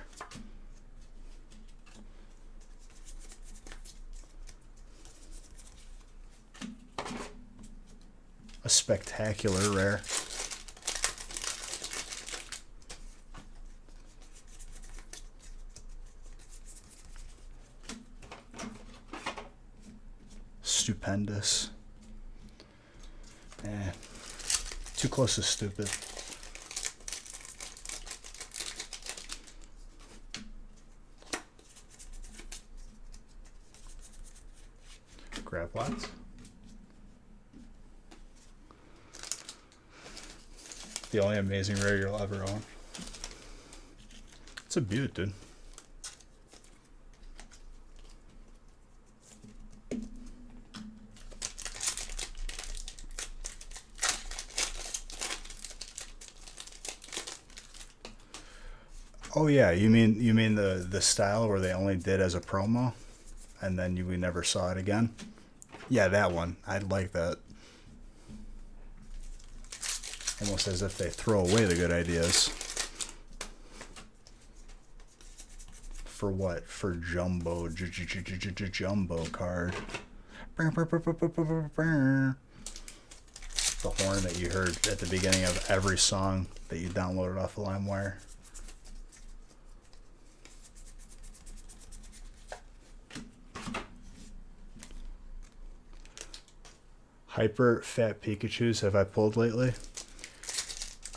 A spectacular rare. Stupendous. Too close to stupid. Grab lots. The only amazing rare you'll ever own. It's a beaut, dude. Oh yeah, you mean the style where they only did as a promo, and then we never saw it again? Yeah, that one. I'd like that. Almost as if they throw away the good ideas. For what? For jumbo, jumbo card. The horn that you heard at the beginning of every song that you downloaded off of LimeWire. Hyper fat Pikachus have I pulled lately?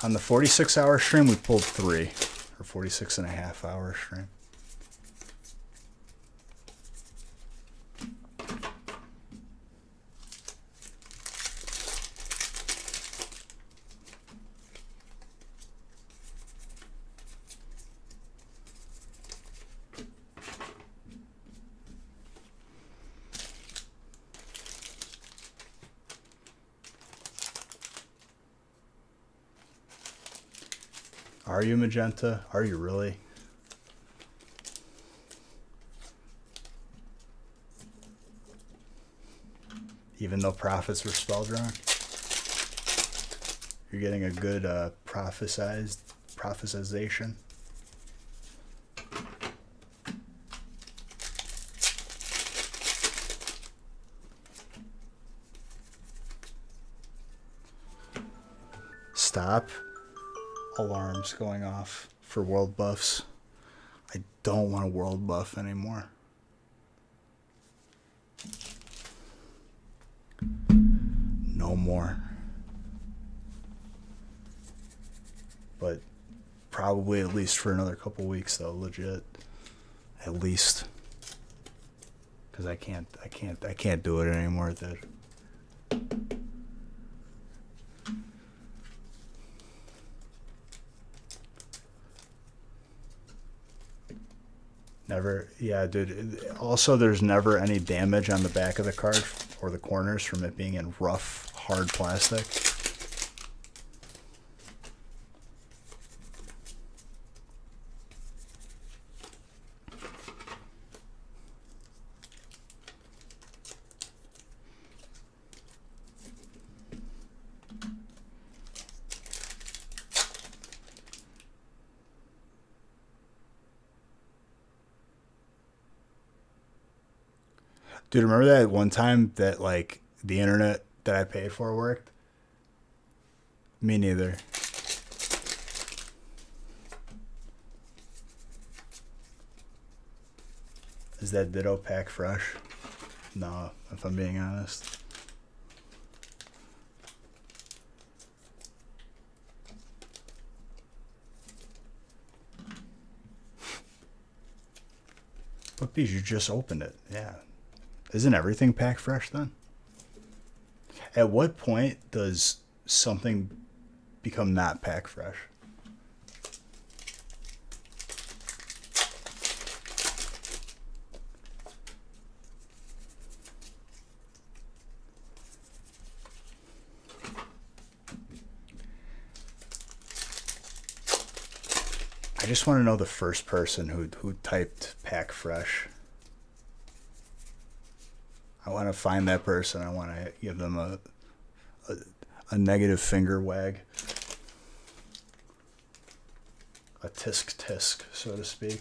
On the 46-hour stream, we pulled 3. Or 46.5-hour stream. Are you magenta? Are you really? Even though prophets were spelled wrong? You're getting a good prophesization. Stop. Alarms going off for world buffs. I don't want a world buff anymore. No more. But probably at least for another couple weeks though, legit. At least. Cause I can't do it anymore, dude. Never, yeah, dude. Also, there's never any damage on the back of the card or the corners from it being in rough, hard plastic. Dude, remember that one time that, like, the internet that I paid for worked? Me neither. Is that Ditto pack fresh? No, if I'm being honest. But Bees, you just opened it. Yeah. Isn't everything pack fresh then? At what point does something become not pack fresh? I just want to know the first person who typed pack fresh. I want to find that person. I want to give them a negative finger wag. A tisk, so to speak.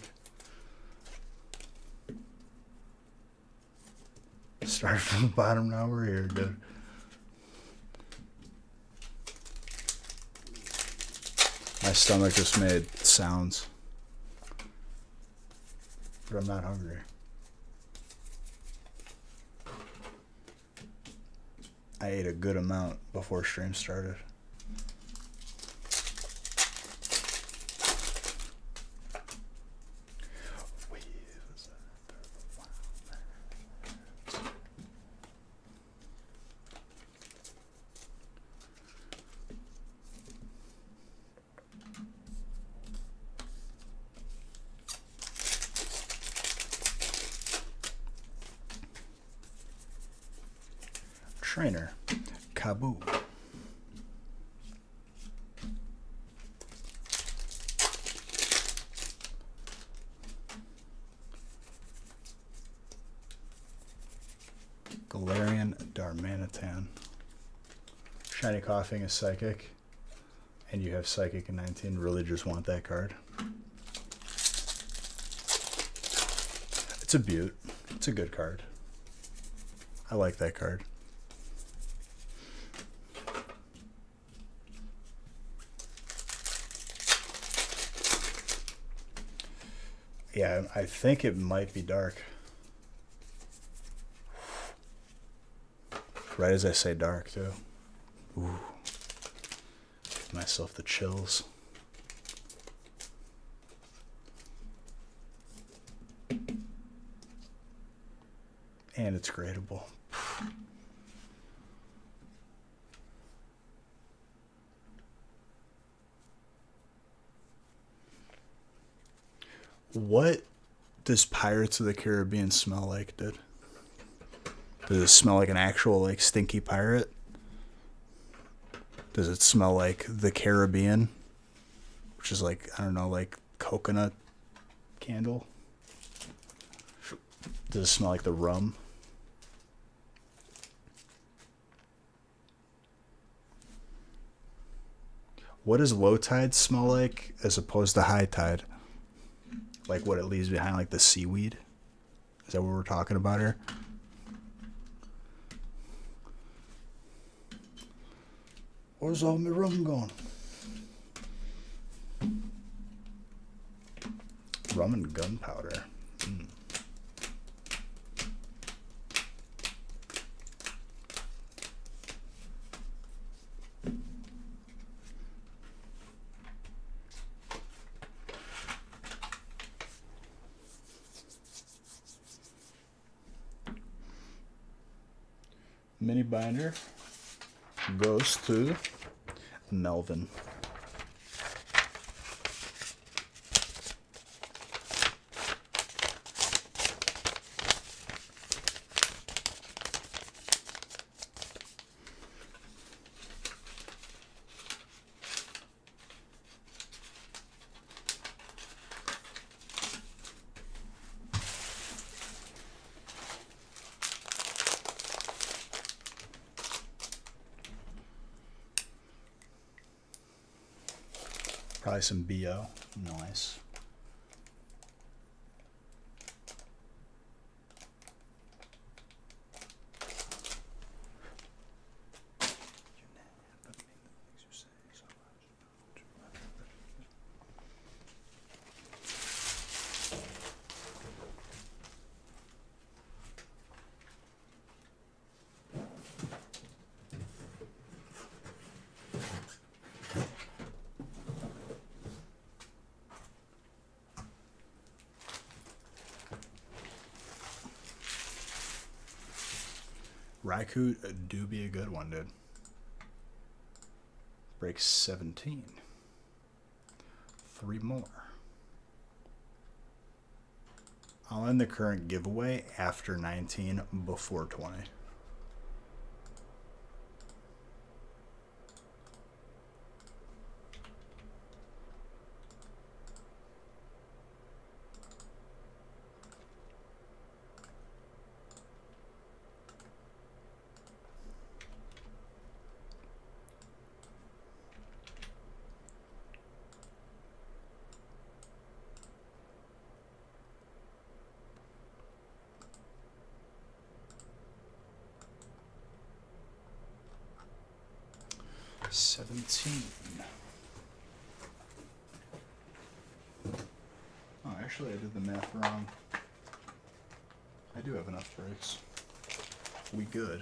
Start from the bottom, now we're here, dude. My stomach just made sounds. But I'm not hungry. I ate a good amount before stream started. Trainer, Kaboo. Galarian Darmanitan. Shiny Coughing is Psychic. And you have Psychic in 19. Really just want that card. It's a beaut. It's a good card. I like that card. Yeah, I think it might be dark. Right as I say dark, too. Ooh. Give myself the chills. And it's gradable. What does Pirates of the Caribbean smell like, dude? Does it smell like an actual, like, stinky pirate? Does it smell like the Caribbean? Which is like, I don't know, like coconut candle? Does it smell like the rum? What does low tide smell like as opposed to high tide? Like what it leaves behind, like the seaweed? Is that what we're talking about here? Where's all my rum going? Rum and gunpowder. Mini binder goes to Melvin. Probably some BO. Nice. Raikou do be a good one, dude. Break 17. 3 more. I'll end the current giveaway after 19, before 20. $17. Oh, actually, I did the math wrong. I do have enough breaks. We good.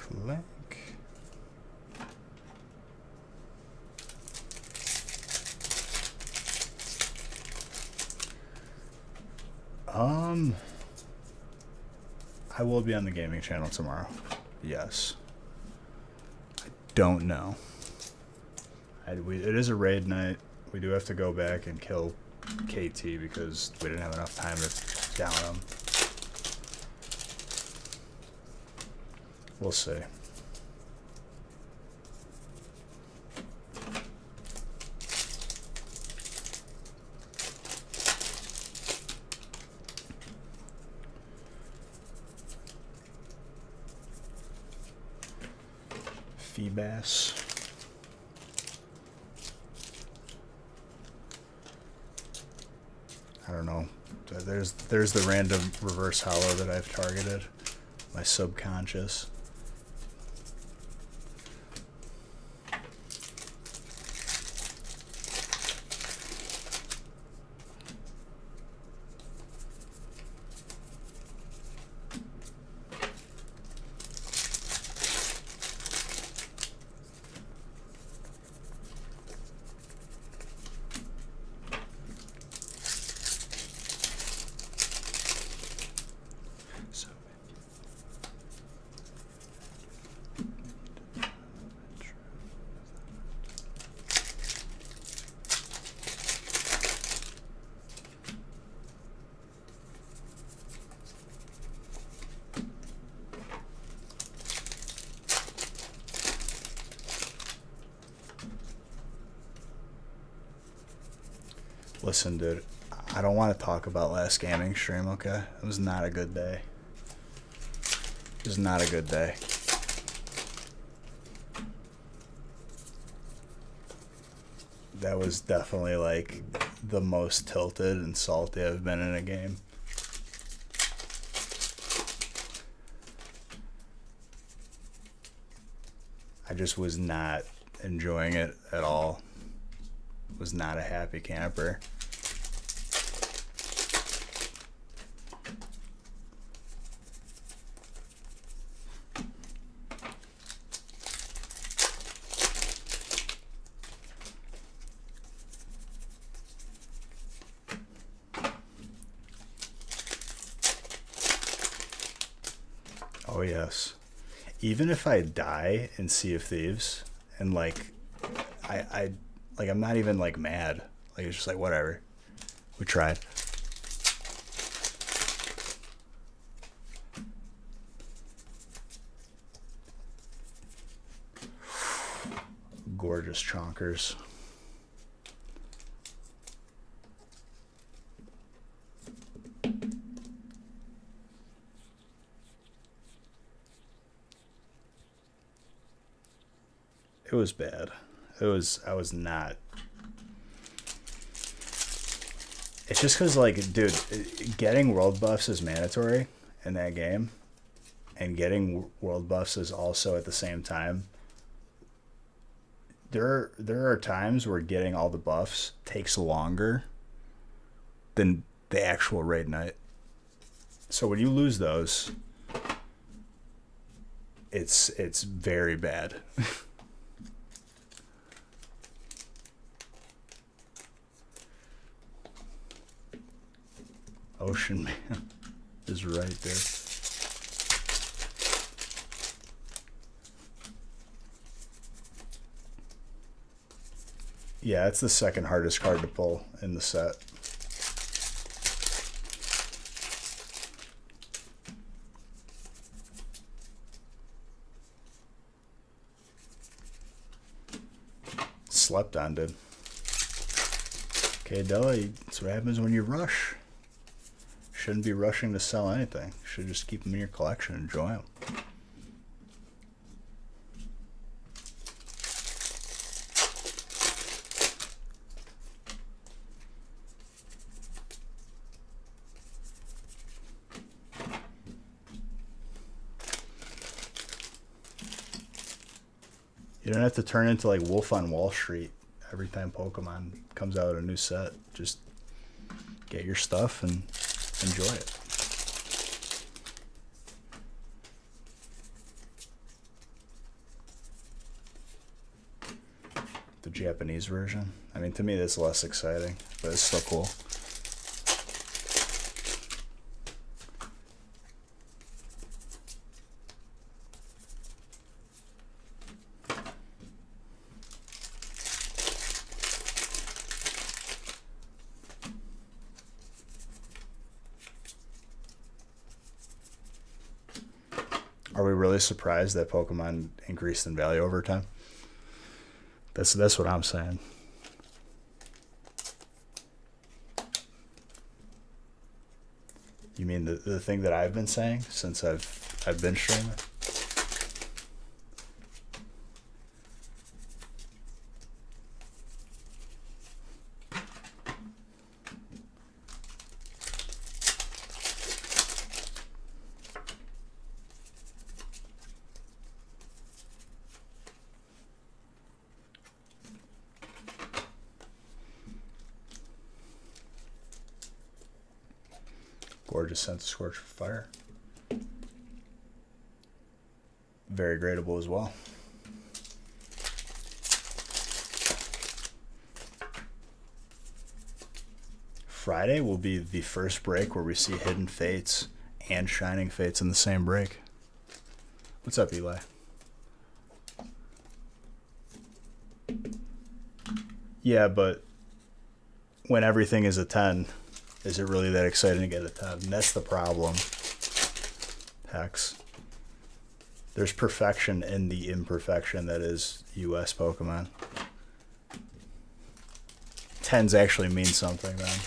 Click. I will be on the gaming channel tomorrow. Yes. I don't know. It is a raid night. We do have to go back and kill KT because we didn't have enough time to down him. We'll see. Feebass. I don't know. There's the random reverse hollow that I've targeted. My subconscious. Listen, dude, I don't want to talk about last gaming stream, okay? It was not a good day. It was not a good day. That was definitely like the most tilted and salty I've been in a game. I just was not enjoying it at all. Was not a happy camper. Oh yes. Even if I die in Sea of Thieves and like I'm not even like mad. Like it's just like whatever. We tried. Gorgeous chonkers. was bad. I was not. It's just because, like, dude, getting world buffs is mandatory in that game, and getting world buffs is also at the same time. There are times where getting all the buffs takes longer than the actual raid night. So when you lose those, it's very bad. Ocean Man is right there. Yeah, it's the second hardest card to pull in the set. Slept on, dude. Okay, Della, that's what happens when you rush. Shouldn't be rushing to sell anything. Should just keep them in your collection and enjoy them. You don't have to turn into like Wolf on Wall Street every time Pokemon comes out with a new set. Just get your stuff and enjoy it. The Japanese version. I mean, to me, that's less exciting, but it's still cool. Are we really surprised that Pokemon increased in value over time? That's what I'm saying. You mean the thing that I've been saying since I've been streaming? Gorgeous Sense of Scorch Fire. Very gradable as well. Friday will be the first break where we see Hidden Fates and Shining Fates in the same break. What's up, Eli? Yeah, but when everything is a 10, is it really that exciting to get a 10? And that's the problem, Hex. There's perfection in the imperfection that is US Pokemon. 10s actually mean something, then.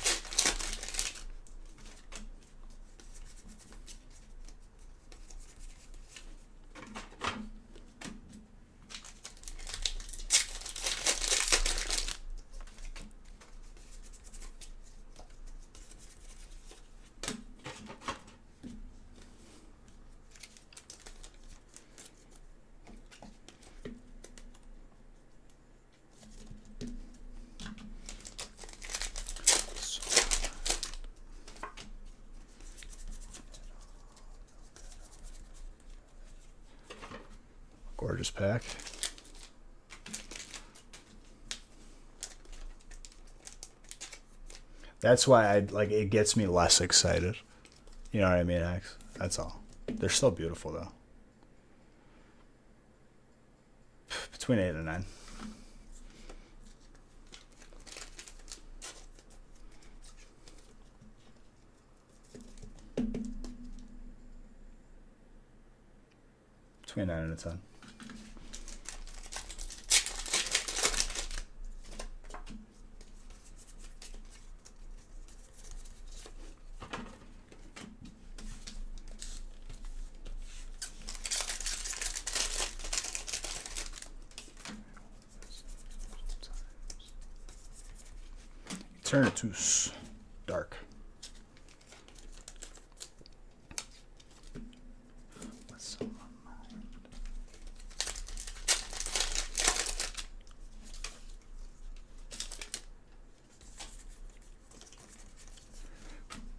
Gorgeous pack. That's why it gets me less excited. You know what I mean, X? That's all. They're still beautiful though. Between 8 and 9. Between 9 and a 10. Eternatus. Dark. What's on my mind?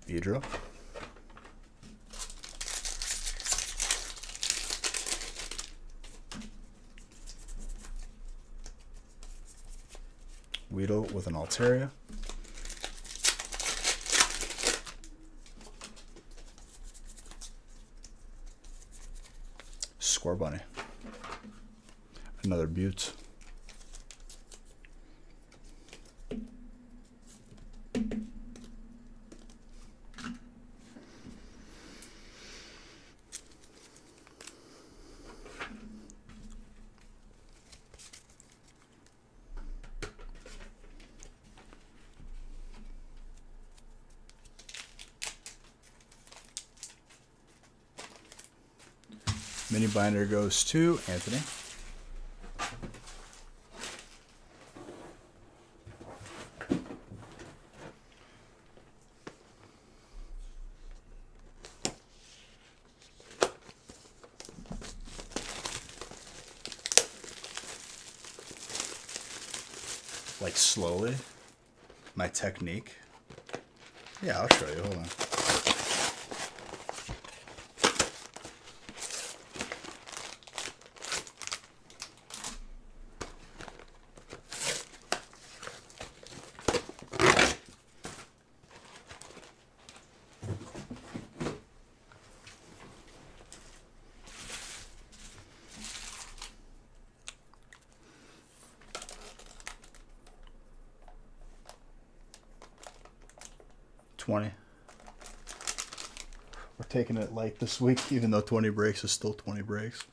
Beedrill. Weedle with an Altaria. Score Bunny. Another Butte. Mini binder goes to Anthony. Like slowly, my technique. Yeah, I'll show you. Hold on. $20. We're taking it light this week, even though 20 breaks is still 20 breaks.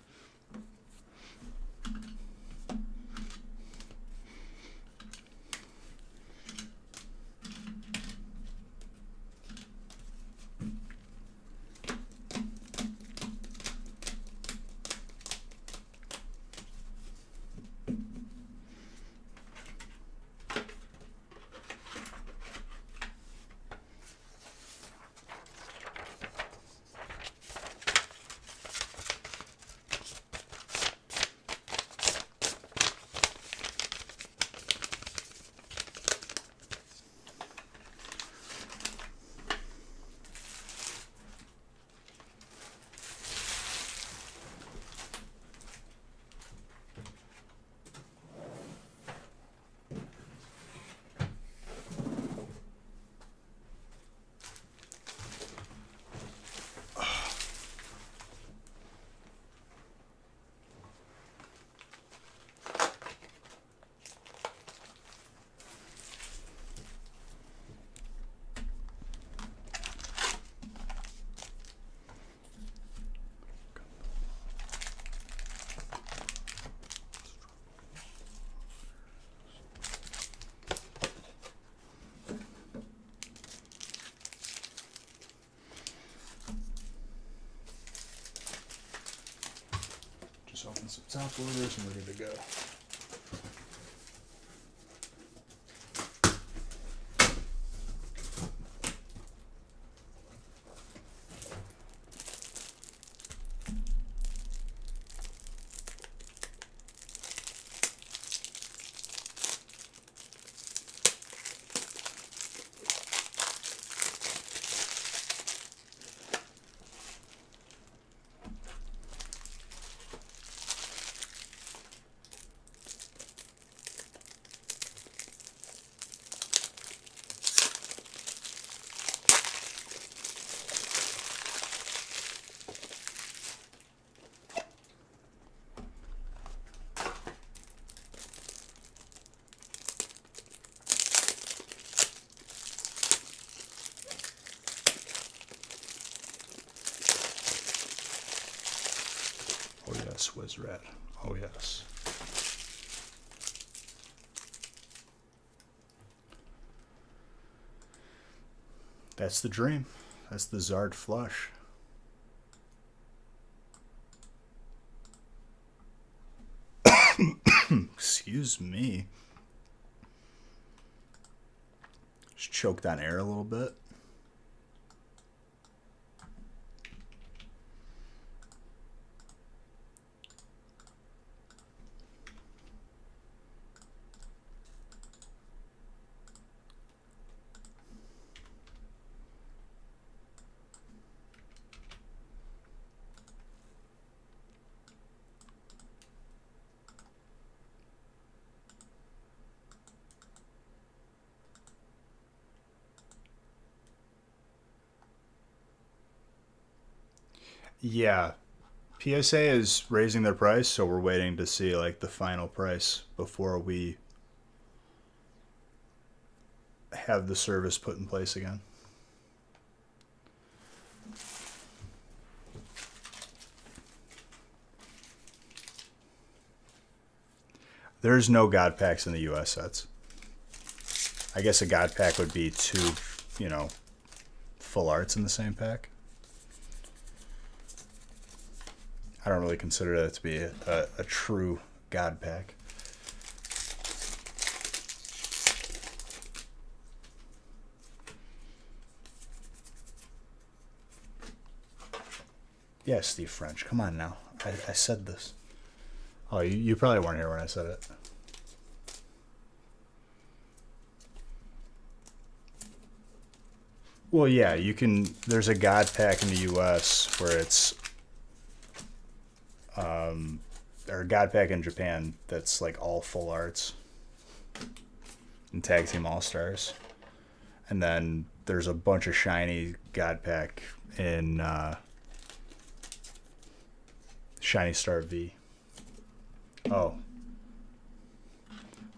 Just open some top loaders and we're good to go. Oh yes, Wiz Rat. Oh yes. That's the dream. That's the Zard flush. Excuse me. Just choked on air a little bit. Yeah, PSA is raising their price, so we're waiting to see like the final price before we have the service put in place again. There's no God packs in the US sets. I guess a God pack would be two, full arts in the same pack. I don't really consider that to be a true God pack. Yeah, Steve French. Come on now. I said this. Oh, you probably weren't here when I said it. Well, yeah, you can. There's a God pack in the U.S. where it's, or a God pack in Japan that's like all full arts and tag team all stars, and then there's a bunch of shiny God pack in Shiny Star V. Oh,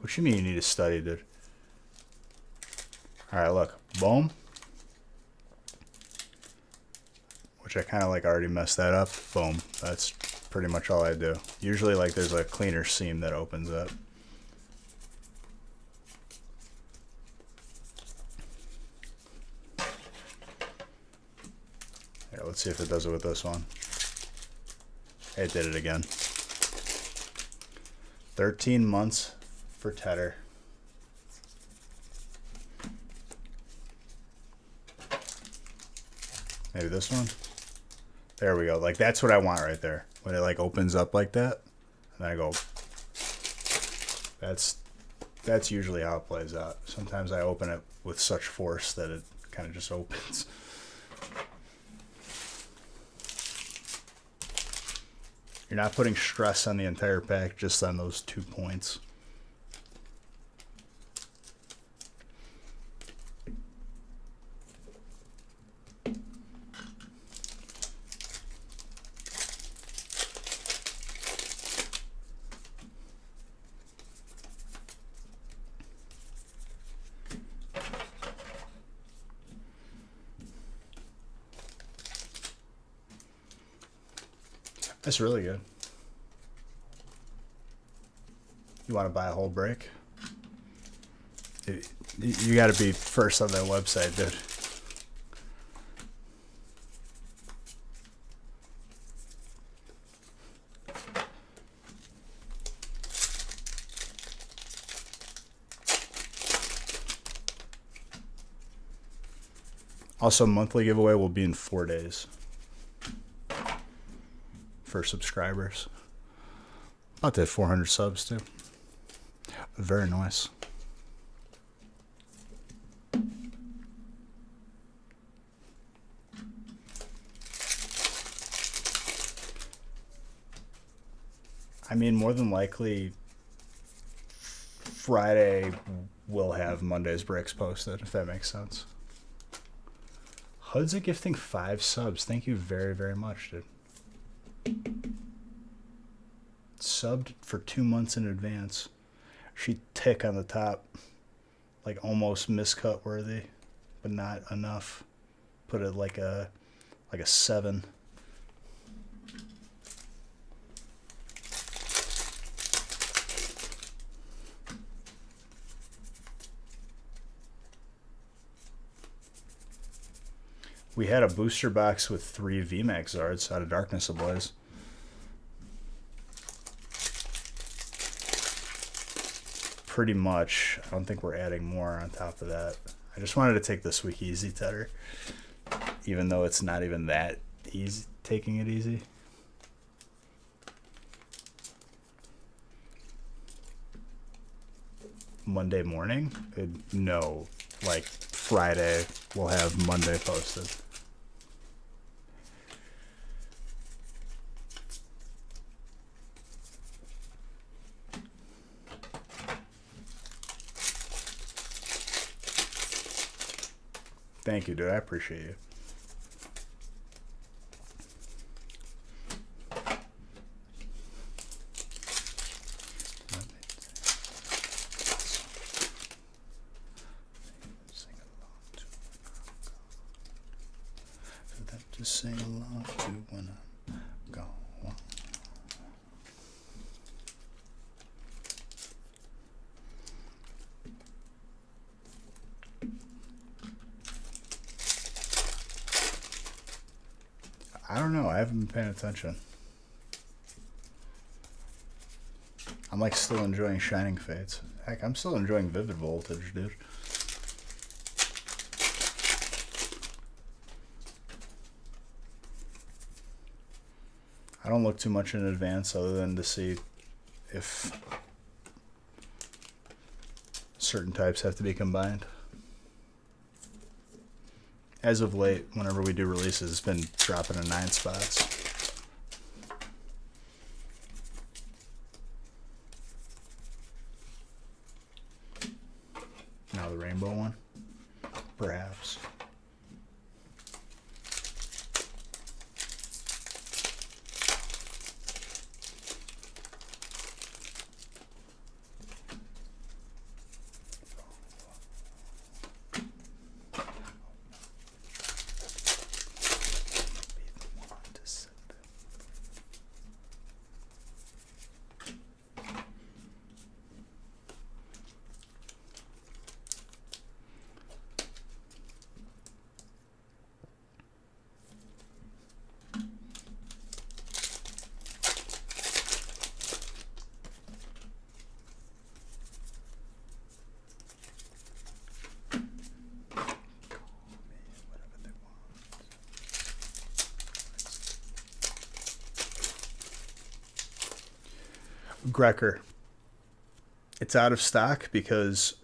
what you mean you need to study, dude? All right, look, boom. Which I kind of like already messed that up. Boom. That's pretty much all I do. Usually like there's a cleaner seam that opens up. Here, let's see if it does it with this one. It did it again. 13 months for Tedder. Maybe this one? There we go. Like, that's what I want right there. When it, like, opens up like that. And then I go... That's usually how it plays out. Sometimes I open it with such force that it kind of just opens. You're not putting stress on the entire pack, just on those 2 points. That's really good. You want to buy a whole break? You got to be first on that website, dude. Also, monthly giveaway will be in 4 days for subscribers. About to hit 400 subs too. Very nice. I mean, more than likely, Friday will have Monday's breaks posted, if that makes sense. Hudza gifting 5 subs. Thank you very, very much, dude. Subbed for 2 months in advance. She tick on the top, like almost miscut worthy, but not enough. Put it like a 7. We had a booster box with 3 VMAX Zards out of Darkness Ablaze. Pretty much. I don't think we're adding more on top of that. I just wanted to take this week easy, Tedder. Even though it's not even that easy, taking it easy. Monday morning? No. Like Friday, we'll have Monday posted. Thank you, dude. I appreciate you. Just sing along to when I'm gone. I don't know. I haven't been paying attention. I'm like still enjoying Shining Fates. Heck, I'm still enjoying Vivid Voltage, dude. I don't look too much in advance other than to see if certain types have to be combined. As of late, whenever we do releases, it's been dropping in 9 spots. Now the rainbow one? Perhaps. Grecker. It's out of stock because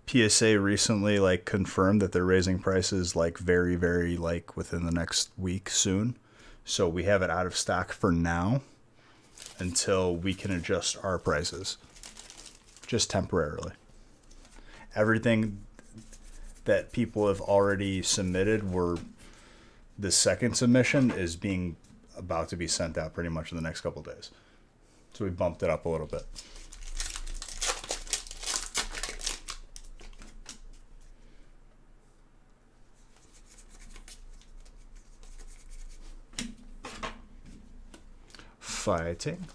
PSA recently like confirmed that they're raising prices like very, very like within the next week soon. So we have it out of stock for now until we can adjust our prices. Just temporarily. Everything that people have already submitted were the second submission is being about to be sent out pretty much in the next couple days. So we bumped it up a little bit. Fighting.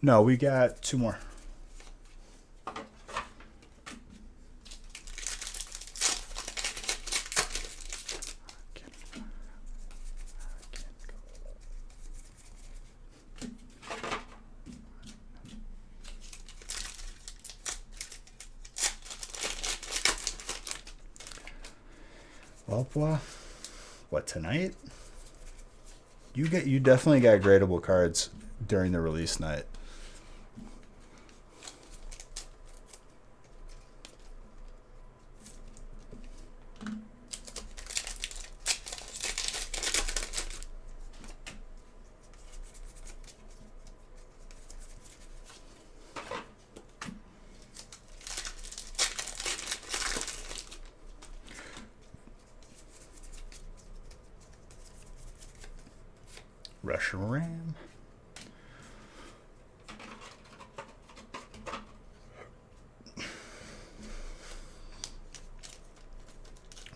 No, we got 2 more. Well, what tonight? You definitely got gradable cards during the release night. Russian Ram.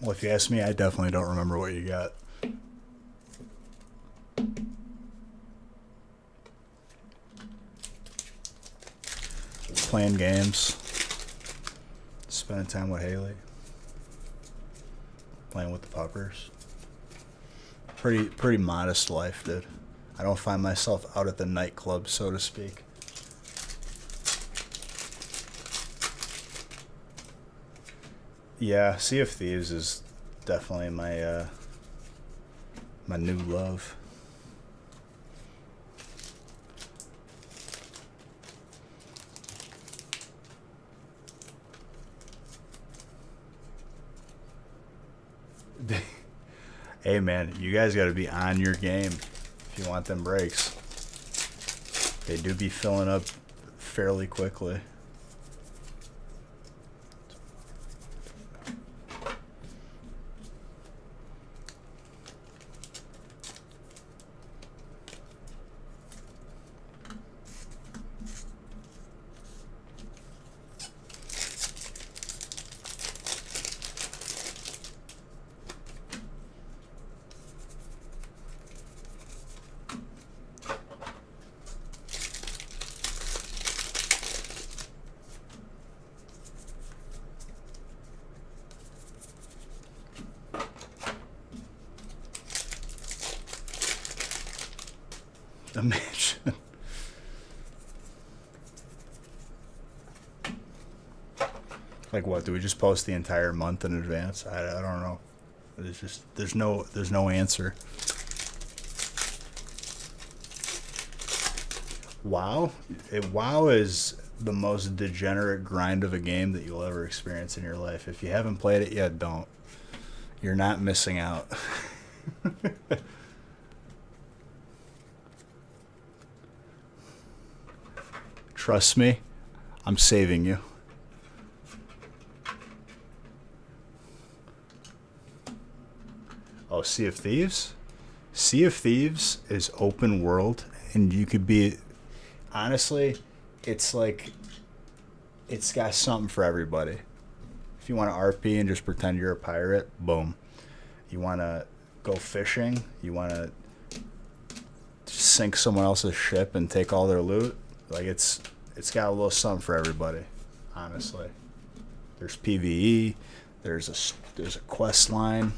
Well, if you ask me, I definitely don't remember what you got. playing games, spending time with Haley, playing with the puppers. Pretty modest life, dude. I don't find myself out at the nightclub, so to speak. Yeah, Sea of Thieves is definitely my my new love. Hey man, you guys got to be on your game if you want them breaks. They do be filling up fairly quickly. Imagine. Like what? Do we just post the entire month in advance? I don't know. There's no answer. WoW? WoW is the most degenerate grind of a game that you'll ever experience in your life. If you haven't played it yet, don't. You're not missing out. Trust me, I'm saving you. Oh, Sea of Thieves? Sea of Thieves is open world, and you could be... Honestly, it's like... It's got something for everybody. If you want to RP and just pretend you're a pirate, boom. You want to go fishing, you want to sink someone else's ship and take all their loot, like it's got a little something for everybody, honestly. There's PvE, there's a quest line.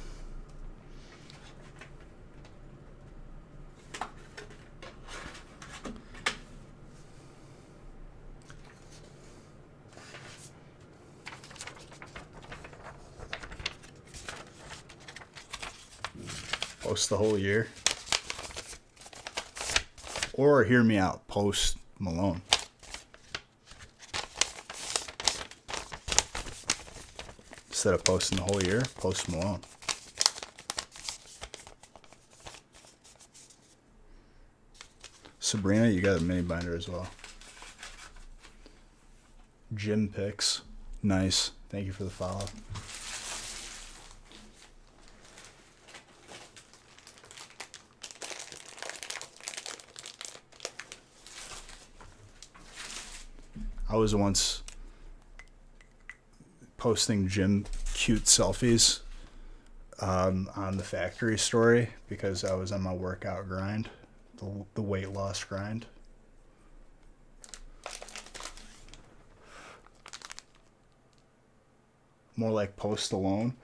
Post the whole year. Or hear me out, post Malone. Instead of posting the whole year, post Malone. Sabrina, you got a mini binder as well. Gym picks. Nice. Thank you for the follow. I was once posting gym cute selfies on the factory story because I was on my workout grind, the weight loss grind. More like post alone.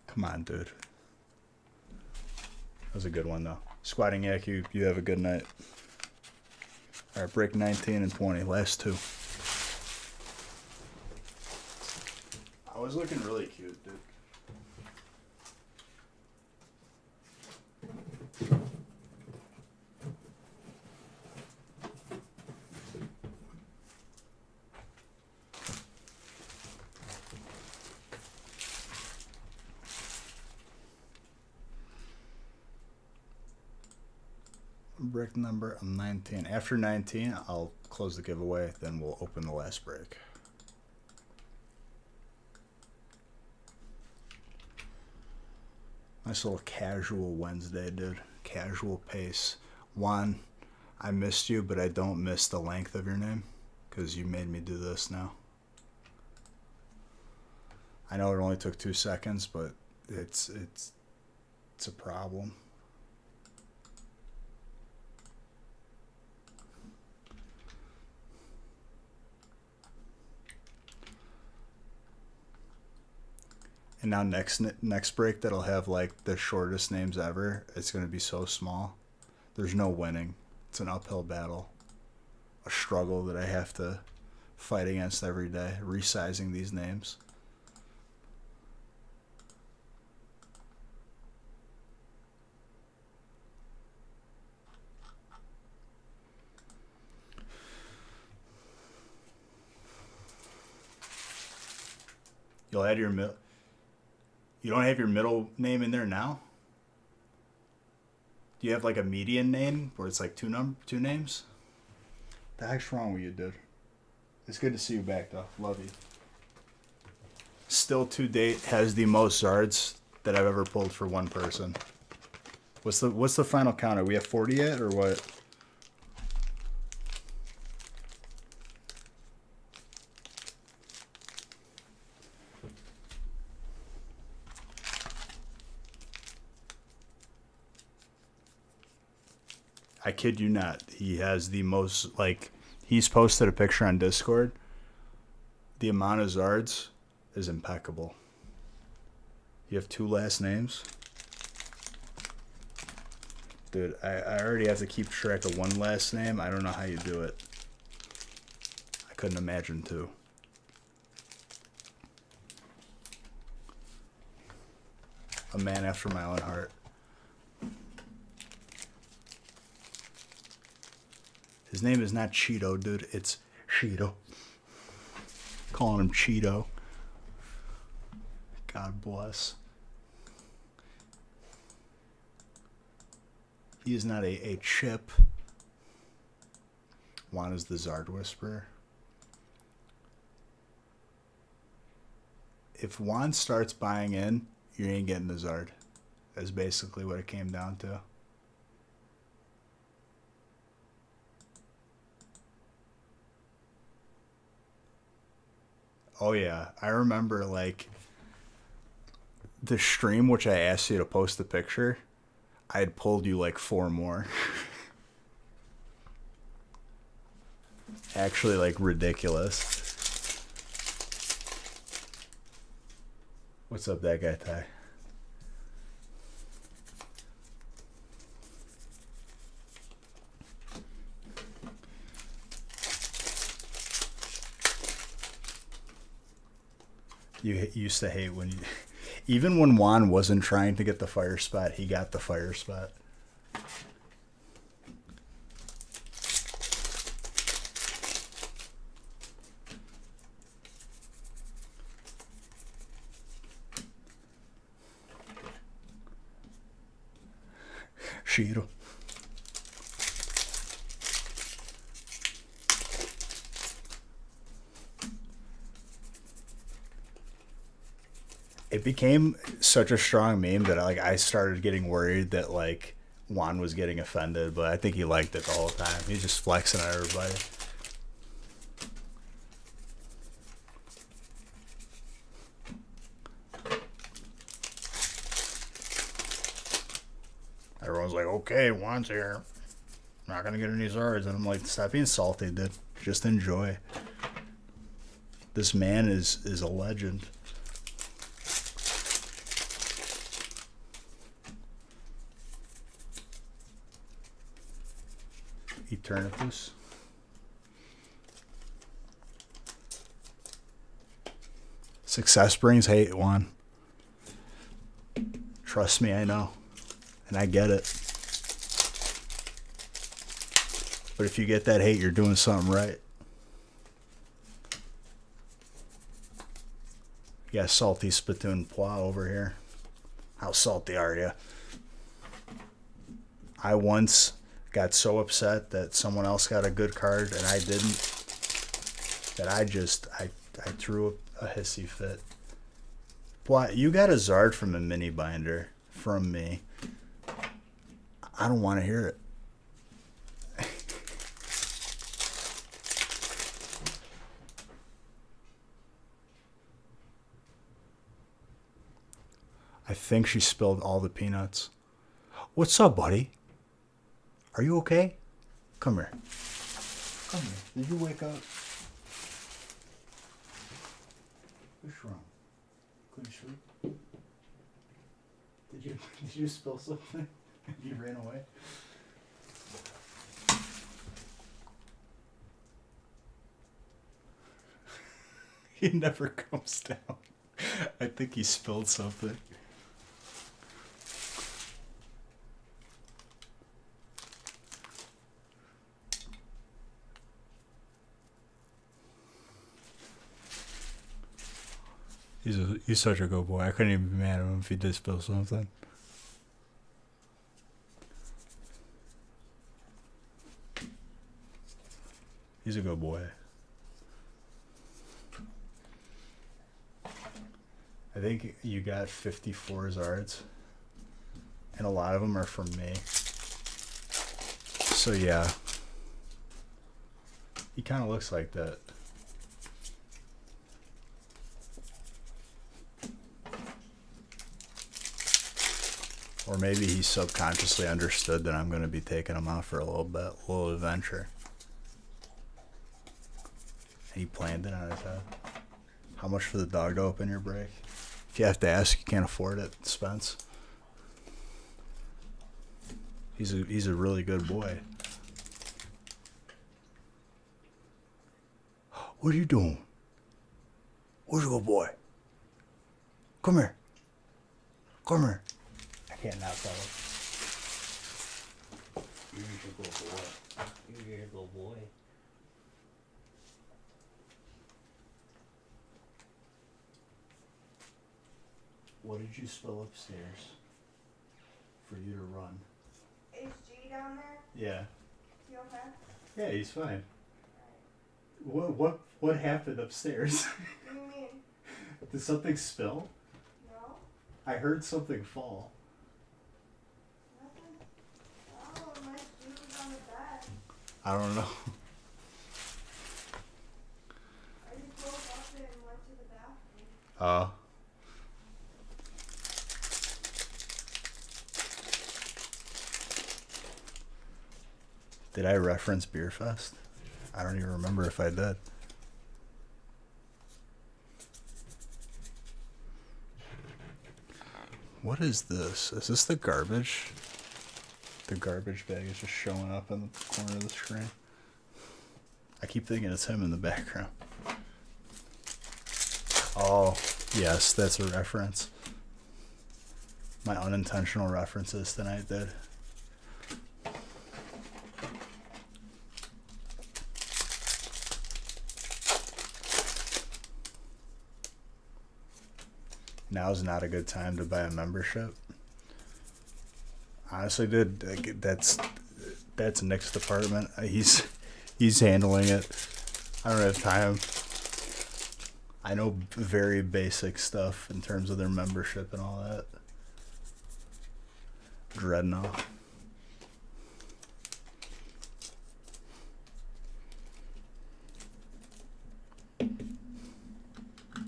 Come on, dude. That was a good one, though. Squatting Yak, you have a good night. All right, break 19 and 20, last two. I was looking really cute, dude. Brick number 19. After 19, I'll close the giveaway, then we'll open the last break. Nice little casual Wednesday, dude. Casual pace. Juan, I missed you, but I don't miss the length of your name because you made me do this now. I know it only took 2 seconds, but it's a problem. And now next break that'll have like the shortest names ever. It's gonna be so small. There's no winning. It's an uphill battle, a struggle that I have to fight against every day, resizing these names. You'll add your You don't have your middle name in there now? Do you have like a median name where it's like two names? The heck's wrong with you, dude? It's good to see you back, though. Love you. Still to date has the most Zards that I've ever pulled for one person. What's the final count? Are we at 40 yet, or what? I kid you not. He has the most, like, he's posted a picture on Discord. The amount of Zards is impeccable. You have 2 last names? Dude, I already have to keep track of 1 last name. I don't know how you do it. I couldn't imagine 2. A man after my own heart. His name is not Cheeto, dude. It's Cheeto. Calling him Cheeto. God bless. He is not a chip. Juan is the Zard Whisperer. If Juan starts buying in, you ain't getting the Zard. That's basically what it came down to. Oh yeah, I remember like the stream which I asked you to post the picture. I had pulled you like 4 more. Actually, like ridiculous. What's up, that guy, Ty? You used to hate when you... Even when Juan wasn't trying to get the fire spot, he got the fire spot. Shiro. It became such a strong meme that I started getting worried that like Juan was getting offended, but I think he liked it the whole time. He's just flexing on everybody. Everyone's like, okay, Juan's here. Not gonna get any Zards. And I'm like, stop being salty, dude. Just enjoy. This man is a legend. Eternipus. Success brings hate, Juan. Trust me, I know. And I get it. But if you get that hate, you're doing something right. You got salty spittoon plow over here. How salty are you? I once got so upset that someone else got a good card and I didn't, that I threw a hissy fit. Why, you got a Zard from a mini binder from me. I don't want to hear it. I think she spilled all the peanuts. What's up, buddy? Are you okay? Come here. Come here. Did you wake up? What's wrong? Couldn't sleep? Did you spill something? You ran away? He never comes down. I think he spilled something. He's such a good boy. I couldn't even be mad at him if he did spill something. He's a good boy. I think you got 54 Zards, and a lot of them are from me. So yeah, he kind of looks like that. Or maybe he subconsciously understood that I'm going to be taking him out for a little adventure. And he planned it on his head. How much for the dog to open your break? If you have to ask, you can't afford it, Spence. He's a really good boy. What are you doing? Where's your good boy? Come here. Come here. I can't not tell him. You're a good boy. You're a good boy. What did you spill upstairs for you to run? Is G down there? Yeah. Is he okay? Yeah, he's fine. What happened upstairs? What do you mean? Did something spill? No? I heard something fall. Nothing? Oh, my G was on the bed. I don't know. I just woke up and went to the bathroom. Oh. Did I reference Beer Fest? I don't even remember if I did. What is this? Is this the garbage? The garbage bag is just showing up in the corner of the screen. I keep thinking it's him in the background. Oh, yes, that's a reference. My unintentional references tonight did. Now's not a good time to buy a membership. Honestly, dude, that's Nick's department. He's handling it. I don't have time. I know very basic stuff in terms of their membership and all that. Dreadnought.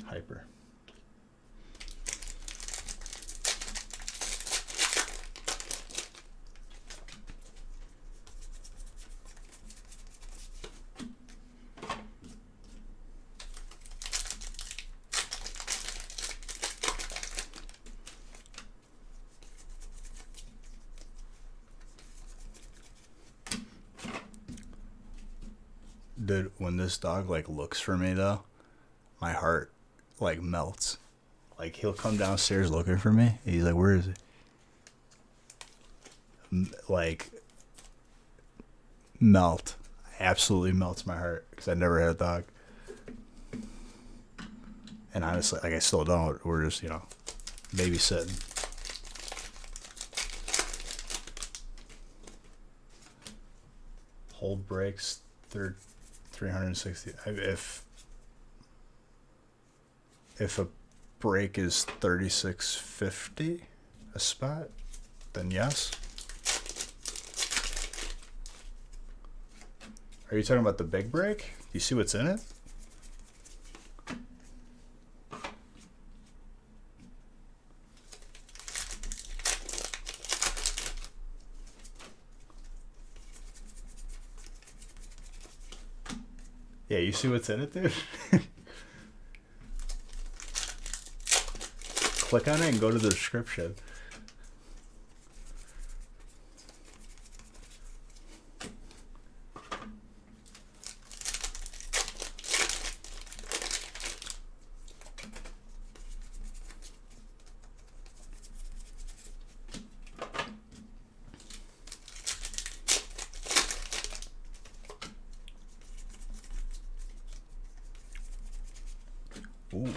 Hyper. Dude, when this dog like looks for me though, my heart like melts. Like he'll come downstairs looking for me. He's like, "Where is he?" Like melt, absolutely melts my heart because I never had a dog. And honestly, like I still don't. We're just babysitting. Hold brakes, 360. If a brake is 3650 a spot, then yes. Are you talking about the big brake? Do you see what's in it? Yeah, you see what's in it, dude? Click on it and go to the description. Ooh.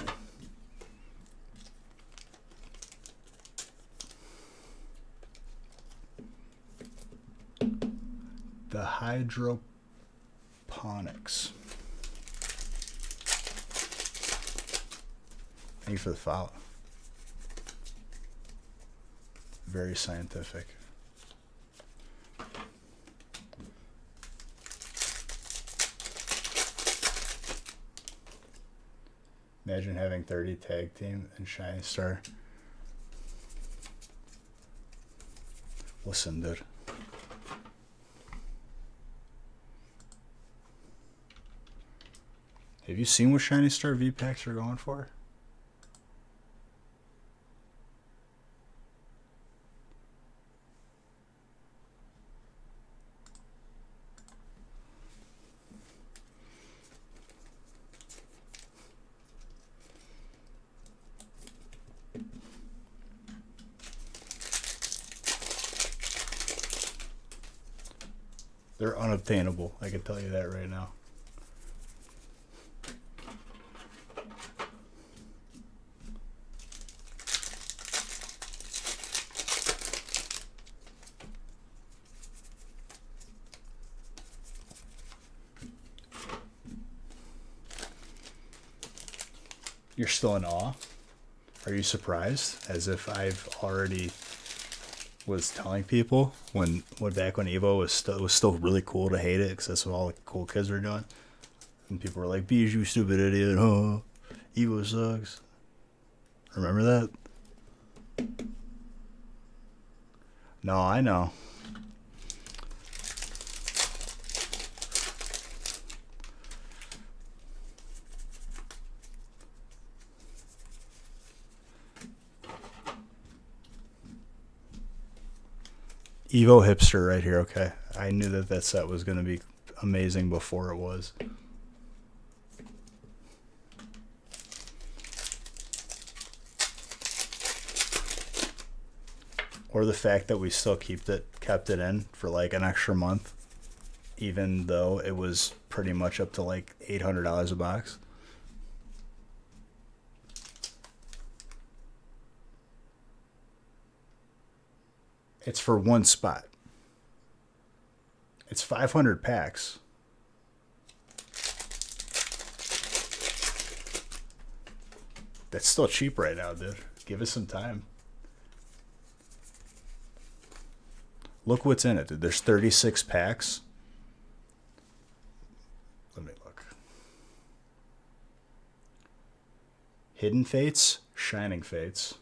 The hydroponics. Thank you for the follow. Very scientific. Imagine having 30 tag team and Shiny Star. Listen, dude. Have you seen what Shiny Star V-Packs are going for? They're unobtainable. I can tell you that right now. You're still in awe? Are you surprised? As if I've already was telling people when back when Evo was still really cool to hate it because that's what all the cool kids were doing, and people were like, "Bees, you stupid idiot! Oh, Evo sucks." Remember that? No, I know. Evo hipster right here, okay. I knew that set was going to be amazing before it was. Or the fact that we still kept it in for like an extra month, even though it was pretty much up to like $800 a box. It's for one spot. It's 500 packs. That's still cheap right now, dude. Give us some time. Look what's in it, dude. There's 36 packs. Let me look. Hidden Fates, Shining Fates.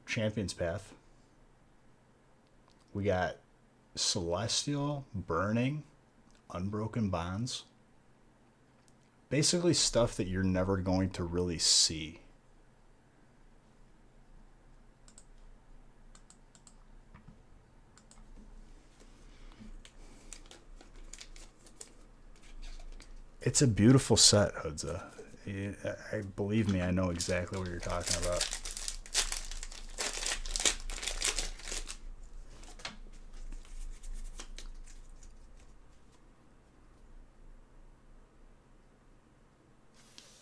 Champion's Path. We got Celestial, Burning, Unbroken Bonds. Basically stuff that you're never going to really see. It's a beautiful set, Hudza. Believe me, I know exactly what you're talking about.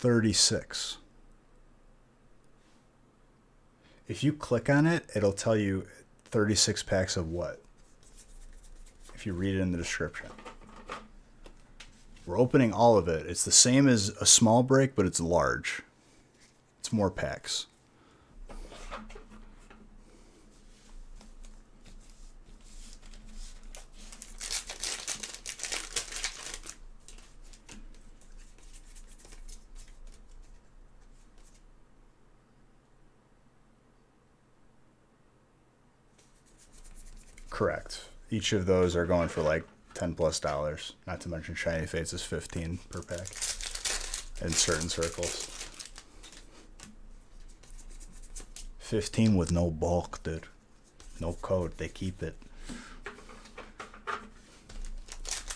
$36. If you click on it, it'll tell you 36 packs of what? If you read it in the description. We're opening all of it. It's the same as a small break, but it's large. It's more packs. Correct. Each of those are going for like $10+. Not to mention Shiny Fates is $15 per pack in certain circles. 15 with no bulk, dude. No code. They keep it.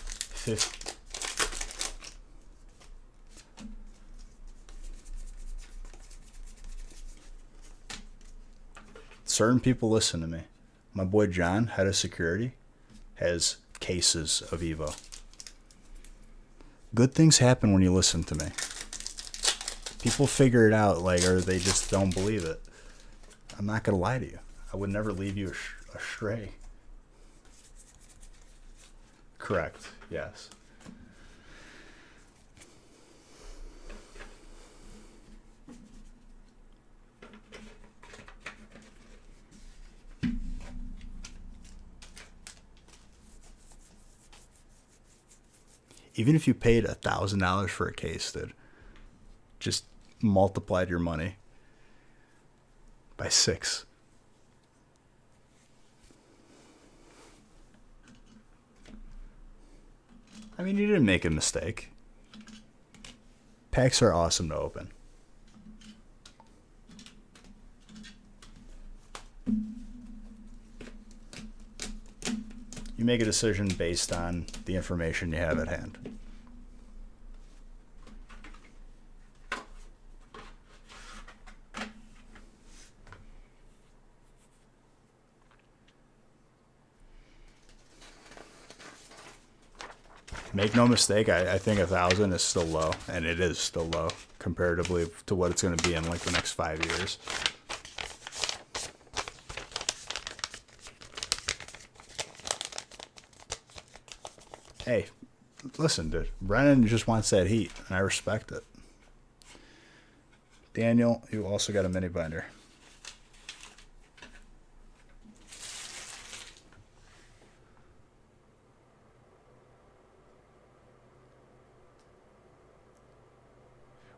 50. Certain people listen to me. My boy John, head of security, has cases of Evo. Good things happen when you listen to me. People figure it out, like, or they just don't believe it. I'm not gonna lie to you. I would never leave you astray. Correct. Yes. Even if you paid $1,000 for a case, dude, just multiplied your money by 6. I mean, you didn't make a mistake. Packs are awesome to open. You make a decision based on the information you have at hand. Make no mistake, I think 1,000 is still low, and it is still low comparatively to what it's going to be in like the next 5 years. Hey, listen, dude. Brennan just wants that heat, and I respect it. Daniel, you also got a mini binder.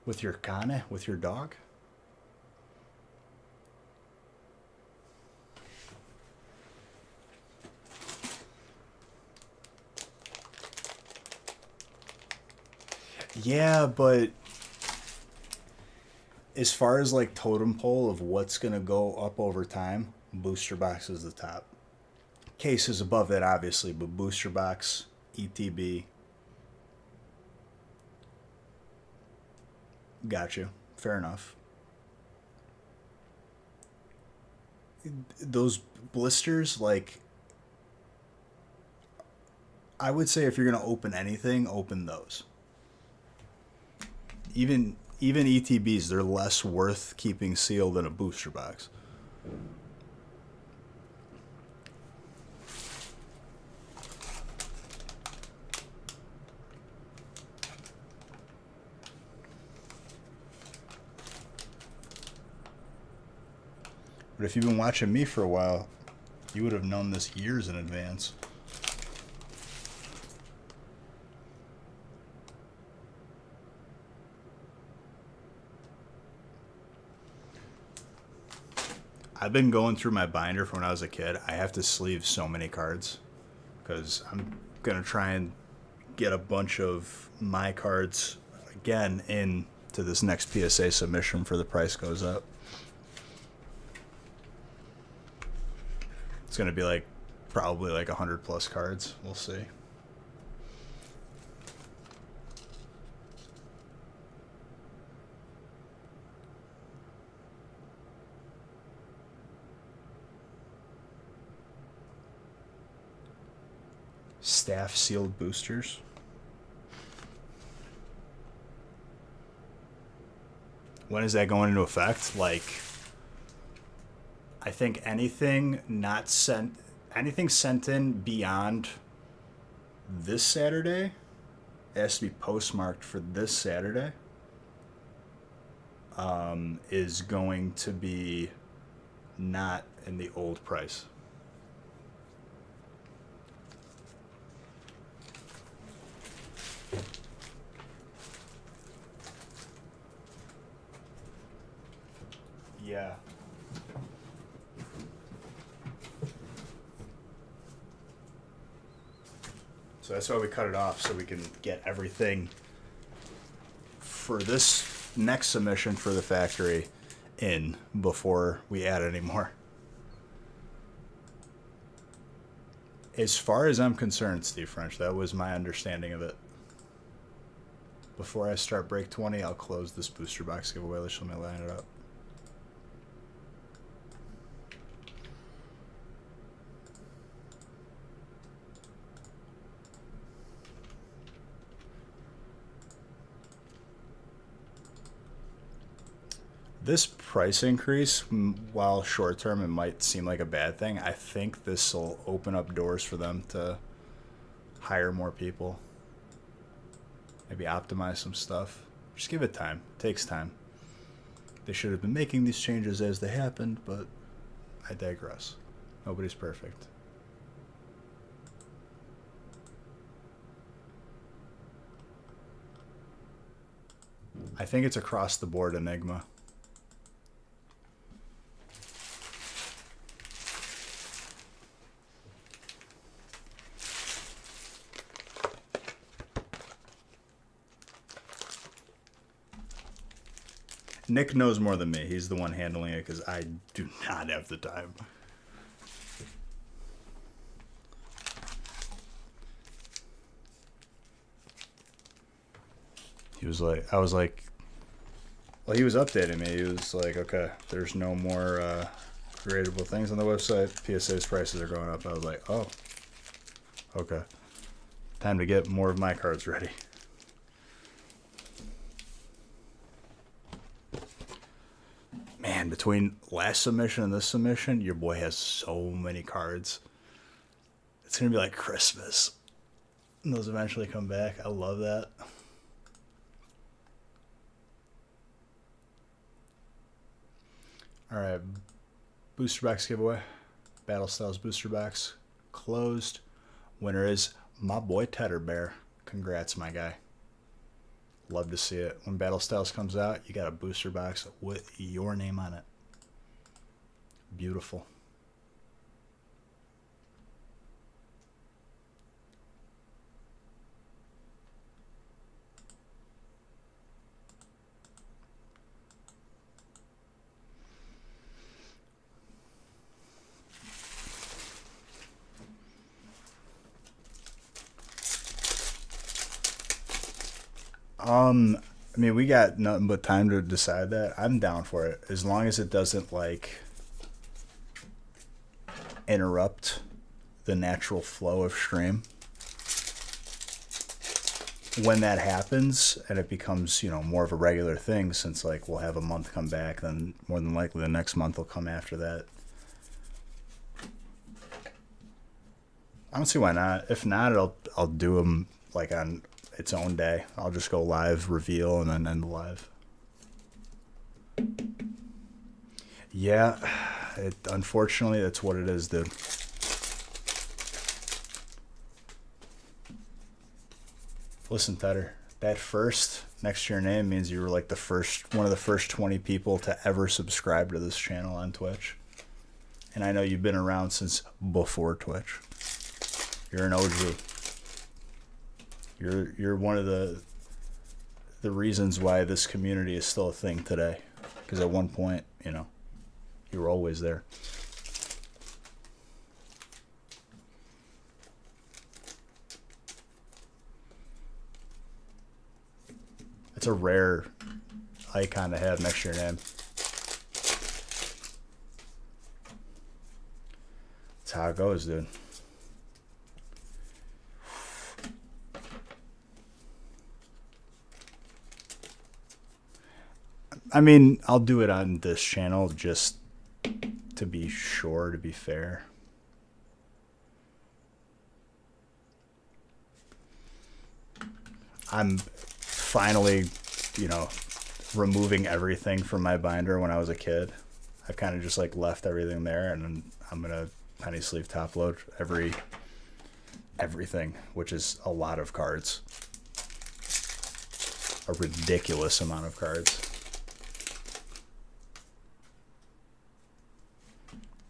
With your Kane? With your dog? Yeah, but as far as like totem pole of what's going to go up over time, booster box is the top. Case is above that, obviously, but booster box, ETB. Got you. Fair enough. Those blisters, like, I would say if you're going to open anything, open those. Even ETBs, they're less worth keeping sealed than a booster box. But if you've been watching me for a while, you would have known this years in advance. I've been going through my binder from when I was a kid. I have to sleeve so many cards because I'm going to try and get a bunch of my cards again into this next PSA submission before the price goes up. It's going to be like probably like 100 plus cards. We'll see. Staff sealed boosters. When is that going into effect? Like, I think anything sent in beyond this Saturday has to be postmarked for this Saturday. Is going to be not in the old price. Yeah. So that's why we cut it off, so we can get everything for this next submission for the factory in before we add any more. As far as I'm concerned, Steve French, that was my understanding of it. Before I start break 20, I'll close this booster box giveaway. Let's let me line it up. This price increase, while short term it might seem like a bad thing, I think this will open up doors for them to hire more people. Maybe optimize some stuff. Just give it time. It takes time. They should have been making these changes as they happened, but I digress. Nobody's perfect. I think it's across the board Enigma. Nick knows more than me. He's the one handling it because I do not have the time. He was like, I was like, well, he was updating me. He was like, okay, there's no more gradable things on the website. PSA's prices are going up. I was like, oh, okay. Time to get more of my cards ready. Man, between last submission and this submission, your boy has so many cards. It's going to be like Christmas. And those eventually come back. I love that. All right. Booster box giveaway. Battle Styles booster box closed. Winner is my boy Tedder Bear. Congrats, my guy. Love to see it. When Battle Styles comes out, you got a booster box with your name on it. Beautiful. I mean, we got nothing but time to decide that. I'm down for it as long as it doesn't like interrupt the natural flow of stream. When that happens and it becomes, you know, more of a regular thing, since like we'll have a month come back, then more than likely the next month will come after that. I don't see why not. If not, I'll do them like on its own day. I'll just go live, reveal, and then end the live. Yeah, unfortunately, that's what it is, dude. Listen, Tedder, that first next to your name means you were like one of the first 20 people to ever subscribe to this channel on Twitch. And I know you've been around since before Twitch. You're an OG. You're one of the reasons why this community is still a thing today. Because at one point, you know, you were always there. It's a rare icon to have next to your name. That's how it goes, dude. I mean, I'll do it on this channel just to be sure, to be fair. I'm finally, you know, removing everything from my binder when I was a kid. I've kind of just like left everything there, and I'm gonna penny sleeve top load everything, which is a lot of cards, a ridiculous amount of cards.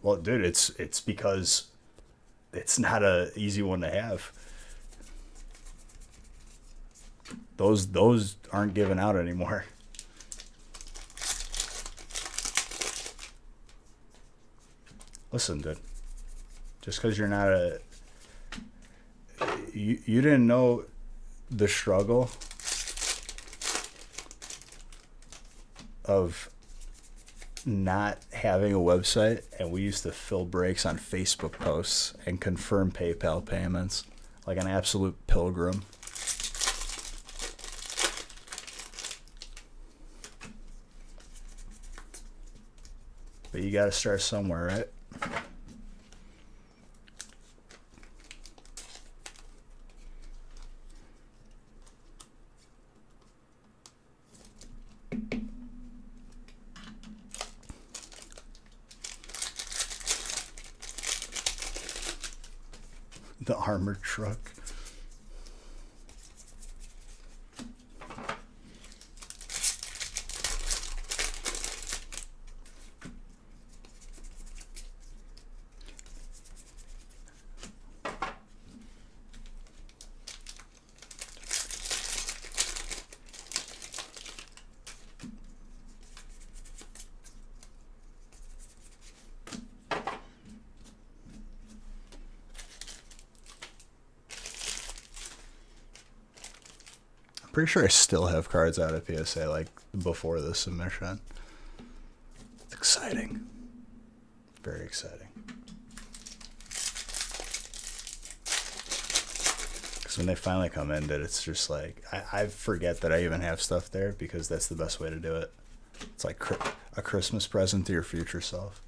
Well, dude, it's because it's not a easy one to have. Those aren't given out anymore. Listen, dude. Just because you're not you didn't know the struggle of not having a website, and we used to fill breaks on Facebook posts and confirm PayPal payments like an absolute pilgrim. you got to start somewhere, right? The armored truck. Pretty sure I still have cards out of PSA like before this submission. It's exciting. Very exciting. Because when they finally come in, that it's just like I forget that I even have stuff there because that's the best way to do it. It's like a Christmas present to your future self.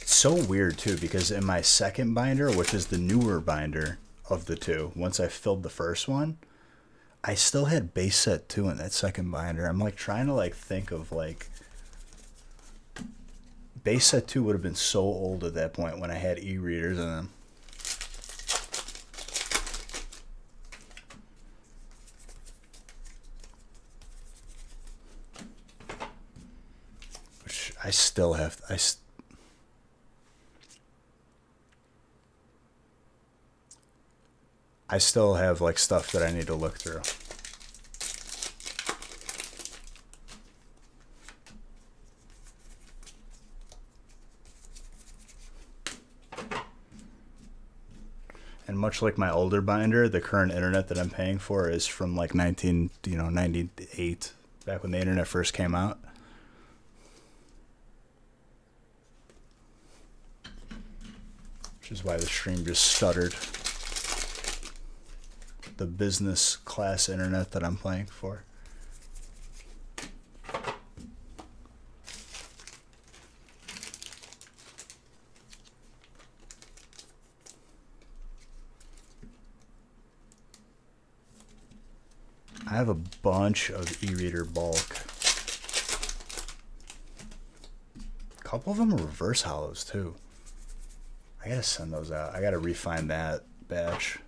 So weird too, because in my second binder, which is the newer binder of the two, once I filled the first one, I still had base set 2 in that second binder. I'm like trying to like think of like base set 2 would have been so old at that point when I had e-readers in them. Which I still have. I still have like stuff that I need to look through. And much like my older binder, the current internet that I'm paying for is from like 98, back when the internet first came out. Which is why the stream just stuttered. The business class internet that I'm playing for. I have a bunch of e-reader bulk. A couple of them are reverse hollows too. I gotta send those out. I gotta refine that batch.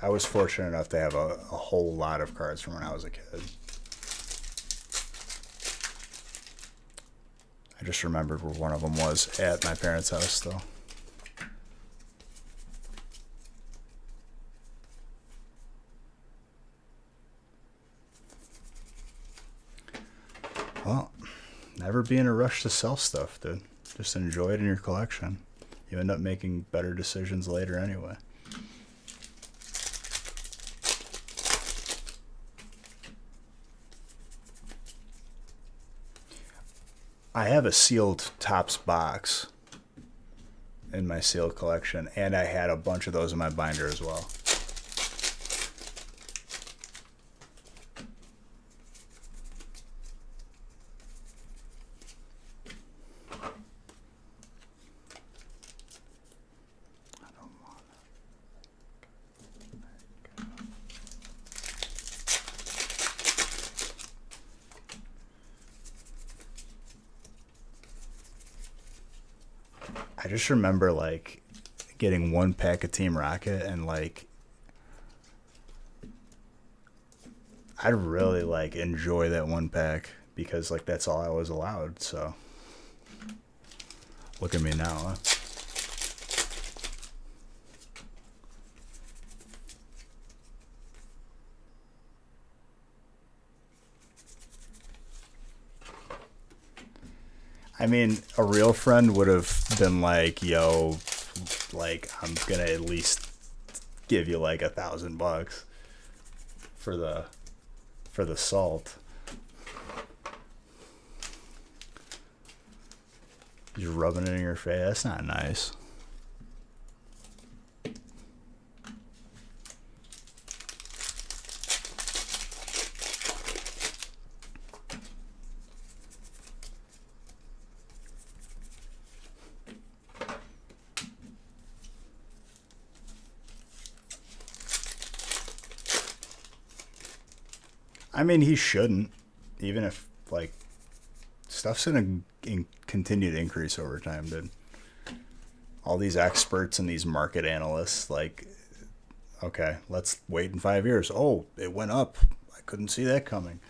I was fortunate enough to have a whole lot of cards from when I was a kid. I just remembered where one of them was at my parents' house, though. Well, never be in a rush to sell stuff, dude. Just enjoy it in your collection. You end up making better decisions later anyway. I have a sealed Topps box in my sealed collection, and I had a bunch of those in my binder as well. I just remember like getting one pack of Team Rocket and like I'd really like enjoy that one pack because like that's all I was allowed. So look at me now. Huh? I mean, a real friend would have been like, yo, like, I'm gonna at least give you like $1,000 for the salt. Just rubbing it in your face. That's not nice. I mean, he shouldn't, even if like stuff's gonna continue to increase over time, dude. All these experts and these market analysts, like, okay, let's wait in 5 years. Oh, it went up. I couldn't see that coming.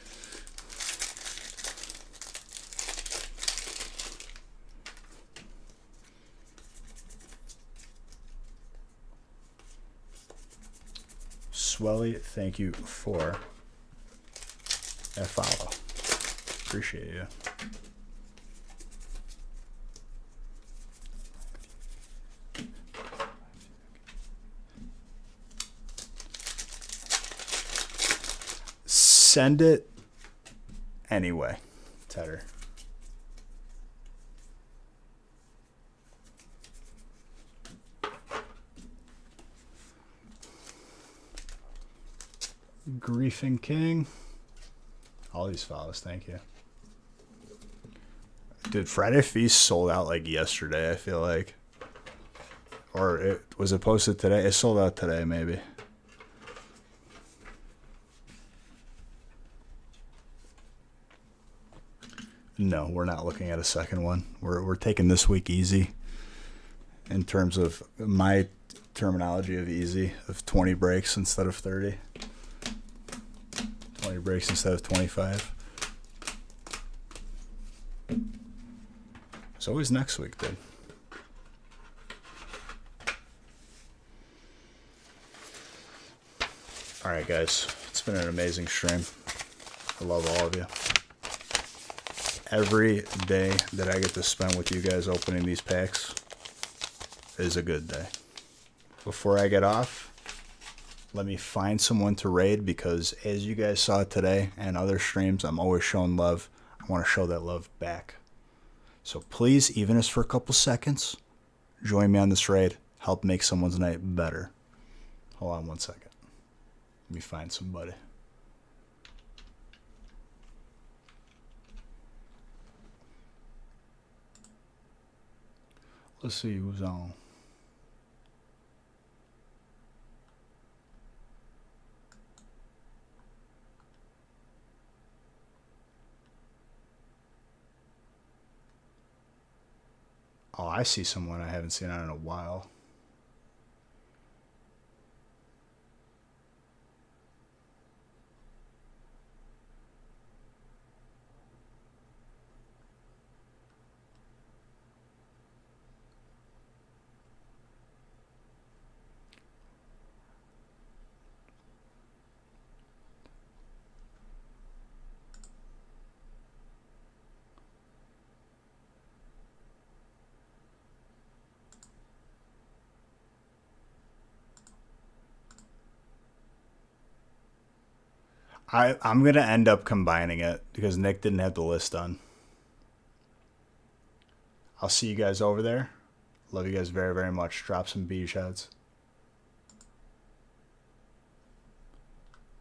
Swelly, thank you for that follow. Appreciate you. Send it anyway, Tedder. Griefing King. All these follows, thank you. Dude, Friday Feast sold out like yesterday, I feel like. Or was it posted today? It sold out today, maybe. No, we're not looking at a second one. We're taking this week easy. In terms of my terminology of easy, of 20 breaks instead of 30. 20 breaks instead of 25. It's always next week, dude. Alright, guys. It's been an amazing stream. I love all of you. Every day that I get to spend with you guys opening these packs is a good day. Before I get off, let me find someone to raid because as you guys saw today and other streams, I'm always showing love. I want to show that love back. So please, even if it's for a couple seconds, join me on this raid. Help make someone's night better. Hold on one second. Let me find somebody. Let's see who's on. Oh, I see someone I haven't seen on in a while. I'm going to end up combining it because Nick didn't have the list done. I'll see you guys over there. Love you guys very, very much. Drop some beach heads.